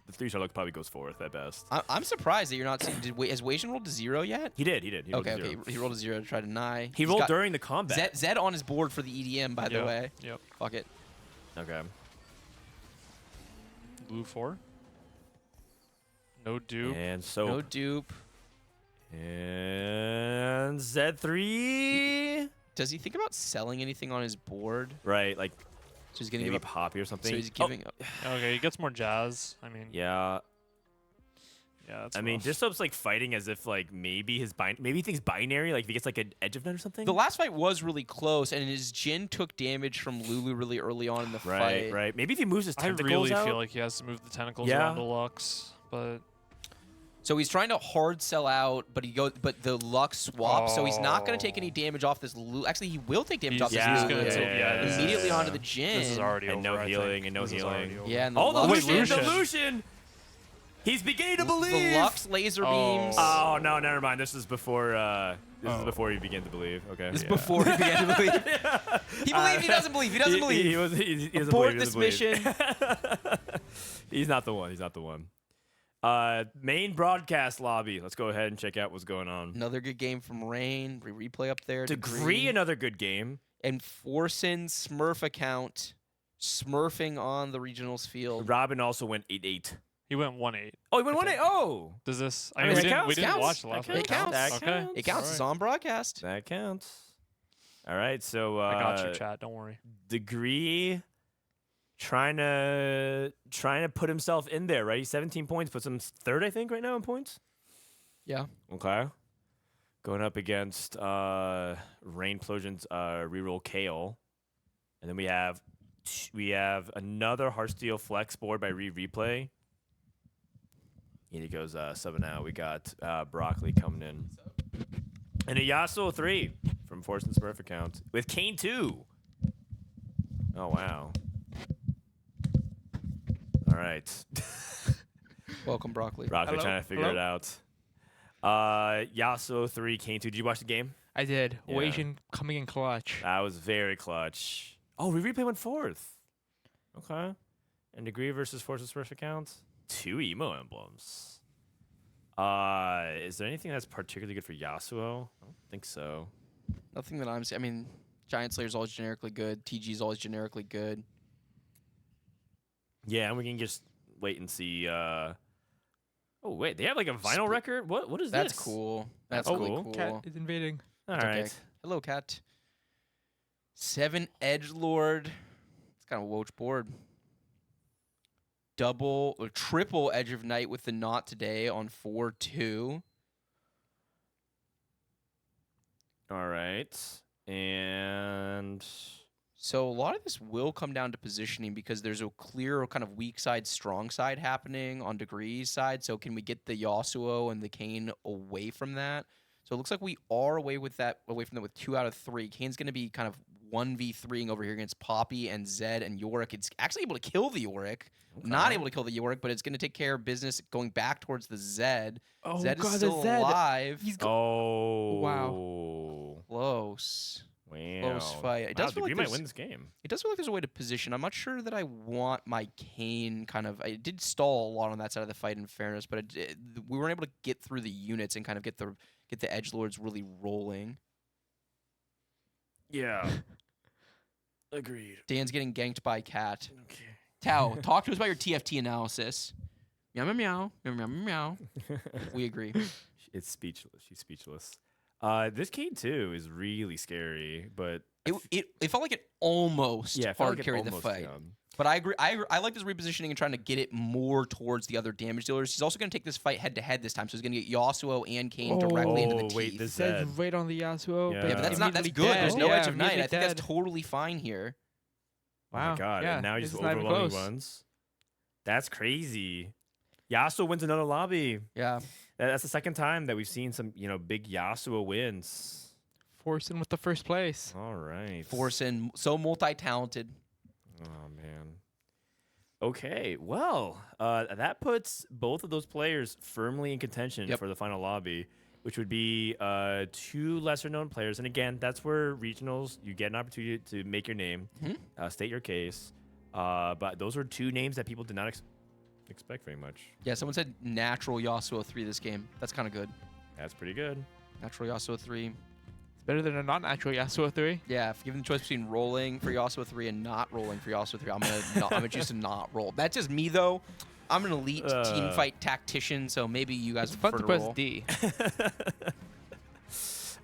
the 3-star look probably goes 4th at best. I'm surprised that you're not seeing. Has Weijin rolled to 0 yet? He did. He rolled Okay, a 0. okay. He rolled a 0 to try to deny. He He's rolled got during the combat. Zed on his board for the EDM, by the Yep, way. Yep. Fuck it. Okay. Blue 4. No dupe. And so No dupe. and Z3. Does he think about selling anything on his board? Right, like So he's gonna maybe give up. Poppy or something. So he's Oh, giving up. Okay, he gets more Jazz. I mean, yeah. that's I mean, rough. Dishsoap's like fighting as if like maybe he thinks binary, like if he gets like an edge of nut or something. The last fight was really close, and his Jin took damage from Lulu really early on in the right, fight. right. Maybe if he moves his I tentacles really out. feel like he has to move the tentacles Yeah. around the Lux, but So he's trying to hard sell out, but the Lux swap, so he's not going to take any damage off this Lulu. Actually, he will take damage off this yeah, Lulu. yeah. Immediately onto the Jin. this is already And over. no I healing, think. and no This is already healing. over. Yeah, and the Oh, the Lux, Lucian, Lucian. the Lucian. He's beginning to believe. the Lux laser Oh. beams. Oh no, never mind. This is before. This is before you begin to believe. Okay. This is yeah. before he began to believe. He believes. He doesn't believe. He doesn't believe. He doesn't Abort believe, this he doesn't mission. believe. He's not the one. He's not the one. Main broadcast lobby. Let's go ahead and check out what's going on. Another good game from Rain. Replay up there. Degree, another good game. And Forsen Smurf account. Smurfing on the regionals field. Robin also went 8-8. He went 1-8. Oh, he went 1-8. Oh, Does this? I I mean, mean, that we didn't counts. watch the last That one. It counts. That Okay. counts. It counts. It's Alright. on broadcast. that counts. All right, so I got you, chat. Don't worry. Degree trying to put himself in there, right? He's 17 points, puts him third, I think, right now in points. Yeah. Okay. Going up against Rain Plosion's reroll Kale. And then we have another Heartsteel Flex board by Rereplay. Iniko's subbing out. We got Broccoli coming in. And a Yasuo 3 from Forsen Smurf account with Kane 2. Oh, wow. All right. Welcome, Broccoli. Broccoli Hello? trying to figure Hello? it out. Yasuo 3, Kane 2. Did you watch the game? I did. Yeah. Weijin coming in clutch. That was very clutch. Oh, Rereplay went 4th. Okay. And Degree versus Forces First account. 2 emo emblems. Is there anything that's particularly good for Yasuo? I don't think so. Nothing that I'm seeing. I mean, Giant Slayer's always generically good. TG's always generically good. Yeah, and we can just wait and see. Oh wait, they have like a vinyl Spl- record. What is That's this? cool. That's Oh, really cool. cool. Cat is invading. All It's right. okay. Hello, Cat. 7 Edgelord. It's kind of a Woach board. double or triple Edge of Night with the Knot today on 4-2. All right. And So a lot of this will come down to positioning because there's a clear kind of weak side, strong side happening on Degree's side. So can we get the Yasuo and the Kane away from that? So it looks like we are away from that with 2 out of 3. Kane's going to be kind of 1v3ing over here against Poppy and Zed and Yorick. It's actually able to kill the Yorick. Okay. Not able to kill the Yorick, but it's going to take care of business going back towards the Zed. Oh, Zed God, is the still Zed. alive. He's wow. Close. Wow. Close fight. It does feel like might there's- win this game. It does feel like there's a way to position. I'm not sure that I want my Kane kind of. I did stall a lot on that side of the fight, in fairness, but we weren't able to get through the units and kind of get the edgelords really rolling. Yeah. Agreed. Dan's getting ganked by Cat. Okay. Tao, talk to us about your TFT analysis. Meow meow meow meow meow meow. We agree. It's speechless. She's speechless. This Kane too is really scary, but It felt like it almost it felt hard like it carried the almost, fight. But I agree. I like this repositioning and trying to get it more towards the other damage dealers. He's also going to take this fight head to head this time, so he's going to get Yasuo and Kane directly into the teeth. wait, this Zed's Zed. right on the Yasuo. Yeah. but Yeah, but that's immediately good. dead. There's no Yeah, Edge of Night. I immediately think that's dead. totally fine here. Oh Wow. my god! Yeah, And now he's this is not even overwhelming close. ones. That's crazy. Yasuo wins another lobby. Yeah. That's the second time that we've seen some, big Yasuo wins. Forsen with the first place. All right. Forsen, so multi-talented. Oh man. Okay, well, that puts both of those players firmly in contention for the final lobby, which would be 2 lesser-known players. And again, that's where regionals, you get an opportunity to make your name, state your case. But those were 2 names that people did not expect very much. Yeah, someone said natural Yasuo 3 this game. That's kind of good. That's pretty good. Natural Yasuo 3. It's better than a not-natural Yasuo 3. Yeah, if given the choice between rolling for Yasuo 3 and not rolling for Yasuo 3, I'm gonna choose to not roll. That's just me though. I'm an elite team fight tactician, so maybe you guys It's fun prefer to press roll. D.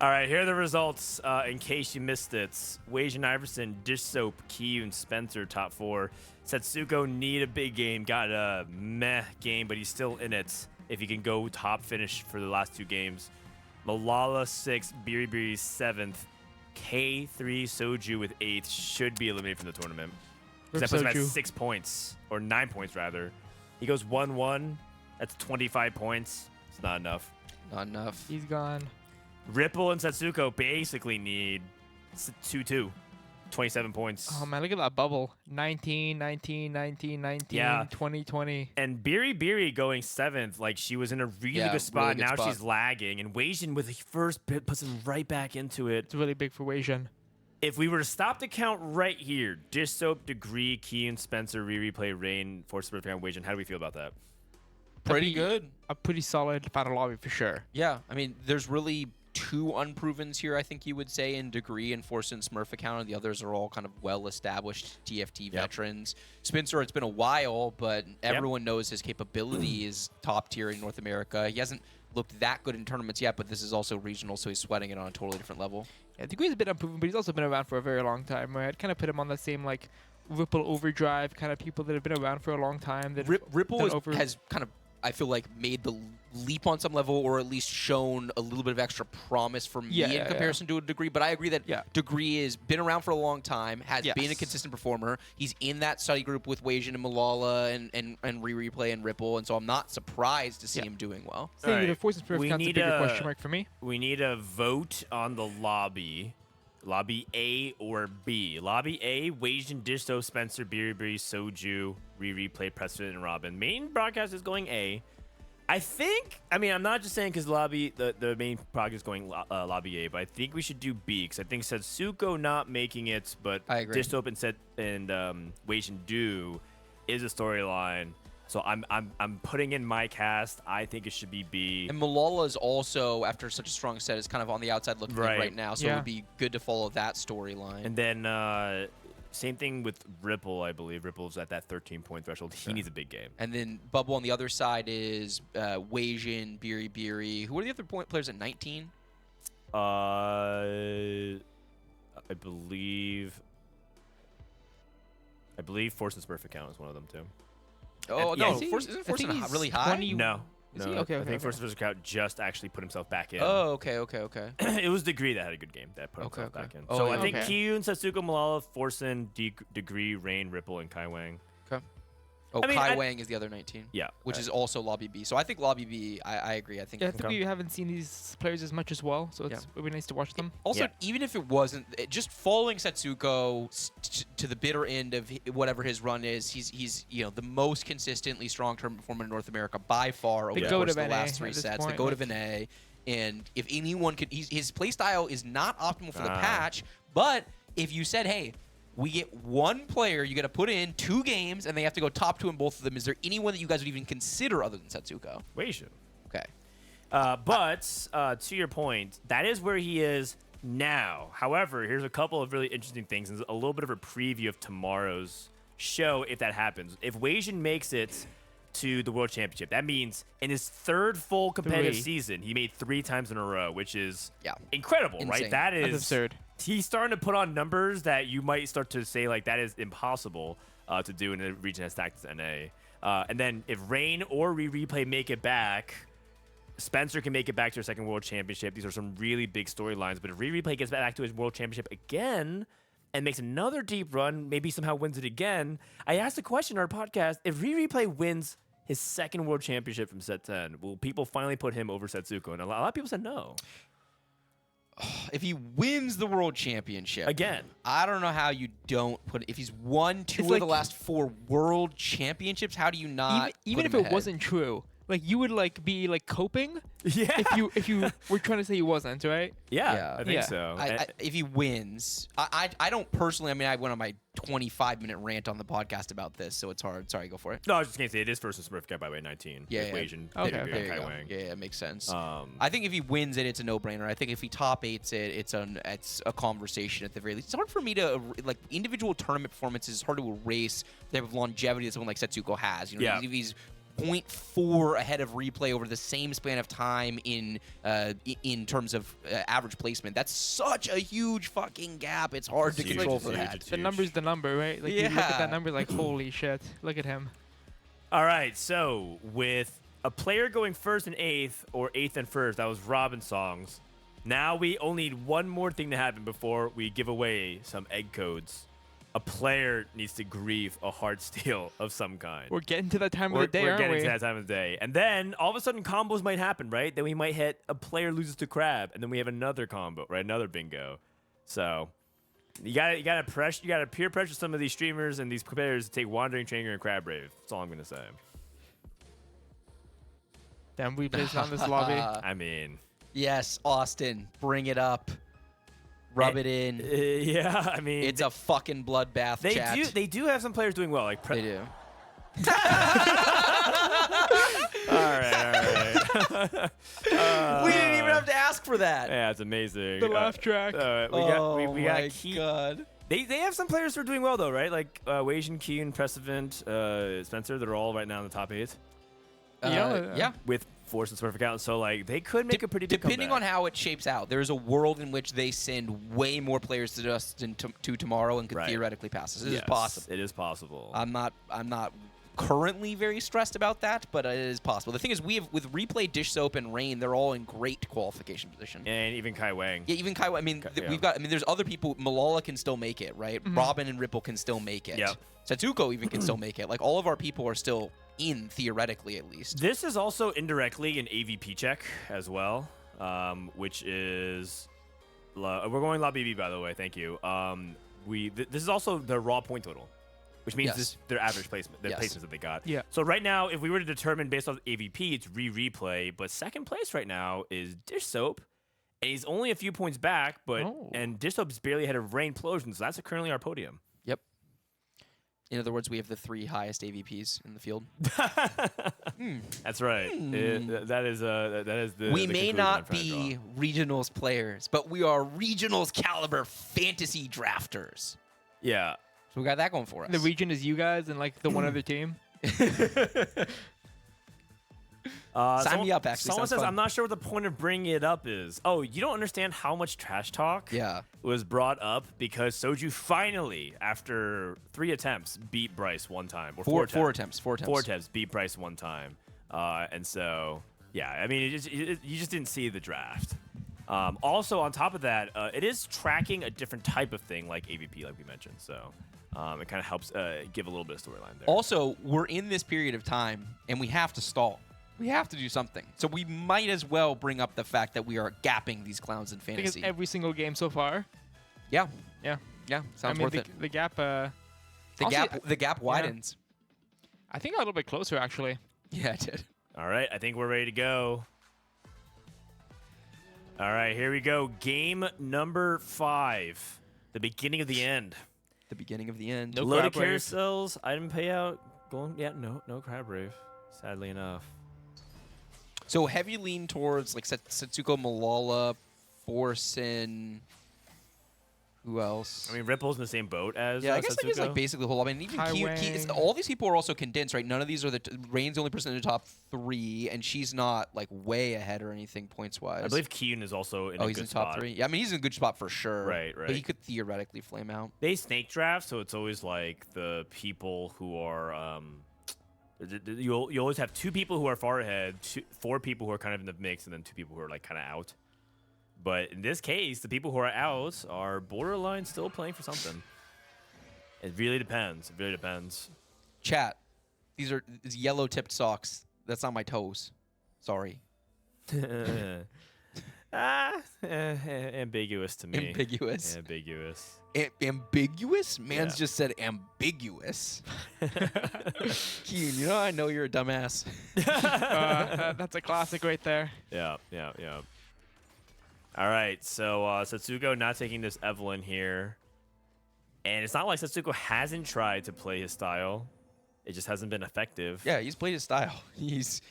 All right, here are the results in case you missed it. Wage and Iverson, Dishsoap, Kiyoon, Spencer, top 4. Setsuko need a big game. Got a meh game, but he's still in it. If he can go top finish for the last 2 games. Malala 6th, Biribiri 7th. K3 Soju with 8th should be eliminated from the tournament. Because that puts him at 6 points, or 9 points rather. He goes 1-1. That's 25 points. It's not enough. Not enough. He's gone. Ripple and Setsuko basically need 2-2. 27 points. Oh man, look at that bubble. 19, 19, 19, 19, Yeah. 20, 20. And Biri going 7th, like she was in a really Yeah, good spot. really good Now spot. she's lagging. And Weijin with the first bit puts him right back into it. It's really big for Weijin. If we were to stop the count right here, Dishsoap, Degree, Kiyoon, Spencer, Rereplay, Rain, Force Smurf, and Weijin, how do we feel about that? Pretty good. A pretty solid final lobby for sure. Yeah, I mean, there's really 2 unprovens here, I think you would say, in Degree and Forsen Smurf account, and the others are all kind of well-established TFT veterans. Spencer, it's been a while, but everyone knows his capability is top tier in North America. He hasn't looked that good in tournaments yet, but this is also regional, so he's sweating it on a totally different level. Yeah, Degree's a bit unproven, but he's also been around for a very long time. Right? I'd kind of put him on the same like Ripple Overdrive kind of people that have been around for a long time. That Ripple has kind of, I feel like, made the leap on some level, or at least shown a little bit of extra promise for me in comparison to a Degree. But I agree that Degree has been around for a long time, has been a consistent performer. He's in that study group with Weijin and Malala and Rereplay and Ripple, and so I'm not surprised to see him doing well. So the Forsen Smurf counts a bigger question mark for me. We need a vote on the lobby. Lobby A or B. Lobby A, Weijin, Dishsoap, Spencer, Biribiri, Soju, Rereplay, Precedent, and Robin. Main broadcast is going A. I'm not just saying because the main broadcast is going lobby A, but I think we should do B because I think Setsuko not making it, but I agree. Dishsoap and Weijin do is a storyline. So I'm putting in my cast. I think it should be B. And Malala is also, after such a strong set, is kind of on the outside looking in right now, so it would be good to follow that storyline. And then same thing with Ripple, I believe. Ripple's at that 13-point threshold. He needs a big game. And then Bubble on the other side is Weijin, Biribiri. Who are the other players at 19? I believe Forsen Smurf account is one of them too. Oh And- no, yeah, isn't I think Forsen he's really high? 20 No. Is No, he? Okay, I okay, think okay. Forsen versus Count just actually put himself back in. Oh, okay. It was Degree that had a good game that put himself Okay. back in. Oh, So yeah. I think Okay. Kiyoon, Satsuko, Malala, Forsen, Degree, Rain, Ripple, and Kai Wang. Oh, I mean, Kai I- Wang is the other 19. Yeah. Which is also Lobby B. So I think Lobby B, I agree. I think. Yeah, I think we haven't seen these players as much as well, so it's would be nice to watch them. Also, Yeah. even if it wasn't, just following Satsuko to the bitter end of whatever his run is, he's the most consistently long term performer in North America by far over the goat course of of the NA last 3 at this sets. The point, goat of like- NA, and if anyone could, his playstyle is not optimal for the Ah. patch. But if you said, hey, we get one player, you got to put in 2 games, and they have to go top 2 in both of them. Is there anyone that you guys would even consider other than Satsuko? Weijin. Okay. But to your point, that is where he is now. However, here's a couple of really interesting things and a little bit of a preview of tomorrow's show if that happens. If Weijin makes it to the World Championship, that means in his 3rd full competitive 3. season, he made 3 times in a row, which is Yeah. incredible, Insane. right? That is That's absurd. He's starting to put on numbers that you might start to say like that is impossible to do in a region as stacked as NA. And then if Rain or Rereplay make it back, Spencer can make it back to his 2nd World Championship. These are some really big storylines. But if Rereplay gets back to his World Championship again and makes another deep run, maybe somehow wins it again. I asked a question on our podcast: if Rereplay wins his 2nd World Championship from Set 10, will people finally put him over Setsuko? And a lot of people said no. If he wins the World Championship Again. I don't know how you don't put. If he's won 2 It's of the like- last 4 World Championships, how do you not? Even put if him it ahead? wasn't true, like you would like be like coping Yeah. if you were trying to say he wasn't, right? Yeah, I think Yeah. so. If he wins, I don't personally. I mean, I went on my 25-minute rant on the podcast about this, so it's hard. Sorry, go for it. No, I was just gonna say it is versus Smurf guy by way 19. Yeah, Equation. Okay, Degree, okay. There you Kai go. Wang. Yeah, it makes sense. Um, I think if he wins it, it's a no-brainer. I think if he top 8s it, it's a conversation at the very least. It's hard for me to like individual tournament performances. It's hard to erase the type of longevity that someone like Setsuko has. You know, Yeah. if he's 0.4 ahead of Replay over the same span of time in terms of average placement. That's such a huge fucking gap. It's hard to It's huge, control it's for huge, that. it's The huge. number's the number, right? Like you look at Yeah. that number, like holy shit, look at him. All right, so with a player going 1st and 8th, or 8th and 1st, that was Robin songs. Now we only need one more thing to happen before we give away some egg codes. A player needs to grieve a hard steal of some kind. We're getting to that time We're of the day, we're aren't getting we? to that time of the day. And then all of a sudden combos might happen, right? Then we might hit a player loses to Crab, and then we have another combo, right? Another bingo. So you gotta peer pressure some of these streamers and these players to take Wandering Trainer and Crab Rave. That's all I'm gonna say. Then we place on this lobby. I mean, Yes, Austin, bring it up. Rub it in. yeah, I mean, It's a fucking bloodbath, chat. they do have some players doing well, like They do. all right. We didn't even have to ask for that. Yeah, it's amazing. The laugh track. We got my Key. God. They have some players who are doing well though, right? Like Weijin, Kiyoon, Precedent, Spencer. They're all right now in the top 8 Yeah. with Forsen and Smurf accounts. So like they could make a pretty big Depending on comeback. how it shapes out, there is a world in which they send way more players to us than to tomorrow and could Right. theoretically pass us. It is Yes, possible. It is possible. I'm not currently very stressed about that, but it is possible. The thing is, we have with Replay, Dishsoap, and Rain, they're all in great qualification position. and even Kai Wang. Yeah, even Kai. I mean, yeah. we've got. I mean, there's other people. Malala can still make it, right? Robin and Ripple can still make it. Yep. Satsuko even can still make it. Like all of our people are still in theoretically, at least. This is also indirectly an AVP check as well, which is we're going lobby B, by the way. Thank you. This is also the raw point total, which means Yes. this their average placement, their Yes. placements that they got. Yeah. So right now, if we were to determine based off AVP, it's Rereplay, but 2nd place right now is Dishsoap, and he's only a few points back, but Oh. and Dishsoap's barely ahead of Rain Plosion, so that's currently our podium. Yep. In other words, we have the 3 highest AVPs in the field. That's right. That is the. We the may conclusion I'm not trying to draw. be regionals players, but we are regionals caliber fantasy drafters. Yeah. So we got that going for us. The region is you guys and like the one other team. Sign me up, actually. Someone Sounds says, fun. I'm not sure what the point of bringing it up is. Oh, you don't understand how much trash talk was brought up because Soju finally, after 3 attempts, beat Bryce one time. Or Four attempts. 4 attempts, beat Bryce one time. And so, yeah, I mean, you just didn't see the draft. Also, on top of that, it is tracking a different type of thing like AVP, like we mentioned. So it kind of helps give a little bit of storyline there. Also, we're in this period of time, and we have to stall. We have to do something. So we might as well bring up the fact that we are gapping these clowns in I think fantasy. it's every single game so far. Yeah. Yeah. Yeah. Sounds I mean, worth it. the gap. The gap widens. I think a little bit closer actually. Yeah, it did. All right, I think we're ready to go. All right, here we go. Game number 5. The beginning of the end. The beginning of the end. No Loaded crab rave. carousels, item payout, going. Yeah, no crab rave. Sadly enough. So heavy lean towards like Setsuko, Malala, Forsen. Who else? I mean, Ripple's in the same boat as Yeah, I guess that is like Setsuko. basically the whole. I mean, even Wang. all these people are also condensed, right? None of these are Rain's the only person in the top 3, and she's not like way ahead or anything points wise. I believe Kiyoon is also in a he's good in top spot. 3. Yeah, I mean he's in a good spot for sure. Right. But he could theoretically flame out. They snake draft, so it's always like the people who are. You always have 2 people who are far ahead, 4 people who are kind of in the mix, and then 2 people who are like kind of out. But in this case, the people who are out are borderline still playing for something. It really depends. It really depends. Chat. These are yellow-tipped socks. That's on my toes. Sorry. Ambiguous to me. Ambiguous. Ambiguous. Ambiguous? Man's Yeah. just said ambiguous. Kiyoon, you know I know you're a dumbass. That's a classic right there. Yeah. All right, so Setsuko not taking this Evelyn here. And it's not like Setsuko hasn't tried to play his style. It just hasn't been effective. Yeah, he's played his style. He's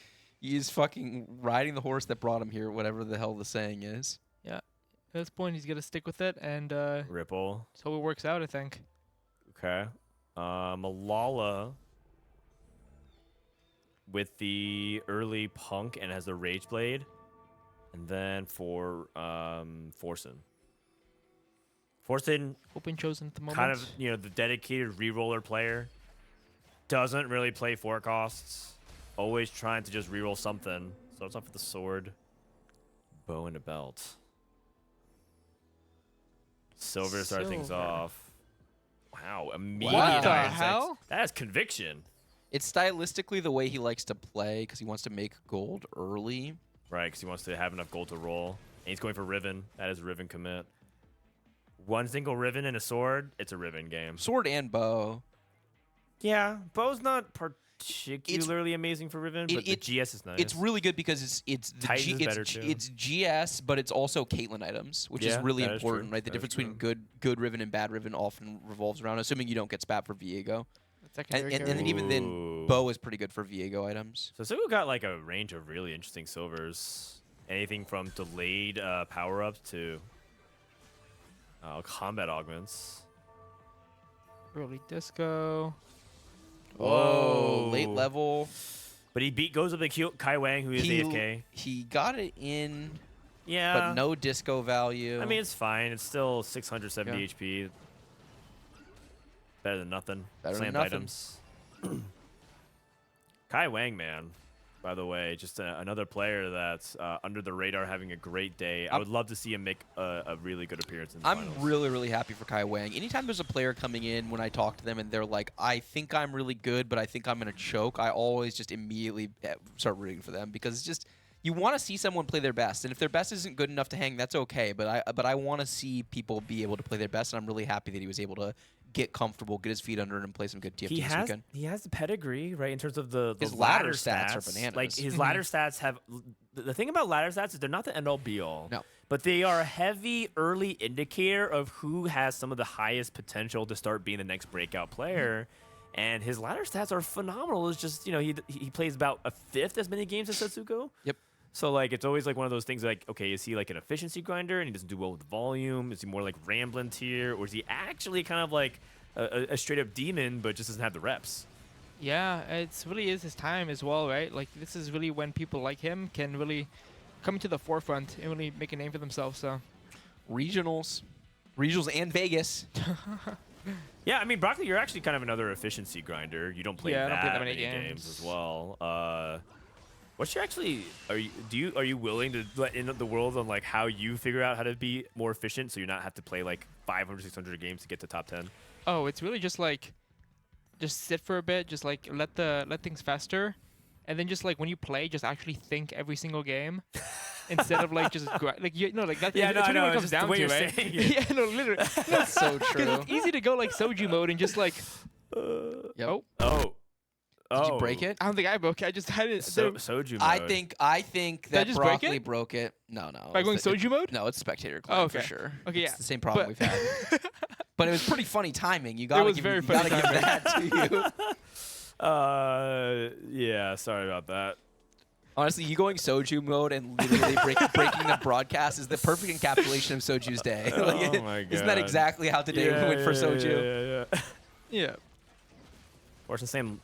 fucking riding the horse that brought him here, whatever the hell the saying is. Yeah. At this point, he's gonna stick with it and Ripple. so it works out. I think. Okay. Malala with the early punk and has the Rage Blade. And then for Forsen. Forsen, Open chosen at the moment. kind of, the dedicated reroller player. Doesn't really play 4 costs. Always trying to just reroll something. So it's off with the sword, bow, and a belt. Silver to start things Silver. off. Wow, immediate What the iron hell? sex. That is conviction. It's stylistically the way he likes to play because he wants to make gold early. Right, because he wants to have enough gold to roll. And he's going for Riven. That is Riven commit. One single Riven and a sword, it's a Riven game. Sword and bow. Yeah, bow's not particularly amazing for Riven, but the GS is nice. It's really good because it's Titans is better, too. it's GS, but it's also Caitlyn items, which is Yeah, really that is important, true. right? The That is difference between good Riven and bad Riven often revolves around, assuming you don't get spat for Viego. Secondary And then carry. even then, Ooh. bow is pretty good for Viego items. So Sugo got like a range of really interesting silvers. Anything from delayed power-ups to combat augments. Early disco. Whoa, late level. But he goes up to Kai Wang, who is AFK. He got it in, Yeah. but no disco value. I mean, it's fine. It's still 670 Yeah. HP. Better than nothing. Better than Slammed nothing. items. Kai Wang, man. By the way, just another player that's under the radar, having a great day. I would love to see him make a really good appearance in the I'm finals. really, really happy for Kai Wang. Anytime there's a player coming in, when I talk to them and they're like, I think I'm really good, but I think I'm going to choke, I always just immediately start rooting for them because it's just, you want to see someone play their best. And if their best isn't good enough to hang, that's okay. But I want to see people be able to play their best, and I'm really happy that he was able to get comfortable, get his feet under it, and play some good TFT this weekend. He has the pedigree, right, in terms of the His ladder ladder stats are bananas. Like, his ladder stats have... The thing about ladder stats is they're not the end-all, be-all. No. But they are a heavy early indicator of who has some of the highest potential to start being the next breakout player. And his ladder stats are phenomenal. It's just, he plays about a fifth as many games as Setsuko. Yep. So, like, it's always, like, one of those things, like, okay, is he, like, an efficiency grinder and he doesn't do well with volume? Is he more, like, Ramblin' tier? Or is he actually kind of, like, a straight-up demon but just doesn't have the reps? Yeah, it's really is his time as well, right? Like this is really when people like him can really come to the forefront and really make a name for themselves. So Regionals and Vegas. Yeah, I mean, Broccoli, you're actually kind of another efficiency grinder. You don't play Yeah, I that, don't play that many many games games. as well. What's your actually? Are you willing to let in the world on like how you figure out how to be more efficient, so you not have to play like 500, 600 games to get to top 10? oh, it's really just like just sit for a bit, just like let things fester, and then just like when you play, just actually think every single game. Instead of like just like you know like that. Yeah, it's no, really I what know, it it's comes just the down way to, you're right? saying it. Yeah, no, literally. That's so 'Cause true. it's easy to go like soju mode and just like. Yep. Oh, Did you break it? I don't think I broke it. I just had it. Soju mode. I think Did I that just break Broccoli it? broke it. No. By it's going the- soju mode? No, it's spectator climb Oh, okay. for sure. Okay, It's yeah. the same problem But- we've had. But it was pretty funny timing. You gotta was give, very you funny gotta give that to you. Yeah, sorry about that. Honestly, you going soju mode and literally breaking the broadcast is the perfect encapsulation of Soju's day. Oh my Isn't that God. exactly how today went for Soju? Yeah. Yeah. Forsen same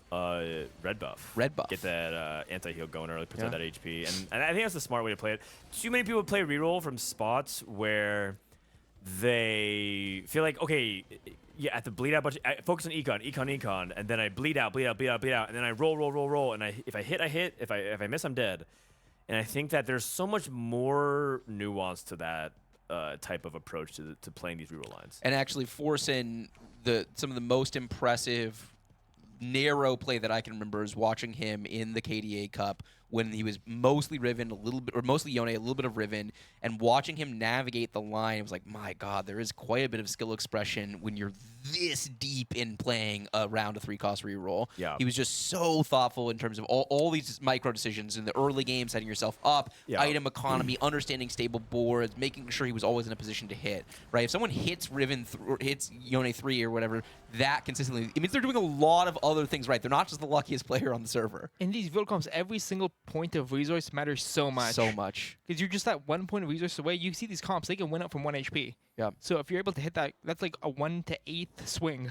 red buff. Red buff. Get that anti-heal going early, puts out Yeah. that HP. And I think that's the smart way to play it. Too many people play reroll from spots where they feel like, okay, yeah, I have to bleed out, I focus on econ, and then I bleed out, and then I roll, and if I hit, I hit. If I miss, I'm dead. And I think that there's so much more nuance to that type of approach to playing these reroll lines. And actually, Forsen, some of the most impressive narrow play that I can remember is watching him in the KDA Cup when he was mostly Riven, mostly Yone, a little bit of Riven, and watching him navigate the line. It was like, my God, there is quite a bit of skill expression when you're this deep in playing a round of 3-cost reroll. Yeah. He was just so thoughtful in terms of all these micro decisions in the early game, setting yourself up, Yeah. item economy, understanding stable boards, making sure he was always in a position to hit. Right? If someone hits Riven or hits Yone 3 or whatever, that consistently, it means they're doing a lot of other things right. They're not just the luckiest player on the server. In these real comps, every single point of resource matters so much. So much. Because you're just that 1 point of resource away. You see these comps, they can win up from 1 HP. Yeah. So if you're able to hit that, that's like a 1 to 8th swing.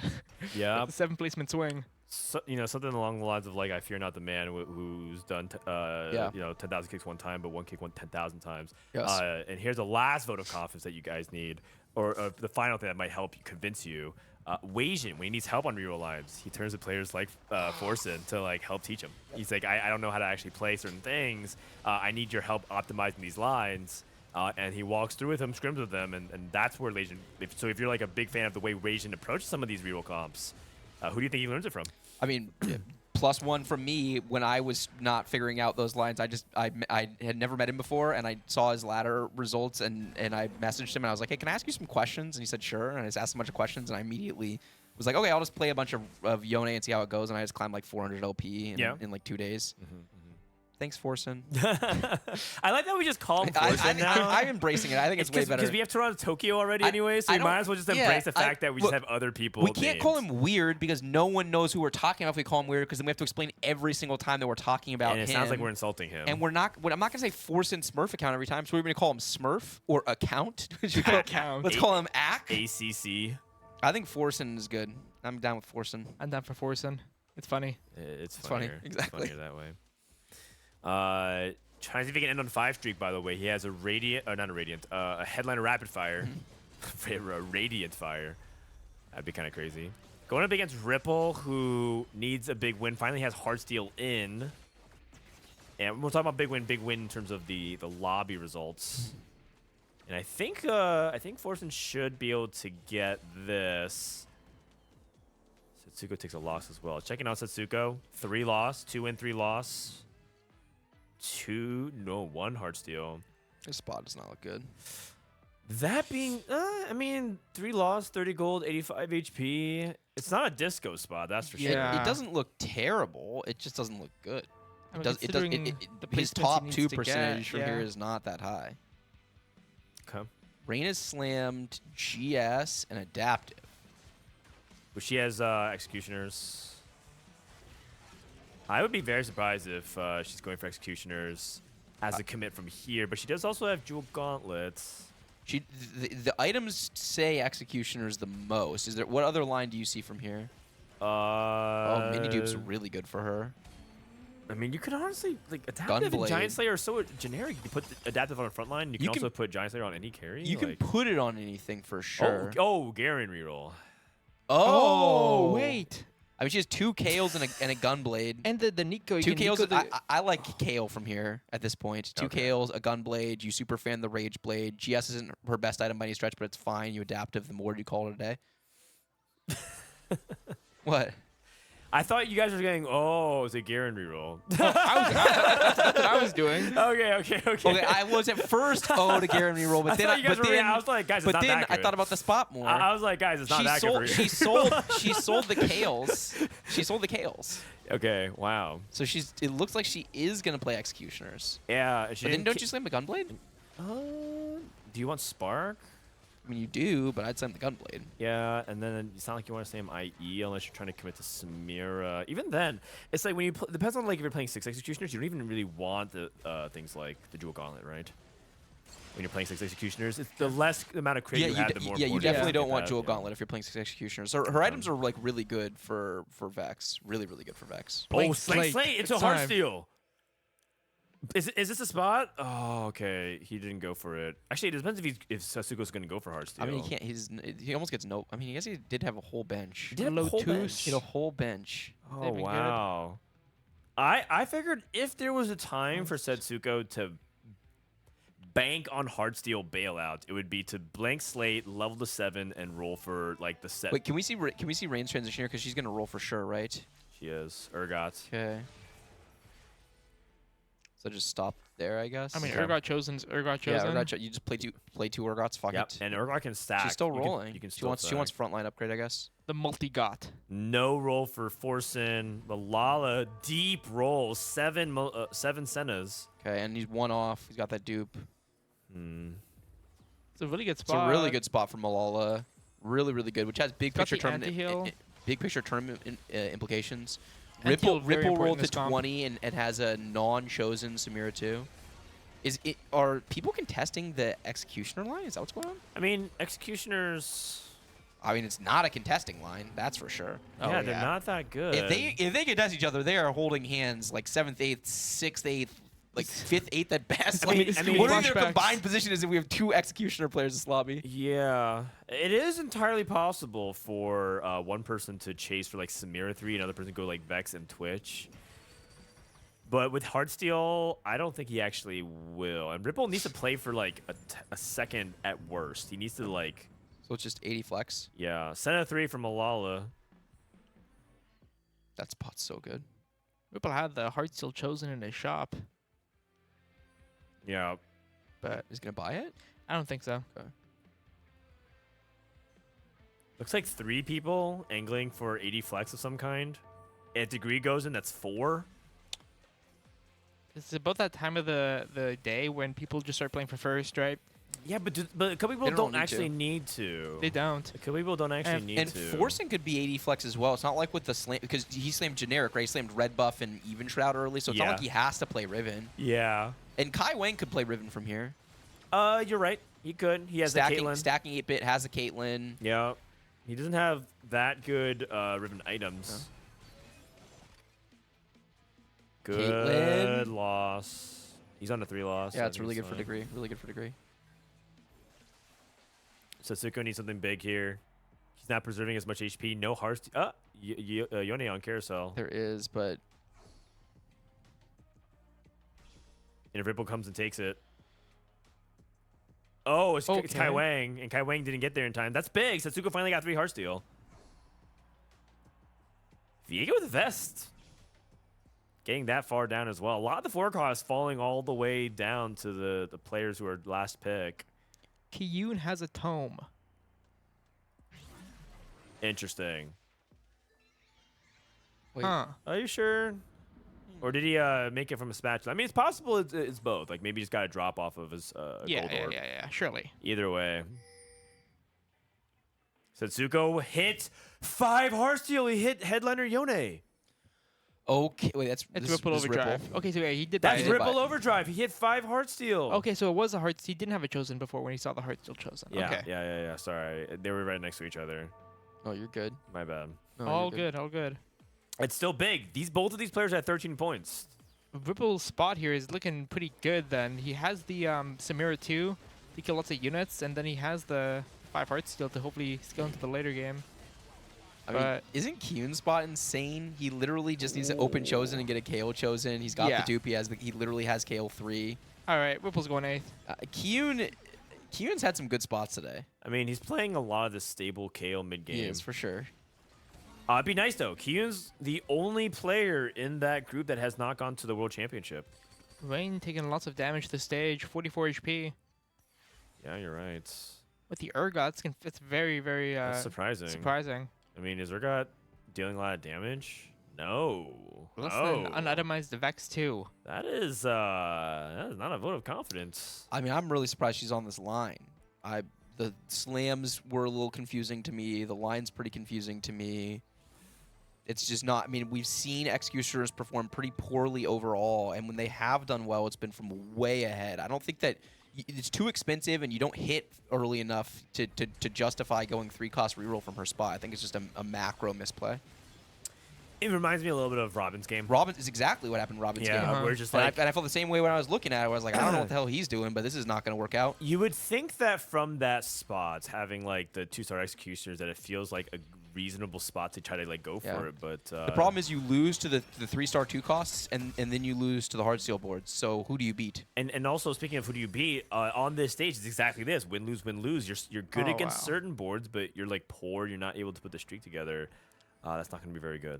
Yeah. That's a 7th placement swing. So, something along the lines of like, I fear not the man who's done 10,000 kicks one time, but one kick 10,000 times. Yes. And here's the last vote of confidence that you guys need, or the final thing that might help you convince you. Weijin, when he needs help on reroll lines, he turns to players like Forsen to like help teach him. He's like, I don't know how to actually play certain things. I need your help optimizing these lines. And he walks through with them, scrims with them, and that's where Weijin. So if you're like a big fan of the way Weijin approaches some of these reroll comps, who do you think he learns it from? I mean, +1 from me when I was not figuring out those lines. I had never met him before, and I saw his ladder results, and I messaged him, and I was like, hey, can I ask you some questions? And he said, sure. And I just asked him a bunch of questions, and I immediately was like, okay, I'll just play a bunch of Yone and see how it goes. And I just climbed like 400 LP in like 2 days. Thanks, Forsen. I like that we just call him Forsen now. I'm embracing it. I think it's way better. Because we have Toronto Tokyo already anyway, so we might as well just embrace the fact that we just have other people. We can't call him weird because no one knows who we're talking about if we call him weird, because then we have to explain every single time that we're talking about him. And it sounds like we're insulting him. And I'm not going to say Forsen Smurf account every time, so we're going to call him Smurf or account. Account. Let's call him Ack. ACC. I think Forsen is good. I'm down with Forsen. I'm down for Forsen. It's funny. It's funny, funnier. exactly. It's funnier that way. Trying to see if he can end on 5 streak, by the way. He has a a headliner rapid fire. A radiant fire. That'd be kind of crazy. Going up against Ripple, who needs a big win. Finally has Heartsteel in. And we'll talk about big win in terms of the lobby results. And I think Forsen should be able to get this. Setsuko takes a loss as well. Checking out Setsuko. 3 loss, 2 win, 3 loss. 1 Heartsteel. His spot does not look good. That being, 3 loss, 30 gold, 85 HP. It's not a disco spot, that's for sure. Yeah. It doesn't look terrible. It just doesn't look good. I mean, His considering the his placements he top needs 2 to percentage get, from here is not that high. Okay. Rain is slammed, GS, and adaptive. But she has Executioners. I would be very surprised if she's going for Executioners as a commit from here, but she does also have Jewel Gauntlets. The items say Executioners the most. What other line do you see from here? Oh, mini dupe's really good for her. I mean, you could honestly like adaptive and Giant Slayer are so generic. You can put adaptive on the front line. You can also put Giant Slayer on any carry. You can put it on anything for sure. Oh, Garen reroll. Oh, wait. I mean, she has 2 Kales and a Gunblade. And the Nico. 2 Kales. I like Kale from here at this point. 2 Kales, a Gunblade. You super fan the Rage Blade. GS isn't her best item by any stretch, but it's fine. You adaptive the more you call it a day. What? I thought you guys were getting, it's a Garen reroll. That's what I was doing. Okay. Okay, I was at first to Garen reroll, but I was like, guys, it's not that good. I thought about the spot more. I was like, guys, it's not that good for you. She sold the Kales. She sold the Kales. Okay, wow. So it looks like she is gonna play Executioners. Yeah. But then don't you slam the Gunblade? Do you want Spark? I mean, you do, but I'd slam the Gunblade. Yeah, and then it's not like you want to slam IE unless you're trying to commit to Samira. Even then, it's like when you depends on like if you're playing 6 Executioners, you don't even really want the things like the Jewel Gauntlet, right? When you're playing 6 Executioners, it's the less amount of crit you have, the more. Yeah, you definitely don't want Jewel Gauntlet if you're playing 6 Executioners. Her items are like really good for Vex. Really good for Vex. Slate! It's a Heartsteel. Is this a spot? Oh, okay. He didn't go for it. Actually, it depends if Sasuke's going to go for Heartsteel. I mean, he can't. He almost gets no. I mean, I guess he did have a whole bench. He did have a whole bench. He had a whole bench. Oh wow. I figured if there was a time for Setsuko to bank on Heartsteel bailout, it would be to blank slate, level to 7, and roll for like the set. Wait, can we see Rain's transition here? Because she's gonna roll for sure, right? She is. Urgot. Okay. So just stop there, I guess. I mean, Urgot chosen. Yeah, Urgot. You just play two Urgots. Fuck it. And Urgot can stack. She's still rolling. You can she wants frontline upgrade, I guess. The multi-got. No roll for Forsen. Malala deep roll. 7 Sennas. Okay, and he's 1 off. He's got that dupe. It's a really good spot. It's a really good spot for Malala. Really good. Which has big picture tournament. Big picture tournament implications. Ripple roll to 20 and has a non-chosen Samira too. Are people contesting the Executioner line? Is that what's going on? I mean, Executioners. I mean, it's not a contesting line, that's for sure. Yeah, they're not that good. If they contest each other, they are holding hands like 7th, 8th, 6th, 8th, like 5th, 8th at best. I mean, what are their combined position is if we have 2 Executioner players in this lobby? Yeah, it is entirely possible for one person to chase for like Samira 3, another person to go like Vex and Twitch. But with Heartsteel, I don't think he actually will. And Ripple needs to play for like a second at worst. He needs to like. So it's just 80 flex. Yeah, Senna 3 from Malala. That spot's so good. Ripple had the Heartsteel chosen in his shop. Yeah. But he's going to buy it? I don't think so. Okay. Looks like 3 people angling for 80 flex of some kind. If Degree goes in, that's 4. It's about that time of the day when people just start playing for first, right? Yeah, but a couple people don't actually need to. They don't. A couple people don't actually need to. And Forsen could be 80 flex as well. It's not like with the slam, because he slammed generic, right? He slammed red buff and even shroud early, so it's not like he has to play Riven. Yeah. And Kai Wang could play Riven from here. You're right. He could. He has stacking, a Caitlyn. Stacking 8-bit, has a Caitlyn. Yeah. He doesn't have that good Riven items. No. Good loss. He's on a 3 loss. Yeah, it's really good for Degree. Really good for Degree. Setsuko needs something big here. He's not preserving as much HP. No hearts. Yone on carousel. There is, but. And if Ripple comes and takes it. Oh, it's Kai Wang. And Kai Wang didn't get there in time. That's big. Setsuko finally got 3 Heartsteel. Viego with the vest. Getting that far down as well. A lot of the forecast falling all the way down to the players who are last pick. Kiyoon has a tome. Interesting. Wait. Huh. Are you sure? Or did he make it from a spatula? I mean, it's possible it's both. Like, maybe he's got to drop off of his gold orb. Yeah, surely. Either way. Setsuko hit 5 Heartsteel. He hit Headliner Yone. Okay, wait, that's Ripple Overdrive. Ripple. Okay, so yeah, he did That's that. Ripple Overdrive. He hit 5 Heartsteel. Okay, so it was a Heart. He didn't have it chosen before when he saw the Heartsteel chosen. Yeah, okay. yeah. Sorry, they were right next to each other. Oh, you're good. My bad. No, all you're good, all good. It's still big. Both of these players are at 13 points. Ripple's spot here is looking pretty good then. He has the Samira 2 to kill lots of units, and then he has the 5 heart steal to hopefully scale into the later game. I mean, But- isn't Kiyoon's spot insane? He literally just needs to open Chosen and get a KO Chosen. He's got Yeah. the dupe. He literally has KO 3. All right, Ripple's going 8th. Kiyoon's had some good spots today. I mean, he's playing a lot of the stable Kale mid-game. He is, for sure. It'd be nice, though. Kiyoon's the only player in that group that has not gone to the World Championship. Rain taking lots of damage to the stage, 44 HP. Yeah, you're right. With the Urgots, it's very, very That's surprising. surprising. I mean, is Urgot dealing a lot of damage? No. Less No. than unitemized Vex 2. That is not a vote of confidence. I mean, I'm really surprised she's on this line. The slams were a little confusing to me. The line's pretty confusing to me. It's just not. I mean, we've seen executioners perform pretty poorly overall, and when they have done well, it's been from way ahead. I don't think that it's too expensive, and you don't hit early enough to justify going 3-cost reroll from her spot. I think it's just a macro misplay. It reminds me a little bit of Robin's game. Robin is exactly what happened in Robin's Yeah, game. we're just And like I felt the same way when I was looking at it. I was like, I don't know what the hell he's doing, but this is not going to work out. you would think that from that spot, having like the 2-star executioners, that it feels like a reasonable spot to try to like go for Yeah. it. But The problem is you lose to the 3-star 2 costs, and then you lose to the hard steel boards. So who do you beat? and also speaking of who do you beat on this stage, it's exactly this: win, lose, win, lose. You're good Oh, against wow. certain boards, but you're like poor. You're not able to put the streak together. That's not going to be very good.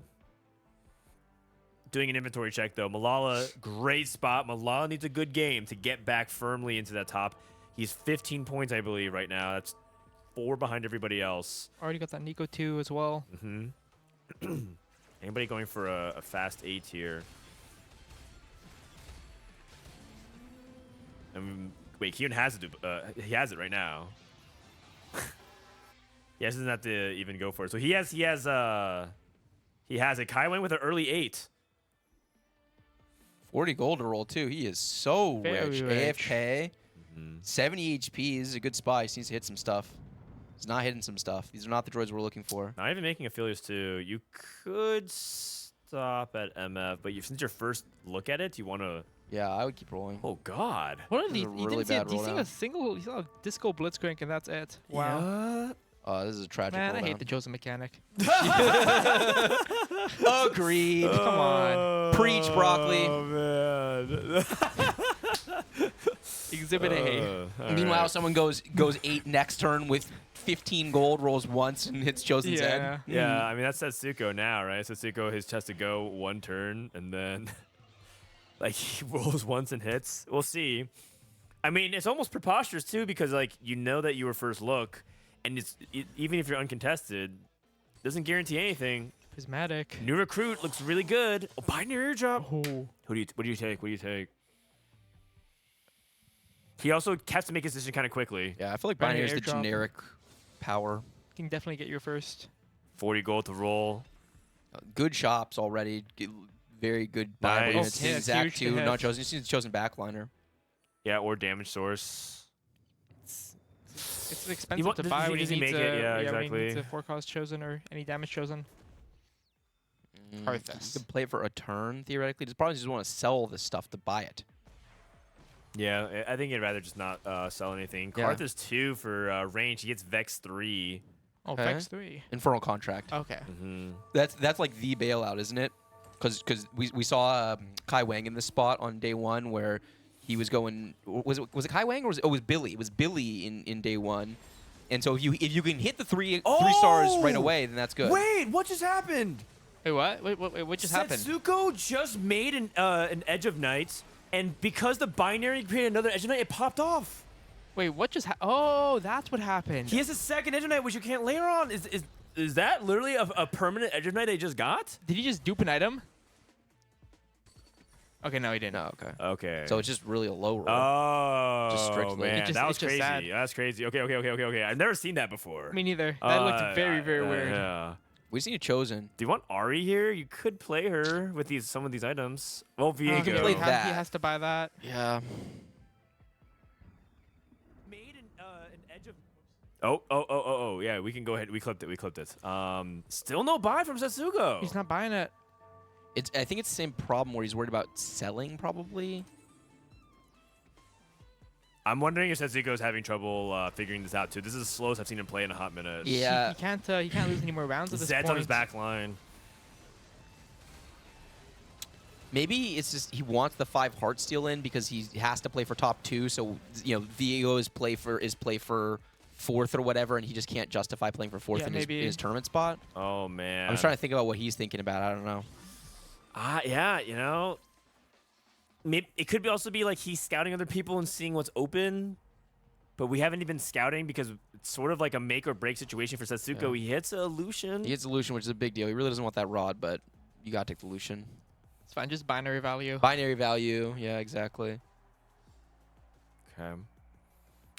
Doing an inventory check though, Malala, great spot. Malala needs a good game to get back firmly into that top. He's 15 points, I believe, right now. That's 4 behind everybody else. Already got that Nico 2 as well. Anybody going for a fast 8 here? Wait, Kiyoon has it. He has it right now. He doesn't have to even go for it. So he has it. Kai went with an early 8. 40 gold to roll, too. He is so Very rich. rich. AFK, 70 HP. This is a good spot. He just needs to hit some stuff. He's not hitting some stuff. These are not the droids we're looking for. Not even making affiliates too. You could stop at MF, but since your first look at it, you want to. Yeah, I would keep rolling. Oh God. What are This these? is a You really didn't see, bad do you see rolldown. a single? You saw a disco blitzcrank, and that's it. Wow. This is a tragic Man, I rolldown. hate the chosen mechanic. Agreed. Come on. Preach, Broccoli. Oh man. Exhibit A. Meanwhile, someone goes 8 next turn with 15 gold, rolls once, and hits Chosen's Yeah. head. Yeah, I mean that's Setsuko now, right? Setsuko has to go 1 turn and then like he rolls once and hits. We'll see. I mean, it's almost preposterous too because like you know that you were first look, and even if you're uncontested, doesn't guarantee anything. Prismatic. New recruit looks really good. Oh, binary airdrop. Oh. What do you take? What do you take? He also has to make his decision kind of quickly. Yeah, I feel like Binary Binary is the airdrop. generic power. Can definitely get your first. 40 gold to roll. Good shops already. Very good Bible Nice. units. Oh, yeah, Zach huge to too, hit. not Chosen. He's Chosen backliner. Yeah, or damage source. It's expensive to does buy he- when you does he need make to. it? Yeah, when you need exactly. to 4-cost chosen or any damage chosen. You Karthus. can play it for a turn, theoretically. Just probably just want to sell this stuff to buy it. Yeah, I think he'd rather just not sell anything. Yeah. Karthus 2 for range. He gets Vex 3. Oh, Okay. Vex 3. Infernal Contract. Okay. That's like the bailout, isn't it? Because we saw Kai Wang in this spot on day 1 where he was going. Was it Kai Wang or was it was Billy? It was Billy in day 1. And so if you can hit the three stars right away, then that's good. Wait, what just happened? Wait, what? Wait, what just happened? Setsuko just made an Edge of Night, and because the binary created another Edge of Night, it popped off. Wait, what just happened? Oh, that's what happened. He has a second Edge of Night, which you can't layer on. Is that literally a permanent Edge of Night they just got? Did he just dupe an item? Okay, no, he didn't. No, okay. Okay. So it's just really a low roll. Oh, Just strictly. man, It just- that was it's just crazy. sad. That's crazy. Okay. I've never seen that before. Me neither. That looked very, very weird. Yeah. We see a Chosen. Do you want Ari here? You could play her with some of these items. Well, He Viego. play that. He has to buy that. Yeah. Made an Edge of. Oh, yeah, we can go ahead. We clipped it. Still no buy from Setsuko. He's not buying it. I think it's the same problem where he's worried about selling, probably. I'm wondering if Setsuko's having trouble figuring this out too. This is the slowest I've seen him play in a hot minute. Yeah. He can't lose any more rounds at this Zed's point. on his back line. Maybe it's just he wants the 5 heart steal in because he has to play for top 2. So Viego's play for 4th or whatever, and he just can't justify playing for 4th in his tournament spot. Oh man. I'm trying to think about what he's thinking about. I don't know. Yeah, maybe it could also be like he's scouting other people and seeing what's open, but we haven't even scouting because it's sort of like a make or break situation for Setsuko. Yeah. He hits a Lucian. He hits a Lucian, which is a big deal. He really doesn't want that rod, but you gotta take the Lucian. It's fine, just binary value. Binary value, yeah, exactly. Okay.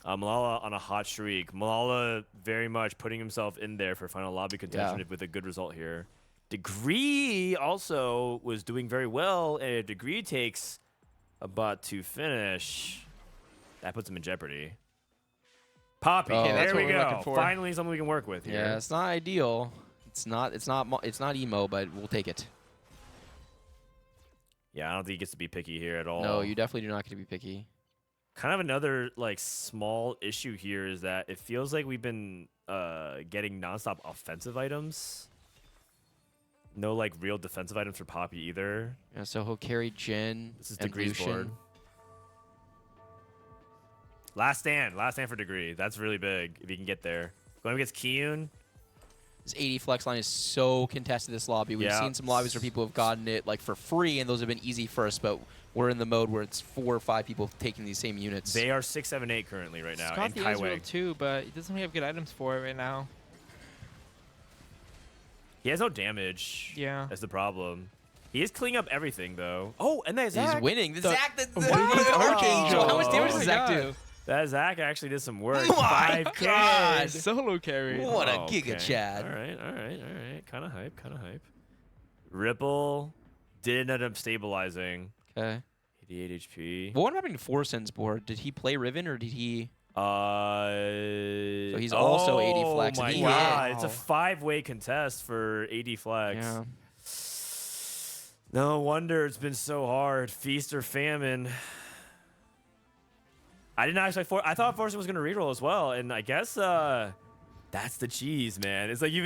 Malala on a hot streak. Malala very much putting himself in there for final lobby contention with a good result here. Degree also was doing very well, and Degree takes a bot to finish. That puts him in jeopardy. Poppy, Oh, there we what we're go. looking for. Finally, something we can work with here. Yeah, it's not ideal. It's not emo, but we'll take it. Yeah, I don't think he gets to be picky here at all. No, you definitely do not get to be picky. Kind of another like small issue here is that it feels like we've been getting nonstop offensive items. No like real defensive items for Poppy either. Yeah, so he'll carry Jin. This is and Degree's Lucian. board. Last stand for Degree. That's really big if he can get there. Going against Kiyoon. This 80 flex line is so contested this lobby. We've seen some lobbies where people have gotten it like for free, and those have been easy first, but we're in the mode where it's 4 or 5 people taking these same units. They are 6, 7, 8 currently right now. He's got And the Israel Kaiwei. too, but he doesn't really have good items for it right now. He has no damage. Yeah. That's the problem. He is cleaning up everything though. Oh, and there's Zach. He's winning. The Zach, the Wow. Archangel. How much damage Oh does my Zach God. do? That Zach actually did some work. Oh my 5K. God. Solo carry. What a Oh, Giga okay. Chad. All right. Kind of hype. Ripple did end up stabilizing. Okay. 88 HP. Well, what happened to Forsen's board? Did he play Riven or did he? So he's also 80 flex, Oh and my he God. hit. It's a 5-way contest for 80 flex. Yeah. No wonder it's been so hard. Feast or famine. I didn't actually. I thought Forsen was gonna reroll as well, and I guess that's the cheese, man. It's like you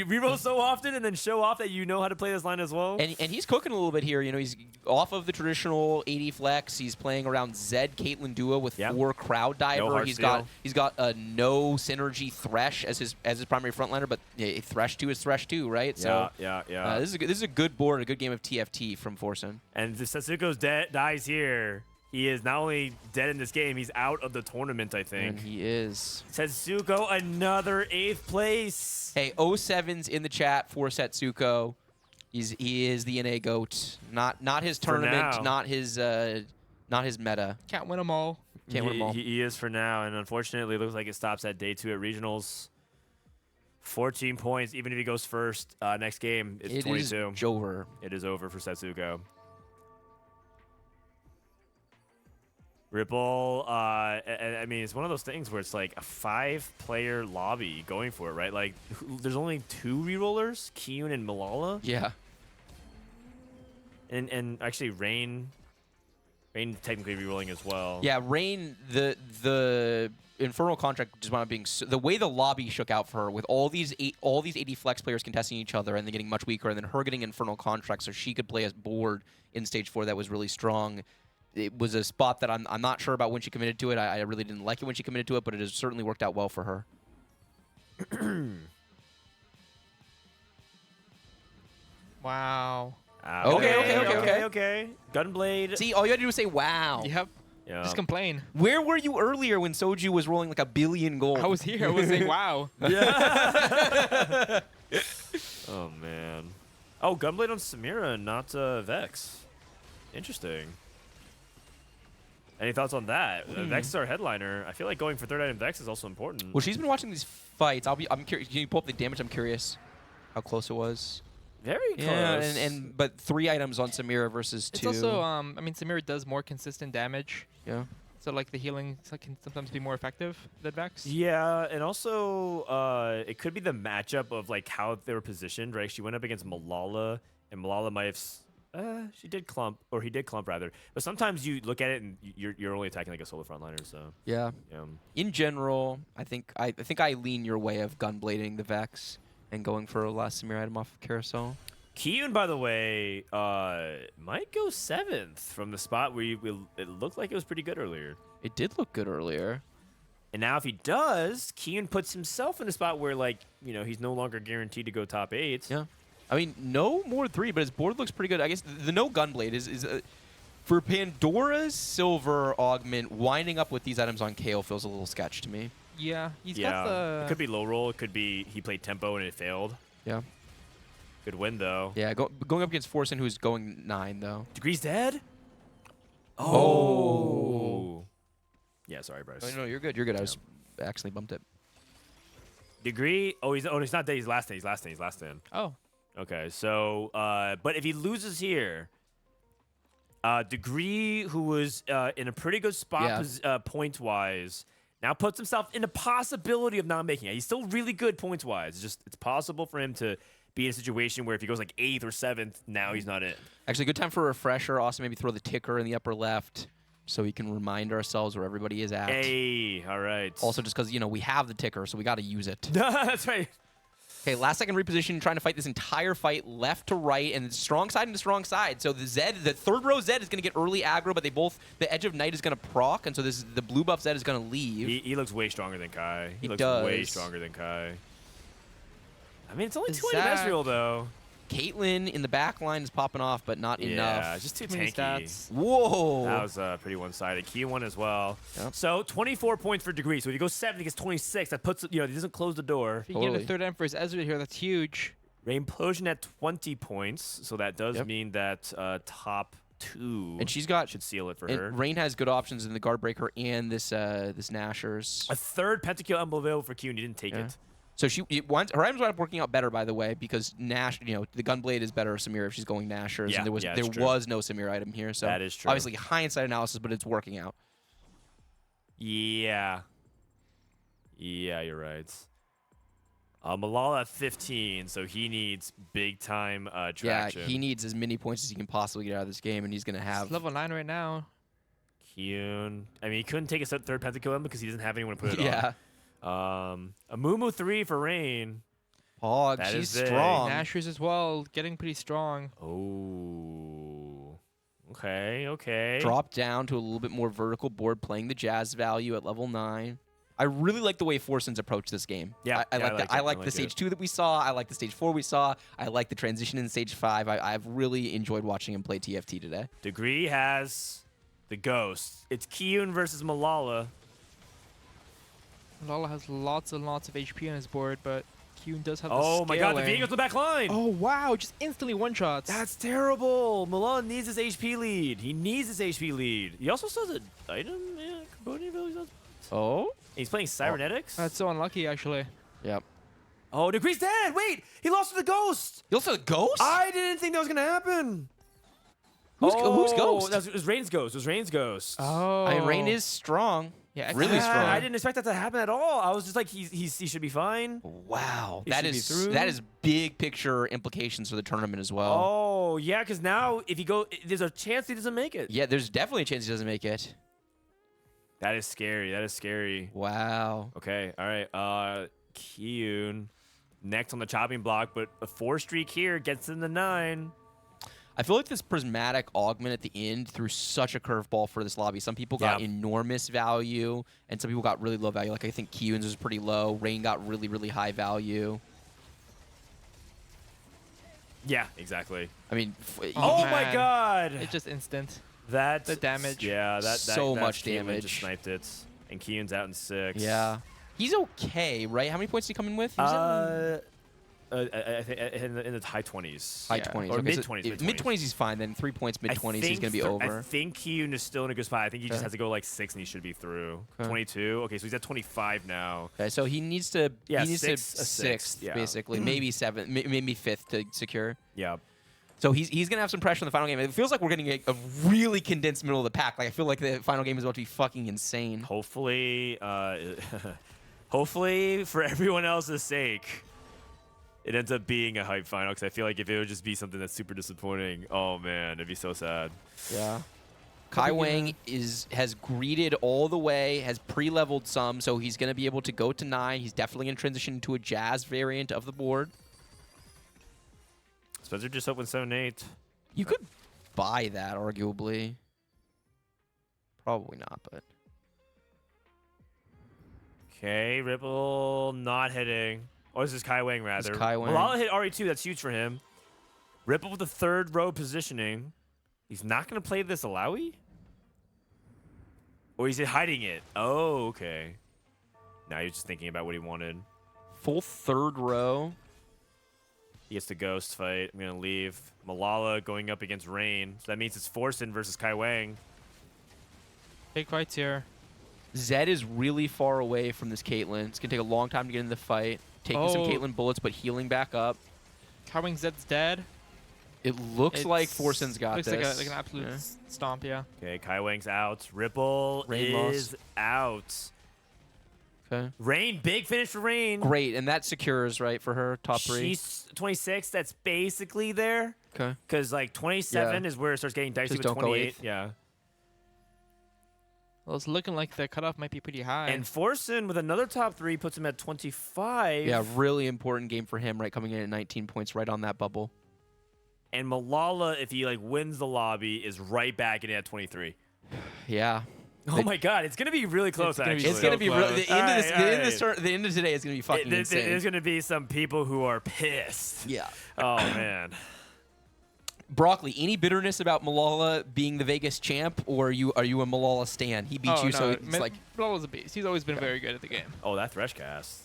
reroll so often and then show off that you know how to play this line as well. And he's cooking a little bit here. You know, he's off of the traditional 80 flex. He's playing around Zed Caitlyn duo with 4 crowd diver. hard steal. He's got a no synergy Thresh as his primary frontliner, but Thresh 2 is Thresh 2, right? So yeah. this is a good board, a good game of TFT from Forsen. And if Setsuko's dies here, he is not only dead in this game, he's out of the tournament, I think. And he is. Setsuko, another 8th place. Hey, 07's in the chat for Setsuko. He is the NA GOAT. Not his tournament, now. not his meta. Can't win them all. Can't win them all. He is for now, and unfortunately, it looks like it stops at day 2 at regionals. 14 points, even if he goes first next game, it's 22. It is over. It is over for Setsuko. Ripple, I mean, it's one of those things where it's like a 5-player lobby going for it, right? Like, there's only 2 rerollers, Kiyoon and Malala. Yeah. And actually, Rain technically rerolling as well. Yeah, Rain, the Infernal contract just wound up being the way the lobby shook out for her with all these 80 flex players contesting each other and then getting much weaker, and then her getting Infernal contract so she could play a board in stage 4 that was really strong. It was a spot that I'm not sure about when she committed to it. I really didn't like it when she committed to it, but it has certainly worked out well for her. Wow. Okay. Gunblade. See, all you had to do was say, wow. Yep. Yeah. Just complain. Where were you earlier when Soju was rolling like 1 billion gold? I was here. I was saying, wow. Yeah. Oh, man. Oh, Gunblade on Samira, not Vex. Interesting. Any thoughts on that? Vex is our headliner. I feel like going for 3rd item Vex is also important. Well, she's been watching these fights. I'm curious. Can you pull up the damage? I'm curious how close it was. Very close. Yeah, but 3 items on Samira versus 2. It's also, I mean, Samira does more consistent damage. Yeah. So like the healing can sometimes be more effective than Vex. Yeah, and also it could be the matchup of like how they were positioned, right? She went up against Malala, and Malala might have she did clump, or he did clump rather. But sometimes you look at it and you're only attacking like a solo frontliner, so Yeah. In general, I think I lean your way of gunblading the Vex and going for a last Samir item off of Carousel. Kiyoon, by the way, might go 7th from the spot where it looked like it was pretty good earlier. It did look good earlier. And now if he does, Kiyoon puts himself in a spot where, like, you know, he's no longer guaranteed to go top 8. Yeah. I mean, no more 3, but his board looks pretty good. I guess the no gunblade is for Pandora's silver augment, winding up with these items on KO feels a little sketch to me. Yeah, he's got the... It could be low roll. It could be he played tempo and it failed. Yeah. Good win, though. Yeah, going up against Forsen, who's going 9, though. Degree's dead? Oh. Yeah, sorry, Bryce. Oh, no, you're good. You're good. I just accidentally bumped it. Degree? He's not dead. He's last in. He's last in. Oh. Okay, so, but if he loses here, Degree, who was in a pretty good spot point-wise, now puts himself in a possibility of not making it. He's still really good points-wise. It's possible for him to be in a situation where if he goes like 8th or 7th, now he's not in. Actually, good time for a refresher. Also, maybe throw the ticker in the upper left so we can remind ourselves where everybody is at. Hey, all right. Also, just because, you know, we have the ticker, so we got to use it. That's right. Okay, last second reposition, trying to fight this entire fight left to right, and strong side into strong side. So the third row Zed is going to get early aggro, but the Edge of Night is going to proc, and so the blue buff Zed is going to leave. He looks way stronger than Kai. He looks does. way stronger than Kai. I mean, it's only 2 Zach. Ezreal, though. Caitlyn in the back line is popping off, but not enough. Yeah, just too many tanky. stats. Whoa. That was pretty one-sided. Kiyoon as well. Yep. So 24 points for Degree. So if he goes 7, he gets 26. That puts, you know, he doesn't close the door. If you get a third Emperor's Ezreal here, that's huge. Reimplosion at 20 points. So that does mean that top 2 And she's got should seal it for and her. Rain has good options in the Guard Breaker and this Nashers. A third Pentakill Emblem available for Kiyoon. He didn't take it. So her items wound up working out better, by the way, because Nash, you know, the Gunblade is better Samir if she's going Nashers, and there was no Samir item here. So that is true. Obviously, hindsight analysis, but it's working out. Yeah. Yeah, you're right. Malala at 15, so he needs big time traction. Yeah, he needs as many points as he can possibly get out of this game, and he's going to have. He's level 9 right now. Kiyoon. I mean, he couldn't take a third Pentakill Emblem because he doesn't have anyone to put it on. Yeah. A Mumu 3 for Rain. Oh, That she's is big. strong. Nashers as well, getting pretty strong. Oh. Okay. Drop down to a little bit more vertical board, playing the Jazz value at level 9. I really like the way Forsen's approached this game. Yeah, I like the stage 2 that we saw. I like the stage 4 we saw. I like the transition in stage 5. I've really enjoyed watching him play TFT today. Degree has the Ghost. It's Kiyoon versus Malala. Lala has lots and lots of HP on his board, but Kiyoon does have the Oh my god, the scaling. V goes to the back line. Oh wow, just instantly one-shots. That's terrible. Malala needs his HP lead. He needs his HP lead. He also sells an item. Yeah, Cambodia ability sells. Oh? He's playing Cybernetics. That's so unlucky, actually. Yep. Oh, Degree's dead. Wait, he lost to the Ghost. You also the Ghost? I didn't think that was gonna happen. Who's Ghost? It was Rain's Ghost. It was Rain's Ghost. Oh. I mean, Rain is strong. Yeah, really Yeah, strong. I didn't expect that to happen at all. I was just like, he should be fine. Wow. He That should be is through. that is big picture implications for the tournament as well. Oh, yeah, because now if there's a chance he doesn't make it. Yeah, there's definitely a chance he doesn't make it. That is scary. That is scary. Wow. Okay, all right. Kiyoon next on the chopping block, but a 4 streak here gets in the 9. I feel like this Prismatic augment at the end threw such a curveball for this lobby. Some people got enormous value, and some people got really low value. Like, I think Kiyoon's was pretty low. Rain got really, really high value. Yeah, exactly. I mean, Oh my man. god! It's just instant. That The damage. Yeah, that So that much Caitlyn damage. Just sniped it, and Kiyoon's out in 6. yeah. He's okay, right? How many points did he come in with? He was I think in the high 20s. high 20s. Or Okay, mid so 20s. mid 20s he's fine. Then 3 points, mid 20s, he's going to be over. I think Kiyoon is still in a good spot. I think he just has to go like 6 and he should be through. Okay. 22. Okay, so he's at 25 now. Okay, so he needs to Yeah, he needs six, to a sixth, yeah. basically, maybe 7th, maybe 5th to secure. Yeah. So he's gonna have some pressure in the final game. It feels like we're getting a really condensed middle of the pack. Like I feel like the final game is about to be fucking insane. Hopefully, hopefully for everyone else's sake, it ends up being a hype final. Because I feel like if it would just be something that's super disappointing, oh man, it'd be so sad. Yeah. Kai Wang has greeted all the way, has pre-leveled some, so he's going to be able to go to 9. He's definitely going to transition into a Jazz variant of the board. Spencer just opened 7-8. You could buy that, arguably. Probably not, but... Okay, Ripple not hitting. Oh, this is Kai Wang, rather. Kai Wang. Malala hit RE2. That's huge for him. Ripple with the 3rd row positioning. He's not going to play this Alawi? Or is he hiding it? Oh, okay. Now he's just thinking about what he wanted. Full 3rd row. He gets the ghost fight. I'm going to leave. Malala going up against Rain. So that means it's Forsen versus Kai Wang. Big fights here. Zed is really far away from this Caitlyn. It's going to take a long time to get in the fight. Taking some Caitlyn bullets, but healing back up. Kai Wang Zed's dead. It looks like Forsen's got looks this. Like an absolute stomp, yeah. Okay, Kai Wang's out. Ripple Rain is out. Okay. Rain, big finish for Rain. Great, and that secures, right, for her top 3. She's 26. That's basically there. Okay. Because, like, 27 is where it starts getting dicey Just with don't go 28. eighth. Yeah. Well, it's looking like the cutoff might be pretty high. And Forsen with another top 3 puts him at 25. Yeah, really important game for him, right, coming in at 19 points right on that bubble. And Malala, if he, like, wins the lobby, is right back in at 23. Yeah. Oh my God, it's gonna be really close. Actually, It's gonna be really, the end of today is gonna be fucking insane. There's gonna be some people who are pissed. Yeah. Oh man. Broccoli, any bitterness about Malala being the Vegas champ, or are you a Malala stan? He beat you, so it's like Malala's a beast. He's always been very good at the game. Oh, that thresh cast.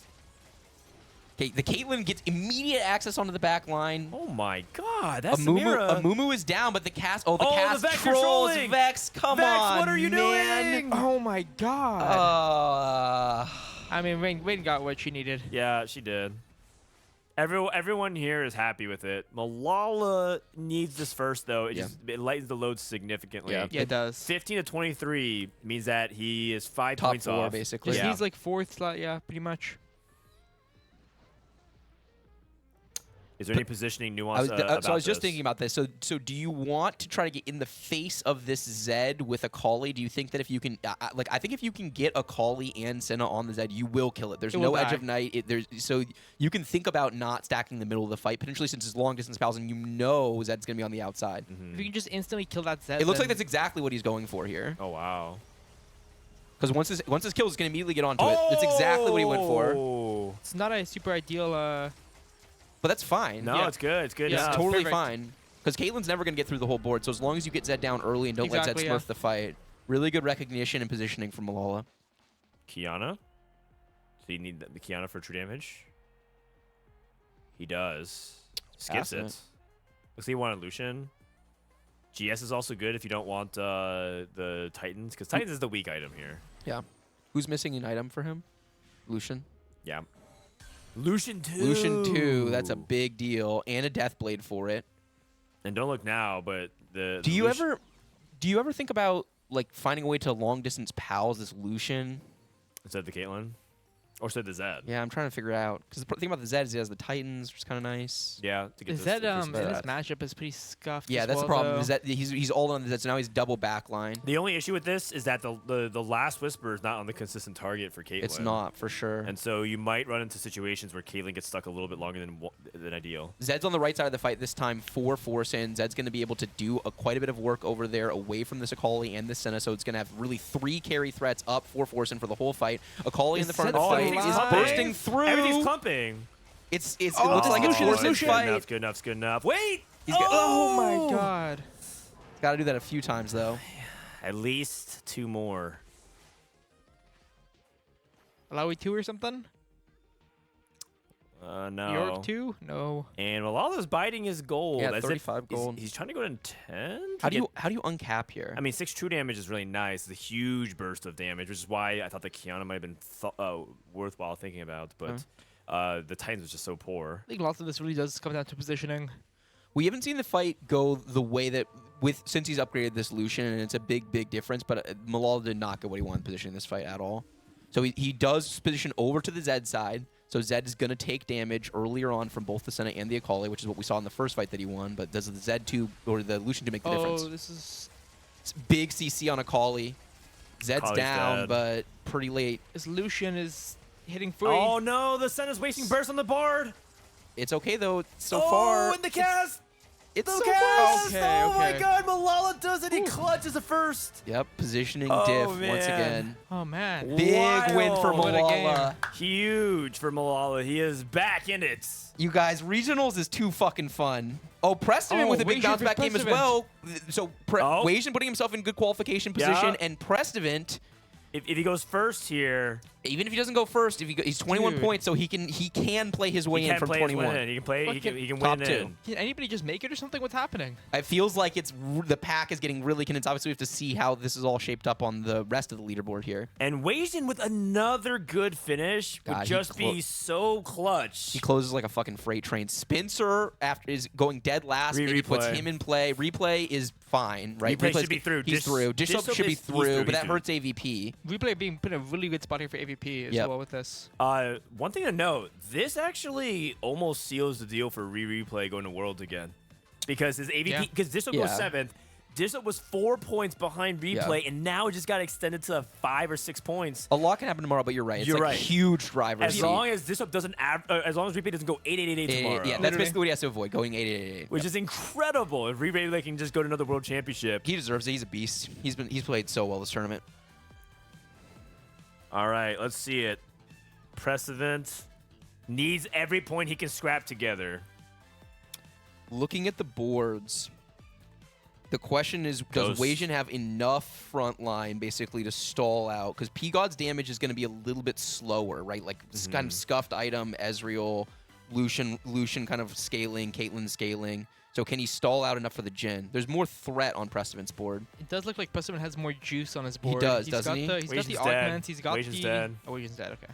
Okay, the Caitlyn gets immediate access onto the back line. Oh my God, that's Samira. Amumu is down, but the cast. Oh, the cast the Vex trolls. trolling. Vex, come Vex, on, what are you man. doing? Oh my God. I mean, Rain got what she needed. Yeah, she did. Everyone here is happy with it. Malala needs this first, though. It lightens the load significantly. Yeah, it does. 15 to 23 means that he is 5 Top points 4, off. basically. He's like 4th slot, yeah, pretty much. Is there any positioning nuance so about I was just this? thinking about this. So do you want to try to get in the face of this Zed with a Kali? Do you think that if you can, I think if you can get a Kali and Senna on the Zed, you will kill it. There's no edge of night. So you can think about not stacking the middle of the fight, potentially since it's long distance pals and you know Zed's going to be on the outside. If you can just instantly kill that Zed. It looks like that's exactly what he's going for here. Oh, wow. Because once this kills, it's going to immediately get onto it. That's exactly what he went for. It's not a super ideal... But that's fine. No, it's good. It's good. It's enough. totally fine. Because Caitlyn's never going to get through the whole board, so as long as you get Zed down early and don't let Zed smurf the fight. Really good recognition and positioning from Malala. Kiana? So you need the Kiana for true damage? He does. Skips it. Looks like he wanted Lucian. GS is also good if you don't want the Titans, because Titans is the weak item here. Yeah. Who's missing an item for him? Lucian? Yeah. Lucian 2. Lucian 2. That's a big deal. And a Deathblade for it. And don't look now, but the Do you ever think about like finding a way to long distance pals this Lucian? Instead of the Caitlyn? Or instead the Zed? Yeah, I'm trying to figure it out. Because the thing about the Zed is he has the Titans, which is kind of nice. Yeah. To get Zed in this matchup is pretty scuffed. Yeah, that's the problem. Is that he's all on the Zed, so now he's double backline. The only issue with this is that the last Whisper is not on the consistent target for Caitlyn. It's not, for sure. And so you might run into situations where Caitlyn gets stuck a little bit longer than ideal. Zed's on the right side of the fight this time for Forsen. Zed's going to be able to do quite a bit of work over there away from this Akali and the Senna, so it's going to have really 3 carry threats up for Forsen for the whole fight. Akali in the front of the fight is bursting through. Everything's clumping. It looks like it's Forsen's fight. It's good enough. It's good enough. Wait! Oh my God. Got to do that a few times, though. At least 2 more. Alawi 2 or something? No. York 2? No. And Malala's biting his gold. Yeah, 35 gold. He's trying to go to 10? How do you uncap here? I mean, 6 true damage is really nice. It's a huge burst of damage, which is why I thought that Kiana might have been worthwhile thinking about. But the Titans was just so poor. I think lots of this really does come down to positioning. We haven't seen the fight go the way that since he's upgraded this Lucian, and it's a big difference. But Malala did not get what he wanted positioning in this fight at all. So he does position over to the Zed side. So Zed is going to take damage earlier on from both the Senna and the Akali, which is what we saw in the first fight that he won. But does the Zed 2 or the Lucian 2 make the difference? Oh, this is... It's big CC on Akali. Zed's Akali's down, dead. but pretty late. This Lucian is hitting free. Oh no, the Senna's wasting burst on the board. It's okay though. So Oh, far, in the cast. it's The so cast. close. Okay, Oh my okay. God, Malala does it. He clutches the first. Yep, positioning Oh, diff once man. again. Oh, man. Big win for Wild. What a game. Malala. Huge for Malala. He is back in it. You guys, regionals is too fucking fun. Oh, Preston Oh, with a big Wasian bounce back game as Preston. well. So Oh. Wasian putting himself in good qualification position, and Preston, If he goes first here, even if he doesn't go first, if he's 21 Dude. points, so he can play his way he in can from play his 21. win. He can play. Look He can, at he can top win two. in. Can anybody just make it or something? What's happening? It feels like the pack is getting really condensed. Obviously, we have to see how this is all shaped up on the rest of the leaderboard here. And Wasian with another good finish would God, he just be so clutch. He closes like a fucking freight train. Spencer is going dead last. Maybe puts Replay. him in play. Replay is fine, right? Replay Replay's- should be through. He's through. Dishsoap Dishsoap should be he's through, but that he's hurts AVP. Replay being put in a really good spot here for AVP as Yep. well with this. One thing to note, this actually almost seals the deal for Replay going to Worlds again. Because his AVP, Yeah. because Dishsoap goes 7th, Dishsoap was 4 points behind Replay, and now it just got extended to 5 or 6 points. A lot can happen tomorrow, but you're right. It's You're like right. huge driver. As long as Dishsoap doesn't, as long as Replay doesn't go 8-8-8-8 tomorrow. yeah, that's Literally. basically what he has to avoid, going 8-8-8. Which is incredible. If Replay can just go to another World Championship. He deserves it. He's a beast. He's played so well this tournament. All right, let's see it. Precedent needs every point he can scrap together. Looking at the boards, the question is, does Ghost. Wasian have enough front line basically to stall out? Because P-God's damage is going to be a little bit slower, right? Like this kind of scuffed item, Ezreal, Lucian kind of scaling, Caitlyn scaling. So can he stall out enough for the Jhin? There's more threat on Precedent's board. It does look like Preston has more juice on his board. does, He's doesn't got he? The, he's got the Wasian's dead. augments. He's got Wasian's the... dead. Oh, Wasian's dead. Okay.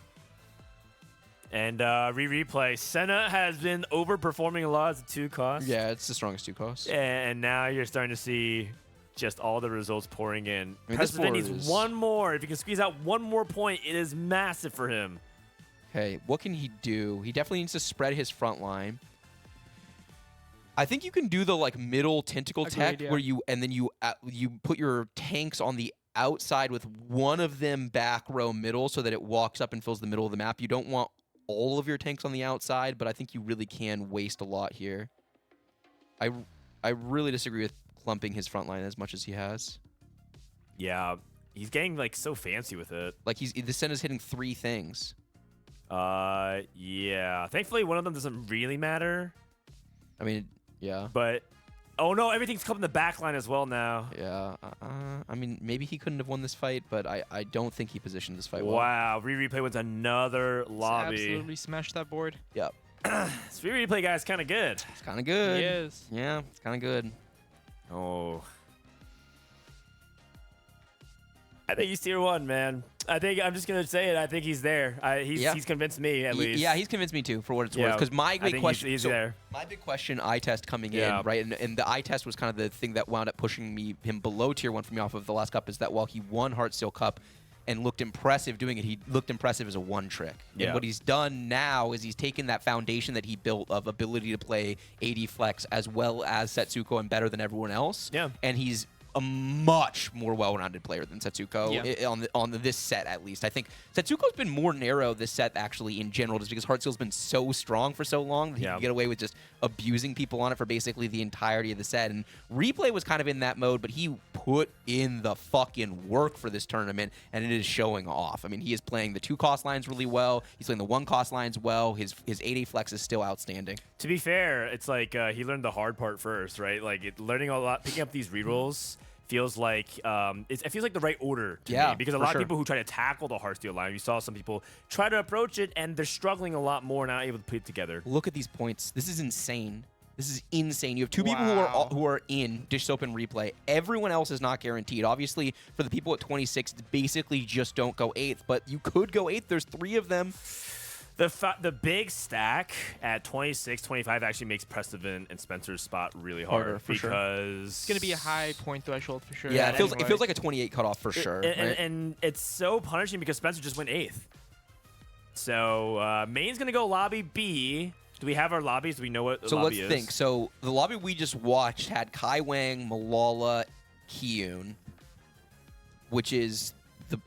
And Replay. Senna has been overperforming a lot at the 2 costs. Yeah, it's the strongest 2 costs. And now you're starting to see just all the results pouring in. I mean, this Precedent board needs is- one more. If he can squeeze out one more point, it is massive for him. Okay, what can he do? He definitely needs to spread his front line. I think you can do the like middle tentacle tech Agreed, yeah. where you put your tanks on the outside with one of them back row middle so that it walks up and fills the middle of the map. You don't want all of your tanks on the outside, but I think you really can waste a lot here. I really disagree with clumping his front line as much as he has. Yeah, he's getting like so fancy with it. Like the Senna's hitting 3 things. Yeah. Thankfully, one of them doesn't really matter. I mean, yeah. But, oh no, everything's coming the back line as well now. Yeah, I mean, maybe he couldn't have won this fight, but I don't think he positioned this fight well. Wow, Replay wins another lobby. Absolutely smashed that board. Yep. This Replay guy's kind of good. It's kind of good. He is. Yeah, it's kind of good. Oh. I think he's tier 1, man. I'm just gonna say it. I think he's there. He's convinced me at least. Yeah, he's convinced me too, for what it's Yeah, worth. Because my I big think question, he's there. my big question, eye test coming Yeah. in, right, and the eye test was kind of the thing that wound up pushing him below tier 1 for me off of the last cup. Is that while he won Heartsteel Cup and looked impressive doing it, he looked impressive as a one trick. Yeah. And what he's done now is he's taken that foundation that he built of ability to play AD flex as well as Setsuko and better than everyone else. Yeah. And he's a much more well-rounded player than Setsuko Yeah. on this set, at least. I think Setsuko's been more narrow this set, actually, in general, just because Heartsteel's been so strong for so long that he Yeah. can get away with just abusing people on it for basically the entirety of the set. And Replay was kind of in that mode, but he put in the fucking work for this tournament, and it is showing off. I mean, he is playing the 2 cost lines really well. He's playing the 1 cost lines well. His 8A flex is still outstanding. To be fair, it's like he learned the hard part first, right? Like learning a lot, picking up these rerolls feels like it feels like the right order to Yeah, me, because a for lot sure. of people who try to tackle the Heartsteel line, you saw some people try to approach it and they're struggling a lot more, not able to put it together. Look at these points. This is insane. This is insane. You have 2 people Wow. who are in Dishsoap and Replay. Everyone else is not guaranteed. Obviously, for the people at 26, it's basically just don't go 8th, but you could go 8th. There's 3 of them. The big stack at 26, 25 actually makes Prestivan and Spencer's spot really hard Harder, for sure. because It's gonna be a high point threshold for sure. Yeah, it feels anyway. like a 28 cutoff for sure. Right? And it's so punishing because Spencer just went 8th. So main's gonna go lobby B. Do we have our lobbies? Do we know what the So lobby let's is? think. So the lobby we just watched had Kai Wang, Malala, Kiyoon, which is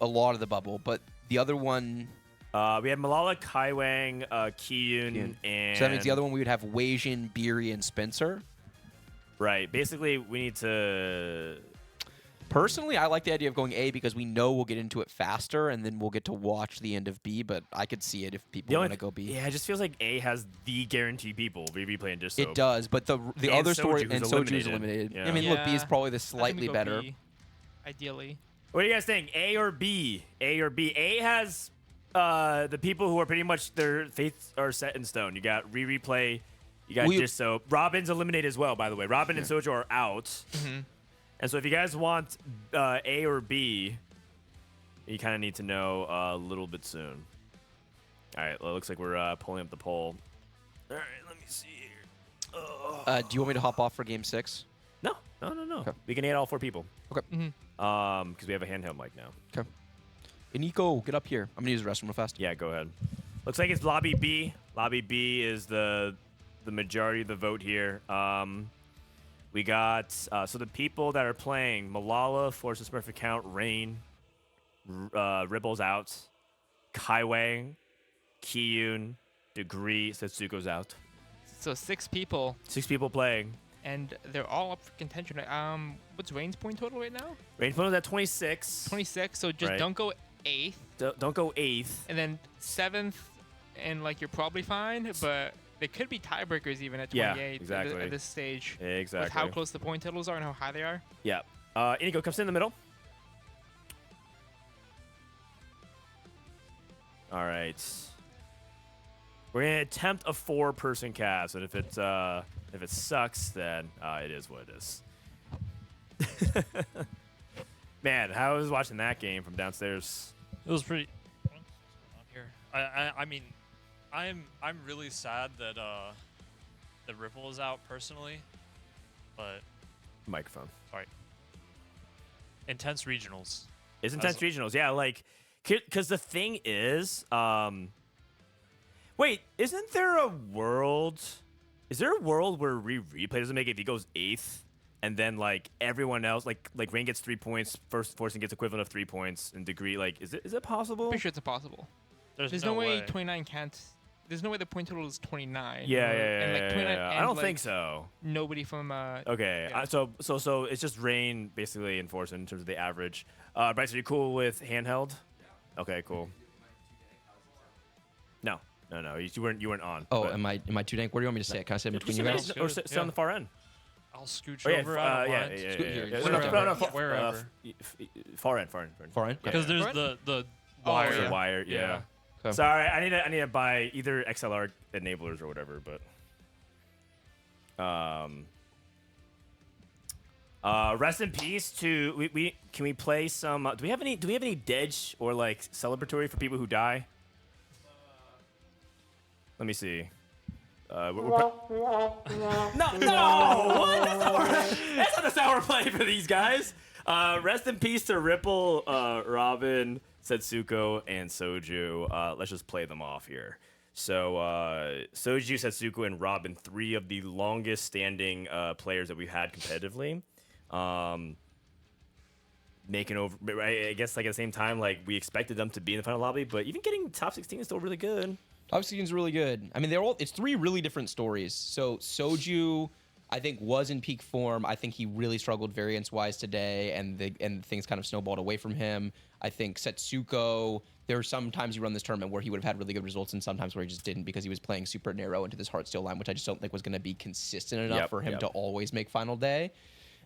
a lot of the bubble. But the other one, We had Malala, Kai Wang, Kiyoon, and so that means the other one we would have Weijin, Beery, and Spencer. right. Basically, we need to. Personally, I like the idea of going A because we know we'll get into it faster, and then we'll get to watch the end of B. But I could see it if people want to go B. Yeah, it just feels like A has the guaranteed people. Rereplay and Dishsoap. It does, but the And other story Soju, and who's Soju is eliminated. eliminated. Yeah. I mean, look, B is Yeah. probably the I think we slightly go better. B, ideally. What are you guys think? A or B? A or B? A has the people who are pretty much their fates are set in stone. You got Rereplay, you got Dishsoap. Robin's eliminated as well, by the way. Robin and Soju are out. And so if you guys want A or B, you kind of need to know a little bit soon. All right, well, it looks like we're pulling up the poll. All right, let me see here. Do you want me to hop off for Game 6? No. Okay. We can add all 4 people. Okay. Because we have a handheld mic now. Okay. Iniko, get up here. I'm gonna use the restroom real fast. Yeah, go ahead. Looks like it's lobby B. Lobby B is the majority of the vote here. We got so the people that are playing: Malala, Forsen, Smurf account, Rain, Ribble's out, Kai Wang, Kiyoon, Degree, Setsuko's out. So 6 people, 6 people playing. and they're all up for contention. What's Rain's point total right now? Rain is at 26. 26. So just Right. don't go 8th, Don't go 8th. and then 7th, and like you're probably fine. But there could be tiebreakers even at 28 Yeah, exactly. at this stage. Exactly. With how close the point totals are and how high they are. Yeah. Iniko comes in the middle. All right. We're gonna attempt a 4-person cast, and if it sucks, then it is what it is. Man, how was watching that game from downstairs? It was pretty. What's on here? I mean, I'm really sad that the Ripple is out personally, but Microphone. sorry. Intense regionals. It's intense regionals, yeah. Like, because the thing is, wait, isn't there a world? Is there a world where Rereplay doesn't make it if he goes 8th, and then like everyone else, like Rain gets 3 points, first Forsen gets equivalent of 3 points, and Degree, like, is it possible? Pretty sure it's impossible. There's no way 29 can't. There's no way the point total is 29. Yeah, and like 29 I and, don't like, think so. Nobody from Okay, yeah. so it's just Rain basically in Forsen in terms of the average. Bryce, are you cool with handheld? Okay, cool. No, you weren't on. Oh, but- am I too dank? Where do you want me to sit? Can I sit in between you Just guys? or sit on the far end. I'll scooch Oh, yeah, over. I don't yeah, mind. yeah. Scoot here, Yeah, scoot no, here. no, Wherever. far end. Far end? Yeah. Because there's What? the Oh, wire. The wire, yeah. Okay. Sorry, I need to buy either XLR enablers or whatever, but rest in peace to we can we play some do we have any Dej or like celebratory for people who die? Let me see. No, what? That's not a sour play for these guys. Rest in peace to Ripple, Robin, Setsuko, and Soju. Let's just play them off here. So Soju, Setsuko, and Robin, 3 of the longest standing players that we've had competitively. Making over, I guess, like at the same time, like we expected them to be in the final lobby, but even getting top 16 is still really good. Top 16 is really good. I mean, it's 3 really different stories. So Soju, I think, was in peak form. I think he really struggled variance-wise today, and things kind of snowballed away from him. I think Setsuko, there were some times he run this tournament where he would have had really good results, and sometimes where he just didn't because he was playing super narrow into this Heartsteel line, which I just don't think was going to be consistent enough for him to always make final day.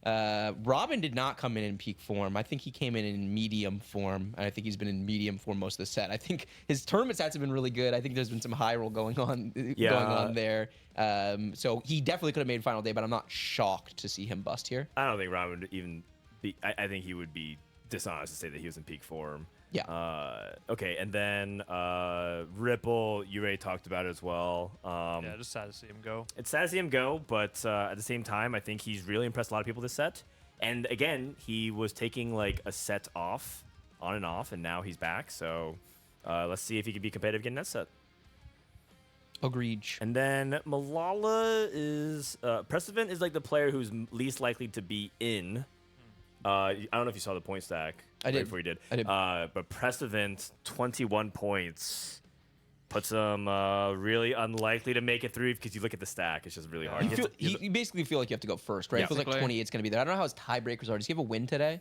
Robin did not come in peak form. I think he came in medium form, and I think he's been in medium form most of the set. I think his tournament stats have been really good. I think there's been some high roll going on there. So he definitely could have made final day, but I'm not shocked to see him bust here. I don't think Robin would even be. I think he would be dishonest to say that he was in peak form. Yeah. Okay, and then Ripple, you already talked about it as well. Yeah, just sad to see him go. It's sad to see him go, but at the same time, I think he's really impressed a lot of people this set. And again, he was taking like a set off, on and off, and now he's back. So let's see if he can be competitive again next set. Agreed. And then Malala is Precedent is like the player who's least likely to be in. I don't know if you saw the point stack. I did. Before you did. I did. But Precedent, 21 points. Puts him really unlikely to make it through because you look at the stack. It's just really hard. You basically feel like you have to go first, right? Yeah. It feels like 28's going to be there. I don't know how his tiebreakers are. Does he have a win today?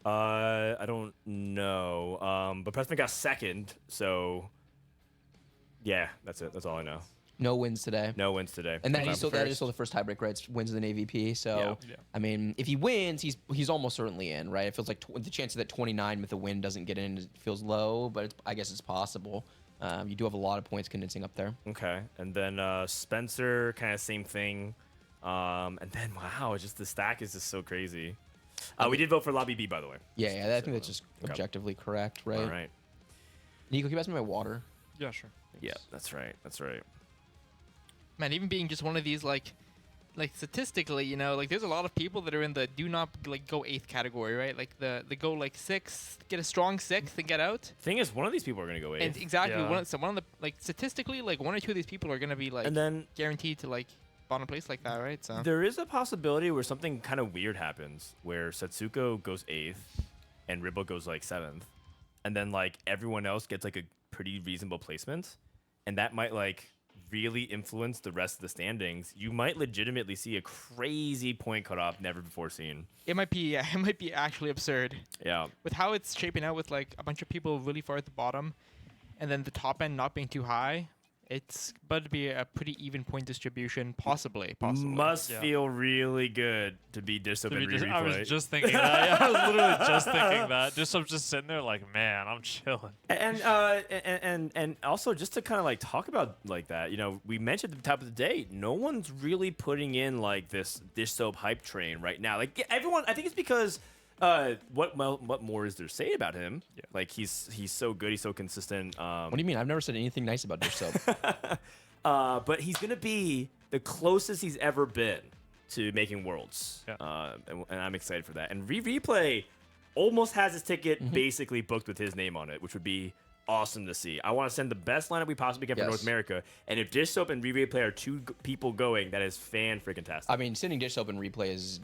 I don't know. But Precedent got second, so yeah, that's it. That's all I know. No wins today. No wins today. And that Time is still for that first. is still the first tiebreak, right? It's wins in the AVP. So Yeah. I mean, if he wins, he's almost certainly in, right? It feels like the chance that 29 with a win doesn't get in feels low, but I guess it's possible. You do have a lot of points condensing up there. Okay, and then Spencer, kind of same thing. And then wow, it's just the stack is just so crazy. We did vote for Lobby B, by the way. Yeah, I think that's just objectively correct, right? All right. Nico, can you pass me my water? Yeah, sure. Yeah, that's right. That's right. Man, even being just one of these like statistically, you know, like there's a lot of people that are in the do not like go 8th category, right? Like the go like 6th, get a strong 6th and get out. Thing is, one of these people are gonna go 8th. And exactly, Yeah. one of the like statistically, like 1 or 2 of these people are gonna be like And then guaranteed to like bottom place like that, right? So there is a possibility where something kind of weird happens, where Setsuko goes 8th, and Ribble goes like 7th, and then like everyone else gets like a pretty reasonable placement, and that might like really influence the rest of the standings. You might legitimately see a crazy point cutoff never before seen. it might be actually absurd Yeah. with how it's shaping out with like a bunch of people really far at the bottom, and then the top end not being too high. It's about to be a pretty even point distribution, possibly. Must Yeah. feel really good to be Dishsoap and Rereplay. I was just thinking that. Yeah, I was literally just thinking that. I'm just sitting there like, man, I'm chilling. And also just to kind of like talk about like that, you know, we mentioned at the top of the day, no one's really putting in like this Dishsoap hype train right now. Like everyone, I think it's because what more is there to say about him? Yeah. Like he's so good, he's so consistent. What do you mean? I've never said anything nice about Dishsoap. But he's gonna be the closest he's ever been to making Worlds. Yeah. And I'm excited for that. And Rereplay almost has his ticket basically booked with his name on it, which would be awesome to see. I want to send the best lineup we possibly can for Yes. North America. And if Dishsoap and Rereplay are two people going, that is fan-freaking-tastic. I mean, sending Dishsoap and Replay is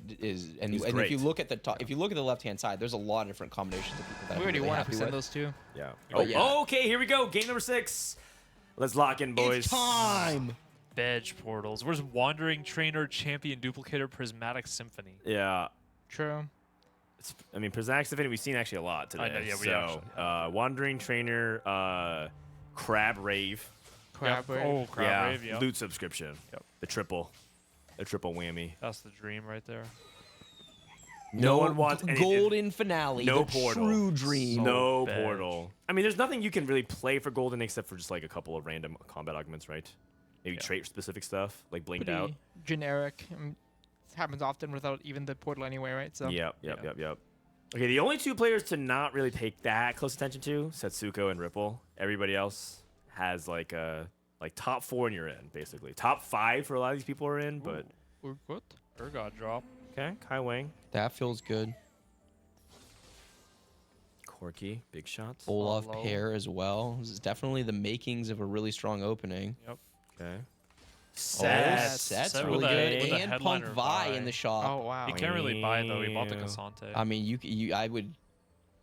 and if great. you look at the top, if you look at the left-hand side, there's a lot of different combinations of people that We I'm already really won if happy we send with. those two. Yeah. But yeah. Okay, here we go. Game number 6. Let's lock in, boys. It's time. Veg portals. Where's Wandering Trainer, Champion, Duplicator, Prismatic, Symphony? Yeah. True. I mean, Prismatic Symphony, we've seen actually a lot today. I know, yeah, we so, actually Wandering Trainer, Crab Rave. Crab Yep. Rave. Oh, Crab Rave, yeah. Loot subscription. Yep. The triple whammy. That's the dream right there. No one wants any- golden finale. No the portal. True dream. No Veg. portal. I mean, there's nothing you can really play for golden except for just like a couple of random combat augments, right? Maybe trait specific stuff like blinked Pretty out. generic. It happens often without even the portal anyway, right? So Yep. Okay, the only two players to not really pay that close attention to, Setsuko and Ripple. Everybody else has like top 4 and you're in, basically. Top 5 for a lot of these people are in, but we're good. Urgot drop. okay, Kai Wang, That feels good. Corky, big shots. Olaf low. pair as well. This is definitely the makings of a really strong opening. Yep. Okay. Sets Set really with good. a And Punk headliner Vi Vi. in the shop. Oh wow. He can't really buy though. He bought the Yeah. Cassante. I mean, I would.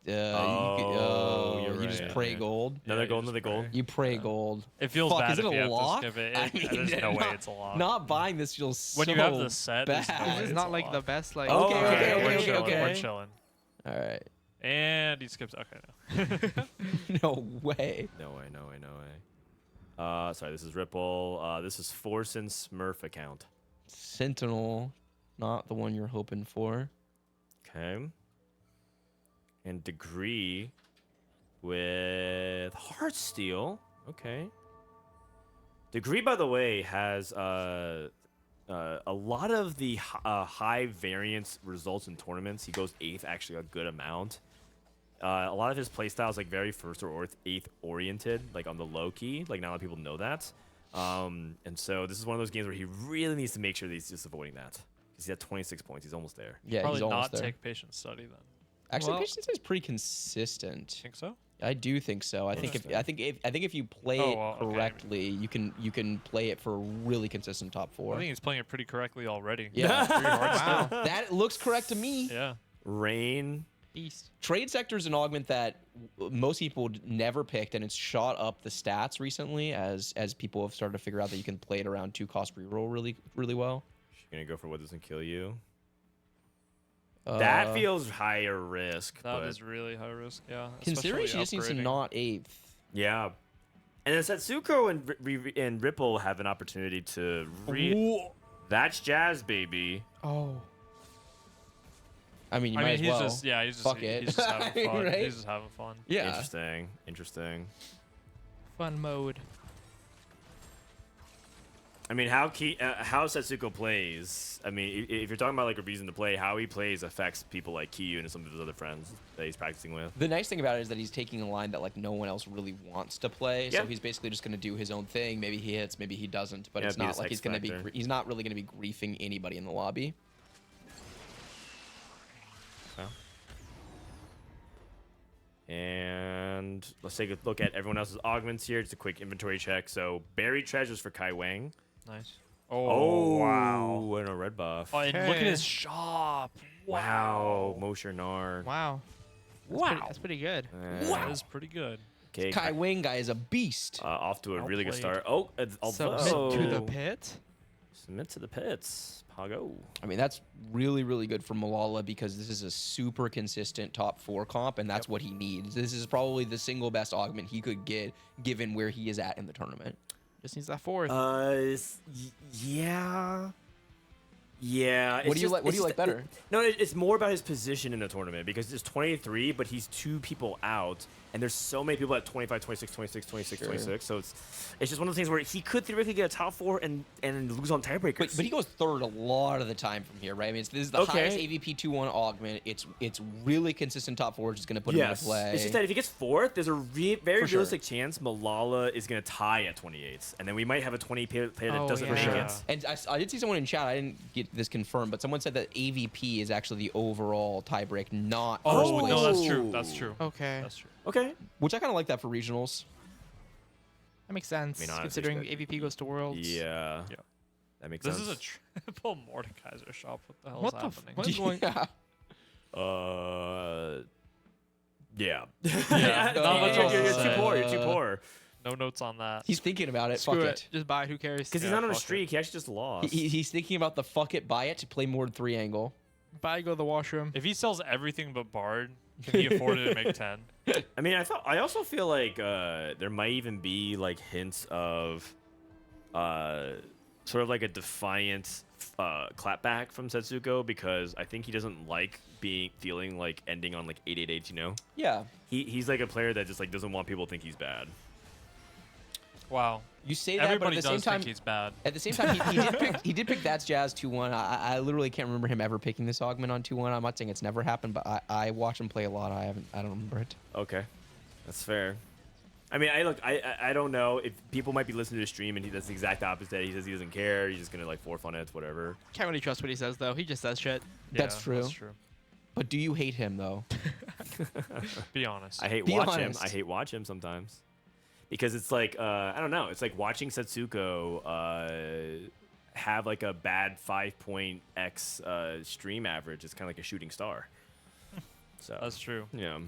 Oh, you're you just right. pray gold. Another you gold, just another gold. You pray gold. It feels Fuck, bad is if it you a have lock? to skip it. I mean, There's no way not- it's a lock. Not buying this feels so when you have the set, bad. there's no way This is it's not a like lock. the best like. Oh, Okay, okay, we're okay, chilling. okay. We're chilling. All right. And he skips. Okay, no. No way. No way. Sorry, this is Ripple. This is Forsen Smurf account. Sentinel, not the one you're hoping for. Okay. And Degree with Heartsteel. Okay. Degree, by the way, has a lot of the high variance results in tournaments. He goes 8th actually a good amount. A lot of his playstyle is like very 1st or 8th oriented, like on the low key. Like not a lot of people know that. And so this is one of those games where he really needs to make sure that he's just avoiding that. Because he's at 26 points. He's almost there. Yeah, Probably he's almost not there. take patient study then. Actually, Well- patient study is pretty consistent. Think so? I do think so. I think if you play Oh, it well, okay. correctly, you can play it for a really consistent top I 4. think he's playing it pretty correctly already. Yeah. Pretty hard still. Wow. That looks correct to me. Yeah. Rain. Beast. Trade sector is an augment that most people never picked, and it's shot up the stats recently as people have started to figure out that you can play it around 2-cost reroll really well. You're gonna go for what doesn't kill you. That feels higher risk. That but is really high risk. Yeah. Considering she especially just needs to upgrading. not 8th. yeah. And then Setsuko and Ripple have an opportunity to That's jazz, baby. Oh. I mean, you I might mean, as he's well. just yeah, he's just Fuck it. he's just having fun. Right? He's just having fun. Yeah. Interesting. Fun mode. I mean, how Setsuko plays. I mean, if you're talking about like a reason to play, how he plays affects people like Kiyoon and some of his other friends that he's practicing with. The nice thing about it is that he's taking a line that like no one else really wants to play. Yeah. So he's basically just going to do his own thing. Maybe he hits, maybe he doesn't. But Yeah, it's be not this like X he's going to be. factor. He's not really going to be griefing anybody in the lobby. And let's take a look at everyone else's augments here. Just a quick inventory check. So buried treasures for Kai Wang. Nice. Oh, wow! And a red buff. Oh, and look at Okay. his shop. Wow, Mosher Nar. Wow. That's pretty good. That is pretty good. Okay, Kai Wing guy is a beast. off to a Well really good played. start. Oh, although Submit to the pit. Submit to the pits. Pago. I mean, that's really, really good for Malala because this is a super consistent top 4 comp, and that's what he needs. This is probably the single best augment he could get given where he is at in the tournament. Just needs that 4th. Yeah. Yeah. What do you like better? It's more about his position in the tournament because it's 23, but he's 2 people out, and there's so many people at 25, 26, 26, 26, Sure. 26. So it's just one of those things where he could theoretically get a top 4 and lose on tiebreakers. But he goes 3rd a lot of the time from here, right? I mean, this is the Okay. highest AVP 2-1 augment. It's really consistent top 4, which is going to put him into play. It's just that if he gets 4th, there's a very For sure. realistic chance Malala is going to tie at 28, and then we might have a 20 player that Oh, doesn't yeah. make For it. sure. And I did see someone in chat. I didn't get this confirmed, but someone said that AVP is actually the overall tiebreak, not first Oh, place. no, that's true. That's true. Okay. That's true. Okay. Which I kind of like that for regionals. That makes sense, I mean, honestly, considering it's good. AVP goes to Worlds. Yeah. Yeah. That makes This sense. is a triple Mordekaiser shop. What the hell What is the happening? What is going? Yeah. Yeah. Yeah, not much else to You're too say. poor. You're too poor. No notes on that. He's thinking about it. Screw Fuck it. it. Just buy it. Who cares? Because he's Yeah, not on a fuck it. streak. He actually just lost. He's thinking about the fuck it, buy it to play more 3 angle. Buy, go to the washroom. If he sells everything but Bard, can he afford it to make 10? I mean, I also feel like there might even be like hints of sort of like a defiant clapback from Setsuko because I think he doesn't like feeling like ending on like 888. You know, Yeah. he's like a player that just like doesn't want people to think he's bad. Wow. You say that, Everybody but at the same does time, think he's bad. at the same time, he did pick That's Jazz 2-1. I literally can't remember him ever picking this augment on 2-1. I'm not saying it's never happened, but I watch him play a lot. I don't remember it. Okay, that's fair. I mean, I don't know if people might be listening to the stream and that's the exact opposite. He says he doesn't care. He's just gonna like for fun it, whatever. Can't really trust what he says though. He just says shit. That's Yeah, true. That's true. But do you hate him though? Be honest. I hate Be watch him. honest. I hate watch him sometimes because it's like I don't know. It's like watching Setsuko have like a bad 5-point-x stream average. It's kind of like a shooting star. So That's true. yeah.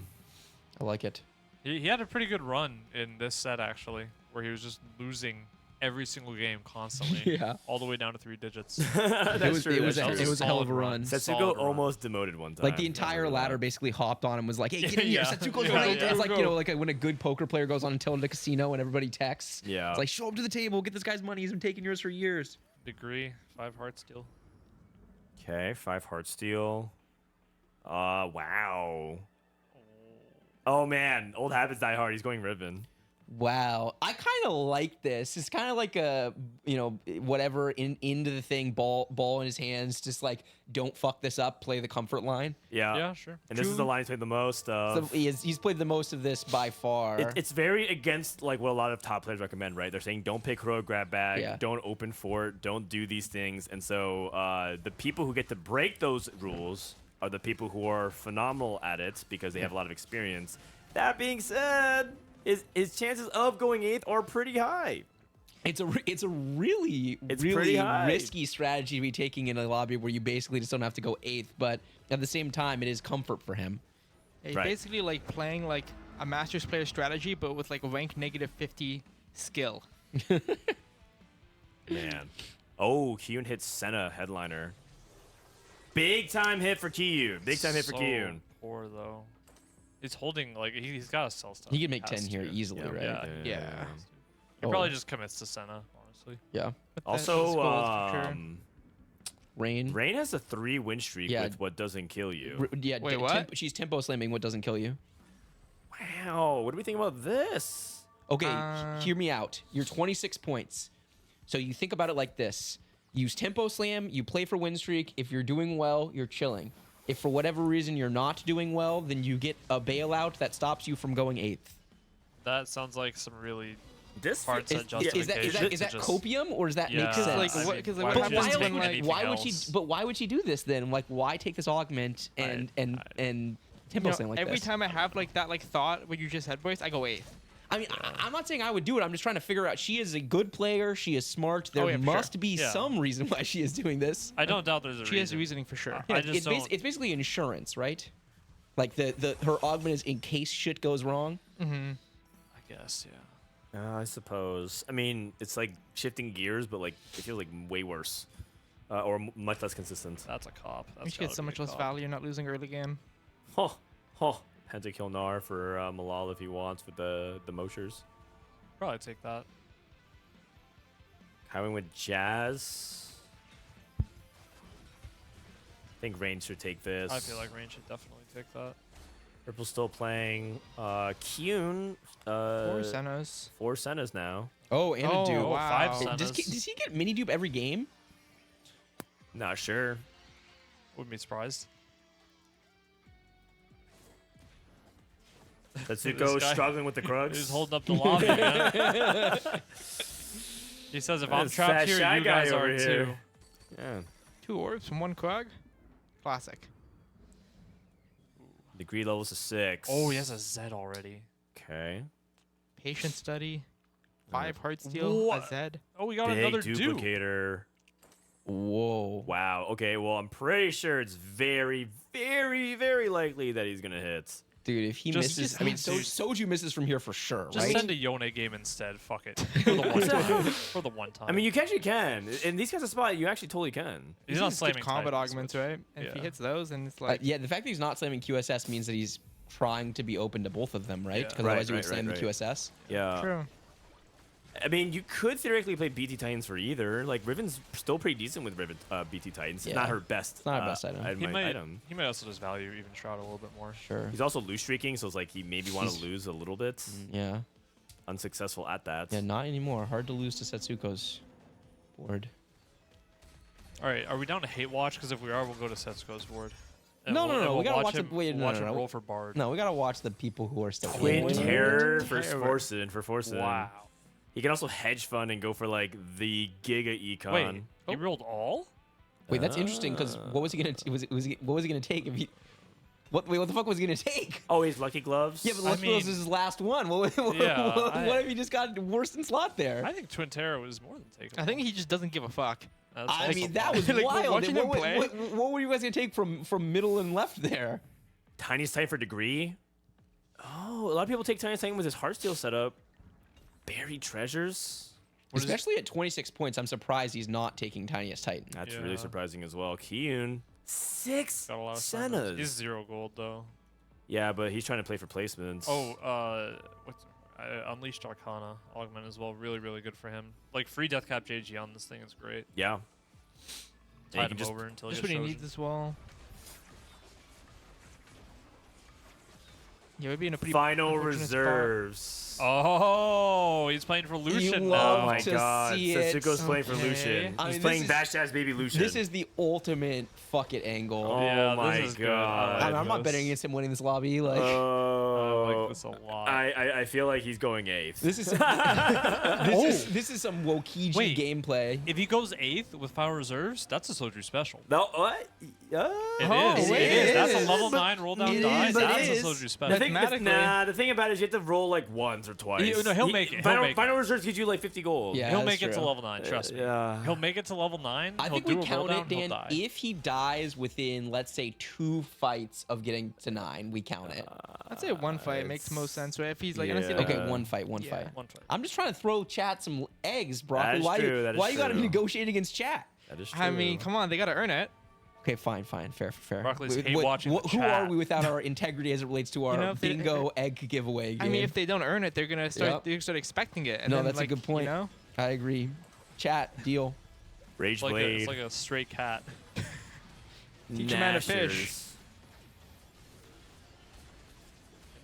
I like it. He had a pretty good run in this set actually, where he was just losing every single game constantly. Yeah. All the way down to 3 digits. That's It was true. it was That's a, true. it was a hell of a Solid run. run. Setsuko solid run. almost demoted one time. Like the entire ladder basically hopped on and was like, "Hey, get in here, Yeah. Setsuko's Yeah, right." yeah. It's like you know, like when a good poker player goes on and tells the casino and everybody texts. Yeah. It's like, show up to the table, get this guy's money. He's been taking yours for years. Degree, 5 heart steal. Okay, 5 heart steal. Wow. Oh man, old habits die hard. He's going ribbon. Wow, I kind of like this. It's kind of like a, you know, whatever into the thing, ball in his hands, just like don't fuck this up. Play the comfort line. Yeah. Yeah, sure. And this is the line he's played the most of. So he's played the most of this by far. It's very against like what a lot of top players recommend, right? They're saying don't pick heroic grab bag, Yeah. don't open fort, don't do these things. And so the people who get to break those rules are the people who are phenomenal at it because they have a lot of experience. That being said, his chances of going 8th are pretty high. It's a really pretty high. risky strategy to be taking in a lobby where you basically just don't have to go 8th, but at the same time, it is comfort for him. He's Right. basically like playing like a Masters player strategy, but with like rank -50 skill. Man. Oh, Kiyoon hits Senna headliner. Big time hit for Kiyoon. Big time hit for So Kiyoon. poor though. He's holding like he's got to sell stuff. He can make Has 10 here to. easily, Yeah. right? Yeah. He probably just commits to Senna, honestly. Yeah. But Also, that's gold for sure. Rain. Rain has a 3 win streak Yeah. with what doesn't kill you. Yeah. Wait, what? She's tempo slamming what doesn't kill you. Wow. What do we think about this? Okay, hear me out. You're 26 points. So you think about it like this. Use tempo slam, you play for win streak. If you're doing well, you're chilling. If for whatever reason you're not doing well, then you get a bailout that stops you from going 8th. That sounds like some really This hard set Is justification. that copium or does that Yeah. make 'Cause, sense? like, I what- mean, 'cause, like, why what would you happens just when, take like, anything why would she? else? But why would she do this then? Like, why take this augment and tempo You slam know, like every this? time I have like that like thought what you just said, Bryce, I go 8th. I mean, I'm not saying I would do it. I'm just trying to figure out. She is a good player. She is smart. There yeah, for must sure. be Yeah. some reason why she is doing this. I don't doubt there's a She reason. has reasoning for sure. I just it's, don't. it's basically insurance, right? Like her augment is in case shit goes wrong. I guess, yeah. I suppose. I mean, it's like shifting gears, but like it feels like way worse, or much less consistent. That's a cop. You That's should get gotta so be much a less cop. value not losing early game. Pentakill Gnar for Malal if he wants with the Moshers. Probably take that. Highwing with Jazz. I think Rain should take this. I feel like Rain should definitely take that. Purple's still playing. Kiyoon. 4 Sennas. 4 Sennas now. Oh, and Oh, a dupe. wow. 5 Does Sennas. Does he get mini dupe every game? Not sure. Wouldn't be surprised. Tetsuko This guy- struggling with the Krugs. He's holding up the lobby, man. He says, if I'm This trapped fat here, shy you guy guys over are here. too. Yeah. 2 orbs from 1 Krug. Classic. Degree levels to 6. Oh, he has a Z already. Okay. Patient study. 5 Heartsteel. What? A Zed. Oh, we got Big another dupe. duplicator. Whoa. Wow. Okay. Well, I'm pretty sure it's very, very, very likely that he's gonna hit. Dude, if he Just- misses, just I mean, need to- Soju misses from here for sure, Just right? send a Yone game instead. Fuck it. For the one time. For the one time. I mean, you actually can. In these kinds of spots, you actually totally can. he's He not just gets slamming combat Titans, augments, which- right? And if he yeah. hits those, then it's like Yeah, the fact that he's not slamming QSS means that he's trying to be open to both of them, right? Yeah. Because Right, otherwise you would right, slam right, the right. QSS. Yeah. true. I mean, you could theoretically play BT Titans for either. Like, Riven's still pretty decent with Riven, BT Titans. It's not Yeah. her best. It's not her best item. He might, item. he might also just value even Shroud a little bit more. Sure. He's also loose streaking, so it's like he maybe want to lose a little bit. Yeah. Unsuccessful at that. Yeah, not anymore. Hard to lose to Setsuko's board. All right, are we down to hate watch? Because if we are, we'll go to Setsuko's board. No, no, no, we'll we gotta watch watch him. the- wait, we'll no, watch no, him no. roll for Bard. No, we gotta watch the people who are still Twin winning. Terror for Terror. Forsen. Wow. He can also hedge fund and go for like the Giga Econ. Wait, he rolled all? Wait, that's interesting because what was he gonna what was he gonna take if he? What the fuck was he gonna take? Oh, he's Lucky Gloves. Yeah, but I Lucky Gloves mean- is his last one. What Yeah, if he just got worse in slot there? I think Twin Terror was more than taken. I think he just doesn't give a fuck. That's I also mean, that fine. was Like, we're wild. watching him play. What were you guys gonna take from middle and left there? Tiniest Titan for Degree. Oh, a lot of people take Tiniest Titan with his Heartsteel setup. Buried Treasures. Especially at 26 points, I'm surprised he's not taking Tiniest Titan. That's Yeah. really surprising as well. Kiyoon. 6 Got a lot of Sennas. He's 0 gold though. Yeah, but he's trying to play for placements. Oh, what's Unleashed Arcana augment as well. Really, really good for him. Like free Deathcap JG on this thing is great. yeah. And you Tide can him just over until he Just gets what he chosen. needs as well. Yeah, we'd be in a pretty Final unfortunate spot. reserves. Oh, he's playing for Lucian love Oh now. my to god. see it. Setsuko's playing for Okay. Lucian. I He's mean, playing this Bash Jazz Baby Lucian. This is the ultimate fuck it angle. Oh Yeah, my this is good. god. I'm not this. betting against him winning this lobby. Like Oh, I like this a lot. I feel like he's going 8th. this is this is some Wokiji Wait. gameplay. If he goes 8th with Final Reserves, that's a Soju special. No, what? It Oh, is. wait, It is. it That's a is. level But 9 roll down it die. is, but That's it a is. Soju The special. thing, Mathematically. the thing about it is you have to roll like once or twice. No, he'll make it. He'll Final, make it. Final Reserves gives you like 50 gold. Yeah. He'll that's make it to true. level 9, trust me. Yeah. He'll make it to level 9. I he'll think do we a count roll it, down, he'll Dan. die. If he dies within, let's say, 2 fights of getting to 9, we count it. I'd say one fight makes most sense, right? If he's like, honestly, Yeah. like, Okay, one fight, one Yeah. fight. One fight. I'm just trying to throw chat some eggs, Broccoli. is Why true, that is why you gotta true. negotiate against chat? That is true. I mean, come on, they gotta earn it. Okay, fine, fair. Broccoli's Wait, hate watching the who are chat. we without our integrity as it relates to our know, if they- bingo egg giveaway? I mean, game? if they don't earn it, they're gonna start. Yep. They're gonna start expecting it. And No, then, that's a like, good point. You know, I agree. Chat deal. Rage It's like, Blade. it's like a stray cat. teach a man to Nashers. fish.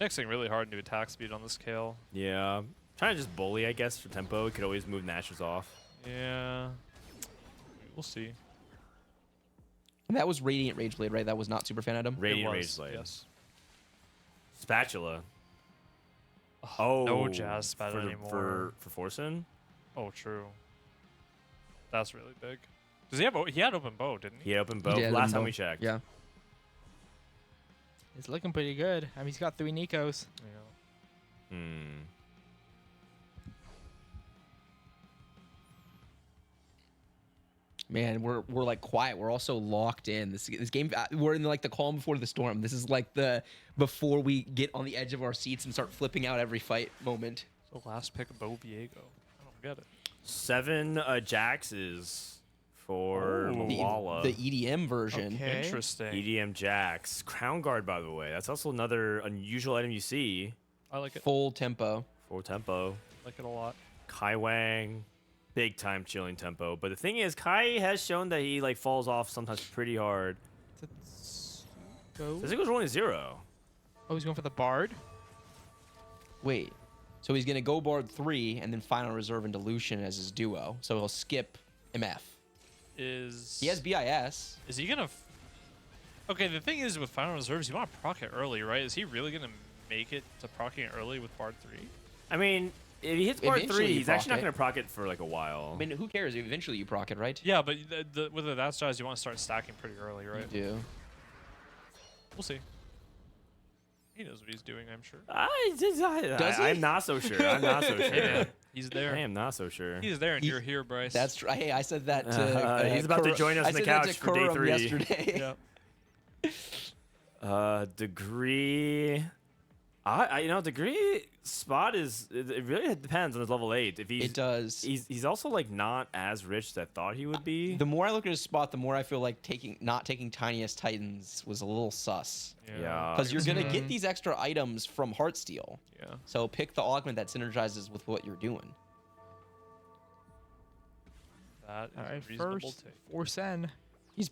Indexing really hard into attack speed on this Kale. Yeah. Trying to just bully, I guess, for tempo. We could always move Nashers off. Yeah. We'll see. And that was Radiant Rageblade, right? That was not Super Fan item. Radiant It Rage was, Blade. yes. Spatula. Oh. no Jazz Spatula for, anymore. For Forsen? Oh, true. That's really big. Does he have? He had open bow, didn't he? He opened both He did, last open time bow. we checked. Yeah. It's looking pretty good. I mean, he's got 3 Nikos. Yeah. Man, we're like quiet. We're also locked in. This game. We're in like the calm before the storm. This is like the before we get on the edge of our seats and start flipping out every fight moment. So last pick, Bo Viego. I don't get it. 7 Jaxes for Oh. Malala. The EDM version. Okay. Interesting. EDM Jax. Crown Guard, by the way. That's also another unusual item you see. I like it. Full tempo. For tempo. Like it a lot. Kai Wang. Big time chilling tempo. But the thing is, Kai has shown that he like falls off sometimes pretty hard. Go. Does it goes rolling 0? Oh, he's going for the Bard. Wait. So he's gonna go Bard 3 and then Final Reserve and Dilution as his duo. So he'll skip MF. Is He has BIS. Is he gonna? Okay, the thing is with Final Reserves, you want to proc it early, right? Is he really gonna make it to procking it early with Bard 3? I mean, if he hits Bard Eventually 3, you he's actually not proc it. going to proc it for like a while. I mean, who cares? Eventually you proc it, right? Yeah, but with the that strategy, you want to start stacking pretty early, right? You do. We'll see. He knows what he's doing, I'm sure. Does he? I'm not so sure. I'm not so Hey sure. man, he's there. I am not so sure. He's there, and He- you're here, Bryce. That's true. Hey, I said that to. He's about to join us I on the said that couch to for day Kurum 3. yesterday. yeah. Degree. Degree spot is. It really depends on his level 8. If he's, It does. He's also like not as rich as I thought he would be. The more I look at his spot, the more I feel like not taking Tiniest Titans was a little sus. Yeah. Because you're gonna get these extra items from Heartsteel. Yeah. So pick the augment that synergizes with what you're doing. That is All a right, reasonable first take. Forsen.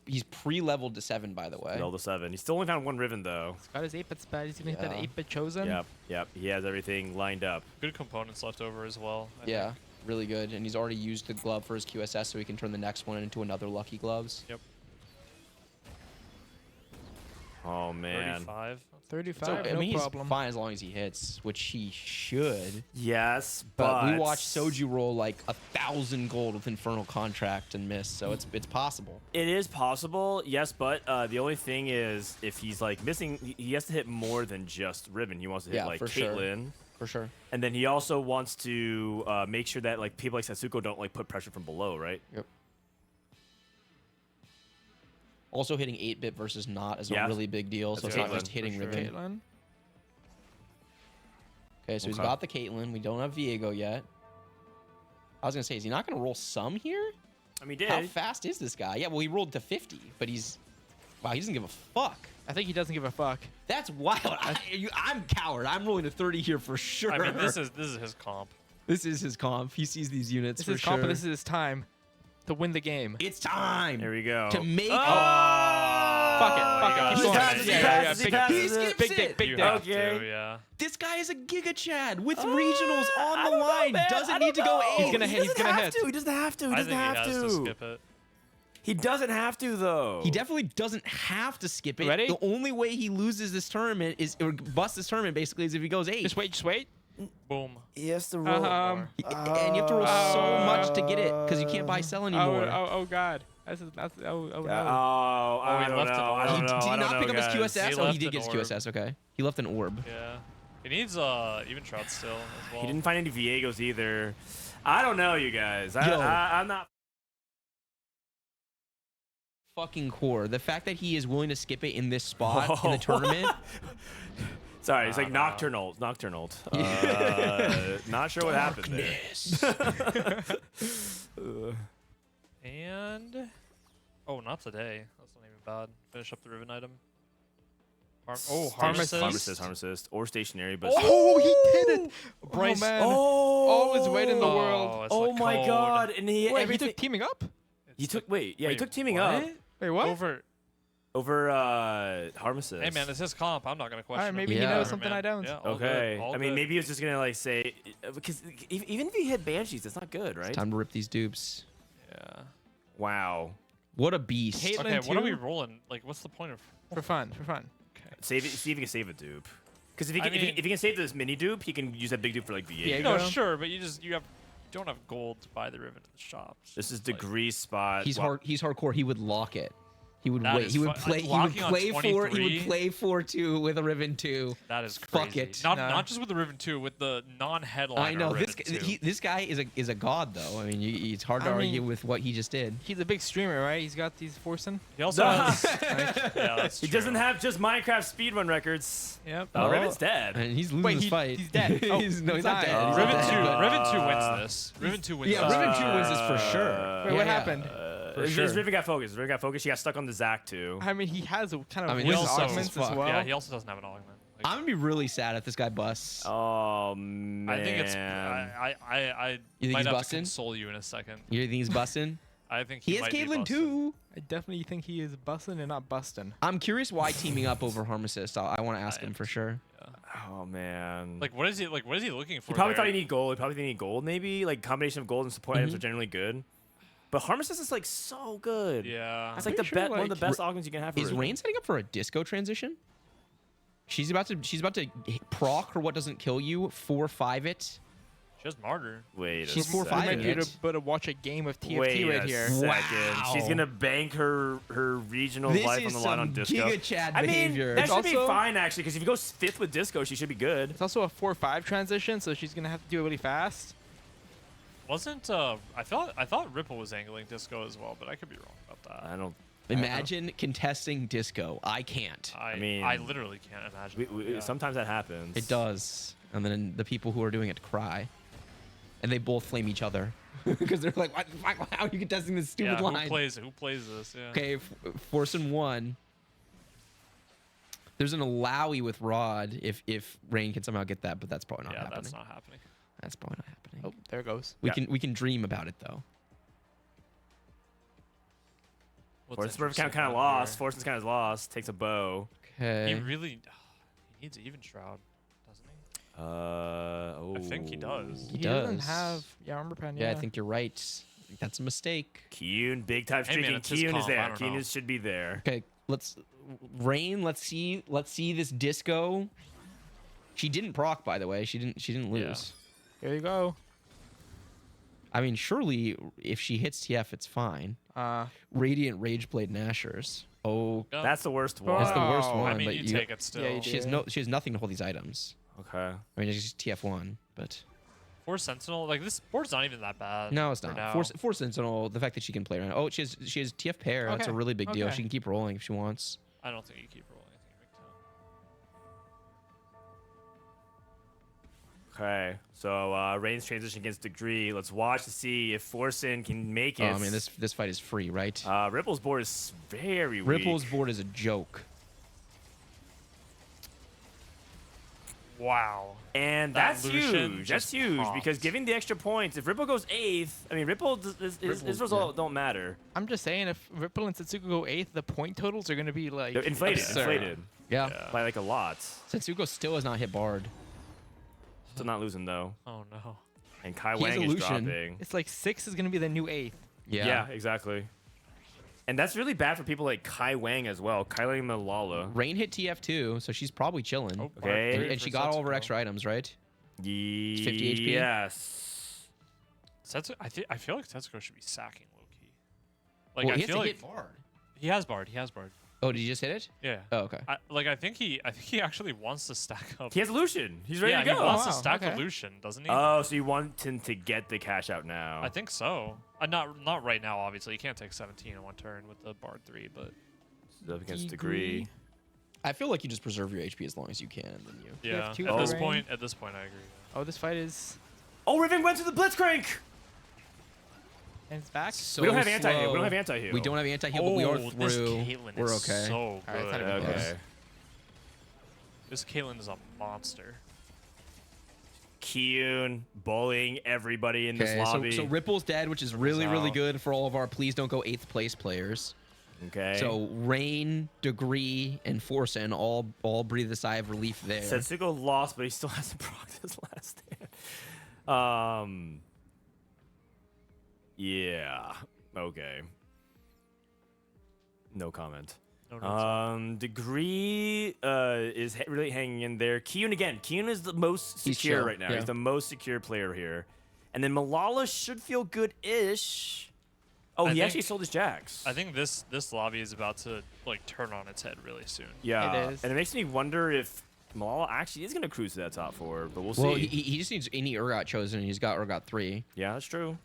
He's pre-leveled to 7, by the way. Level to 7. He still only found 1 Riven though. He's got his 8-bit spell. He's gonna hit that Yeah. 8-bit chosen. Yep. He has everything lined up. Good components left over as well. I Yeah, think. really good. And he's already used the glove for his QSS, so he can turn the next one into another Lucky Gloves. Yep. Oh man. 35. 35. So, I no mean, problem. he's fine as long as he hits, which he should. Yes, But but we watched Soju roll like 1,000 gold with Infernal Contract and miss, so it's possible. It is possible, yes, but the only thing is, if he's like missing, he has to hit more than just Riven. He wants to hit Yeah, like for sure. Caitlyn, For sure. and then he also wants to make sure that like people like Setsuko don't like put pressure from below, right? Yep. Also hitting 8-bit versus not is Yeah. a really big deal, so That's it's not Caitlyn, just hitting for sure. Riven. Caitlyn. Okay, so he's Okay. got the Caitlyn. We don't have Viego yet. I was going to say, is he not going to roll some here? I mean, he How did. fast is this guy? Yeah, well, he rolled to 50, but he's... Wow, he doesn't give a fuck. I think he doesn't give a fuck. That's wild. I'm coward. I'm rolling to 30 here for sure. I mean, this is his comp. This is his comp. He sees these units This for is sure. comp, but this is his time to win the game. It's time Here we go. to make... Oh! Keep going. passes, Yeah. he Big passes dick, it. big dick, big You dick. have to, Okay. yeah. This guy is a Giga Chad with regionals on I the don't know, line. man. I Doesn't don't need to go know. eight. He's gonna hit. He's gonna hit. He doesn't have to. He I doesn't think he have has to skip it. He doesn't have to though. He definitely doesn't have to skip it. Ready? The only way he loses this tournament is, or busts this tournament basically, is if he goes 8. Just wait. Just wait. Boom. He has to roll. And you have to roll so much to get it because you can't buy sell anymore. Oh God. That's no. I he don't left know. an I don't orb. know. Did he I not don't pick know, up his guys. QSS? He Oh, he left did an get his orb. QSS. Okay. He left an orb. Yeah. He needs even shroud still as well. He didn't find any Viegos either. I don't know, you guys. Yo. I'm not. Fucking core. The fact that he is willing to skip it in this spot in the tournament. Sorry, it's like nocturnal. Not sure what happened there. And not today. That's not even bad. Finish up the ribbon item. Harm assist, or stationary, but Oh, he did it. Bryce. Oh man. oh, All is weight in the Oh, world. it's oh the my code. God! And he Wait, he everything. took teaming up? He took he Wait, took teaming what? up Wait, what? over Harm assist. Hey man, it's his comp. I'm not gonna question. maybe him. he knows Whatever, something man. I don't. Yeah, all Okay. good, all I mean, good. maybe he was just gonna like say because even if he hit Banshees, it's not good, right? Time to rip these dupes. Yeah. Wow. What a beast. Caitlyn Okay, what are we too? rolling? Like, what's the point of? For fun. Save it. See if he can save a dupe. Because if he I can, if mean- he can save this mini dupe, he can use that big dupe for like V8. Yeah. No, Go. sure, but you don't have gold to buy the ribbon at the shops. This is Like, degree spot. He's Wow. hard. He's hardcore. He would lock it. He would That wait. is He would fu- play. like He would locking on play 4. He 23? would play 4-2 with a ribbon 2. That is Fuck crazy. it. Not No. not just with the ribbon 2, with the non-headliner. I know ribbon this. 2. This guy is a god though. I mean, it's hard to I argue mean- with what he just did. He's a big streamer, right? He's got these Forsen. He also has. Like, Yeah, that's He true. doesn't have just Minecraft speedrun records. yep. Oh, Riven's dead. And he's losing Wait, this he- fight. he's dead. Oh, he's not he's dead. not. He's not Ribbon dead, 2. but- Ribbon 2 wins this. Ribbon 2 wins. Yeah, this. Ribbon 2 wins this for sure. Wait, what happened? His sure. Riven got focused. Riven got focused. He got stuck on the Zac too. I mean, he has a kind of I mean, weird this sucks augments as as fuck. well. Yeah, he also doesn't have an augment. Like, I'm gonna be really sad if this guy busts. Oh man. I think it's. I You think might he's have busting? to console you in a second. You think he's busting? I think He he has might be Caitlyn busting. too. I definitely think he is busting and not busting. I'm curious why teaming up over Harm Assist. I want to ask him for sure. Oh man. Like, what is he looking for? he probably there? thought he needed gold. He probably didn't need gold. Maybe like combination of gold and support items are generally good. But Harm assist is like so good. Yeah. That's like pretty the sure, one of the like, best augments you can have. For Is Riven. Rain setting up for a disco transition? She's about to proc her what doesn't kill you 4-5 it. She has martyr. Wait. She's a 4-5 second. Might be it. able to watch a game of TFT Wait right a here. second. Wow. She's gonna bank her regional This life is on the line on some disco. Giga Chad I mean, behavior. that It's should be also- fine actually, because if he goes 5th with disco, she should be good. It's also a 4-5 transition, so she's gonna have to do it really fast. Wasn't I thought Ripple was angling disco as well, but I could be wrong about that. I don't. Imagine contesting disco. I can't. I mean, I literally can't imagine. Yeah. Sometimes that happens. It does. And then the people who are doing it cry. And they both flame each other. Because they're like, what the fuck? How are you contesting this stupid Yeah, line? who plays this? Yeah. Okay, Forsen 1. There's an allowy with Rod if Rain can somehow get that, but that's probably not Yeah, happening. that's not happening. That's probably not happening. Oh, there it goes. We can dream about it though. What's Forsen's kind interesting of out lost. here? Forsen's kind of lost. Takes a bow. Okay. He really he needs an even shroud, doesn't he? Oh. I think he does. He doesn't does. have armor pen. Yeah, I think you're right. I think that's a mistake. Kiyoon, big time Hey, man, streaking. it's his Kiyoon is comp, I there. don't Kiyoon know. should be there. Okay, Rain, let's see this disco. She didn't proc, by the way. She didn't lose. Here you go. I mean, surely if she hits TF, it's fine. Radiant Rageblade Nashers. Oh, Yeah. That's the worst one. that's the worst Wow. one. I mean, but you take it still. Yeah, you She has nothing to hold these items. Okay. I mean, it's just TF1, but 4 Sentinel, like this board's not even that bad. no, it's for not. now. Four Sentinel. The fact that she can play around. Oh, she has TF pair. That's a Okay, really big deal. okay. She can keep rolling if she wants. I don't think you keep rolling. I think you make 10. Okay. So Rain's transition against Degree. Let's watch to see if Forsen can make it. Oh, I mean, this fight is free, right? Ripple's board is very weak. Ripple's board is a joke. Wow. And That that's Lucian huge. That's just huge popped. because giving the extra points, if Ripple goes 8th, I mean, his result don't matter. I'm just saying, if Ripple and Setsuko go 8th, the point totals are going to be like They're inflated, absurd. Yeah. by like a lot. Setsuko still has not hit Bard. Still not losing though. Oh no. And Kai He has Wang a is Lucian. dropping. It's like 6 is going to be the new 8th. Yeah, exactly. And that's really bad for people like Kai Wang as well. Kai Wang and Malala. Rain hit TF2, so she's probably chilling. Oh, Okay. Bard 3 And she for got all of her Setsuko. extra items, right? 50 HP? Yes. I feel like Setsuko should be sacking low-key. Like, Well, I he has feel to like hit Bard. he has Bard. He has Bard. Oh, did you just hit it? Yeah. Oh, okay. I think he actually wants to stack up. He has Lucian. He's ready yeah, to go. he wants to wow, stack okay. the Lucian, doesn't he? Oh, so you want him to get the cash out now? I think so. Not right now, obviously. You can't take 17 in one turn with the Bard 3, but Up against Degree. I feel like you just preserve your HP as long as you can, and then you. yeah. two At this Rain. point, I agree. Oh, this fight is... Oh, Riven went to the Blitzcrank. And it's back. So We don't have anti-heal. slow. We don't have anti-heal. We don't have anti-heal, but we are Oh, through. this Caitlyn We're is okay. so Alright, it's good. not even close. Okay. This Caitlyn is a monster. Kiyoon bullying everybody in this Okay, lobby. so Ripple's dead, which is really, really out. good for all of our please don't go 8th place players. okay. So Rain, Degree, and Forsen all breathe a sigh of relief there. Setsuko lost, but he still hasn't procced his last stand. Yeah. Okay. No comment. No notes. Degree is really hanging in there. Kiyoon again. Kiyoon is the most He's secure chill, right now. yeah. He's the most secure player here. And then Malala should feel good-ish. Oh, I he think- actually sold his jacks. I think this lobby is about to like turn on its head really soon. Yeah. It is. And it makes me wonder if Malala actually is going to cruise to that top 4, but we'll see. Well, he just needs any Urgot chosen, and he's got Urgot 3. Yeah, that's true.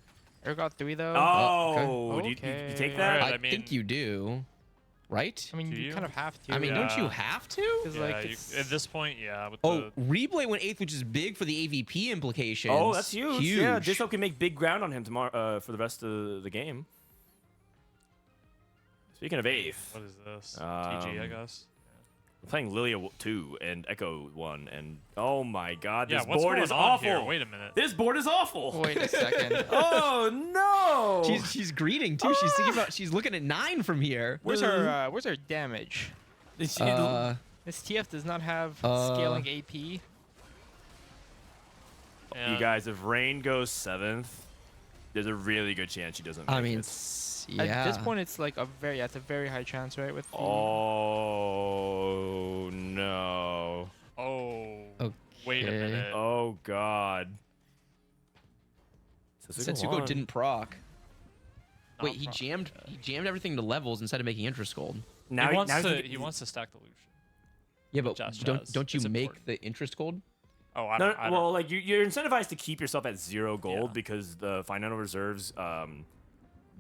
Urgot 3 though. Oh, okay. do you Okay. take that? Alright, I I mean- think you do, right? I mean, Do you you? kind of have to. I mean, don't you Yeah. have to? 'Cause, Yeah, like, you, it's- at this point, yeah. With Oh, the, Replay went 8th, which is big for the AVP implications. Oh, that's huge. Yeah, Dishsoap can make big ground on him tomorrow for the rest of the game. Speaking of 8th, what is this? TG, I Um, guess. we're playing Lilia 2 and Echo 1, and oh my god, Yeah, this what's board going is on awful. here? Wait a minute. This board is awful. Wait a second. Oh no! She's greeting too. She's thinking about. She's looking at 9 from here. Where's our damage? This TF does not have scaling AP. Yeah. You guys, if Rain goes 7th, there's a really good chance she doesn't make I mean, it. yeah. At this point, it's like it's a very high chance, right? With the, Oh no! Oh. Okay. Wait a minute. Oh god! Setsuko didn't proc. Not Wait, he proc. jammed everything to levels instead of making interest-gold. Now he wants now to. can- He wants to stack the Lucian. Yeah, but Josh don't does. don't you It's make important. the interest-gold? Oh, I No, don't. I don't. well, like you're incentivized to keep yourself at 0 gold Yeah. because the financial reserves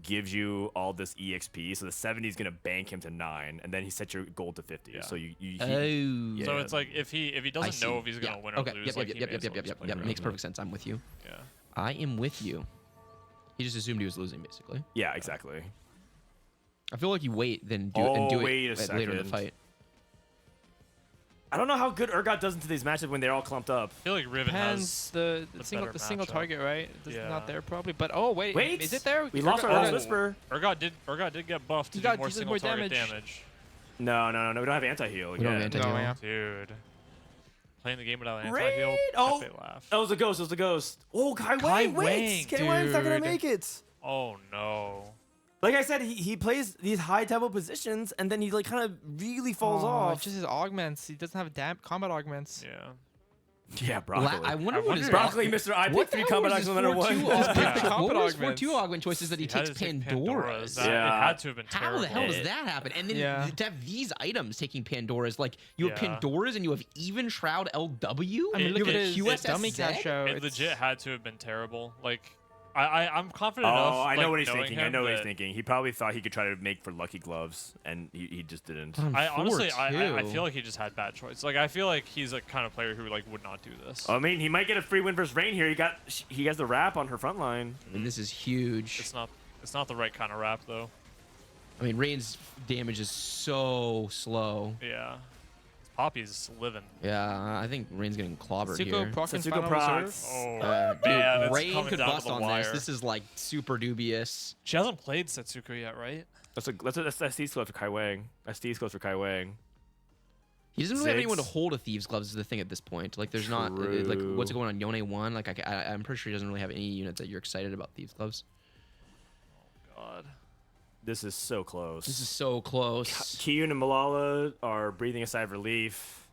gives you all this EXP. So the 70 is gonna bank him to 9, and then he sets your gold to 50. Yeah. So you Oh. yeah. So it's like if he I doesn't see. know if he's gonna Yeah. win or Okay. lose, Yep. like Yep. he Yep. may as Yep. well Yep. just play Yep. around Makes with it. perfect sense. I'm with you. Yeah. I am with you. He just assumed he was losing, basically. yeah, exactly. I feel like you wait, then do Oh, it wait a later in the second. fight. I don't know how good Urgot does into these matches when they're all clumped up. I feel like Riven depends has. the the single better single matchup. target, right? It's Yeah. not there probably. But oh wait, Wait, is it there? We lost our Urgot- last Oh. whisper. Urgot did get buffed to He do got- more he did single more target damage. damage. No, we don't have anti-heal We don't have again. anti-heal. yeah. Dude. Playing the game without Raid! anti-heal. Oh. Cafe laugh. That was a ghost. It was a ghost. Oh, Kai Kai Wang, wait. Wang, Kai Wang's not gonna dude. make it. Oh no. Like I said, he plays these high tempo positions, and then he like kind of really falls Oh, off. Just his augments. He doesn't have combat augments. Yeah. Yeah, broccoli. I wonder what his broccoli, Mr. I What picked 3 the hell combat was actions his no matter 4-2 what. augment? Yeah. What were his Augments. 4-2 augment choices that he had takes to take Pandoras? That, Yeah. It had to have been How terrible. the hell does that happen? And then Yeah. to have these items taking Pandoras, like you have Yeah. Pandoras and you have Even Shroud LW. I mean, It- look at it- his QSS dummy Z? cash show. It It's- legit had to have been terrible. Like, I'm confident enough. Oh, I know like, what he's knowing thinking. I him know what he's that- thinking. He probably thought he could try to make for lucky gloves, and he just didn't. I honestly, I 4-2. feel like he just had bad choice. Like, I feel like he's a kind of player who like would not do this. I mean, he might get a free win versus Rain here. He has the wrap on her front line. I mean, this is huge. It's not the right kind of rap though. I mean, Rain's damage is so slow. Yeah. Poppy's living. Yeah, I think Rain's getting clobbered here. Setsuko procs and Setsuko final procs. reserve. Oh, Dude, man, it's Rain coming could down to bust the on wire. this. This is like super dubious. She hasn't played Setsuko yet, right? That's SD's glove for Kai Wang. SD's glove for Kai Wang. He doesn't really have anyone to Ziggs. hold a Thieves' Gloves is the thing at this point. Like, there's not, like, what's going on? Yone 1? Like, I'm pretty sure he doesn't really have any units that you're excited about Thieves' Gloves. God. This is so close. This is so close. Kiyoon and Malala are breathing a sigh of relief.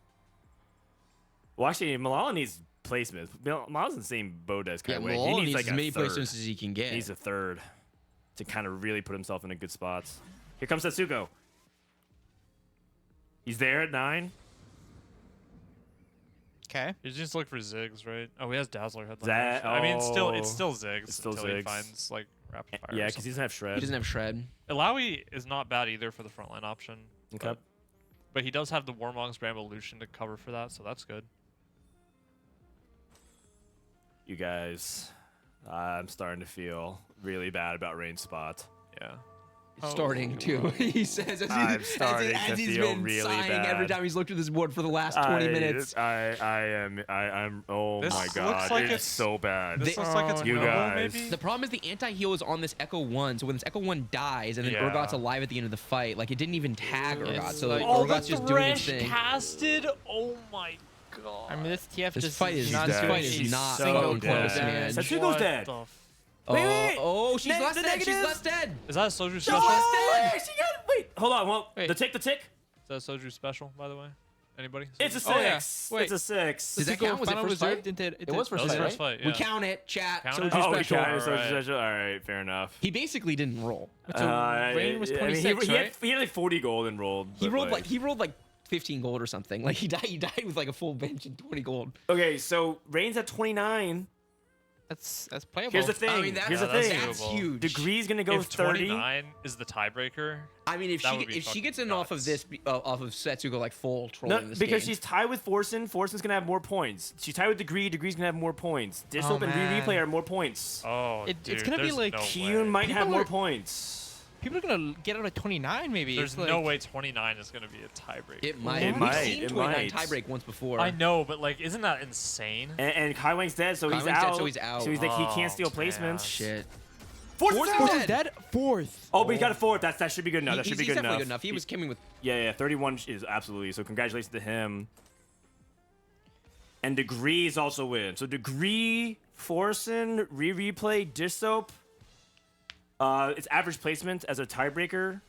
Well, actually, Malala needs placements. Malala's in the same boat as Kai Yeah, Wang. Malala He needs like as a many third. placements as he can get. He needs a third to kind of really put himself in a good spot. Here comes Setsuko. He's there at 9. Okay. You just look for Ziggs, right? Oh, he has Dazzler headline. That- I mean, it's still oh. Ziggs It's still until he Ziggs. finds like rapid fire. Yeah, or because he doesn't have Shred. He doesn't have Shred. Ilaoi is not bad either for the frontline option. Okay. But he does have the Warmong's Evolution to cover for that, so that's good. You guys, I'm starting to feel really bad about Rain's spot. Yeah. It's starting to. He says as, I'm starting as to he's feel been really sighing bad. every time he's looked at this board for the last 20 minutes. I'm. Oh This my looks god, like it's it's- so bad. This looks like it's You Willow, guys. maybe? The problem is the anti-heal is on this Echo 1, so when this Echo 1 dies and then Yeah. Urgot's alive at the end of the fight, like it didn't even tag Urgot, so like, Oh, Urgot's just doing his thing. casted. Oh my god. I mean, this TF This just fight is not dead. doing fight is a not single so point of close, man. damage. Setsuko's dead. Wait. Oh, she's Ne- less the dead. She's negative? less dead. Is that a Soju She's special? less Oh, dead. she got. Wait, hold on. Well, Wait. the tick. Is that a Soju special, by the way? Anybody? It's a 6. Oh, yeah. Wait. It's a 6. Does that Setsuko count? Was it final first reserve fight? didn't It was first That was fight, the first right? fight, We yeah. count it, chat. Count Soju it? Oh, we special. counted Alright. special. All right, fair enough. He basically didn't roll. So Rain was I mean, 26, he had, right? he had like 40 gold and rolled. He but, rolled like 15 gold or something. Like he died with like a full bench and 20 gold. Okay, so Rain's at 29. That's playable. Here's the thing. I mean, Here's the that's thing. That's doable. huge. Degree's gonna go If 30. 29 is the tiebreaker, I mean, if That she would be if she fucking gets in off of nuts. this off of Setsuko like full trolling No, this because game. she's tied with Forsen. Forsen's gonna have more points. She's tied with Degree. Degree's gonna have more points. Dishsoap and man. Rereplay are more points. oh, It's dude, gonna be there's like no Kiyoon way. might have People more are- points. People are gonna get out at 29, maybe. There's It's like, no way 29 is gonna be a tiebreaker. It might. It We've might, seen it 29 might. tiebreak once before. I know, but like, isn't that insane? And Kai Wang's dead, so he's Kai Wang's dead, out. so he's out. So he's like he Oh, can't steal man. placements. Shit. Forsen's Forsen's dead. dead. Fourth. Oh, but he got a 4th. That should be good enough. That should be He's good definitely enough. good enough. He was coming with. Yeah, 31 is absolutely. So congratulations to him. And Degree is also win. So Degree, Forsen, Rereplay, Dishsoap. It's average placement as a tiebreaker.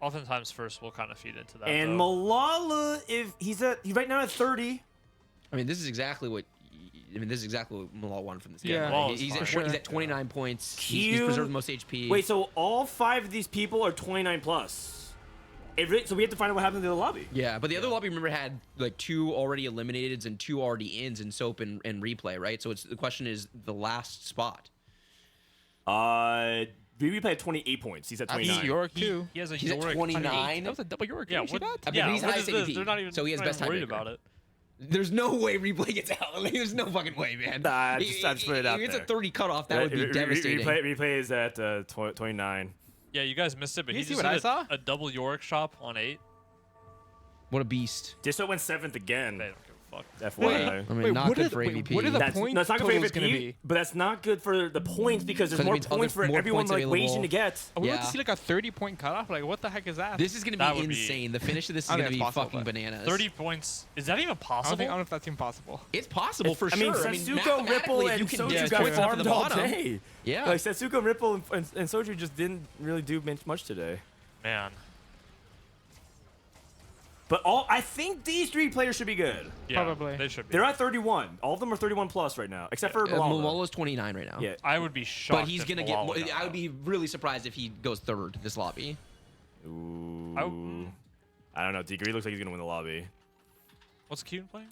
Oftentimes, first will kind of feed into that. And though. Malala, if he's right now at 30. I mean, this is exactly what. I mean, this is exactly what Malal wanted from this game. Yeah. right? Malal is He's, at, fine. he's at 29 points. He's Kiyoon- preserved the most HP. Wait, so all 5 of these people are 29 plus. So we have to find out what happened to the lobby. Yeah, but the other lobby, remember, had like 2 already eliminated and 2 already ins in Soap and Replay, right? So the question is the last spot. Rereplay at 28 points. He's at That's 29. York too. He has a He's at Yorick 29. That was a double York. Yeah, You see what, that? I mean, yeah, he's what highest is this? ADP, They're not even, so he has not best even worried tiebreaker. about it. There's no way Replay gets out. Like, there's no fucking way, man. Nah, I just put it out If it's there. a 30 cutoff, that would be devastating. Replay is at 29. Yeah, you guys missed it, but You he see just what I did saw? a double Yorick shop on 8. What a beast. Dishsoap went 7th again. They don't give a fuck. FYI. I mean, not good for What are AVP. the That's point not good for totals gonna AVP, be? but that's not good for the points because there's Because it more means points for more everyone points like available. waging to get. Are we about Yeah. to see like a 30-point cutoff? Like, what the heck is that? This is going to That be would be- insane. The finish of this is I going think to be it's possible, fucking but- bananas. 30 points. Is that even I don't possible? know if that's impossible. It's possible for I mean, sure. Setsuko, Ripple, mathematically, if and you can Soju get got points off of farmed the all bottom. day. Yeah. Like Setsuko, Ripple, and Soju just didn't really do much today. Man. But I think these 3 players should be good. Yeah, Probably. They should be. They're at 31. All of them are 31 plus right now, except for Malala. Malala's 29 right now. Yeah. I would be shocked. But he's if going to Malala get. got I would be really surprised if he goes 3rd this lobby. Ooh. I- I don't know. Degree looks like he's gonna win the lobby. What's Kiyoon playing?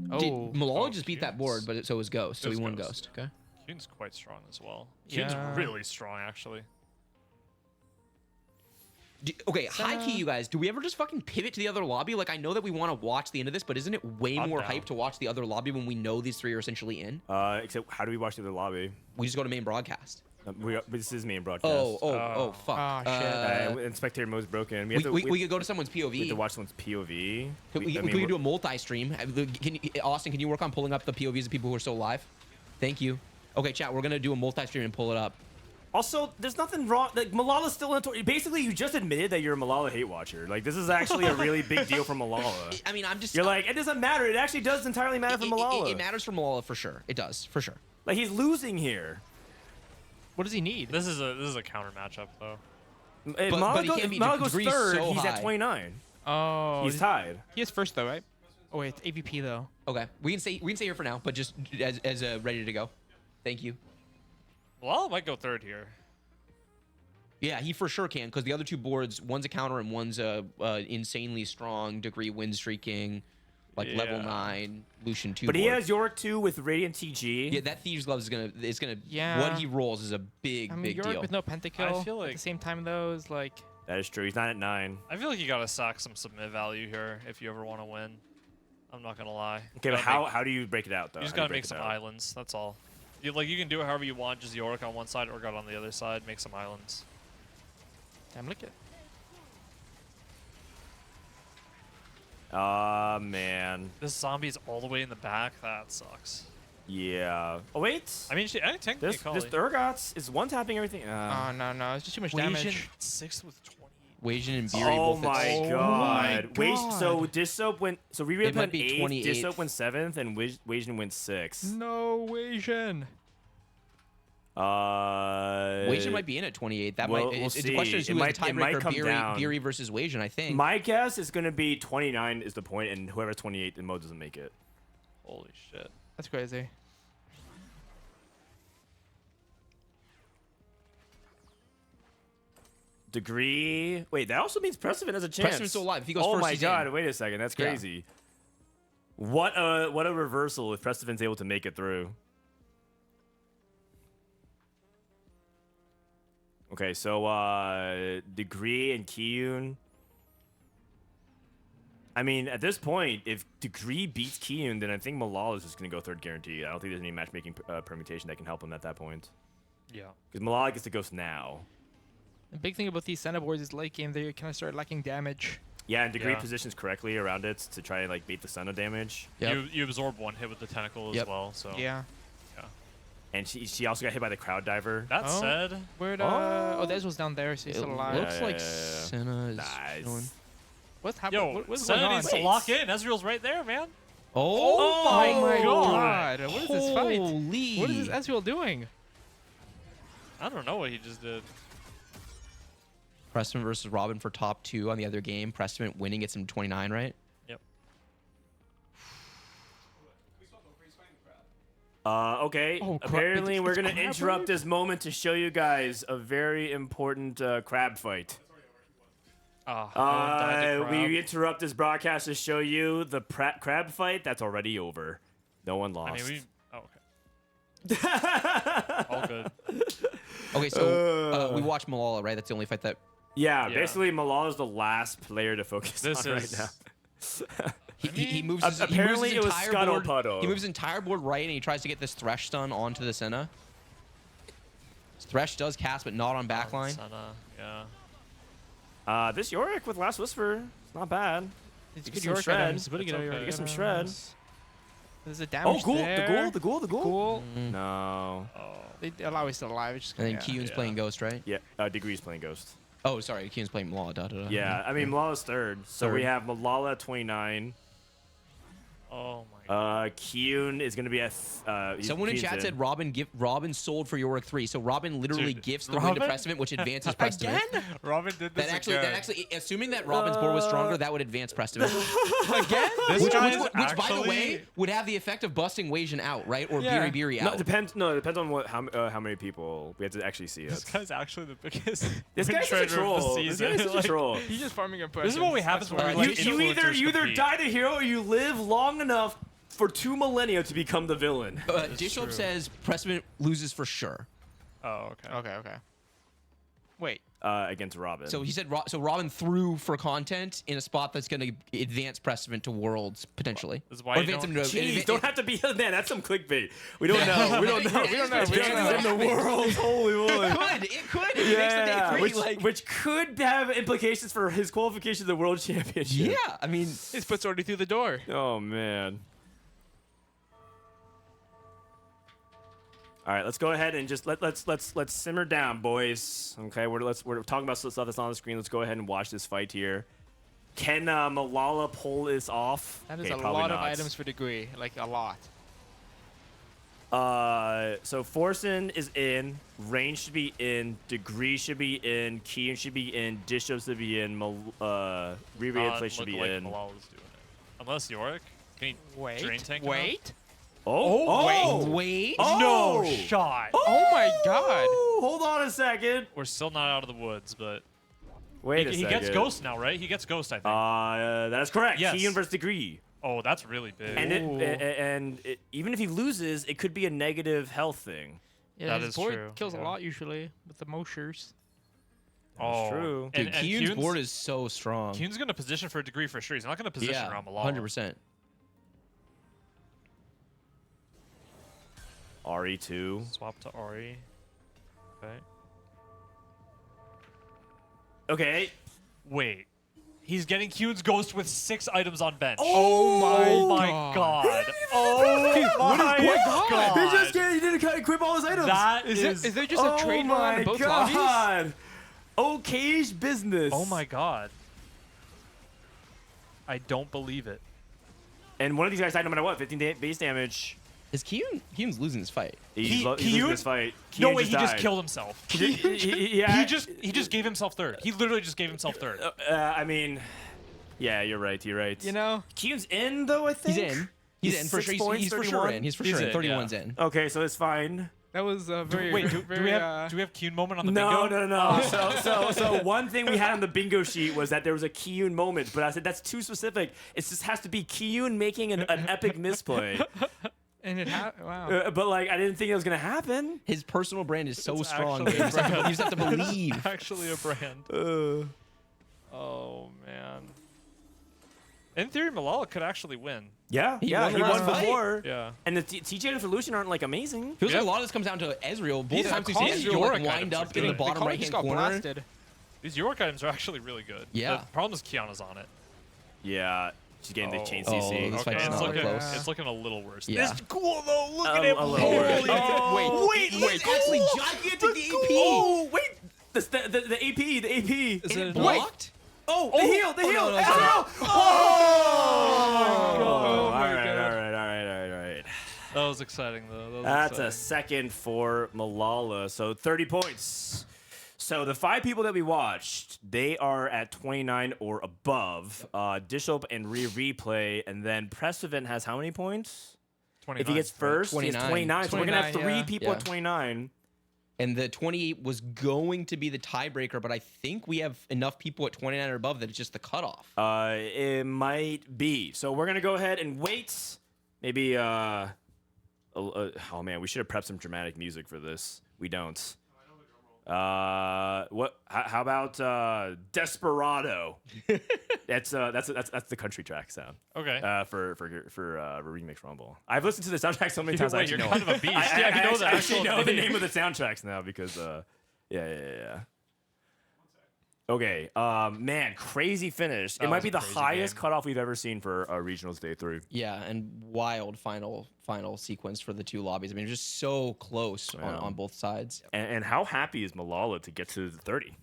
Malala Oh, just beat that Kiyoon's- board, but so was Ghost. So It he was won Ghost. Ghost. Okay. Kiyoon's quite strong as well. Yeah. Kiyoon's really strong, actually. Okay, high key, you guys. Do we ever just fucking pivot to the other lobby? Like, I know that we want to watch the end of this, but isn't it way I'm more down. hype to watch the other lobby when we know these 3 are essentially in? Except how do we watch the other lobby? We just go to main broadcast. This is main broadcast. Oh, fuck. Oh, shit. And spectator mode's broken. We could go to someone's POV. We have to watch someone's POV. We do a multi-stream. Austin, can you work on pulling up the POVs of people who are still alive? Thank you. Okay, chat, we're going to do a multi-stream and pull it up. Also, there's nothing wrong. Like, Malala's still in. Basically, you just admitted that you're a Malala hate watcher. Like, this is actually a really big deal for Malala. I mean, I'm just... You're like, it doesn't matter. It actually does entirely matter for Malala. It matters for Malala for sure. It does, for sure. Like, he's losing here. What does he need? This is a counter matchup though. If Malala goes third, he's at 29. Oh. He's tied. He is first though, right? Oh wait, it's AVP though. Okay, we can stay here for now, but just as ready to go. Thank you. Well, might go third here. Yeah, he for sure can, because the other two boards, one's a counter and one's a insanely strong degree win streaking, like level 9 Lucian 2. But he has Yorick 2 with Radiant TG. Yeah, that Thieves Glove is gonna Yeah. what he rolls is a big Yorick deal. with no pentakill. I feel like at the same time though is like. That is true. He's not at 9. I feel like you gotta sack some submit value here if you ever want to win. I'm not gonna lie. Okay, but how do you break it out though? You just gotta make some islands. That's all. You can do it however you want. Just Yorick on one side or God on the other side. Make some islands. Damn, look at. Ah, man. This zombie's all the way in the back. That sucks. Yeah. Oh, wait. I mean, technically, this Urgots is one-tapping everything. Oh, no. It's just too much damage. 6 with 20. Wajin and Beery Oh both my god. So Dishsoap went. So Rereplay went 8th, Dishsoap went 7th, and Wajin went 6th. No, Wajin. Wajin might be in at 28. That we'll might. see. The question is who has the tiebreaker, Beery versus Wajin, I think. My guess is going to be 29 is the point, and whoever's 28 in mode doesn't make it. Holy shit. That's crazy. Degree. Wait, that also means Precedent has a chance. Precedent's still alive. If he goes oh first, my he's god! in. Wait a second. That's crazy. Yeah. What a reversal if Precedent's able to make it through. Okay, so Degree and Kiyoon. I mean, at this point, if Degree beats Kiyoon, then I think Malala is just going to go third guarantee. I don't think there's any matchmaking permutation that can help him at that point. Yeah. Because Malala gets to ghost now. The big thing about these center boards is late game they kind of start lacking damage. Yeah, and Degree positions correctly around it to try and like bait the Senna damage. Yep. You absorb one hit with the tentacle as well. So yeah. And she also got hit by the crowd diver. That said, where'd Dez was down there, so he's still alive. Looks like Senna is going. What's happening? Yo, what's Senna going on? needs to lock in. Ezreal's right there, man. Oh my god! What is this fight? Holy. What is this Ezreal doing? I don't know what he just did. Preston versus Robin for top 2 on the other game. Preston winning gets him 29, right? Yep. Okay. Apparently, we're going to interrupt this moment to show you guys a very important crab fight. We interrupt this broadcast to show you the crab fight that's already over. No one lost. I mean, okay. All good. Okay, so we watched Malala, right? That's the only fight that... Yeah, basically Malala is the last player to focus on right now. He moves his, apparently he moves his it was entire board, Scuttlepuddle. He moves his entire board right, and he tries to get this Thresh stun onto the Senna. Thresh does cast, but not on backline. Senna, yeah. This Yorick with Last Whisper, it's not bad. It's You good get some Yorick shred. items. Good You get some shred. There's a damage there. The ghoul. Ghoul. No. They allow he's still alive. Just And then Kiyun's playing Ghost, right? Yeah, Degree's playing Ghost. Oh, sorry, Kiyun's playing Malala. Yeah, I mean Malala's third. So we have Malala at 29. Oh my god. Kiyoon is going to be at... Someone in chat said Robin sold for Yorick 3. So Robin literally gifts the win to Prestament, which advances Prestament. Again? Robin did this That actually, assuming that Robin's board was stronger, that would advance Prestament. Again? Which, by the way, would have the effect of busting Wajin out, right? Or Beery out. No, it depends on how many people we have to actually see it. This guy's actually the biggest. This guy's such a troll. This guy's such a troll. He's just farming impressions. This is what we have. You either die the hero or you live long enough for 2 millennia to become the villain. Dishsoap says Prestament loses for sure. Oh, okay. Okay. Wait. Against Robin. So he said, so Robin threw for content in a spot that's going to advance Precedent to Worlds potentially. This is why Or you advance him don't- to Jeez, don't have to be. Man, that's some clickbait. We don't know. We don't know. We don't know. We don't know. In the world, holy moly. It could. If he makes the day 3, which, like, which could have implications for his qualification to the World Championship. yeah, I mean, His foot's already through the door. Oh man. All right, let's go ahead and just let's simmer down, boys. Okay, we're talking about stuff that's on the screen. Let's go ahead and watch this fight here. Can Malala pull this off? That is Okay, a probably lot of not. items for Degree. Like, a lot. So Forsen is in, Range should be in, Degree should be in, Kiyoon should be in, Dishsoap should be in, Rereplay should be like in. Malala's doing it. Unless Yorick. Can he drain tank him? Wait. wait. No shot. Oh my god. Hold on a second. We're still not out of the woods, but Wait a he second. gets Ghost now, right? He gets Ghost, I think. That is correct. Yes. Kiyoon versus Degree. Oh, that's really big. And even if he loses, it could be a negative health thing. Yeah, That his is board true, kills a yeah. lot usually with the Moshers. oh, true. Dude, And Kiyun's Kiyun's board is so strong. Kiyun's gonna position for a Degree for sure. He's not gonna position Yeah, around Malala. 100%. RE2. Swap to Ari. Okay. Okay. Wait. He's getting Kiyun's Ghost with 6 items on bench. Oh my god. Oh my god. He didn't equip all his items. That Is there just a trade line in both lobbies? God. Okay's business. Oh my god. I don't believe it. And one of these guys died no matter what. 15 base damage. Is Kiyun's losing this fight? He's losing Kiyun? this fight. No Kiyun way, he just died. killed himself. Yeah. He just gave himself third. He literally just gave himself third. I mean, yeah, you're right. You're right. You know? Kiyun's in though. I think He's in. He's in for 6 sure. points, He's for 31? sure in. He's for He's sure in. in, 31's yeah. in. Okay, so it's fine. That was very. Wait, very, do we have Kiyun moment on the No, bingo? no. So one thing we had on the bingo sheet was that there was a Kiyoon moment, but I said that's too specific. It just has to be Kiyoon making an epic misplay. And it wow. But like, I didn't think it was gonna happen. His personal brand is so It's strong. actually You just have to believe. Actually a brand. Oh man. In theory, Malala could actually win. Yeah, He yeah, won he the won last fight. before. Yeah. And the TJ and Evolution aren't like amazing. Feels Yeah. like a lot of this comes down to Ezreal. Both Yeah, times we see Colin Ezreal Yorick like, wind items are up in the good. bottom Colin right just hand got corner. blasted. These Yorick items are actually really good. Yeah. The problem is Kiana's on it. Yeah, she's getting the Oh. chain Oh, CC. this Okay, fight's it's not looking, close. it's looking a little worse. Yeah. It's cool though. Look at A him. little worse. Oh, Wait, he's actually gigantic the AP. Oh wait, the AP, the AP. Is it Blocked? Oh, the heal, the heal. no, Ezreal! sorry. Oh! Oh all my right, God. all right. That was exciting though. That was That's a exciting. second for Malala. So 30 points. So the 5 people that we watched, they are at 29 or above. Dishsoap and Rereplay, and then Precedent has how many points? 29. If he gets first, he has 29. 29. So we're gonna have 3 29, yeah. people at 29. And the 28 was going to be the tiebreaker, but I think we have enough people at 29 or above that it's just the cutoff. It might be. So we're gonna go ahead and wait. Maybe. Oh man, we should have prepped some dramatic music for this. We don't. What? How about Desperado? That's the country track sound. Okay. For Remix Rumble. I've listened to the soundtrack so many times. I Wait, actually you're know. kind of a beast. I Yeah, you know the actually actual know the name. name of the soundtracks now because yeah. Okay, man, crazy finish. That It might was be a the crazy highest game. cutoff we've ever seen for regionals day 3. Yeah, and wild final sequence for the 2 lobbies. I mean, just so close on both sides. And how happy is Malala to get to the 30?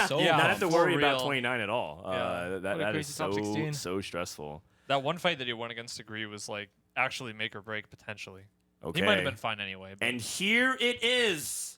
So Yeah. Not have to for worry about real. 29 at all. Yeah. That What a is crazy top 16. so stressful. That one fight that he won against Degree was like actually make or break potentially. Okay. He might have been fine anyway. But And here it is.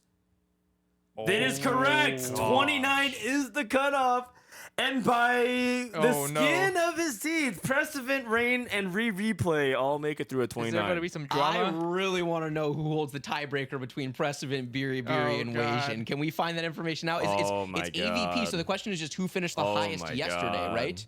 That is correct. 29 is the cutoff. And by the Oh, no. skin of his teeth, Precedent, Rain, and Replay all make it through a 29. Is there going to be some I drama? really want to know who holds the tiebreaker between Precedent, Biri, Oh, and God. Weijin. Can we find that information out? It's Oh, my AVP, so God. the question is just who finished the Oh, highest my yesterday, God. right?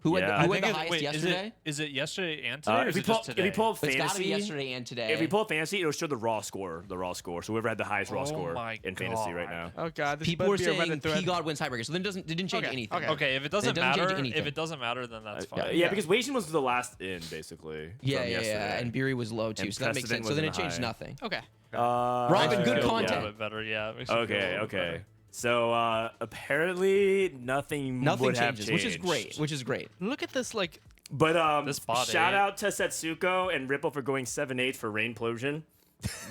Who Yeah. had, who I had the think highest wait, yesterday? Is it yesterday and today, or If is we it pull just today? up It's got to be fantasy, yesterday and today. if we pull up fantasy, it'll show the raw score. So whoever had the highest raw Oh score my in fantasy right God. now. Oh god, this People better were be a saying Reddit thread. P God wins tiebreaker, so then it didn't change Okay, anything. Okay, if it doesn't doesn't change matter, anything. if it doesn't matter, then that's fine. Yeah, because Wei Jin was the last in basically. Yeah, from yeah, yesterday. and Beery was low too, And so that makes Precedent sense. So then it wasn't changed high. nothing. Okay. Robin, I good feel- content. A little bit better, yeah. it makes me feel a Okay, little bit okay. better. So apparently nothing Nothing would have changes, changed. which is great. Look at this, like, But This bot shout ate. out to Setsuko and Ripple for going 7-8 for Rainplosion.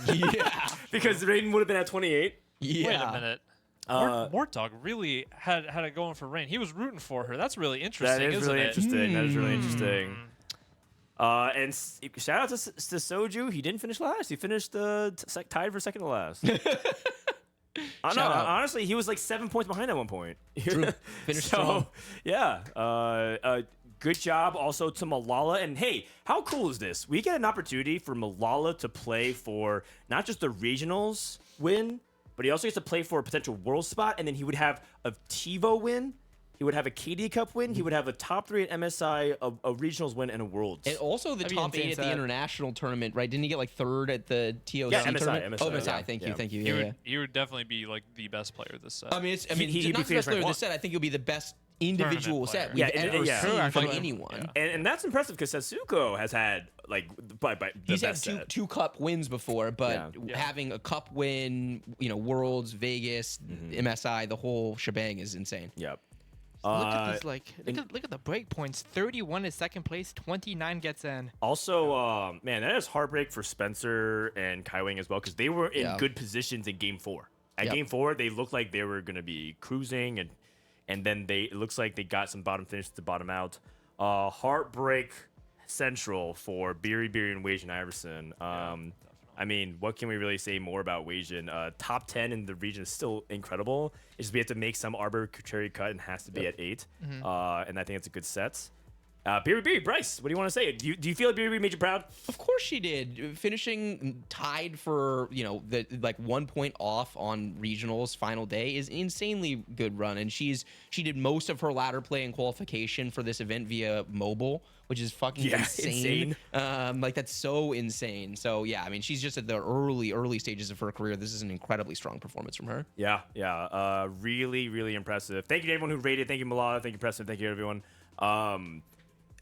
Yeah. Because Rain would have been at 28. Yeah. Wait a minute. Mortdog really had it going for Rain. He was rooting for her. That's really interesting, That is isn't really it? interesting. That is really interesting. And shout out to Soju. He didn't finish last. He finished tied for second to last. Shout out. Honestly, he was like 7 points behind at one point. True. Finished strong. Yeah. Good job also to Malala. And hey, how cool is this? We get an opportunity for Malala to play for not just the regionals win, but he also gets to play for a potential world spot. And then he would have a TiVo win. He would have a KD Cup win. He would have a top 3 at MSI, a regionals win, and a worlds. And also the That'd be top insane 8 at the set. international tournament, right? Didn't he get like 3rd at the TOC Yeah, MSI, tournament? MSI, Oh, MSI. yeah. Thank you. Yeah. Thank you. He Yeah, would yeah. he would definitely be like the best player this set. I mean, He'd not be the best finished player ranked of the set. I think he'll be the best individual player. set we've Yeah, ever yeah. seen True, from actually. anyone. And that's impressive because Setsuko has had like by the He's had best two, set. 2 cup wins before, but Yeah. having a cup win, Worlds, Vegas, MSI, the whole shebang is insane. Yep. look at this, like, look at the break points. 31 is second place, 29 gets in. Also, man, that is heartbreak for Spencer and Kai Wing as well because they were in Yeah. good positions in Game 4. At Yep. Game 4, they looked like they were going to be cruising, and then it looks like they got some bottom finish to bottom out. Heartbreak central for Beery, and Wei Jin Iverson. I mean, what can we really say more about Wei Jin? Top 10 in the region is still incredible. It's just we have to make some arbitrary cut and has to be at 8. And I think it's a good set. Beery, Bryce, what do you want to say? Do you feel like Beery made you proud? Of course she did. Finishing tied for, the like 1 point off on regionals final day is an insanely good run. And she did most of her ladder play and qualification for this event via mobile, which is fucking insane. Like that's so insane. So yeah, I mean, she's just at the early stages of her career. This is an incredibly strong performance from her. Yeah. Really, really impressive. Thank you to everyone who rated. Thank you, Malala. Thank you, Preston. Thank you, everyone.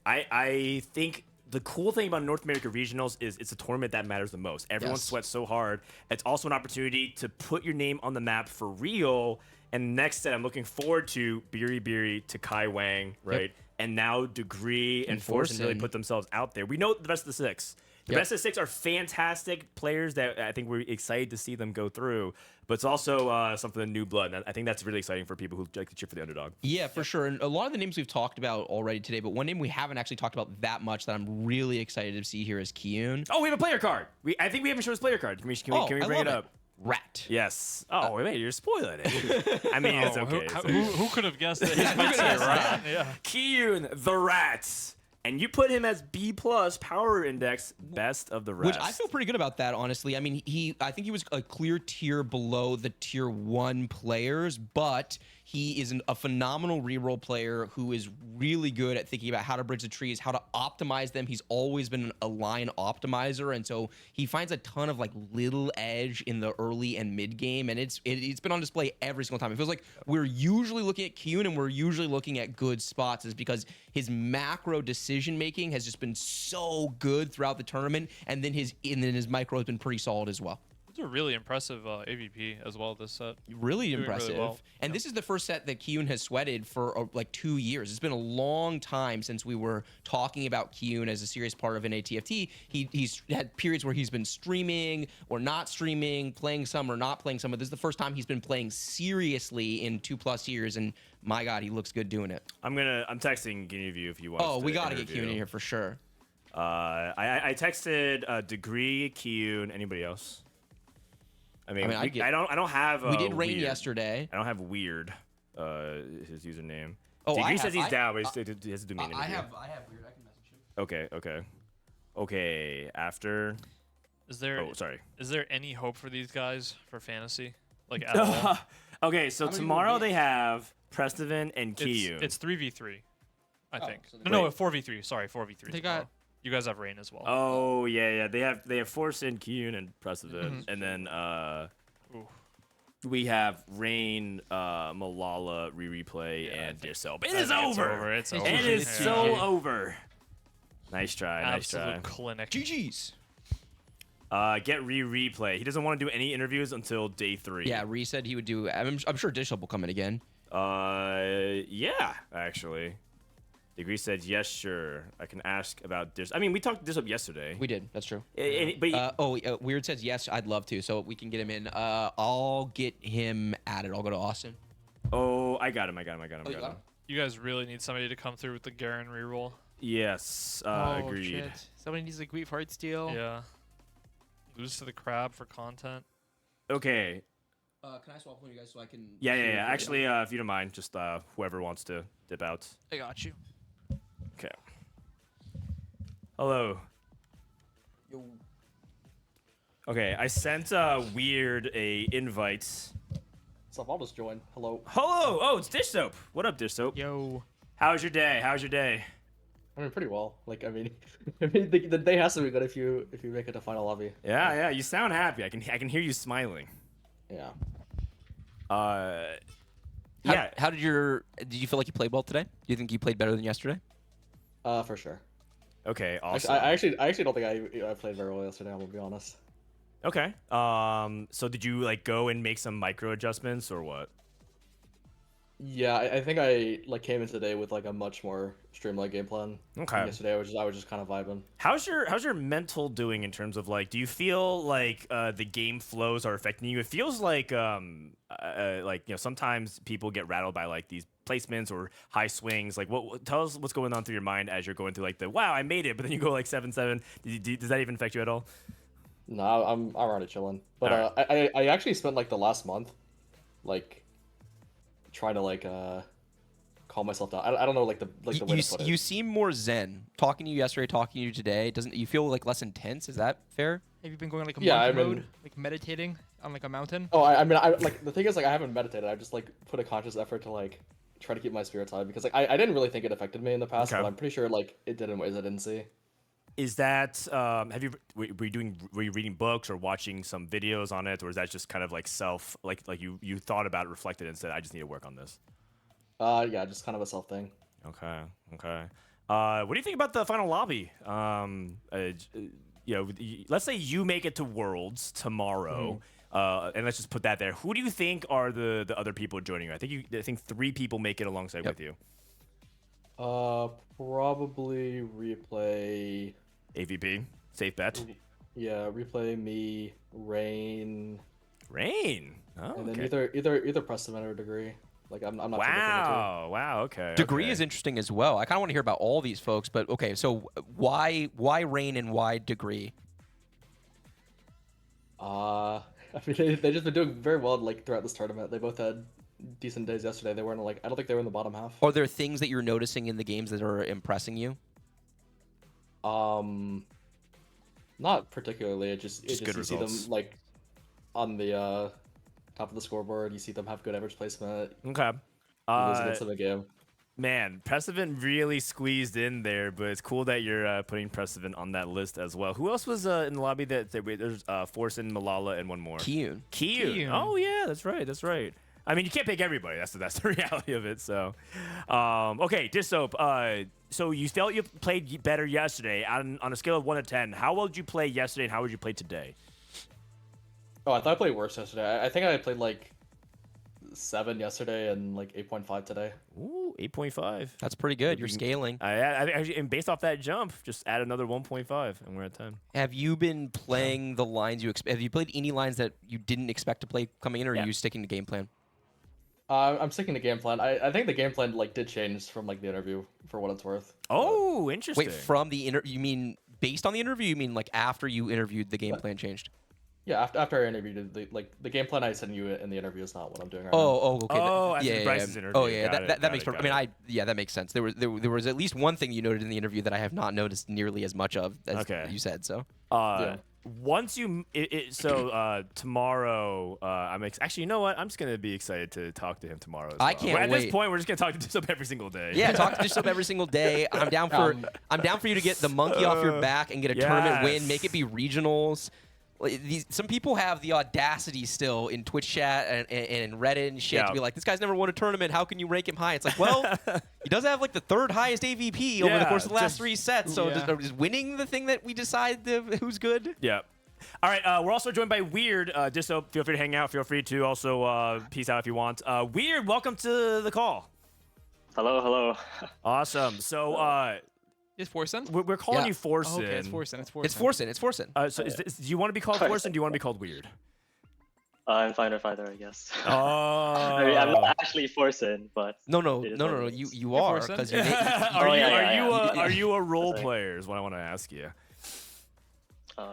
I think the cool thing about North America Regionals is it's a tournament that matters the most. Everyone Yes. sweats so hard. It's also an opportunity to put your name on the map for real. And next set, I'm looking forward to Beery to Kai Wang, right? And now Degree and Forsen really Forsen. put themselves out there. We know the best of the 6. The best of the 6 are fantastic players that I think we're excited to see them go through. But it's also something of new blood. And I think that's really exciting for people who like to cheer for the underdog. Yeah, for sure. And a lot of the names we've talked about already today, but one name we haven't actually talked about that much that I'm really excited to see here is Kiyoon. Oh, we have a player card. I think we haven't shown his player card. Can we I bring love it up? Rat. Yes. Oh, wait, you're spoiling it. I mean, it's okay. Who could have guessed that? He's meant to be right. Yeah. Kiyoon, the Rats. And you put him as B+ power index, best of the rest. Which I feel pretty good about that, honestly. I mean, I think he was a clear tier below the tier 1 players, but he is a phenomenal reroll player who is really good at thinking about how to bridge the trees, how to optimize them. He's always been a line optimizer, and so he finds a ton of like little edge in the early and mid game, and it's been on display every single time. It feels like we're usually looking at Kiyoon and we're usually looking at good spots, is because his macro decision making has just been so good throughout the tournament, and then his micro has been pretty solid as well. It's a really impressive AVP as well this set. Really Doing impressive. well. And this is the first set that Kiyoon has sweated for like 2 years. It's been a long time since we were talking about Kiyoon as a serious part of an ATFT. He's had periods where he's been streaming or not streaming, playing some or not playing some. But this is the first time he's been playing seriously in 2+ years. And my God, he looks good doing it. I'm texting Interview if you want. Oh, we got to get Kiyoon in here for sure. I texted Degree, Kiyoon, anybody else? I mean, I don't have. We did Rain Weird. yesterday. I don't have Weird. His username. Oh, Degree I says have- he's I- down, but he has to do me an interview. I have Weird. I can message him. Okay. After. Is there Oh, sorry. Is there any hope for these guys for fantasy? Like at all? Okay, so many tomorrow will we they have Prestivan and Kiyoon. It's 3v3. I think. so No, Wait. 4v3. Sorry, 4v3. They as well. got- You guys have Rain as well. Oh yeah. They have Forsen, Kiyoon, and Precedent, and then Ooh. we have Rain, Malala, Rereplay, and Dishsoap. It I is think it's over. over. It's It over. It is Yeah. so over. Nice try. Nice try. Absolute clinic. GG's. Get Rereplay. He doesn't want to do any interviews until day 3. Yeah, Ree said he would do. I'm sure Dishsoap will come in again. Yeah, actually. Degree said yes, sure. I can ask about Dish. I mean, we talked Dishsoap yesterday. We did. That's true. But Weird says yes. I'd love to, so we can get him in. I'll get him added. I'll go to Austin. I got him. I got him. You guys really need somebody to come through with the Garen reroll. Yes, Oh, agreed. shit. Somebody needs a grief heart steal. Yeah. Lose to the crab for content. Okay. Can I swap one of you guys so I can? Yeah. Actually, if you don't mind, just whoever wants to dip out. I got you. Okay. Hello. Yo. Okay, I sent Weird a invite. What's up? I'll just join. Hello. Hello. Oh, it's Dishsoap. What up, Dishsoap? Yo. How's your day? I mean, pretty well. Like, I mean, the day has to be good if you make it to final lobby. Yeah. You sound happy. I can hear you smiling. Yeah. How did you feel like you played well today? Do you think you played better than yesterday? For sure. Okay, awesome. I actually don't think I played very well yesterday. I'm gonna be honest. Okay. So did you like go and make some micro adjustments or what? Yeah, I think I like came in today with like a much more streamlined game plan. Okay. Yesterday I was just kind of vibing. How's your mental doing in terms of like, do you feel like the game flows are affecting you? It feels like sometimes people get rattled by like these placements or high swings. Like, tell us what's going on through your mind as you're going through like wow, I made it, but then you go like 7-7. Does that even affect you at all? No, I'm already chilling. But Alright. I actually spent like the last month, like, trying to like calm myself down. I don't know like the way to put it. You seem more zen. Talking to you yesterday, talking to you today. Doesn't you feel like less intense? Is that fair? Have you been going like a Yeah, monk I've been- mode, like meditating on like a mountain? Oh, I mean, I like the thing is like I haven't meditated. I just like put a conscious effort to like try to keep my spirits high because like I didn't really think it affected me in the past, Okay. but I'm pretty sure like it did in ways I didn't see. Is that were you reading books or watching some videos on it, or is that just kind of like self like you thought about it, reflected, and said I just need to work on this? Yeah, just kind of a self thing. Okay. What do you think about the final lobby? Let's say you make it to Worlds tomorrow, and let's just put that there. Who do you think are the other people joining you? I think 3 people make it alongside with you. Probably Replay. AVP, safe bet. Yeah, Replay, me, Rain, Oh, and okay. then either Preston or Degree. Like I'm not sure between the two. Wow. Okay. Degree okay. is interesting as well. I kind of want to hear about all these folks, but okay. So why Rain and why Degree? I mean, they just been doing very well like throughout this tournament. They both had decent days yesterday. They weren't like I don't think they were in the bottom half. Are there things that you're noticing in the games that are impressing you? Not particularly. It just good you see results. them like on the top of the scoreboard. You see them have good average placement. Okay. Lose against them a game. Man, Precedent really squeezed in there, but it's cool that you're putting Precedent on that list as well. Who else was in the lobby? There's Forsen, Malala, and one more. Kiyoon. Kiyoon. Oh yeah, that's right. I mean, you can't pick everybody. That's the reality of it. So, okay, Dishsoap. So you felt you played better yesterday. On a scale of 1 to 10, how well did you play yesterday, and how would you play today? Oh, I thought I played worse yesterday. I think I played like 7 yesterday and like 8.5 today. Ooh, 8.5. That's pretty good. You're scaling. And based off that jump, just add another 1.5, and we're at 10. Have you been playing the lines you expect? Have you played any lines that you didn't expect to play coming in, or are you sticking to game plan? I'm sticking to game plan. I think the game plan like did change from like the interview for what it's worth. Oh, interesting. Wait, from the you mean based on the interview? You mean like after you interviewed, the game plan changed? Yeah, after I interviewed, the game plan I sent you in the interview is not what I'm doing right now. Oh, okay. Oh, after Bryce's interview. Oh, yeah. Got it, That makes perfect. I mean, that makes sense. There was at least one thing you noted in the interview that I have not noticed nearly as much of as you said. So. Yeah. Once you tomorrow, actually, you know what? I'm just gonna be excited to talk to him tomorrow. As I well. can't At wait. this point, we're just gonna talk to Dishsoap every single day. Yeah, talk to Dishsoap every single day. I'm down for you to get the monkey off your back and get a tournament win. Make it be regionals. Some people have the audacity still in Twitch chat and Reddit and shit to be like, this guy's never won a tournament. How can you rank him high? It's like, well, he does have like the 3rd highest AVP over the course of the last 3 sets. So just winning the thing that we decide who's good. Yeah. All right. We're also joined by Weird. Dishsoap, feel free to hang out. Feel free to also peace out if you want. Weird, welcome to the call. Hello, hello. Awesome. So Is Forsen? we're calling you Forsen. Oh, okay, it's Forsen. It's Forsen. It's Forsen. So do you want to be called Forsen? Or do you want to be called Weird? I'm fine with either, I guess. Oh. I mean, I'm not actually Forsen, but No. it is what it is. You are Forsen? because you're. Are you a role player? Is what I want to ask you.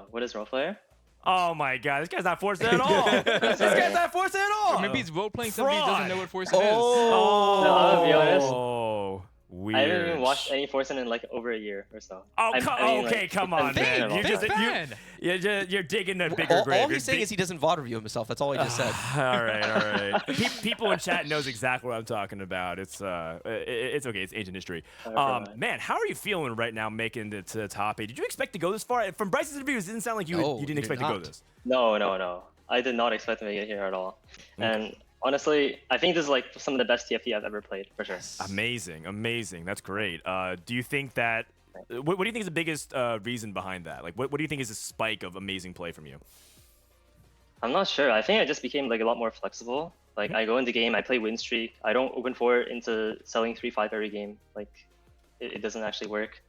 What is role player? Oh my God, this guy's not Forsen at all. This guy's not Forsen at all. Or maybe he's role playing somebody who doesn't know what Forsen is. Oh. No, I'll be honest. Oh. Weird. I haven't even watched any Forsen in like over a year or so. Oh, like, come on, man. You're digging a bigger grave. All he's saying is he doesn't VOD review himself. That's all he just said. All right. People in chat knows exactly what I'm talking about. It's okay. It's ancient history. Man, how are you feeling right now making it to the top 8? Did you expect to go this far? From Bryce's interviews, it didn't sound like you didn't expect to go this. No. I did not expect to make it here at all. And honestly, I think this is like some of the best TFT I've ever played, for sure. Amazing. That's great. Do you think that? What do you think is the biggest reason behind that? Like, what do you think is a spike of amazing play from you? I'm not sure. I think I just became like a lot more flexible. Like I go into game, I play win streak. I don't open 4 into selling 3-5 every game. Like it doesn't actually work.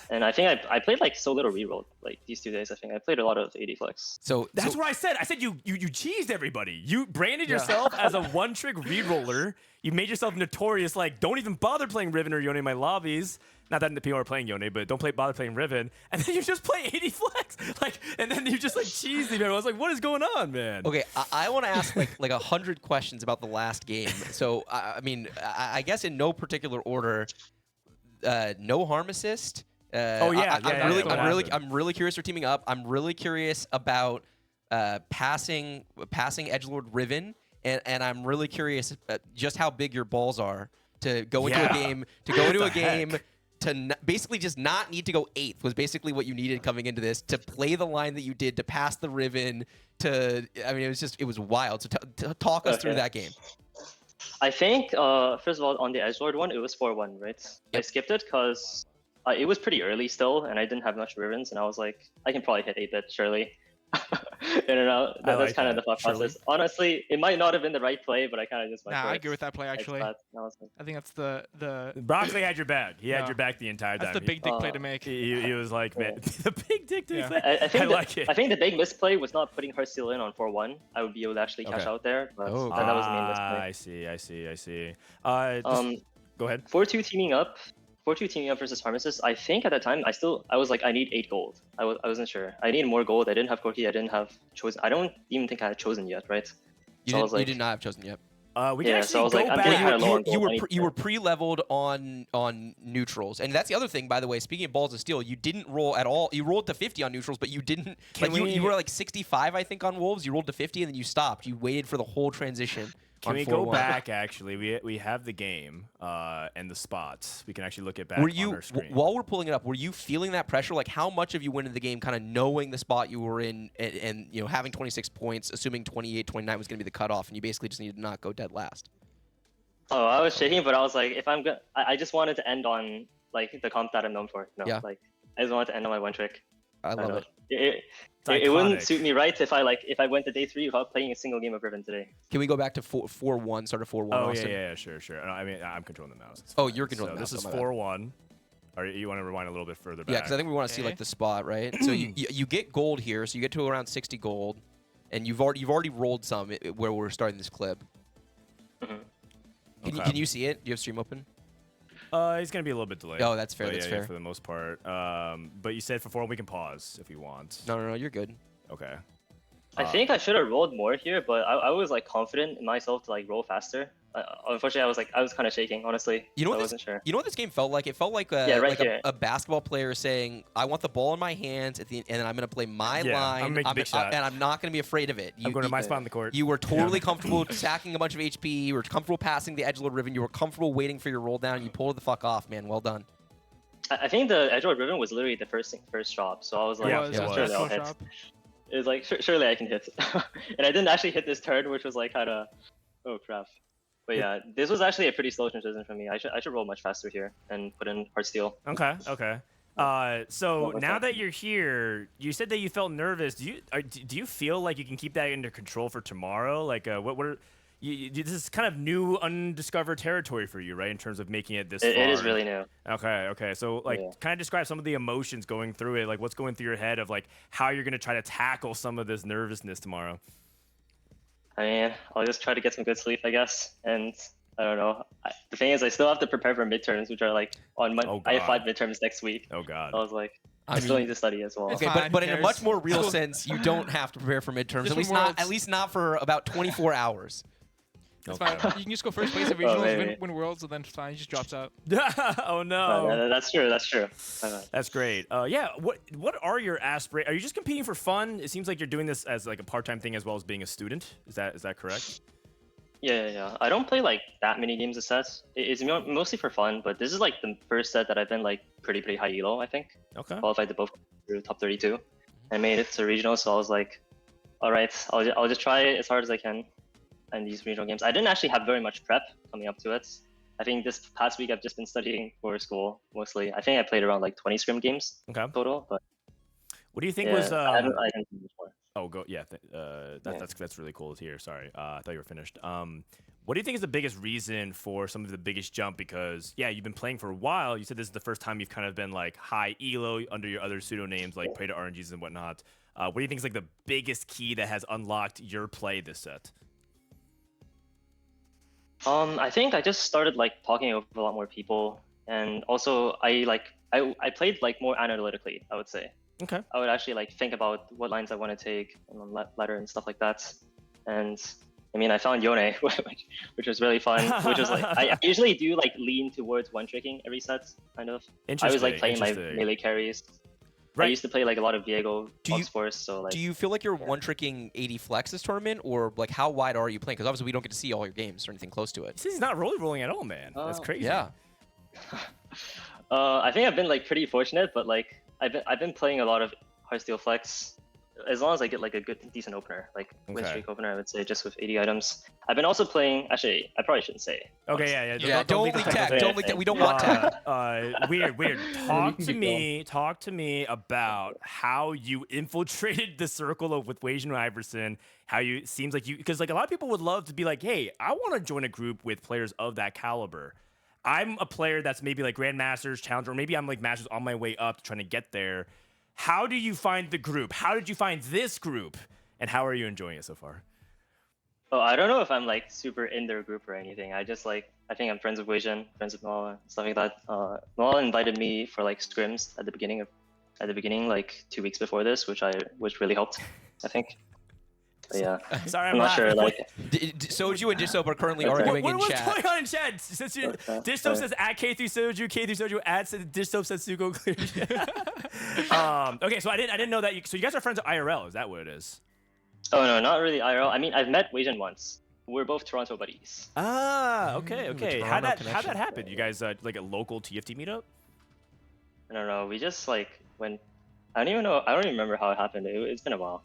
And I think I played like so little reroll like these 2 days. I think I played a lot of 80 flex. So that's what I said. I said you cheesed everybody. You branded yourself as a one-trick reroller. You made yourself notorious. Like, don't even bother playing Riven or Yone in my lobbies. Not that the people are playing Yone, but don't bother playing Riven. And then you just play 80 flex. Like, and then you just like cheesed me. I was like, what is going on, man? Okay, I want to ask like 100 questions about the last game. So I mean, I guess in no particular order. No harm assist. I'm really curious for teaming up. I'm really curious about passing edgelord Riven, and I'm really curious just how big your balls are to go into a game. To basically just not need to go 8th was basically what you needed coming into this, to play the line that you did, to pass the Riven, it was wild. So talk us through that game. I think, first of all, on the edgelord one, it was 4-1, right? Yep. I skipped it because it was pretty early still, and I didn't have much Rivens, and I was like, I can probably hit 8-bit, surely. That's kind of the thought process. Honestly, it might not have been the right play, but I kind of just went for it. I agree with that play, actually. I think that's the... Broccoli had your back. He had your back the entire time. That's the big dick play to make. He was like, man, the big dick play. I think it. I think the big misplay was not putting her seal in on 4-1. I would be able to actually cash out there, but that was the main misplay. I see. Go ahead. 4-2 teaming up. 4-2 teaming up versus Pharmacist. I think at that time I was like, I need 8 gold. I wasn't sure. I needed more gold. I didn't have Corki. I didn't have Chosen. I don't even think I had Chosen yet, right? You did not have Chosen yet. So I was like, I'm getting kind of low on gold. You were pre-leveled on neutrals, and that's the other thing, by the way. Speaking of balls of steel, you didn't roll at all. You rolled to 50 on neutrals, but you didn't. You were like 65, I think, on wolves. You rolled to 50, and then you stopped. You waited for the whole transition. Can we go back? Actually, we have the game and the spots. We can actually look at back on our screen. While we're pulling it up, were you feeling that pressure? Like, how much of you went into the game kind of knowing the spot you were in and having 26 points, assuming 28, 29 was going to be the cutoff, and you basically just needed to not go dead last? Oh, I was shaking, but I was like, if I'm good, I just wanted to end on like the comp that I'm known for. Like I just wanted to end on my one trick. I love it. It wouldn't suit me right if I went to day 3 without playing a single game of Riven today. Can we go back to 4-1, start of 4-1? Oh, Austin? yeah, sure. No, I mean, I'm controlling the mouse. Oh, you're controlling the mouse. This is 4-1. Or you want to rewind a little bit further back? Yeah, because I think we want to see like the spot, right? So you get gold here, so you get to around 60 gold, and you've already rolled some where we're starting this clip. Can you see it? Do you have stream open? He's gonna be a little bit delayed. Oh, that's fair. But that's fair for the most part. But you said for 4, we can pause if you want. No, you're good. Okay. I think I should have rolled more here, but I was like confident in myself to like roll faster. unfortunately, I was kind of shaking, honestly. You know I what wasn't sure. You know what this game felt like? It felt like a, Yeah, right like here. a basketball player saying, "I want the ball in my hands, and then I'm going to play my line, I'm gonna make a big shot. and I'm not going to be afraid of it." I'm going to my spot on the court. You were totally comfortable stacking a bunch of HP. You were comfortable passing the edgelord ribbon. You were comfortable waiting for your roll down. You pulled it the fuck off, man. Well done. I think the edgelord ribbon was literally the first drop, so I was like, Yeah, it was. surely I'll hit. It was like, surely I can hit. And I didn't actually hit this turn, which was like kind of, oh crap. But yeah, this was actually a pretty slow transition for me. I should roll much faster here and put in hard steel. Okay. So now that you're here, you said that you felt nervous. Do you feel like you can keep that under control for tomorrow? Like, this is kind of new, undiscovered territory for you, right? In terms of making it this far. It is really new. Okay. So, like, kind of describe some of the emotions going through it. Like, what's going through your head of, like, how you're going to try to tackle some of this nervousness tomorrow. I mean, I'll just try to get some good sleep, I guess. And I don't know. The thing is, I still have to prepare for midterms, which are, like, on Monday. Oh, I have 5 God. midterms next week. Oh, God. So I was like, I still need to study as well. Okay, Fine, but who in a cares? much more real sense, you don't have to prepare for midterms. At least not for about 24 hours. It's Okay. fine. You can just go first place at regionals, maybe. win worlds, and then fine, he just drops out. Oh no. That's true. That's great. Yeah. What are your aspirations? Are you just competing for fun? It seems like you're doing this as like a part-time thing as well as being a student. Is that correct? Yeah. I don't play like that many games a set. It's mostly for fun, but this is like the first set that I've been like pretty high elo, I think. Okay. Qualified to both through top 32. I made it to regional, so I was like, all right, I'll just try as hard as I can in these regional games. I didn't actually have very much prep coming up to it. I think this past week I've just been studying for school mostly. I think I played around like 20 scrim games total, but What do you think yeah, was? I haven't played much more. Oh, go. Yeah. That's really cool to hear. Sorry. I thought you were finished. What do you think is the biggest reason for some of the biggest jump? Because you've been playing for a while. You said this is the first time you've kind of been like high elo under your other pseudonames like Prey to RNGs and whatnot. What do you think is like the biggest key that has unlocked your play this set? I think I just started like talking with a lot more people, and also I played like more analytically, I would say. Okay. I would actually like think about what lines I want to take on the ladder and stuff like that. And I mean, I found Yone, which was really fun. Which was like I usually do like lean towards one tricking every set, kind of. I was like playing my melee carries. I used to play like a lot of Viego Force, so like. Do you feel like you're one-tricking 80 flex this tournament, or like how wide are you playing? Because obviously we don't get to see all your games or anything close to it. He says he's not rolling at all, man. That's crazy. Yeah. I think I've been like pretty fortunate, but like I've been playing a lot of Heartsteel Flex. As long as I get like a decent opener, like win streak opener, I would say, just with 80 items. I've been also playing. Actually, I probably shouldn't say. Okay, Don't leak tech. Don't leak tech. We don't want tech. Weird. Talk to me about how you infiltrated the circle with Wajan Iverson. How you seems like you, because like a lot of people would love to be like, hey, I want to join a group with players of that caliber. I'm a player that's maybe like Grandmasters, Challenger, or maybe I'm like Masters on my way up trying to get there. How do you find the group? How did you find this group? And how are you enjoying it so far? Oh, I don't know if I'm like super in their group or anything. I think I'm friends with Wajan, friends with Noah, stuff like that. Noah invited me for like scrims at the beginning, like 2 weeks before this, which really helped, I think. But yeah. Sorry, I'm not sure. Like, Soju and Dishsoap are currently arguing in chat. What's going on in chat? Since Dishsoap says at K3 Soju, K3 Soju at Dishsoap says Sugo clear. Okay, so I didn't know that. So you guys are friends at IRL? Is that what it is? Oh no, not really IRL. I mean, I've met Wajan once. We're both Toronto buddies. Okay. How'd that happen? You guys like a local TFT meetup? I don't know. We just like went. I don't even know. I don't even remember how it happened. It's been a while.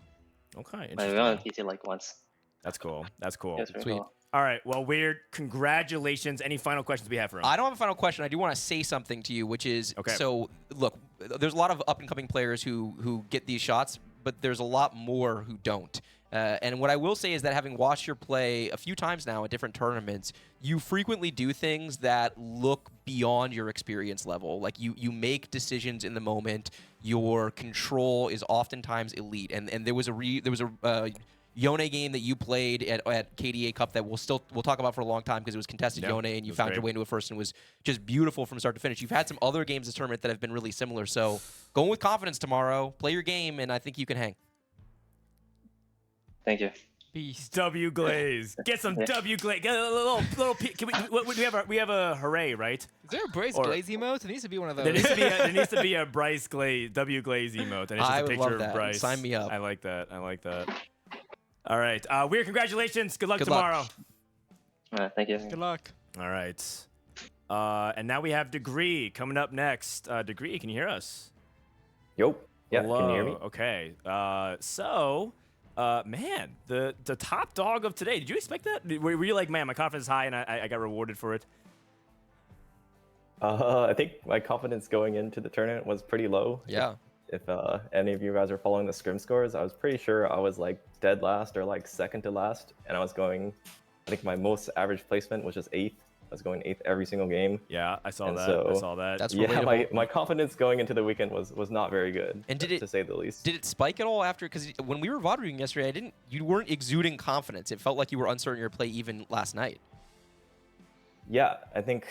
Okay, like, interesting. we went on PT like once. That's cool. Sweet. Cool. All right. Well, Weird. Congratulations. Any final questions we have for him? I don't have a final question. I do want to say something to you, which is so. Look, there's a lot of up-and-coming players who get these shots, but there's a lot more who don't. And what I will say is that having watched your play a few times now at different tournaments, you frequently do things that look beyond your experience level. Like you make decisions in the moment. Your control is oftentimes elite. And there was a Yone game that you played at KDA Cup that we'll talk about for a long time because it was contested Yone and you found your way into it first and it was just beautiful from start to finish. You've had some other games this tournament that have been really similar. So go in with confidence tomorrow, play your game, and I think you can hang. Thank you. Beast. W Glaze. Get some W Glaze. Get a little. Can we have a hooray, right? Is there a Bryce Or- Glaze emote? There needs to be one of those. There needs to be a Bryce Glaze W Glaze emote, and it's just I a would picture love of that. Bryce. Sign me up. I like that. All right, Weird. Congratulations. Good luck Good luck. tomorrow. Thank you. Good luck. All right. And now we have Degree coming up next. Degree, can you hear us? Yo. Yeah, Hello. can you hear me? Okay. Man, the top dog of today. Did you expect that? Were you like, man, my confidence is high and I got rewarded for it? I think my confidence going into the tournament was pretty low. Yeah. If any of you guys are following the scrim scores, I was pretty sure I was like dead last or like second to last, and I was going. I think my most average placement was just 8th. I was going 8th every single game. Yeah, I saw And that. so- I saw that. That's Yeah, relatable. my confidence going into the weekend was not very good. And did it- to say the least? Did it spike at all after? Because when we were VOD reviewing yesterday, you weren't exuding confidence. It felt like you were uncertain in your play even last night. Yeah, I think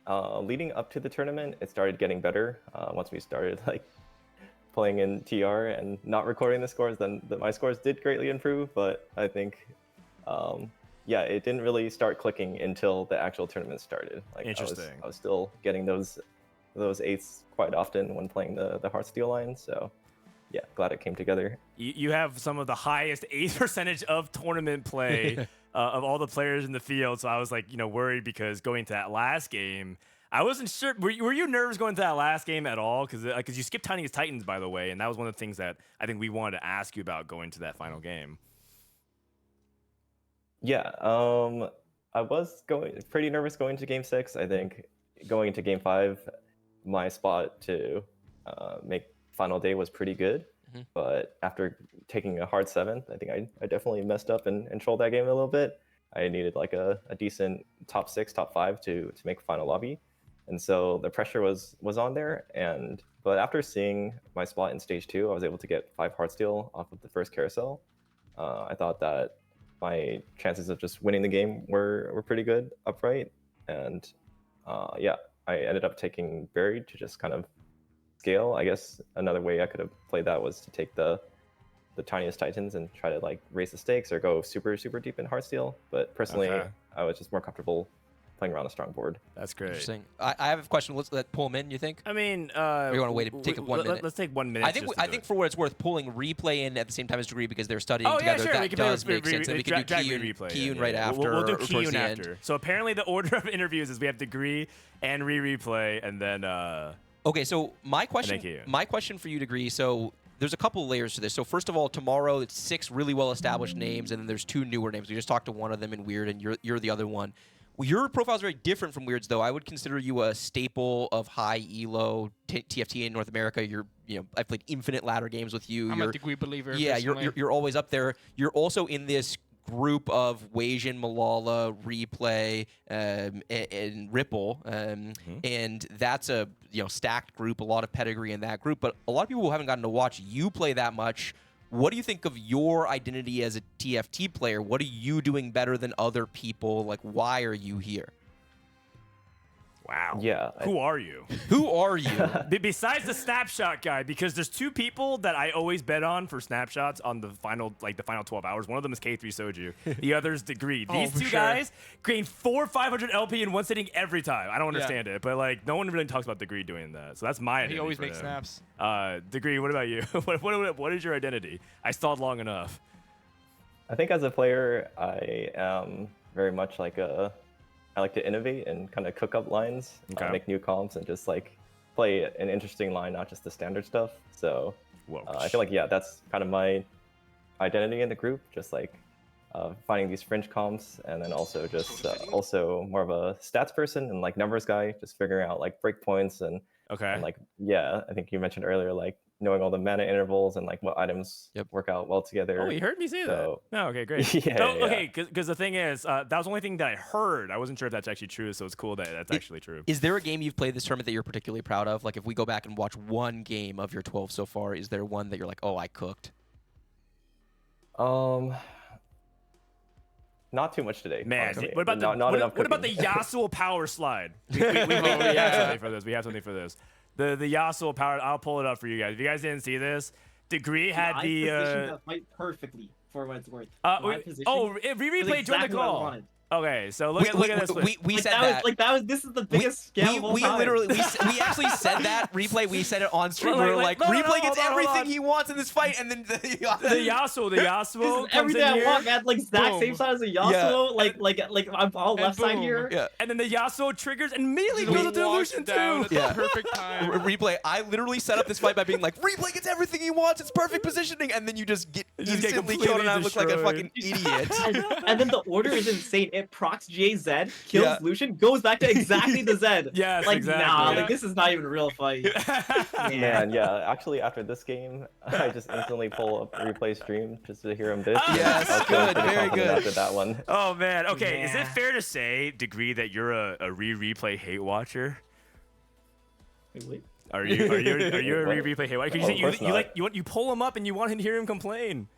leading up to the tournament, it started getting better. Once we started like playing in TR and not recording the scores, then my scores did greatly improve. But I think, yeah, it didn't really start clicking until the actual tournament started. Like Interesting. I was still getting those 8s quite often when playing the Heartsteel line. So yeah, glad it came together. You have some of the highest 8th percentage of tournament play of all the players in the field. So I was like, worried because going to that last game, I wasn't sure. Were you nervous going to that last game at all? Because you skipped Tiny's Titans, by the way, and that was one of the things that I think we wanted to ask you about going to that final game. Yeah, I was pretty nervous going to Game 6. I think going into Game 5, my spot to make final day was pretty good. Mhm. But after taking a hard 7th, I think I definitely messed up and trolled that game a little bit. I needed like a decent top 6, top 5 to make final lobby. And so the pressure was on there. But after seeing my spot in stage 2, I was able to get 5 Heartsteel off of the first carousel. I thought that my chances of just winning the game were pretty good upright. And yeah, I ended up taking Buried to just kind of scale. I guess another way I could have played that was to take the tiniest Titans and try to like raise the stakes or go super deep in Heartsteel. But personally, Okay. I was just more comfortable playing around a strong board. That's great. Interesting. I have a question. Let's pull him in. You think? I mean, Or you want to wait to take up 1 minute? Let's take 1 minute. I think for what it's worth, pulling Replay in at the same time as Degree because they're studying Oh yeah, together. sure. That We can does make sense. And we can do drag Kiyoon, Rereplay, Kiyoon right after. We'll do or towards Kiyoon the end. after. So apparently the order of interviews is we have Degree and Rereplay, and then Okay, so my question Kiyoon. for you, Degree. So there's a couple layers to this. So first of all, tomorrow it's 6 really well-established names, and then there's 2 newer names. We just talked to one of them in Weird, and you're the other one. Well, your profile is very different from Weird's, though. I would consider you a staple of high elo TFT in North America. I've played infinite ladder games with you. I'm a Degree believer. Yeah, personally. you're always up there. You're also in this group of Weijin, Malala, Replay, and Ripple, and that's a stacked group. A lot of pedigree in that group, but a lot of people who haven't gotten to watch you play that much. What do you think of your identity as a TFT player? What are you doing better than other people? Like, why are you here? wow. Yeah. Who are you? Who are you? Besides the snapshot guy, because there's 2 people that I always bet on for snapshots on the final 12 hours. One of them is K3 Soju. The other's Degree. These for 2 sure. guys gain 500 LP in one sitting every time. I don't understand it, but like no one really talks about Degree doing that. So that's my identity. He always for makes them. snaps. Degree, what about you? what is your identity? I stalled long enough. I think as a player, I am very much like I like to innovate and kind of cook up lines, Okay. make new comps, and just like play an interesting line, not just the standard stuff. So I feel like, yeah, that's kind of my identity in the group, just like finding these fringe comps, and then also just also more of a stats person and like numbers guy, just figuring out like breakpoints and like, yeah, I think you mentioned earlier, like knowing all the mana intervals and like what items work out well together. Oh, you heard me say So- that. No, okay, great. Yeah, No, yeah. okay, because the thing is, that was the only thing that I heard. I wasn't sure if that's actually true, so it's cool that that's actually true. Is there a game you've played this tournament that you're particularly proud of? Like, if we go back and watch one game of your 12 so far, is there one that you're like, oh, I cooked? Not too much today. Man, honestly. what about Not what about the cooking. Yasuo power slide? We have something for this. We have something for this. The Yasuo power. I'll pull it up for you guys. If you guys didn't see this, Degree had I the. positioned that fight perfectly. for what it's worth. Rereplay joined the call. Okay, so look at this. We said This is the biggest scam of all we time. literally we actually said that Replay. We said it on stream. We were like, Replay gets everything he wants in this fight, and then the Yasuo comes everything in I here. want, man. Like exact same side as a Yasuo. Like I'm all left side here. Yeah. And then the Yasuo triggers and immediately goes into illusion down too. at the perfect time. Replay. I literally set up this fight by being like, Replay gets everything he wants. It's perfect positioning, and then you just get instantly killed, and I look like a fucking idiot. And then the order is insane. It procs GAZ, kills Lucian, goes back to exactly the Z. Yes, like exactly. nah, like this is not even a real fight. Man, yeah. Actually, after this game, I just instantly pull up Replay stream just to hear him dish. Yes, I was feeling good, pretty very confident good. After that one. Oh man. Okay, is it fair to say, Degree, that you're a Rereplay hate watcher? Wait. Are you a Rereplay hate watcher? Because of course you pull him up and you want to hear him complain.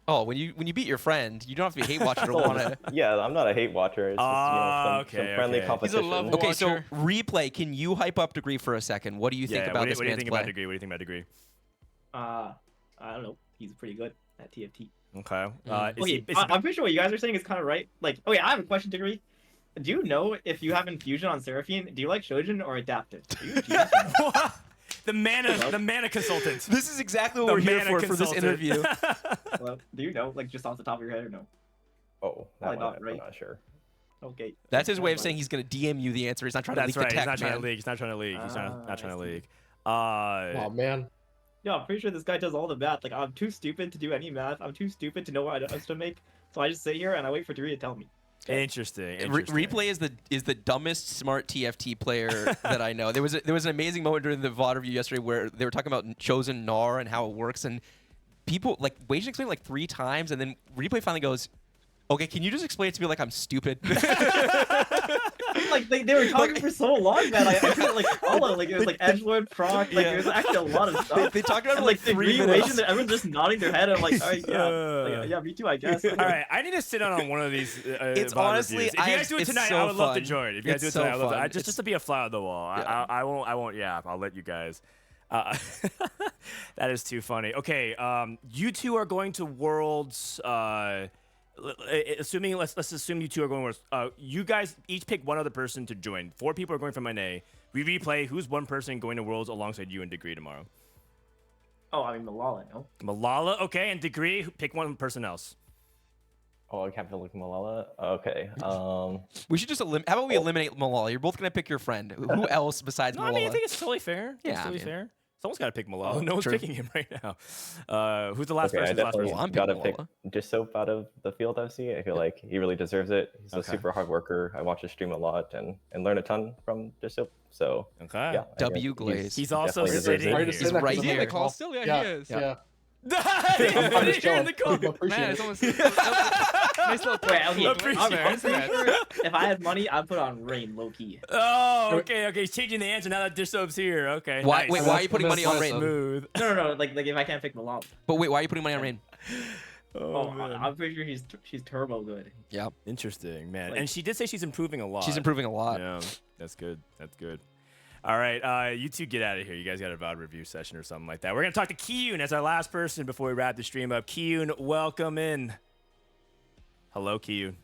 Oh, when you beat your friend, you don't have to be a hate watcher to want to. Yeah, I'm not a hate watcher. It's just some friendly competition. He's a love Okay, so watcher. Replay, can you hype up Degree for a second? What do you think about this What do you man's think play? about Degree? What do you think about Degree? I don't know. He's pretty good at TFT. Okay. I'm pretty sure what you guys are saying is kind of right. Like, okay, I have a question, Degree. Do you know if you have infusion on Seraphine, do you like Shojin or adaptive? The mana consultant. This is exactly what we're here for this interview. Well, do you know, like, just off the top of your head or no? Oh, Probably that one, not, right? I'm not sure. Okay. That's his way of saying he's going to DM you the answer. He's not trying to leak the tech, He's not trying man. to leak. He's not trying to leak. He's not trying to leak. Oh man. Yeah, I'm pretty sure this guy does all the math. Like, I'm too stupid to do any math. I'm too stupid to know what I to make. So I just sit here and I wait for Degree to tell me. Interesting. Replay is the dumbest smart TFT player that I know. There was an amazing moment during the VOD review yesterday where they were talking about chosen Gnar and how it works, and people like Wage explained it like 3 times, and then Replay finally goes, "Okay, can you just explain it to me like I'm stupid?" Like they were talking for so long, man. I couldn't like follow. Like it was like edgelord proc. Like it was actually a lot of stuff. They talked about it and, like the 3 relation minutes. that everyone's just nodding their head. I'm like, all right, yeah, me too, I guess. All right, I need to sit on one of these. It's VOD honestly, reviews. If you guys do it it's tonight, so I would love to fun. join. If you guys It's do it tonight, so I love fun. it. Just to be a fly on the wall. Yeah. I won't. Yeah, I'll let you guys. That is too funny. Okay, you two are going to Worlds. Assuming let's assume you two are going Worlds. You guys each pick one other person to join. 4 people are going from NA. We replay. Who's one person going to Worlds alongside you and Degree tomorrow? Oh, I mean Malala, no? Malala. Okay, and Degree. Pick one person else. Oh, I can't feel like Malala. Okay. We should just how about we eliminate Malala? You're both gonna pick your friend. Who else besides No, Malala? I mean I think it's totally fair. Yeah, it's totally fair. Someone's got to pick Malala. Oh, No one's true. picking him right now. Who's the last Okay, I person? The last definitely person? I'm gotta picking pick Dishsoap out of the field FC. I feel like he really deserves it. He's a Okay. super hard worker. I watch his stream a lot and learn a ton from Dishsoap. So Okay. yeah, I W think Glaze. He's also definitely deserves sitting it. here. He's right Is he in here. the call still? Yeah, Yeah, he is. yeah. I'm just here in the chilling. call. Appreciate Man, it. it's almost nice little Wait, okay. Appreciate I'm it. pretty sure if I had money, I'd put on Rain low key. Oh, okay. He's changing the answer now that Dishsoap's here. Okay. Why? Nice. Wait, why are you putting money on Rain? Smooth. No. Like if I can't pick Malala. But wait, why are you putting money on Rain? Oh, I'm pretty sure she's turbo good. Yeah, Interesting, man. Like- And she did say she's improving a lot. she's improving a lot. Yeah, that's good. That's good. All right, you two get out of here. You guys got a VOD review session or something like that. We're gonna talk to Kiyoon as our last person before we wrap the stream up. Kiyoon, welcome in. Hello, Kiyoon.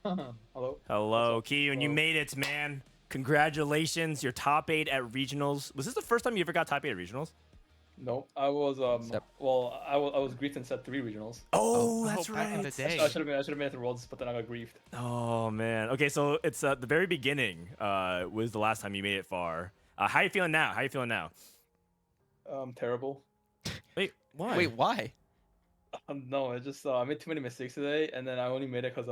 Hello. Hello, Kiyoon. You made it, man. Congratulations. You're top 8 at regionals. Was this the first time you ever got top 8 at regionals? No, I was well, I was griefed in set 3 regionals. Oh, that's back in right. the day. I should have made it to Worlds, but then I got griefed. Oh man. Okay, so it's the very beginning. Was the last time you made it far. How you feeling now? Terrible. Wait, why? Wait, why? No, I just I made too many mistakes today, and then I only made it because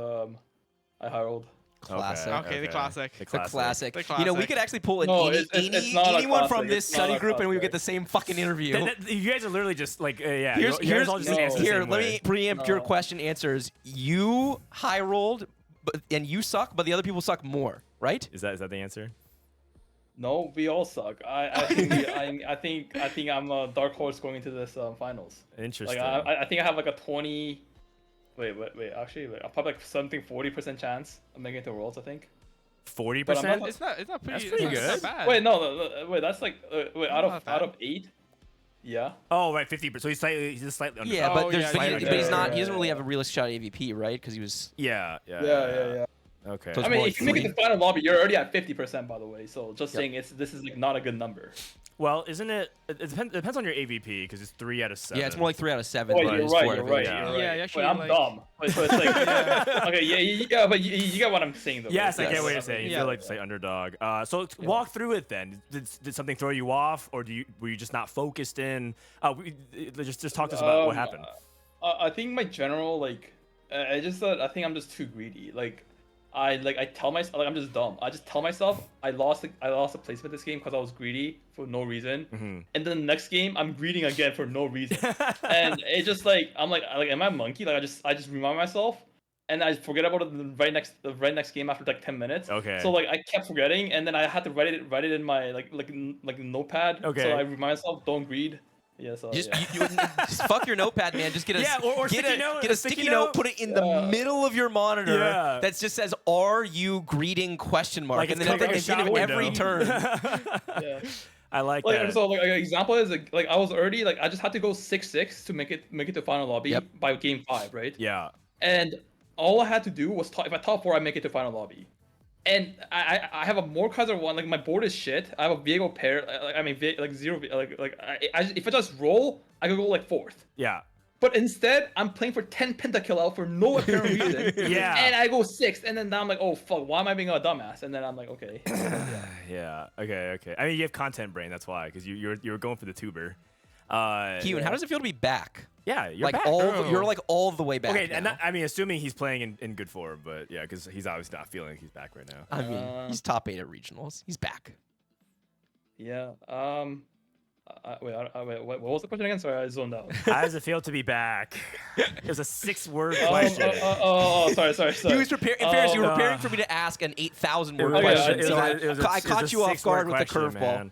I high rolled. Classic. Okay, the classic. The The classic. The You know, we classic. could actually pull an No, it's not a anyone from classic. this It's not study a group, and we would classic. get the same fucking interview. You guys are literally just like, yeah. Here's you guys all just answer the here. same Let way. me preempt your No. question answers. You high rolled, and you suck, but the other people suck more, right? Is that the answer? No, we all suck. I think I think I'm a dark horse going into this finals. Interesting. Like I think I have like a 20. Wait. Actually, I'll probably like something 40% chance of making it to Worlds. I think. 40%. It's not pretty. That's pretty it's not good. bad. Wait, no. Wait, that's like wait Not out bad. of 8. Yeah. Oh, right, 50%. So he's just slightly under. Yeah, Oh, but there's yeah, but, yeah, he's not. He yeah, doesn't really yeah. have a realistic shot at AVP, right? Because he was. Yeah. Okay. So it's I mean, more if you like make it to final lobby, you're already at 50%, by the way. So just Yep. saying, this is like not a good number. Well, isn't it? It depends on your AVP because it's 3 out of 7. Yeah, it's more like 3 out of 7. Oh, but you're it's right. 4 out You're of right. 8. Yeah. You're right. Yeah, actually, Wait, I'm like- dumb. So it's like, okay, yeah, but you get what I'm saying though. Yes, I right? get what you're saying. You Yeah. feel like to say underdog. So walk through it then. Did something throw you off, or were you just not focused in? Just talk to us about what happened. I think my general like, I think I'm just too greedy. Like, I tell myself like I'm just dumb. I just tell myself I lost a placement this game because I was greedy for no reason. And then the next game I'm greeding again for no reason. And it's just like I'm like am I a monkey? Like I just remind myself and I forget about it the right next game after like 10 minutes. Okay. So like I kept forgetting and then I had to write it in my like notepad. Okay. So I remind myself don't greed. Yeah, so Just, yeah. just fuck your notepad, man. Just get a or get sticky a, note, get a sticky note, put it in the middle of your monitor. Yeah. That just says "Are you greeting?" question mark, Like and it's then covering at the a end of shop every window. turn. Yeah. I like Like that. so, like an example is like I was already like I just had to go 6-6 to make it to final lobby Yep. by game 5, right? Yeah. And all I had to do was if I top 4, I make it to final lobby. And I have a more cards than one. Like my board is shit. I have a Viego pair. Like zero. If I just roll, I could go like 4th. Yeah. But instead, I'm playing for 10 pentakill out for no apparent reason. Yeah. And I go 6th, and then now I'm like, oh fuck, why am I being a dumbass? And then I'm like, okay. Yeah. Okay. I mean, you have content brain. That's why, because you were going for the tuber. Kiyoon, how does it feel to be back? Yeah, you're Like back. you're like all the way back. Okay, now. and I mean, assuming he's playing in good form, but yeah, because he's obviously not feeling like he's back right now. I mean, he's top 8 at regionals. He's back. Yeah. Wait, what was the question again? Sorry, I zoned out. How does it feel to be back? It was a 6-word question. Sorry. He was prepared. In fairness, you were preparing for me to ask an 8,000 word question. So I caught you off guard with the curveball.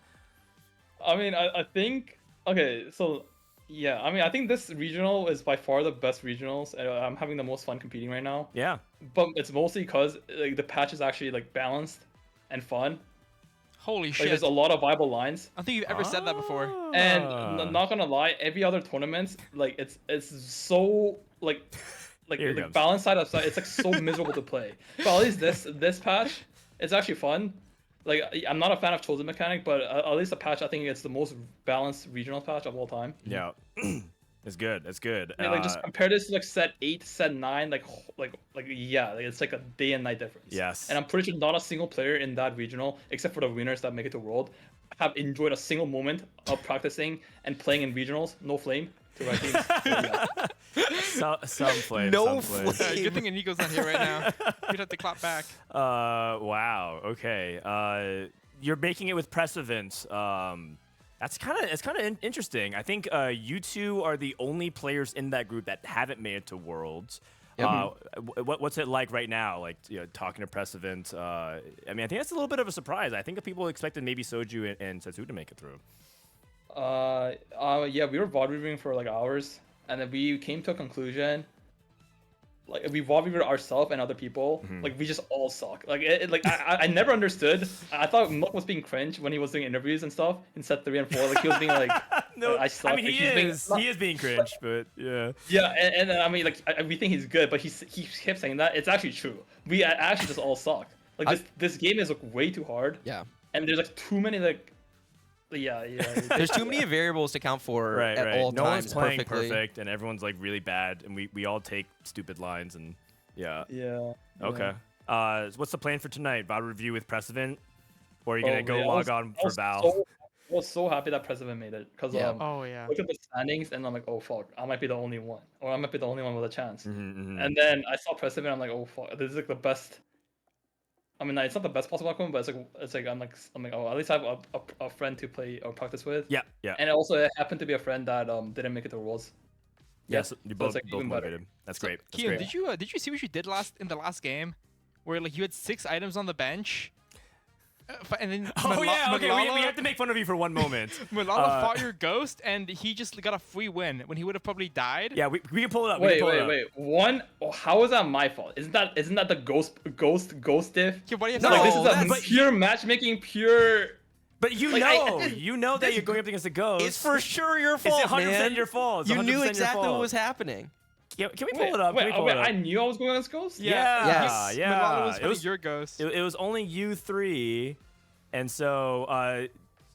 I mean, I think okay. So yeah, I mean, I think this regional is by far the best regionals. I'm having the most fun competing right now. Yeah. But it's mostly because like the patch is actually like balanced and fun. Holy Like, shit. there's a lot of viable lines. I don't think you've ever said that before. And not gonna lie, every other tournament, like it's so like Here it the comes. balance side of side, it's like so miserable to play. But at least this patch, it's actually fun. Like I'm not a fan of chosen mechanic, but at least the patch I think it's the most balanced regional patch of all time. Yeah. It's good. It's good. Yeah, like just compare this to like set 8, set 9, like yeah, like, it's like a day and night difference. Yes. And I'm pretty sure not a single player in that regional, except for the winners that make it to World, have enjoyed a single moment of practicing and playing in regionals. No flame to right teams. So, yeah. Some flame. No some flame. Good thing Iniko's not here right now. You'd have to clap back. Wow. Okay. You're making it with press events. It's kind of interesting. I think you two are the only players in that group that haven't made it to Worlds. What's it like right now? Like talking to press events. I mean, I think that's a little bit of a surprise. I think people expected maybe Soju and Setsu to make it through. Yeah, we were VOD reviewing for like hours, and then we came to a conclusion. Like we VOD reviewed ourselves and other people. Like we just all suck. Like I never understood. I thought Milk was being cringe when he was doing interviews and stuff in set 3 and 4. Like he was being like, No, I suck. I mean Like, he is being cringe, but yeah. Yeah, and I mean like we think he's good, but he kept saying that. It's actually true. We actually just all suck. Like this game is like way too hard. Yeah. And there's like too many like. Yeah. There's too many variables to count for Right. all No times one's playing perfectly. perfect, and everyone's like really bad, and we all take stupid lines, and yeah. Yeah. Okay. What's the plan for tonight? VOD review with press event, or are you gonna go man, log on for Val? I was so happy that President made it because Oh yeah. look at the standings and I'm like, oh fuck, I might be the only one, or I might be the only one with a chance. Mm-hmm. And then I saw President, I'm like, oh fuck, this is like the best. I mean, it's not the best possible outcome, but it's like I'm like, oh, at least I have a friend to play or practice with. Yeah. And also, it happened to be a friend that didn't make it to Worlds. Yes, you so both it's, like, even better. motivated. That's great. That's Kiyoon, great. did you see what you did in the last game, where like you had 6 items on the bench, and then Okay. We Malala- have to make fun of you for one moment. Malala fought your ghost, and he just got a free win when he would have probably died. Yeah, we can pull it up. Wait. One, how is that my fault? Isn't that the ghost diff? Yeah, what do you have Like this is No, a pure matchmaking, pure. But you know that you're going up against a ghost. It's for sure your fault, It's 100% man. your fault. It's You 100% knew your exactly fault. what was happening. Can we pull it up? Can we pull it up? I knew I was going against Ghost? Yeah. Malala was It was your ghost. It was only you three, and so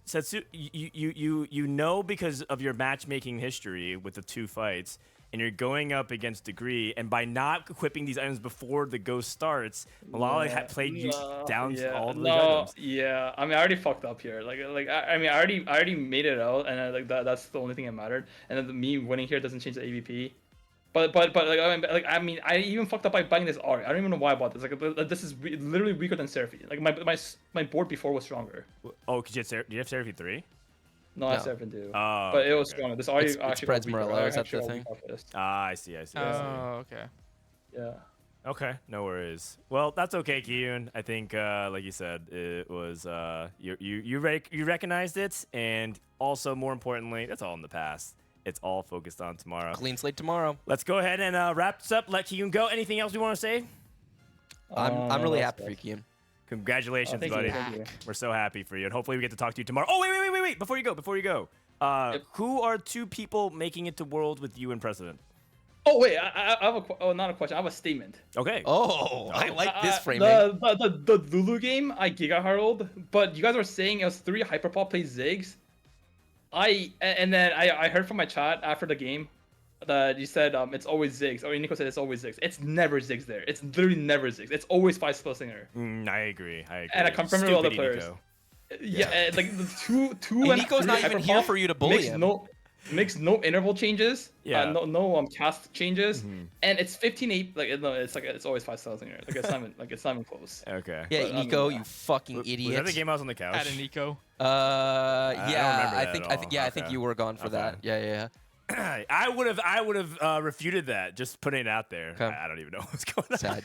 Setsu, you know because of your matchmaking history with the 2 fights, and you're going up against Degree, and by not equipping these items before the ghost starts, Malala had played you down to all the items. Yeah. I mean, I already fucked up here. I mean, I already made it out, and that's the only thing that mattered. And then me winning here doesn't change the AVP. But I mean, I even fucked up by buying this Ari. I don't even know why I bought this. This is literally weaker than Seraphine. My board before was stronger. Oh, do you have Seraphine 3? No, I have Seraphine 2. Oh, but it was stronger. This Ari actually spreads got weaker. Morello, I is that actually the got thing? weaker after this. I see. Oh, okay. Yeah. Okay, no worries. Well, that's okay, Kiyoon. I think, like you said, it was you recognized it, and also more importantly, that's all in the past. It's all focused on tomorrow. Clean slate tomorrow. Let's go ahead and wrap this up. Let Kiyoon go. Anything else we want to say? I'm really happy for you, Kiyoon. Congratulations, thank buddy. you, thank you. We're so happy for you, and hopefully we get to talk to you tomorrow. Oh, wait! Before you go. Who are 2 people making it to Worlds with you and President? Oh wait, I have not a question. I have a statement. Okay. Oh, I like this framing. The Lulu game I Giga Harled, but you guys were saying it was 3 Hyperpop plays Ziggs. And then I heard from my chat after the game that you said it's always Ziggs, or Iniko said it's always Ziggs. It's never Ziggs there. It's literally never Ziggs. It's always 5 spell singer. I agree. And I confirmed it with other players. Iniko. Yeah, like the two Iniko's not even here for you to bully him. Makes no interval changes. Yeah. No cast changes, and it's 15-8. It's always 5 spell singer. Like it's not even close. Okay. Yeah, But, Iniko, you fucking idiot. Was that the game I was on the couch? At Iniko. Yeah, I don't remember that I think you were gone for that. Yeah. I would have refuted that. Just putting it out there. Okay. I don't even know what's going on. Sag.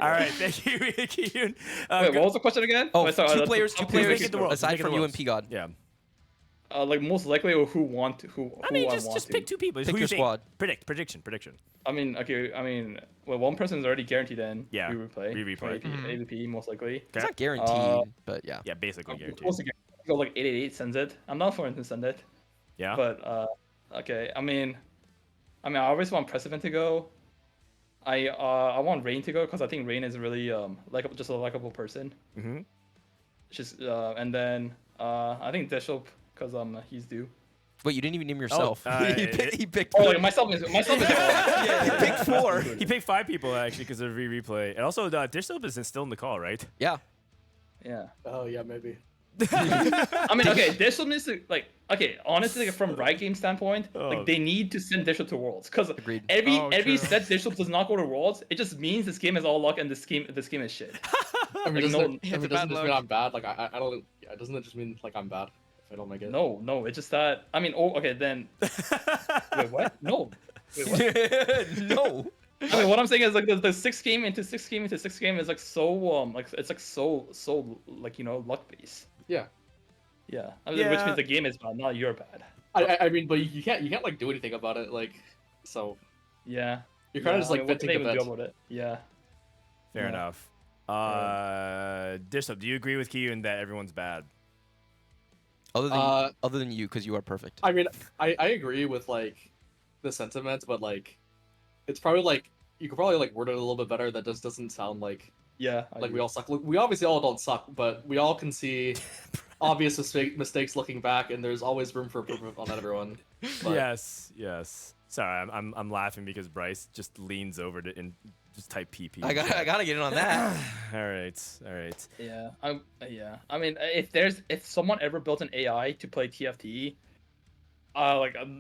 All right, thank you, Kiyoon. Wait, what was the question again? Oh, sorry, two players make it the world. aside Make it from the you world. and P-God. Yeah. Like most likely, or who want to? Who I mean, I just want to. pick 2 people. Pick Who your you think? squad. Prediction. I mean, okay. I mean, well, one person is already guaranteed in. Yeah. Rereplay. Rereplay. AVP most likely. It's not guaranteed, but yeah. Yeah, basically guaranteed. Supposed to go like 888 sends it. I'm not for him to send it. Yeah. But okay. I mean, I always want Precedent to go. I want Rain to go because I think Rain is really just a likable person. Just and then I think Dishsoap because he's due. Wait, you didn't even name yourself. He picked. Oh, like myself is. Yeah, he picked 4. He picked 5 people actually because of Rereplay, and also Dishsoap is still in the call, right? Yeah. Yeah. Oh yeah, maybe. I mean, okay, Dishsoap needs to okay. Honestly, from Riot Game standpoint, they need to send Dishsoap to Worlds because every set Dishsoap does not go to Worlds, it just means this game is all luck and this game is shit. I mean, doesn't it just luck. mean I'm bad? Like I don't. Yeah, doesn't it just mean like I'm bad if I don't make it? No, it's just that. I mean, okay, then. Wait, what? No. Wait, what? No. I mean, what I'm saying is like the 6 game into 6 game into 6 game is like so it's like so like luck based. Yeah. Yeah. I mean, which means the game is bad, not you're bad. I mean, but you can't like do anything about it. Like, so. Yeah. You're kind of just like what can venting they the even do bet. about it? Yeah. Fair enough. Dishsoap, do you agree with Kiyoon that everyone's bad? Other than you, because you are perfect. I mean, I agree with like the sentiment, but like, it's probably like you could probably like word it a little bit better. That just doesn't sound like we all suck. Look, we obviously all don't suck, but we all can see obvious mistakes looking back, and there's always room for improvement on everyone. But... Yes. Sorry, I'm laughing because Bryce just leans over to just type PP. I gotta get in on that. All right. Yeah. I mean, if someone ever built an AI to play TFT,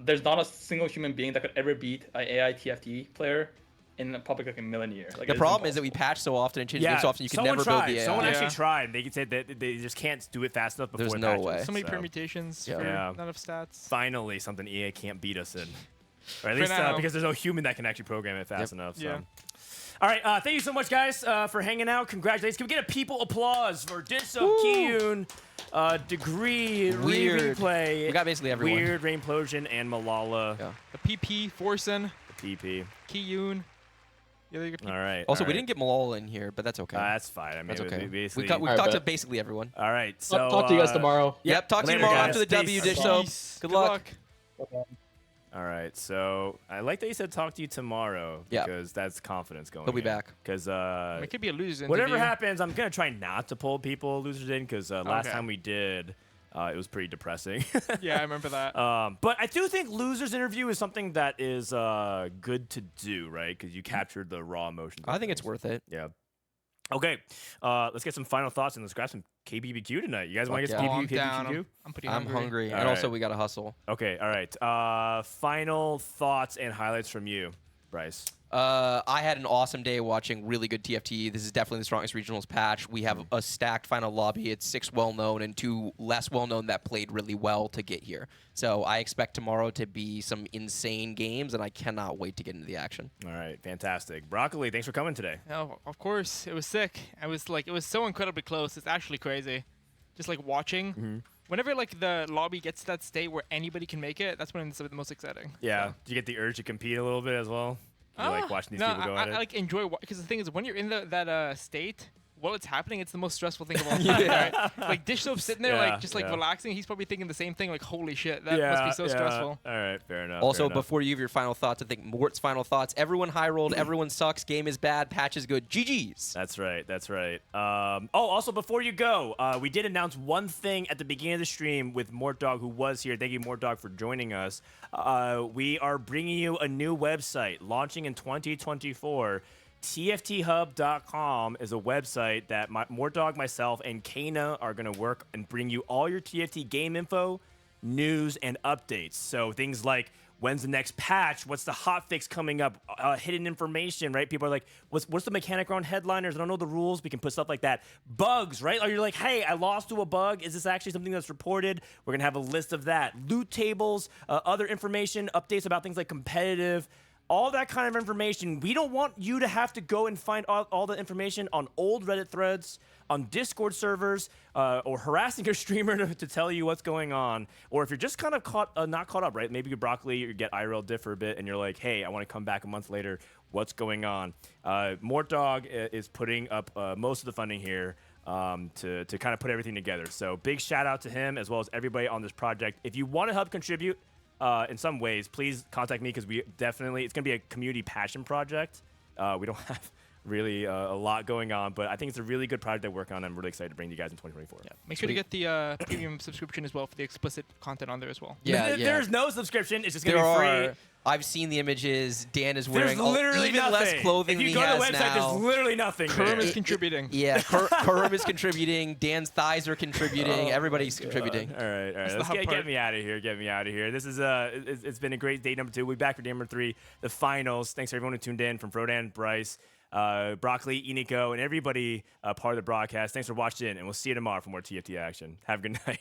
there's not a single human being that could ever beat an AI TFT player in probably like a million years. Like, the problem is that we patch so often and change games so often, you can never build the AI. Someone actually tried. They could say that they just can't do it fast enough before There's no patches, way. So many permutations for not enough stats. Finally, something EA can't beat us in. Or at For least now. because there's no human that can actually program it fast enough. So. Yeah. All right, thank you so much, guys, for hanging out. Congratulations. Can we get a people applause for Dishsoap, Kiyoon, Degree, Rereplay, We got basically everyone. Weird, Rainplosion, and Malala. Yeah. The PP, Forsen, The PP. Kiyoon. All right. Also, all we right. didn't get Malal in here, but that's okay. That's fine. I mean, That's okay. basically, We've talked to basically everyone. All right. So Talk to you guys tomorrow. Yep. Talk to you later, tomorrow guys. after the W, Peace. Dishsoap. Good luck. All right. So I like that you said talk to you tomorrow Yeah. because that's confidence going. He'll be back. Because It could be a loser. whatever happens, I'm gonna try not to pull people losers in because last Okay. time we did, it was pretty depressing. Yeah, I remember that. But I do think losers interview is something that is good to do, right? Because you captured the raw emotions. I think it's worth it. Yeah. Okay. Let's get some final thoughts and let's grab some KBBQ tonight. You guys want to get some I'm KBBQ? down. I'm pretty I'm hungry. hungry, All and also right. we gotta hustle. Okay. All right. Final thoughts and highlights from you, Bryce. I had an awesome day watching really good TFT. This is definitely the strongest regionals patch. We have a stacked final lobby. It's 6 well-known and 2 less well-known that played really well to get here. So I expect tomorrow to be some insane games, and I cannot wait to get into the action. All right. Fantastic. Broccoli, thanks for coming today. Oh, of course. It was sick. I was like, it was so incredibly close. It's actually crazy. Just like watching. Whenever like the lobby gets to that state where anybody can make it, that's when it's the most exciting. Yeah. Do you get the urge to compete a little bit as well? You like watching these people go at it? I like enjoy because the thing is when you're in that state, while it's happening, it's the most stressful thing of all time. Right? Like Dishsoap sitting there, like just like relaxing. He's probably thinking the same thing. Like, holy shit, that must be so stressful. All right, fair enough. Also, fair enough. before you have your final thoughts, I think Mort's final thoughts. Everyone high rolled. Everyone sucks. Game is bad. Patch is good. GG's. That's right. That's right. Also, before you go, we did announce one thing at the beginning of the stream with Mortdog, who was here. Thank you, Mortdog, for joining us. We are bringing you a new website launching in 2024. TFTHUB.com is a website that Mortdog, myself, and Kana are going to work and bring you all your TFT game info, news, and updates. So things like when's the next patch, what's the hotfix coming up, hidden information, right? People are like, what's the mechanic around headliners? I don't know the rules. We can put stuff like that. Bugs, right? Or you're like, hey, I lost to a bug. Is this actually something that's reported? We're going to have a list of that. Loot tables, other information, updates about things like competitive, all that kind of information. We don't want you to have to go and find all the information on old Reddit threads, on Discord servers, or harassing your streamer to tell you what's going on. Or if you're just kind of not caught up, right? Maybe you're Broccoli, you get IRL diff for a bit, and you're like, hey, I want to come back a month later. What's going on? Mortdog is putting up most of the funding here to kind of put everything together. So big shout out to him as well as everybody on this project. If you want to help contribute, in some ways, please contact me because it's going to be a community passion project. We don't have really a lot going on, but I think it's a really good project to work on. I'm really excited to bring you guys in 2024. Yeah. Make sure to get the premium subscription as well for the explicit content on there as well. Yeah, There's no subscription. It's just going to be free. I've seen the images. Dan is wearing There's literally even nothing. less clothing if you than go he to the has website, now. there's literally nothing. Kerm is contributing. Yeah, Kerm is contributing. Dan's thighs are contributing. Everybody's contributing. All right. Let's get me out of here. Get me out of here. This is it's been a great day number 2. We'll be back for day number 3, the finals. Thanks to everyone who tuned in, from Frodan, Bryce, Broccoli, Iniko, and everybody part of the broadcast. Thanks for watching, and we'll see you tomorrow for more TFT action. Have a good night.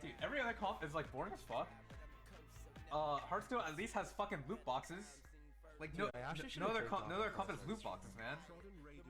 Dude, every other comp is like boring as fuck. Hearthstone at least has fucking loot boxes. Like no other comp has loot boxes, man.